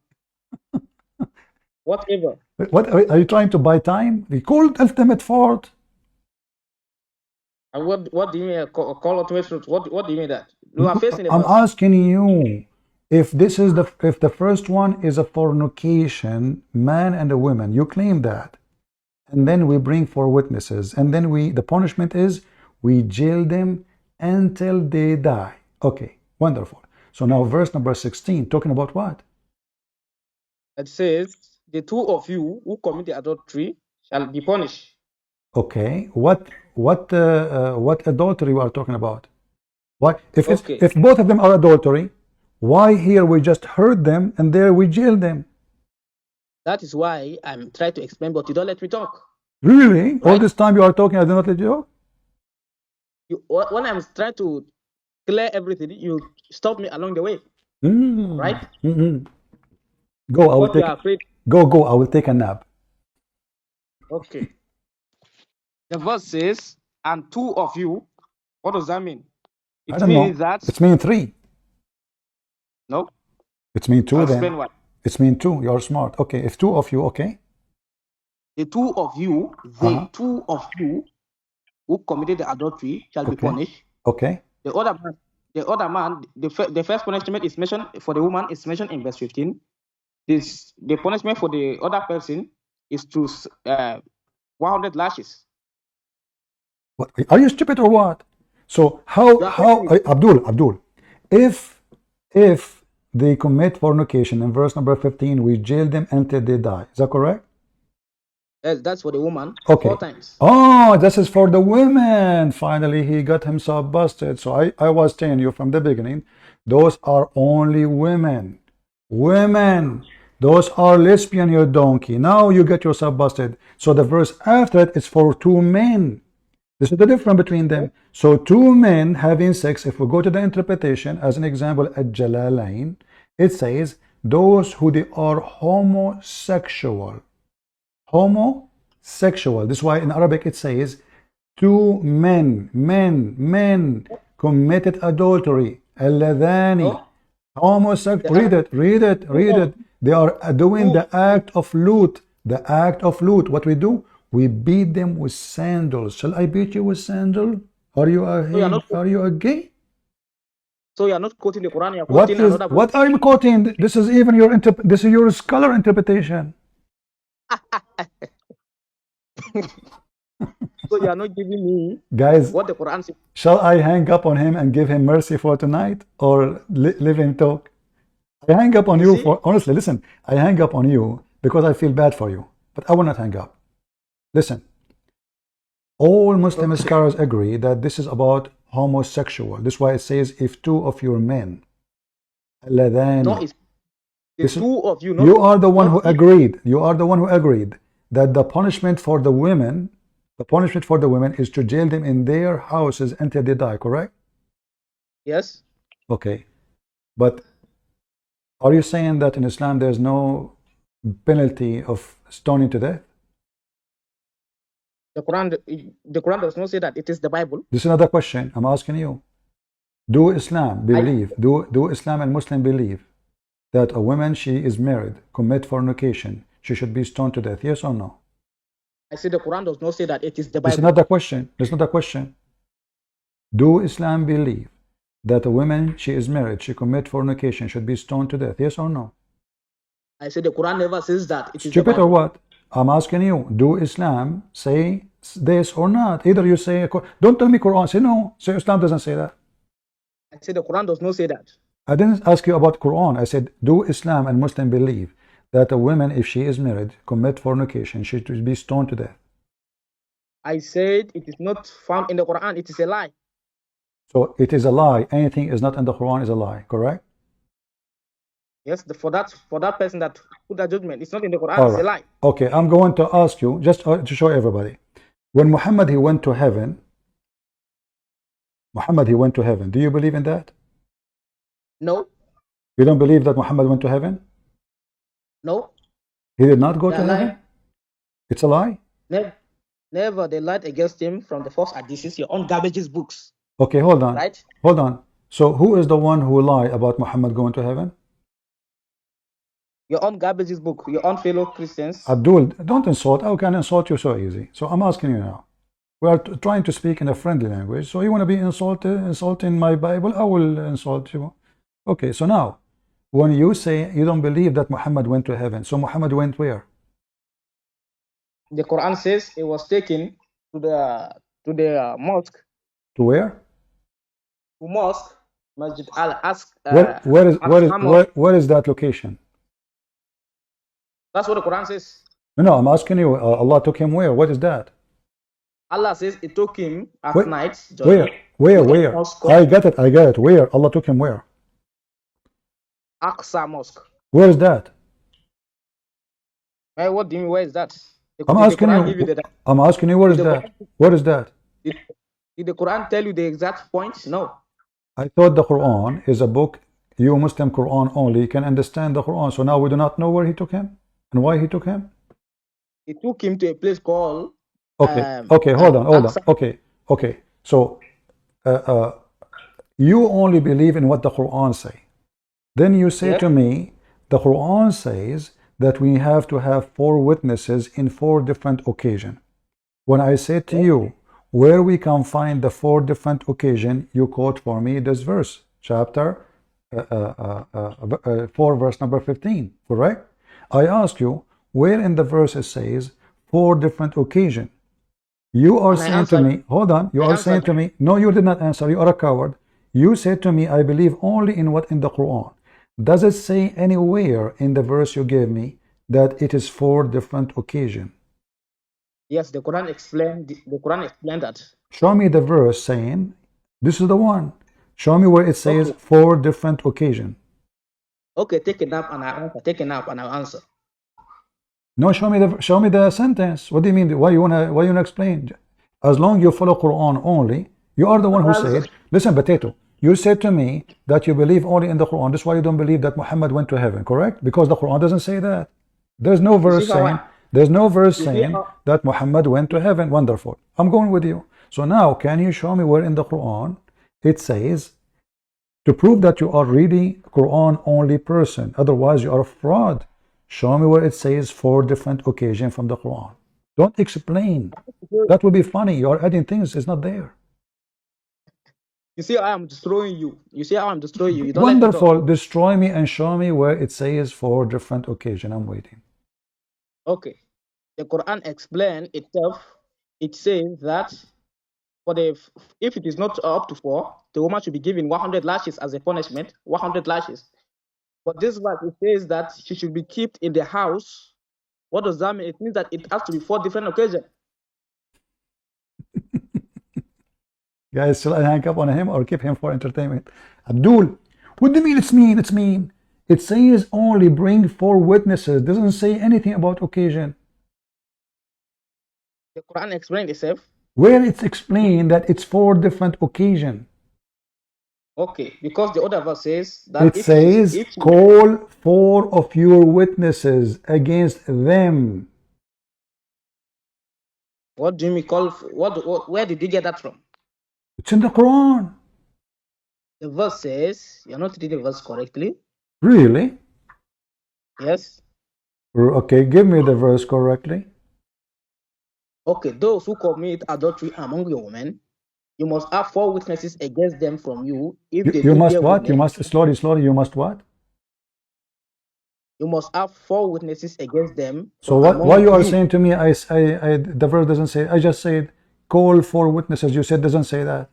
Speaker 10: Whatever.
Speaker 2: What are you trying to buy time? We called ultimate fault.
Speaker 10: And what do you mean call ultimate truth? What do you mean that? You are facing a
Speaker 2: I'm
Speaker 10: verse.
Speaker 2: asking you, if the first one is a fornication, man and a woman, you claim that, and then we bring 4 witnesses, and then the punishment is we jail them until they die. Okay, wonderful. So now verse number 16 talking about what?
Speaker 10: It says the 2 of you who commit the adultery shall be punished.
Speaker 2: Okay, what adultery we are talking about? What if
Speaker 10: Okay.
Speaker 2: if both of them are adultery? Why here we just hurt them and there we jail them?
Speaker 10: That is why I'm trying to explain, but you don't let me talk.
Speaker 2: Really?
Speaker 10: Right?
Speaker 2: All this time you are talking, I do not let you talk?
Speaker 10: When I'm trying to clear everything, you stop me along the way. Right?
Speaker 2: Go, I will
Speaker 10: What you
Speaker 2: take
Speaker 10: are afraid.
Speaker 2: go, I will take a nap.
Speaker 10: Okay. The verse says, and 2 of you. What does that mean?
Speaker 2: I
Speaker 10: It
Speaker 2: don't know.
Speaker 10: means that
Speaker 2: It's mean 3.
Speaker 10: no.
Speaker 2: It's mean 2
Speaker 10: I'll
Speaker 2: then.
Speaker 10: explain why.
Speaker 2: It's mean 2. You're smart. Okay, if 2 of you, okay.
Speaker 10: The 2 of you, the 2 of you who committed the adultery shall be punished.
Speaker 2: Okay.
Speaker 10: The other man, the first punishment is mentioned for the woman is mentioned in verse 15. The punishment for the other person is to 100 lashes.
Speaker 2: What, are you stupid or what? So how Abdul, if they commit fornication in verse number 15, we jail them until they die. Is that correct?
Speaker 10: Yes, that's for the woman.
Speaker 2: Okay.
Speaker 10: 4 times.
Speaker 2: Oh, this is for the women. Finally, he got himself busted. So I was telling you from the beginning, those are only women. Women. Those are lesbian, you donkey. Now you get yourself busted. So the verse after it is for 2 men. This is the difference between them. So 2 men having sex, if we go to the interpretation, as an example, at Jalalain, it says, those who they are homosexual. Homosexual. This is why in Arabic it says, 2 men committed adultery. Alladhani. Homosexual. Read it. They are doing the act of loot. The act of loot. What we do? We beat them with sandals. Shall I beat you with sandal? Are you a gay?
Speaker 10: So you are not quoting the Quran. You are quoting another book.
Speaker 2: What are you quoting? This is even your scholar interpretation.
Speaker 10: So you are not giving me
Speaker 2: guys
Speaker 10: what the Quran says.
Speaker 2: Shall I hang up on him and give him mercy for tonight, or live him talk? I hang up on you for honestly. Listen, I hang up on you because I feel bad for you, but I will not hang up. Listen, all Muslim scholars agree that this is about homosexual. This is why it says, if 2 of your men,
Speaker 10: No, The
Speaker 2: Listen,
Speaker 10: two of you,
Speaker 2: you are the one
Speaker 10: not
Speaker 2: who
Speaker 10: he.
Speaker 2: agreed. You are the one who agreed that the punishment for the women, is to jail them in their houses until they die, correct?
Speaker 10: Yes.
Speaker 2: Okay. But are you saying that in Islam there's no penalty of stoning to death?
Speaker 10: The Quran does not say that. It is the Bible.
Speaker 2: This is another question I'm asking you. Do Islam believe, do Islam and Muslim believe that a woman, she is married, commit fornication, she should be stoned to death? Yes or no?
Speaker 10: I say the Quran does not say that. It is the
Speaker 2: That's
Speaker 10: Bible.
Speaker 2: not the question. That's not the question. Do Islam believe that a woman, she is married, she commit fornication, should be stoned to death? Yes or no?
Speaker 10: I say the Quran never says that. It is the
Speaker 2: Stupid or
Speaker 10: Bible.
Speaker 2: what? I'm asking you. Do Islam say this or not? Either you say, don't tell me Quran. Say no. Say Islam doesn't say that.
Speaker 10: I say the Quran does not say that.
Speaker 2: I didn't ask you about Quran. I said, do Islam and Muslim believe that a woman, if she is married, commit fornication, she should be stoned to death?
Speaker 10: I said it is not found in the Quran. It is a lie.
Speaker 2: So it is a lie. Anything is not in the Quran is a lie, correct?
Speaker 10: Yes, for that person that put that judgment, it's not in the Quran.
Speaker 2: All
Speaker 10: It's a
Speaker 2: right.
Speaker 10: lie.
Speaker 2: Okay, I'm going to ask you, just to show everybody. When Muhammad, he went to heaven, do you believe in that?
Speaker 10: No,
Speaker 2: You don't believe that Muhammad went to heaven?
Speaker 10: no.
Speaker 2: He did not go
Speaker 10: They
Speaker 2: to
Speaker 10: are
Speaker 2: heaven?
Speaker 10: lying.
Speaker 2: It's a lie?
Speaker 10: Never. They lied against him from the first hadiths, your own garbage's books,
Speaker 2: Okay, hold on.
Speaker 10: right?
Speaker 2: Hold on. So who is the one who lied about Muhammad going to heaven?
Speaker 10: Your own garbage's book, your own fellow Christians.
Speaker 2: Abdul, don't insult. How can I insult you so easy? So I'm asking you now. We are trying to speak in a friendly language. So you want to be insulting my Bible? I will insult you. Okay, so now, when you say you don't believe that Muhammad went to heaven, so Muhammad went where?
Speaker 10: The Quran says it was taken to the mosque.
Speaker 2: To where?
Speaker 10: To mosque, Masjid
Speaker 2: Where is that location?
Speaker 10: That's what the Quran says.
Speaker 2: No, I'm asking you. Allah took him where? What is that?
Speaker 10: Allah says it took him at
Speaker 2: Where?
Speaker 10: night.
Speaker 2: Where? I get it. Where? Allah took him where?
Speaker 10: Aqsa Mosque.
Speaker 2: Where is that?
Speaker 10: Hey, what do you mean? Where is that?
Speaker 2: I'm asking you. Where is that? Where is that?
Speaker 10: Did the Quran tell you the exact points? No.
Speaker 2: I thought the Quran is a book. You Muslim Quran only can understand the Quran. So now we do not know where he took him and why he took him.
Speaker 10: He took him to a place called.
Speaker 2: Okay. Hold on. Okay. So you only believe in what the Quran say. Then you say to me, the Quran says that we have to have 4 witnesses in 4 different occasions. When I say to you, where we can find the 4 different occasions, you quote for me this verse, chapter 4, verse number 15, correct? I ask you, where in the verse it says 4 different occasions? You are saying to me, hold on, you are saying to me, no, you did not answer, you are a coward. You said to me, I believe only in what in the Quran. Does it say anywhere in the verse you gave me that it is 4 different occasions?
Speaker 10: Yes, the Quran explained that.
Speaker 2: Show me the verse saying, this is the one. Show me where it says 4 different occasions.
Speaker 10: Okay, take a nap and I'll answer. Take a nap and I'll answer.
Speaker 2: No, show me the sentence. What do you mean? Why you wanna explain? As long you follow Quran only, you are the one who said, listen, potato. You said to me that you believe only in the Quran. That's why you don't believe that Muhammad went to heaven, correct? Because the Quran doesn't say that. There's no verse saying that Muhammad went to heaven. Wonderful. I'm going with you. So now, can you show me where in the Quran it says, to prove that you are really Quran only person, otherwise you are a fraud. Show me where it says 4 different occasions from the Quran. Don't explain. That would be funny. You are adding things. It's not there.
Speaker 10: You see how I'm destroying you. You see how I'm destroying you. You don't
Speaker 2: Wonderful. Destroy me and show me where it says 4 different occasions. I'm waiting.
Speaker 10: Okay. The Quran explains itself. It says that if it is not up to 4, the woman should be given 100 lashes as a punishment. 100 lashes. But this verse, it says that she should be kept in the house. What does that mean? It means that it has to be 4 different occasions.
Speaker 2: Guys, shall I hang up on him or keep him for entertainment? Abdul, what do you mean it's mean? It's mean. It says only bring 4 witnesses. Doesn't say anything about occasion.
Speaker 10: The Quran explained itself.
Speaker 2: Where it's explained that it's 4 different occasions.
Speaker 10: Okay, because the other verse says that
Speaker 2: It says, call 4 of your witnesses against them.
Speaker 10: What do you mean call? Where did you get that from?
Speaker 2: It's in the Quran.
Speaker 10: The verse says, you're not reading the verse correctly.
Speaker 2: Really?
Speaker 10: Yes.
Speaker 2: Okay, give me the verse correctly.
Speaker 10: Okay, those who commit adultery among your women, you must have 4 witnesses against them from you. If they
Speaker 2: You
Speaker 10: don't
Speaker 2: must
Speaker 10: bear
Speaker 2: what?
Speaker 10: witness,
Speaker 2: You must slowly. You must what?
Speaker 10: you must have 4 witnesses against them.
Speaker 2: So why you are saying to me, the verse doesn't say, I just said, call 4 witnesses. You said doesn't say that.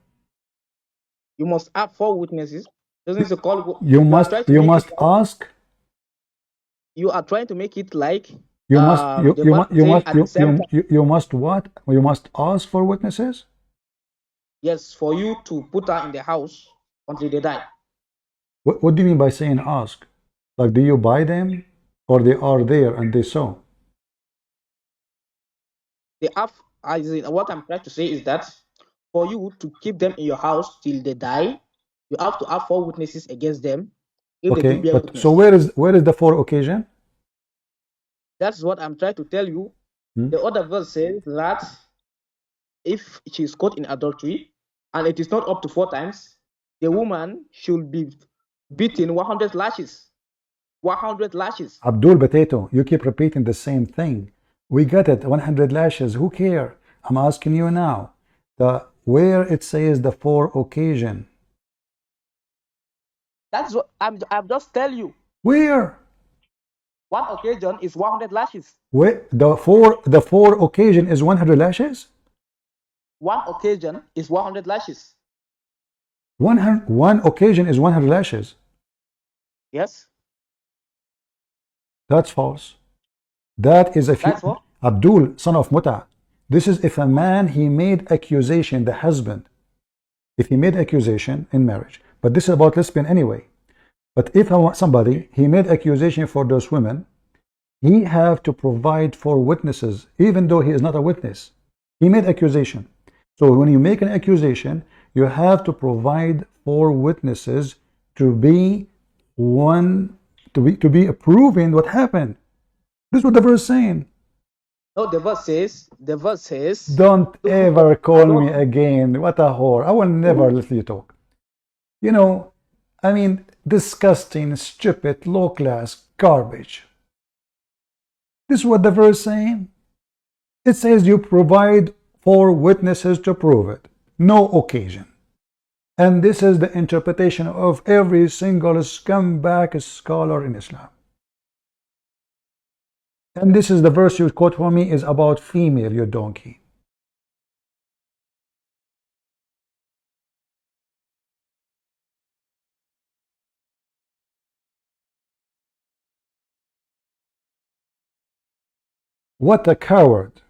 Speaker 10: You must have 4 witnesses. Doesn't say call.
Speaker 2: You must ask.
Speaker 10: You are trying to make it like
Speaker 2: you must what? You must ask for witnesses.
Speaker 10: Yes, for you to put her in the house until they die.
Speaker 2: What do you mean by saying ask? Like, do you buy them, or they are there and they saw?
Speaker 10: They have. What I'm trying to say is that for you to keep them in your house till they die, you have to have 4 witnesses against them.
Speaker 2: Okay, but so where is the 4 occasion?
Speaker 10: That's what I'm trying to tell you. The other verse says that if she is caught in adultery and it is not up to 4 times, the woman should be beaten 100 lashes. 100 lashes.
Speaker 2: Abdul Potato, you keep repeating the same thing. We got it, 100 lashes. Who care? I'm asking you now. Where it says the 4 occasion.
Speaker 10: That's what I'm just tell you.
Speaker 2: Where?
Speaker 10: 1 occasion is 100 lashes.
Speaker 2: Where the 4 occasion is 100 lashes?
Speaker 10: 1 occasion is 100 lashes.
Speaker 2: 1 occasion is 100 lashes.
Speaker 10: Yes.
Speaker 2: That's false. That is if you, Abdul, son of Muta. This is if a man, he made accusation, the husband, if he made accusation in marriage. But this is about lesbian anyway. But if somebody, he made accusation for those women, he have to provide 4 witnesses, even though he is not a witness. He made accusation. So when you make an accusation, you have to provide 4 witnesses to be approving what happened. This is what the verse is saying.
Speaker 10: No, the verse says,
Speaker 2: don't ever call me again. What a whore. I will never let you talk. You know, I mean, disgusting, stupid, low class garbage. This is what the verse is saying. It says you provide 4 witnesses to prove it. No occasion. And this is the interpretation of every single scumbag scholar in Islam. And this is the verse you quote for me is about female, you donkey. What a coward.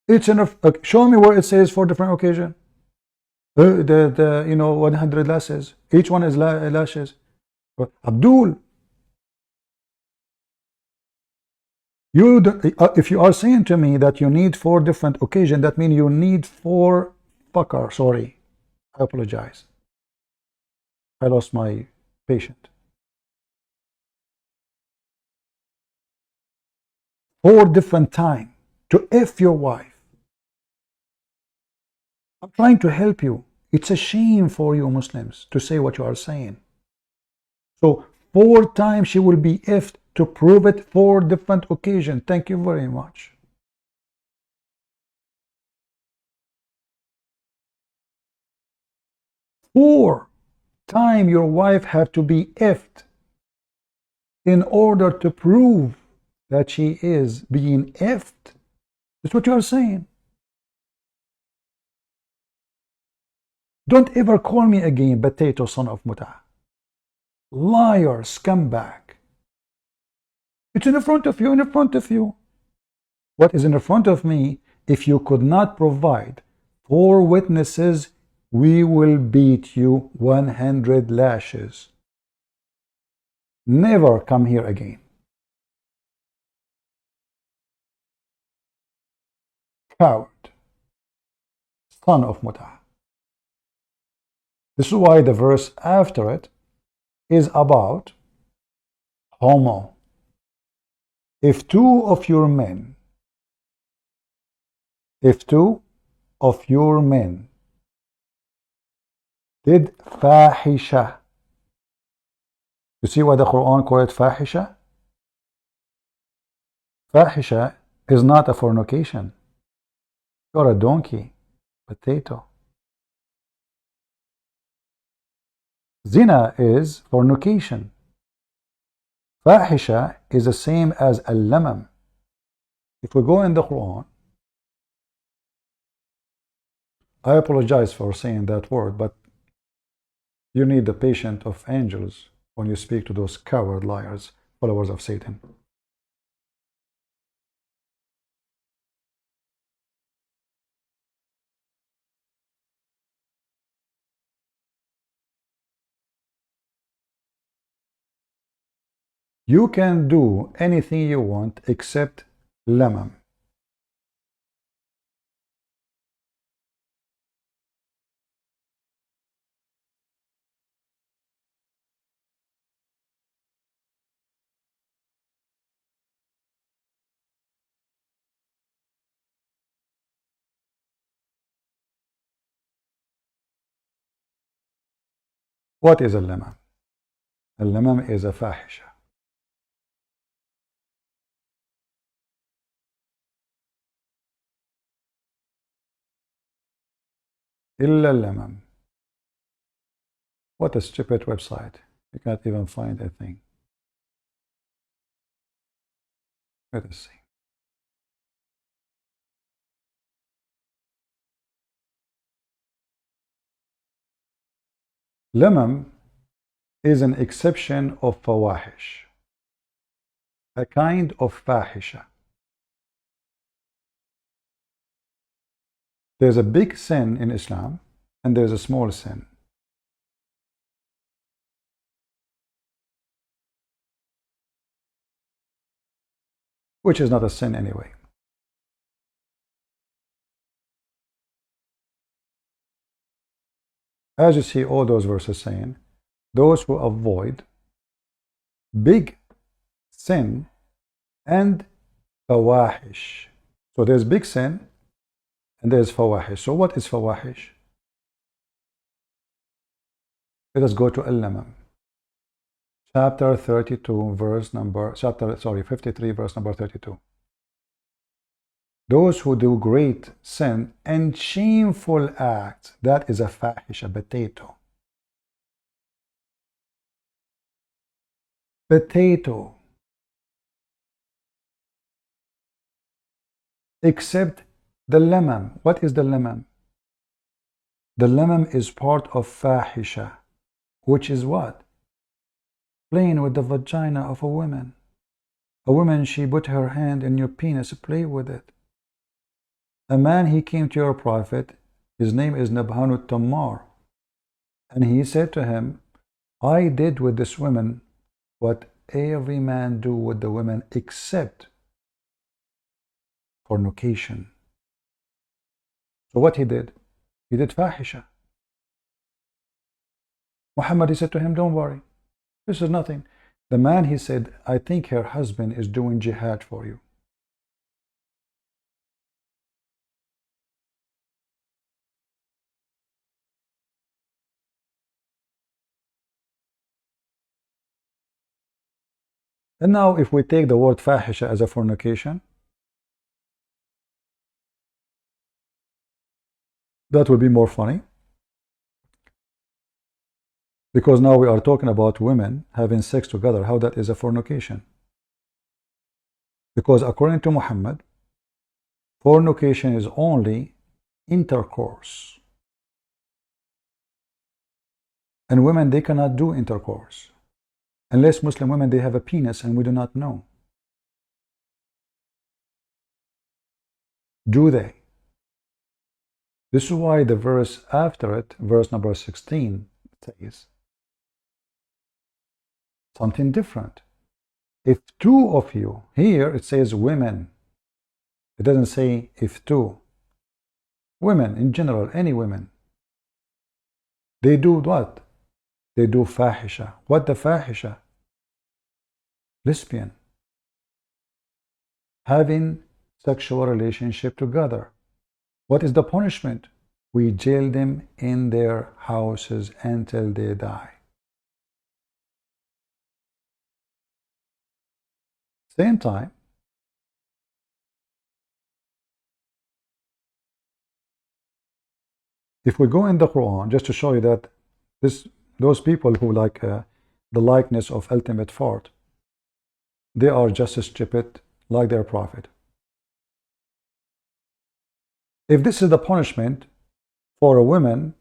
Speaker 2: It's enough. Show me where it says 4 different occasions. You know, 100 lashes. Each one is lashes. Abdul, if you are saying to me that you need 4 different occasions, that means you need 4 fucker. Sorry, I apologize. I lost my patient. 4 different times to F your wife. I'm trying to help you. It's a shame for you Muslims to say what you are saying. So 4 times she will be F'd to prove it, 4 different occasions. Thank you very much. Four times your wife have to be F'd in order to prove that she is being F'd. That's what you are saying. Don't ever call me again potato son of Muta. Liar, scumbag. It's in front of you, in front of you. What is in front of me? If you could not provide 4 witnesses, we will beat you 100 lashes. never come here again. Coward, son of Mut'ah. This is why the verse after it is about homo. If two of your men did fahisha. You see why the Quran called it fahisha? Fahisha is not a fornication. You're a donkey, potato. Zina is fornication. Fahisha is the same as al-lamam. If we go in the Quran, I apologize for saying that word, but you need the patience of angels when you speak to those coward liars, followers of Satan. You can do anything you want except lamam. What is a lamam? A lamam is a fahisha. Illa lamam. What a stupid website. You can't even find a thing. Let us see. Lamam is an exception of fawahish, a kind of fahisha. There's a big sin in Islam and there's a small sin. Which is not a sin anyway. As you see all those verses saying, those who avoid big sin and fawahish. So there's big sin and there's fawahish. So what is fawahish? Let us go to al-lamam. Chapter 32, verse number, 53, verse number 32. Those who do great sin and shameful acts, that is a fahish, a potato. Potato. Except the lamam. What is the lamam? The lamam is part of fahisha, which is what? Playing with the vagina of a woman. A woman, she put her hand in your penis, play with it. A man, he came to your prophet, his name is Nabhanu Tammar, and he said to him, I did with this woman what every man do with the women except fornication. So what he did? He did fahisha. Muhammad, he said to him, don't worry, this is nothing. The man, he said, I think her husband is doing jihad for you. And now if we take the word fahisha as a fornication, that will be more funny. Because now we are talking about women having sex together, how that is a fornication. Because according to Muhammad, fornication is only intercourse. And women, they cannot do intercourse. Unless Muslim women, they have a penis and we do not know. Do they? This is why the verse after it, verse number 16, says, something different. If two of you, here it says women. It doesn't say if two. Women in general, any women. They do what? They do fahisha. What the fahisha? Lesbian. Having sexual relationship together. What is the punishment? We jail them in their houses until they die. Same time, if we go in the Quran, just to show you that those people who like the likeness of ultimate fart, they are just as stupid like their prophet. If this is the punishment for a woman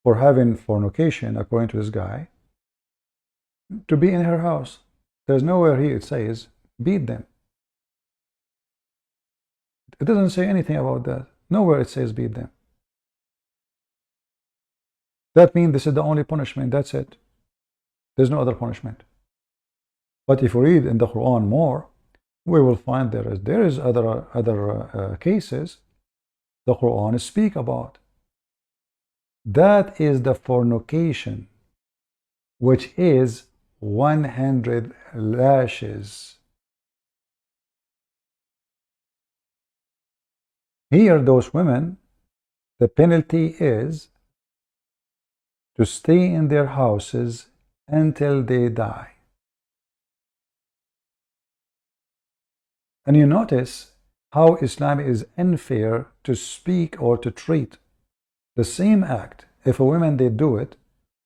Speaker 2: for having fornication, according to this guy, to be in her house, there's nowhere here it says beat them. It doesn't say anything about that. Nowhere it says beat them. That means this is the only punishment. That's it. There's no other punishment. But if we read in the Quran more, we will find there is other cases the Quran speak about. That is the fornication, which is 100 lashes. Here, those women, the penalty is to stay in their houses until they die. And you notice how Islam is unfair to speak or to treat the same act. If a woman they do it,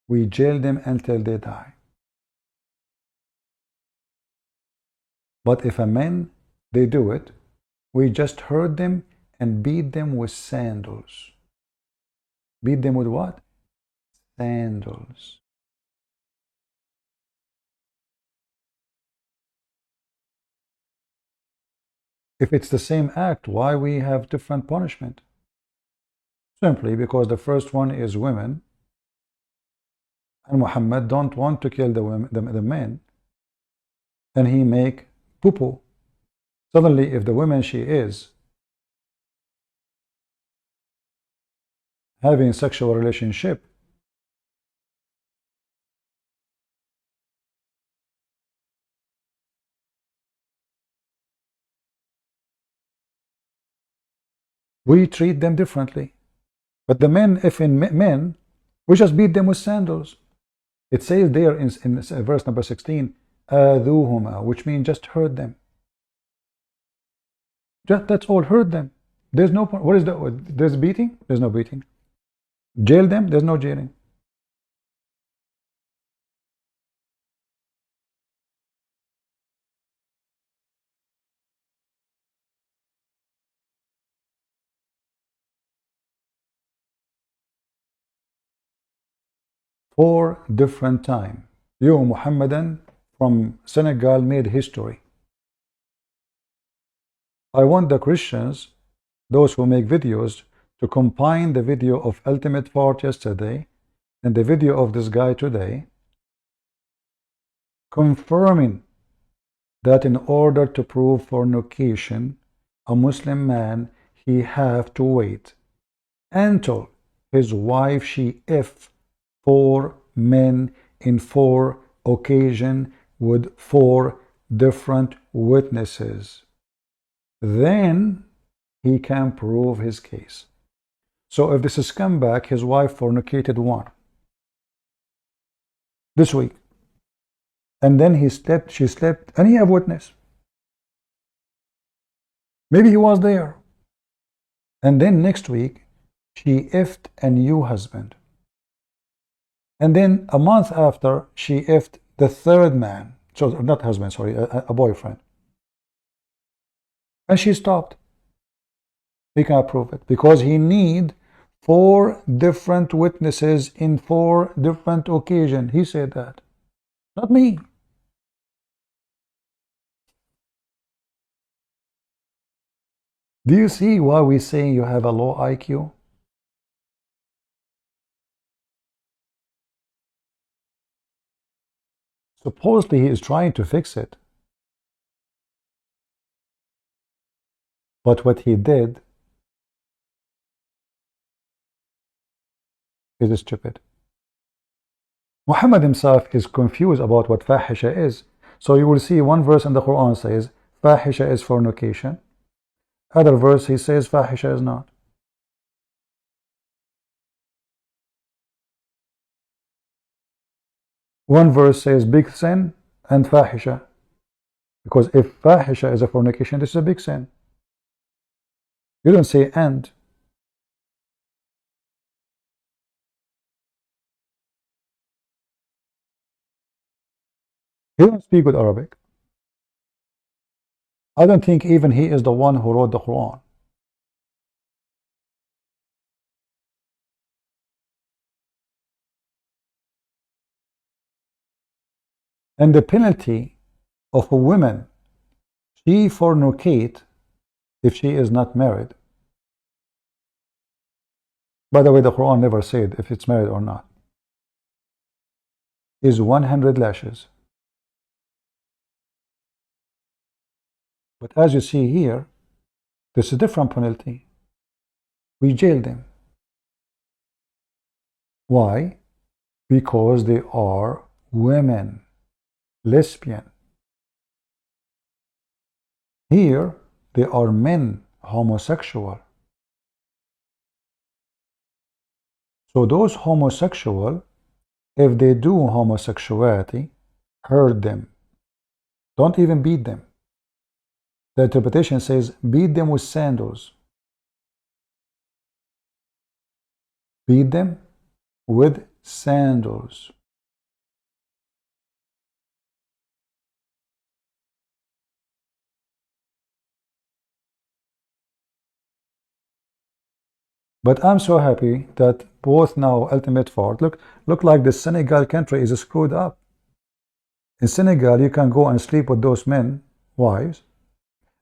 Speaker 2: we jail them until they die. But if a man they do it, we just hurt them and beat them with sandals. Beat them with what? Sandals. If it's the same act, why we have different punishment? Simply because the first one is women, and Muhammad don't want to kill the men, and he make poo-poo. Suddenly, if the woman she is having sexual relationship, we treat them differently. But the men, if in men, we just beat them with sandals. It says there in verse number 16, "Ādūhuma," which means just hurt them. That's all, hurt them. There's no, what is there's beating? There's no beating. Jail them? There's no jailing. Four different times. You, Muhammadan from Senegal, made history. I want the Christians, those who make videos, to combine the video of ultimate fart yesterday and the video of this guy today, confirming that in order to prove fornication, a Muslim man, he have to wait until his wife she if 4 men in 4 occasions with 4 different witnesses. Then he can prove his case. So if this is scumbag, his wife fornicated 1 this week, and then she slept, and he have witness. Maybe he was there. And then next week, she effed a new husband. And then a month after, she effed the 3rd man. So not husband, sorry, a boyfriend. And she stopped. He can't prove it because he need 4 different witnesses in 4 different occasions. He said that, not me. Do you see why we say you have a low IQ? Supposedly he is trying to fix it. But what he did is stupid. Muhammad himself is confused about what fahisha is. So you will see one verse in the Quran says fahisha is fornication. Other verse he says fahisha is not. One verse says big sin and fahisha. Because if fahisha is a fornication, this is a big sin. You don't say and. He don't speak good Arabic. I don't think even he is the one who wrote the Quran. And the penalty of a woman, she fornicate if she is not married. By the way, the Quran never said if it's married or not. Is 100 lashes. But as you see here, there's a different penalty. We jail them. Why? Because they are women, lesbian. Here, they are men, homosexual. So those homosexual, if they do homosexuality, hurt them. Don't even beat them. The interpretation says, beat them with sandals. Beat them with sandals. But I'm so happy that both now ultimate fort look like the Senegal country is screwed up. In Senegal, you can go and sleep with those men, wives,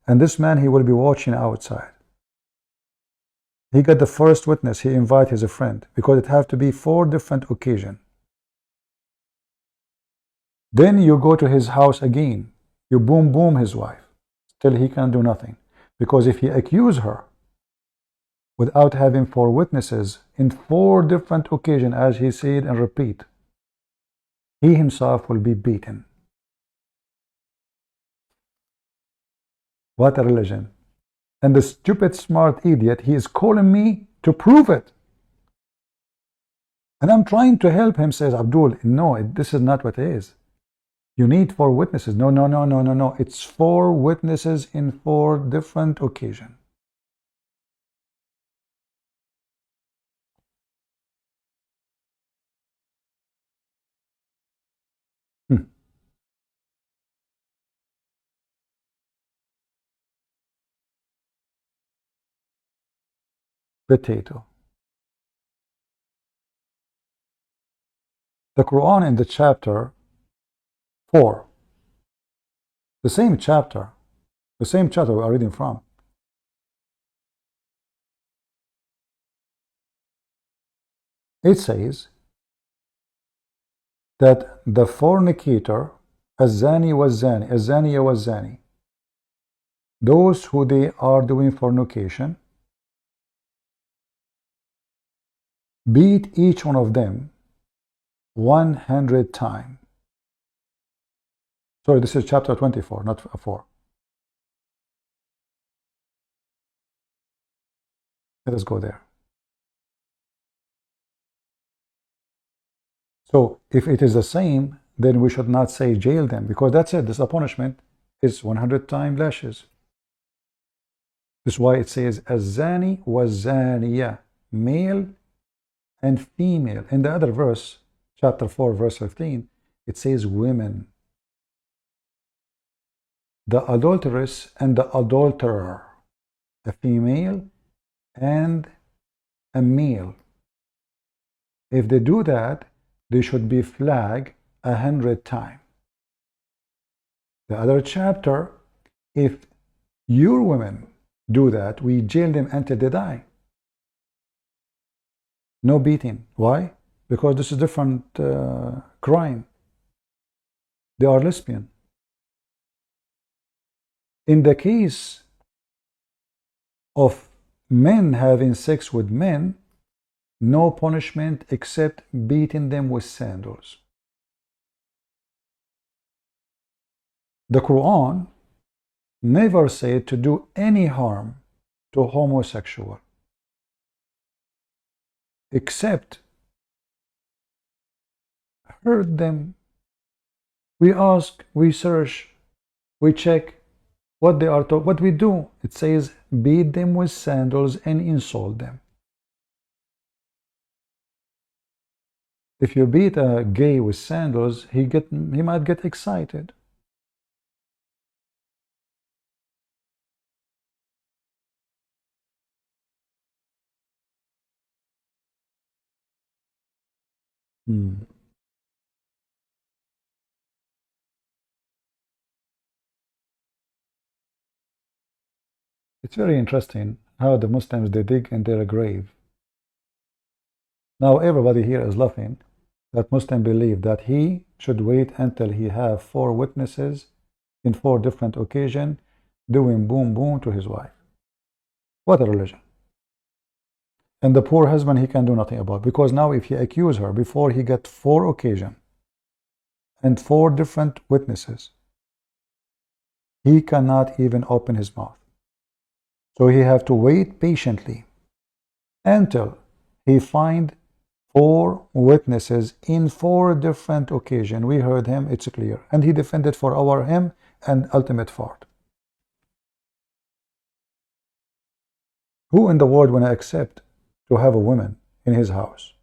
Speaker 2: and this man, he will be watching outside. He got the first witness. He invite his friend because it have to be 4 different occasions. Then you go to his house again. You boom his wife. Still he can do nothing. Because if he accuse her without having 4 witnesses in 4 different occasions, as he said and repeat, he himself will be beaten. What a religion. And the stupid smart idiot, he is calling me to prove it. And I'm trying to help him, says Abdul, no, this is not what it is. You need 4 witnesses. No. It's 4 witnesses in 4 different occasions. Potato. The Quran in the chapter 4, the same chapter we are reading from, it says that the fornicator, az-zani was-zani, az-zaniya was-zani, those who they are doing fornication, beat each one of them 100 times. Sorry, this is chapter 24, not 4. Let us go there. So if it is the same, then we should not say jail them, because that's it. This punishment is 100 times lashes. This is why it says az-zani was-zaniya, male and female. In the other verse, chapter 4, verse 15, it says women. The adulteress and the adulterer, a female and a male. If they do that, they should be flagged 100 times. The other chapter, if your women do that, we jail them until they die. No beating. Why? Because this is different crime. They are lesbian. In the case of men having sex with men, no punishment except beating them with sandals. The Quran never said to do any harm to homosexual, except hurt them. We ask, we search, we check what they are taught. What we do, it says beat them with sandals and insult them. If you beat a gay with sandals, he might get excited. It's very interesting how the Muslims, they dig in their grave. Now everybody here is laughing that Muslim believe that he should wait until he have 4 witnesses in 4 different occasions doing boom boom to his wife. What a religion. And the poor husband, he can do nothing about, because now if he accuse her before he get 4 occasions and 4 different witnesses, he cannot even open his mouth. So he have to wait patiently until he find 4 witnesses in 4 different occasions. We heard him, it's clear. And he defended for our him and ultimate fault. Who in the world will accept to have a woman in his house?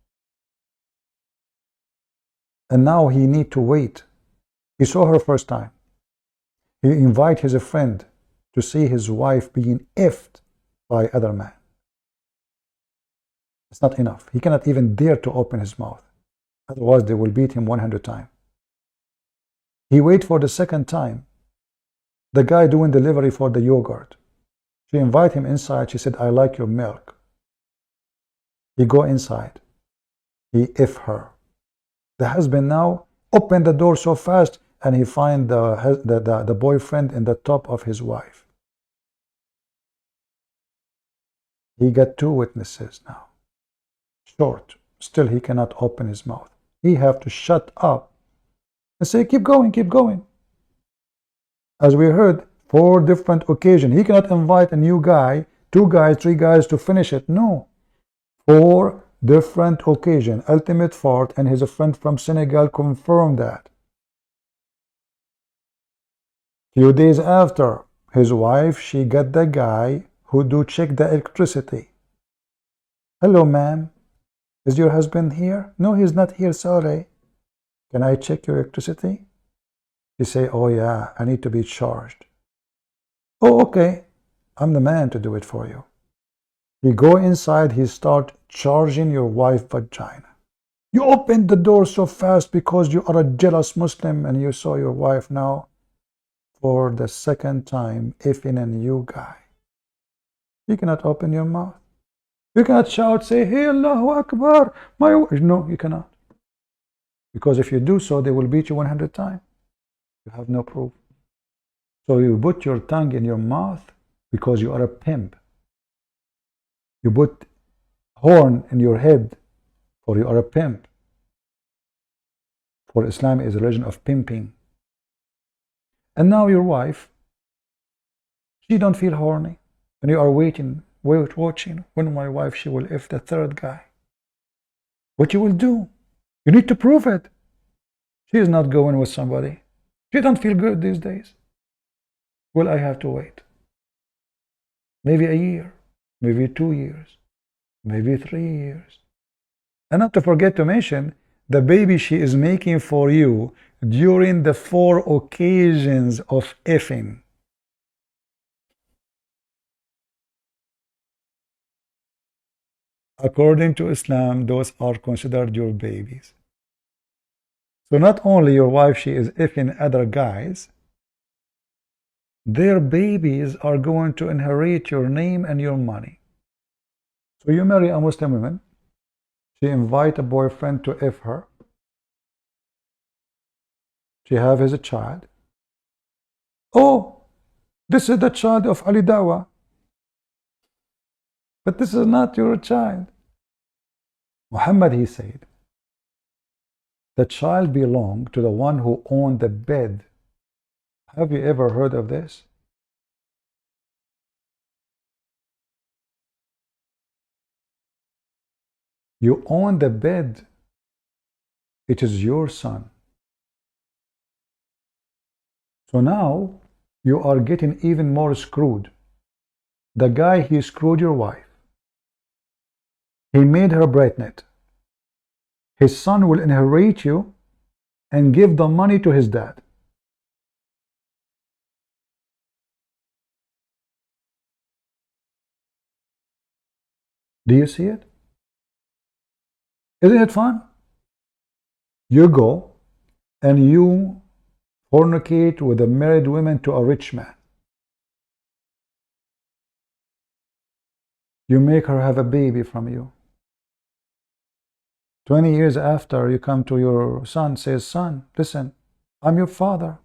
Speaker 2: And now he need to wait. He saw her first time. He invite his friend to see his wife being effed by other man. It's not enough. He cannot even dare to open his mouth. Otherwise, they will beat him 100 times. He wait for the second time. The guy doing delivery for the yogurt. She invite him inside. She said, I like your milk. He go inside. He F her. The husband now open the door so fast, and he find the boyfriend in the top of his wife. He got 2 witnesses now. Short. Still he cannot open his mouth. He have to shut up and say, keep going, keep going. As we heard, 4 different occasions. He cannot invite a new guy, 2 guys, 3 guys to finish it. No. 4 different occasions. Ultimate fault, and his friend from Senegal confirmed that. Few days after, his wife, she got the guy who do check the electricity. Hello, ma'am. Is your husband here? No, he's not here, sorry. Can I check your electricity? She say, oh yeah, I need to be charged. Oh, okay. I'm the man to do it for you. He go inside, he start charging your wife vagina. You opened the door so fast because you are a jealous Muslim and you saw your wife now for the second time effing a new guy. You cannot open your mouth. You cannot shout, say, hey, Allahu Akbar, my wife. No, you cannot. Because if you do so, they will beat you 100 times. You have no proof. So you put your tongue in your mouth because you are a pimp. You put horn in your head for you are a pimp. For Islam is a religion of pimping. And now your wife, she don't feel horny. And you are watching when my wife, she will F the 3rd guy. What you will do? You need to prove it. She is not going with somebody. She don't feel good these days. Well, I have to wait. Maybe a year, maybe 2 years, maybe 3 years. And not to forget to mention the baby she is making for you during the 4 occasions of effing. According to Islam, those are considered your babies. So not only your wife, she is effing other guys, their babies are going to inherit your name and your money. So you marry a Muslim woman, she invite a boyfriend to F her. She have his child. Oh, this is the child of Ali Dawah. But this is not your child. Muhammad, he said, the child belonged to the one who owned the bed. Have you ever heard of this? You own the bed. It is your son. So now you are getting even more screwed. The guy, he screwed your wife. He made her pregnant. His son will inherit you and give the money to his dad. Do you see it? Isn't it fun? You go and you fornicate with a married woman to a rich man. You make her have a baby from you. 20 years after, you come to your son, says, son, listen, I'm your father.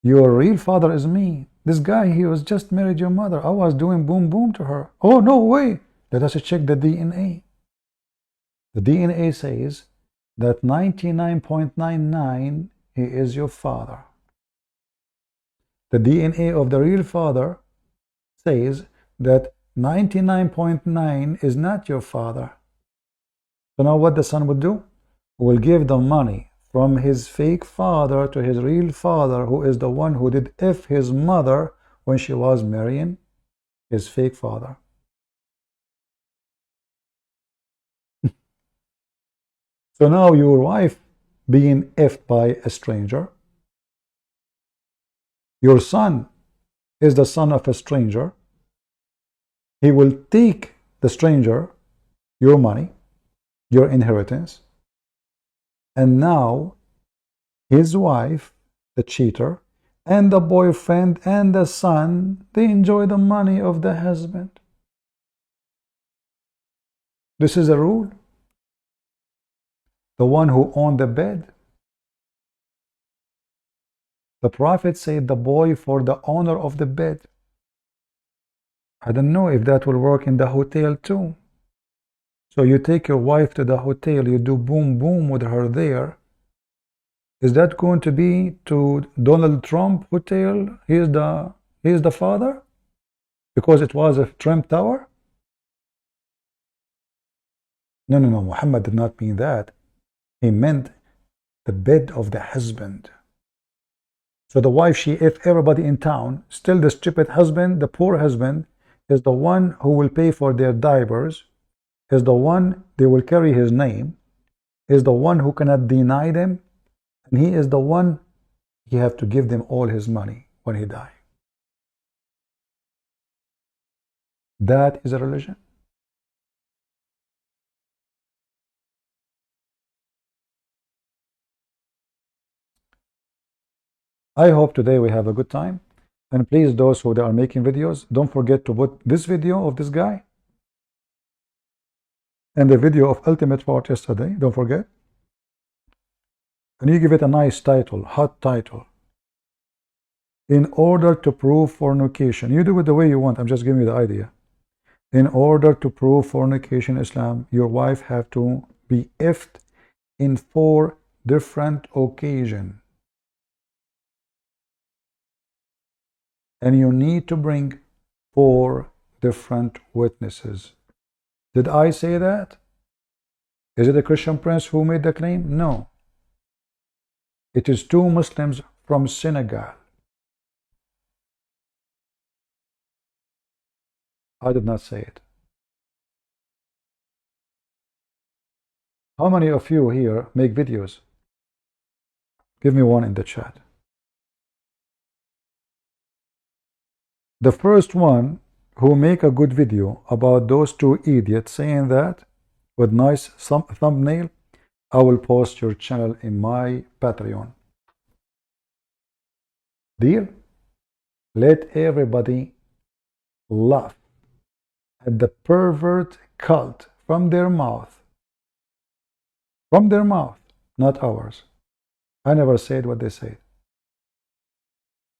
Speaker 2: Your real father is me. This guy, he was just married your mother. I was doing boom boom to her. Oh, no way. Let us check the DNA. The DNA says that 99.99 he is your father. The DNA of the real father says that 99.9 is not your father. So now what the son would do? Will give the money from his fake father to his real father, who is the one who did F his mother when she was marrying his fake father. So now your wife being effed by a stranger. Your son is the son of a stranger. He will take the stranger your money, your inheritance, and now his wife, the cheater, and the boyfriend and the son, they enjoy the money of the husband. This is a rule. The one who owned the bed. The Prophet said the boy for the owner of the bed. I don't know if that will work in the hotel too. So you take your wife to the hotel, you do boom boom with her there. Is that going to be to Donald Trump hotel? He is the father? Because it was a Trump Tower? No, Muhammad did not mean that. He meant the bed of the husband. So the wife, she if everybody in town, still the stupid husband, the poor husband, is the one who will pay for their diapers, is the one they will carry his name, is the one who cannot deny them, and he is the one he have to give them all his money when he die. That is a religion. I hope today we have a good time. And please, those who are making videos, don't forget to put this video of this guy and the video of Ultimate Fort yesterday. Don't forget. And you give it a nice title, hot title. In order to prove fornication. You do it the way you want. I'm just giving you the idea. In order to prove fornication in Islam, your wife have to be effed in 4 different occasions. And you need to bring 4 different witnesses. Did I say that? Is it a Christian prince who made the claim? No. It is 2 Muslims from Senegal. I did not say it. How many of you here make videos? Give me one in the chat. The first one who make a good video about those 2 idiots saying that with nice thumbnail, I will post your channel in my Patreon. Deal? Let everybody laugh at the pervert cult from their mouth. From their mouth. not ours. I never said what they said.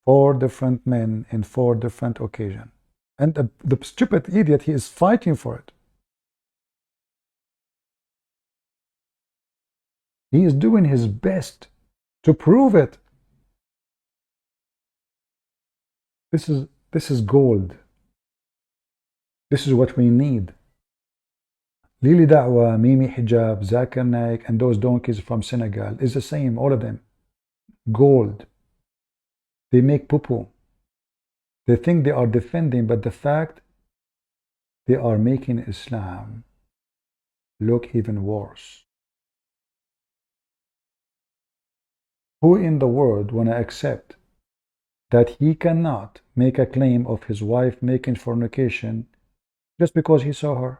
Speaker 2: 4 different men in 4 different occasions. And the stupid idiot, he is fighting for it. He is doing his best to prove it. This is gold. This is what we need. Lili Dawah, Mimi Hijab, Zakir Naik, and those donkeys from Senegal is the same, all of them. Gold. They make poo-poo. They think they are defending, but the fact they are making Islam look even worse. Who in the world want to accept that he cannot make a claim of his wife making fornication just because he saw her?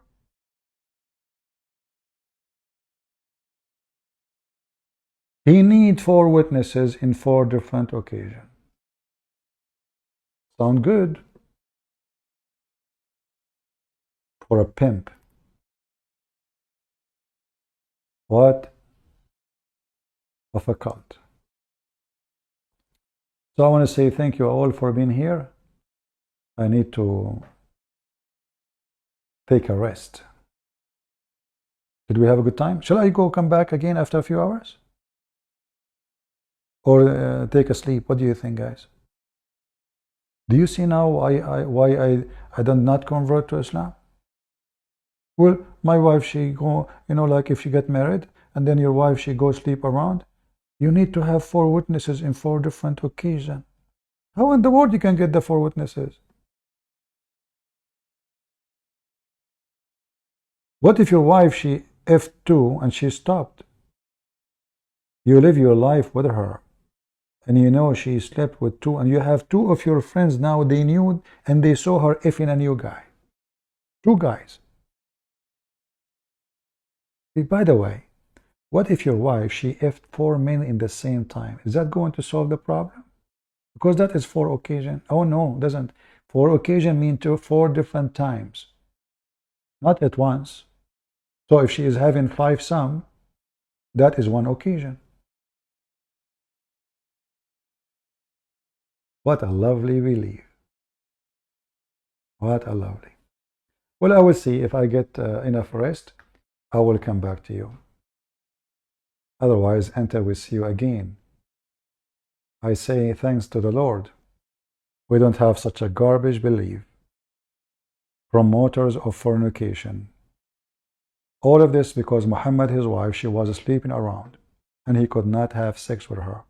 Speaker 2: He needs 4 witnesses in 4 different occasions. Sound good? For a pimp. What of a cult? So I want to say thank you all for being here. I need to take a rest. Did we have a good time? Shall I come back again after a few hours? Or take a sleep? What do you think, guys? Do you see now why I did not convert to Islam? Well, my wife, she go, like if she get married, and then your wife, she go sleep around, you need to have 4 witnesses in 4 different occasions. How in the world you can get the 4 witnesses? What if your wife, she F2 and she stopped? You live your life with her, and she slept with 2, and you have 2 of your friends now, they knew and they saw her effing a new guy. 2 guys. By the way, what if your wife, she effed 4 men in the same time? Is that going to solve the problem? Because that is 4 occasions. Oh no, it doesn't. 4 occasions mean 4 different times. Not at once. So if she is having 5 some, that is 1 occasion. What a lovely belief. What a lovely. Well, I will see if I get enough rest. I will come back to you. Otherwise, until we see you again, I say thanks to the Lord. We don't have such a garbage belief. Promoters of fornication. All of this because Muhammad, his wife, she was sleeping around, and he could not have sex with her.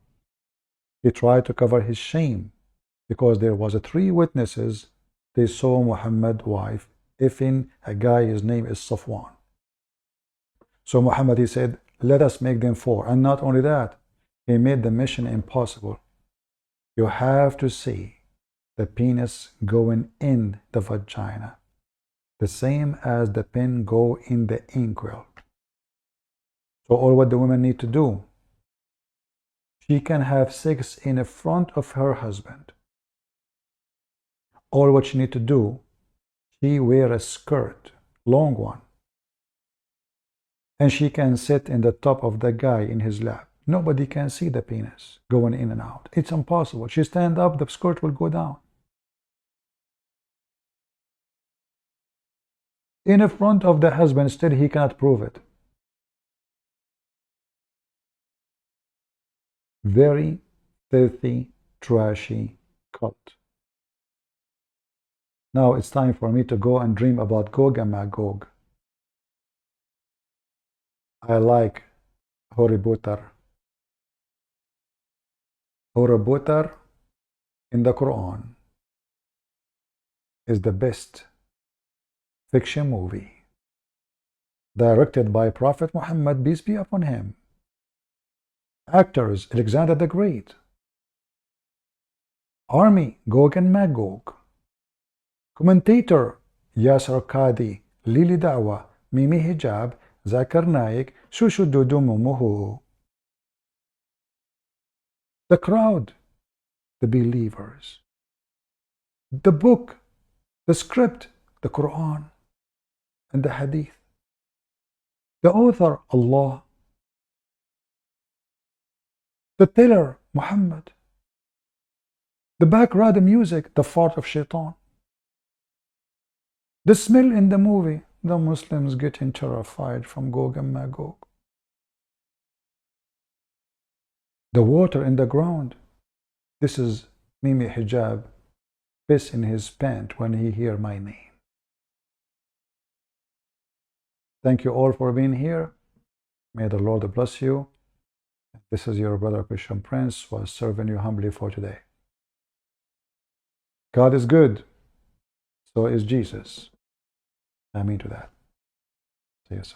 Speaker 2: He tried to cover his shame because there was 3 witnesses. They saw Muhammad's wife effing a guy, his name is Safwan. So Muhammad, he said, let us make them 4. And not only that, he made the mission impossible. You have to see the penis going in the vagina, the same as the pen go in the inkwell. So all what the women need to do, she can have sex in front of her husband. All what she need to do, she wear a skirt, long one, and she can sit in the top of the guy in his lap. Nobody can see the penis going in and out. It's impossible. She stand up, the skirt will go down. In front of the husband, still he cannot prove it. Very filthy, trashy cult. Now it's time for me to go and dream about Gog and Magog. I like Hoributar. Hoributar in the Quran is the best fiction movie directed by Prophet Muhammad, peace be upon him. Actors, Alexander the Great. Army, Gog and Magog. Commentator, Yasir Qadhi, Lili Dawah, Mimi Hijab, Zakir Naik, Shushuddudumuhu. The crowd, the believers. The book, the script, the Quran and the Hadith. The author, Allah. The tiller, Muhammad. The background music, the fart of shaitan. The smell in the movie, the Muslims getting terrified from Gog and Magog. The water in the ground. This is Mimi Hijab, piss in his pant when he hear my name. Thank you all for being here. May the Lord bless you. This is your brother Christian Prince who was serving you humbly for today. God is good. So is Jesus. Amen to that. See you soon.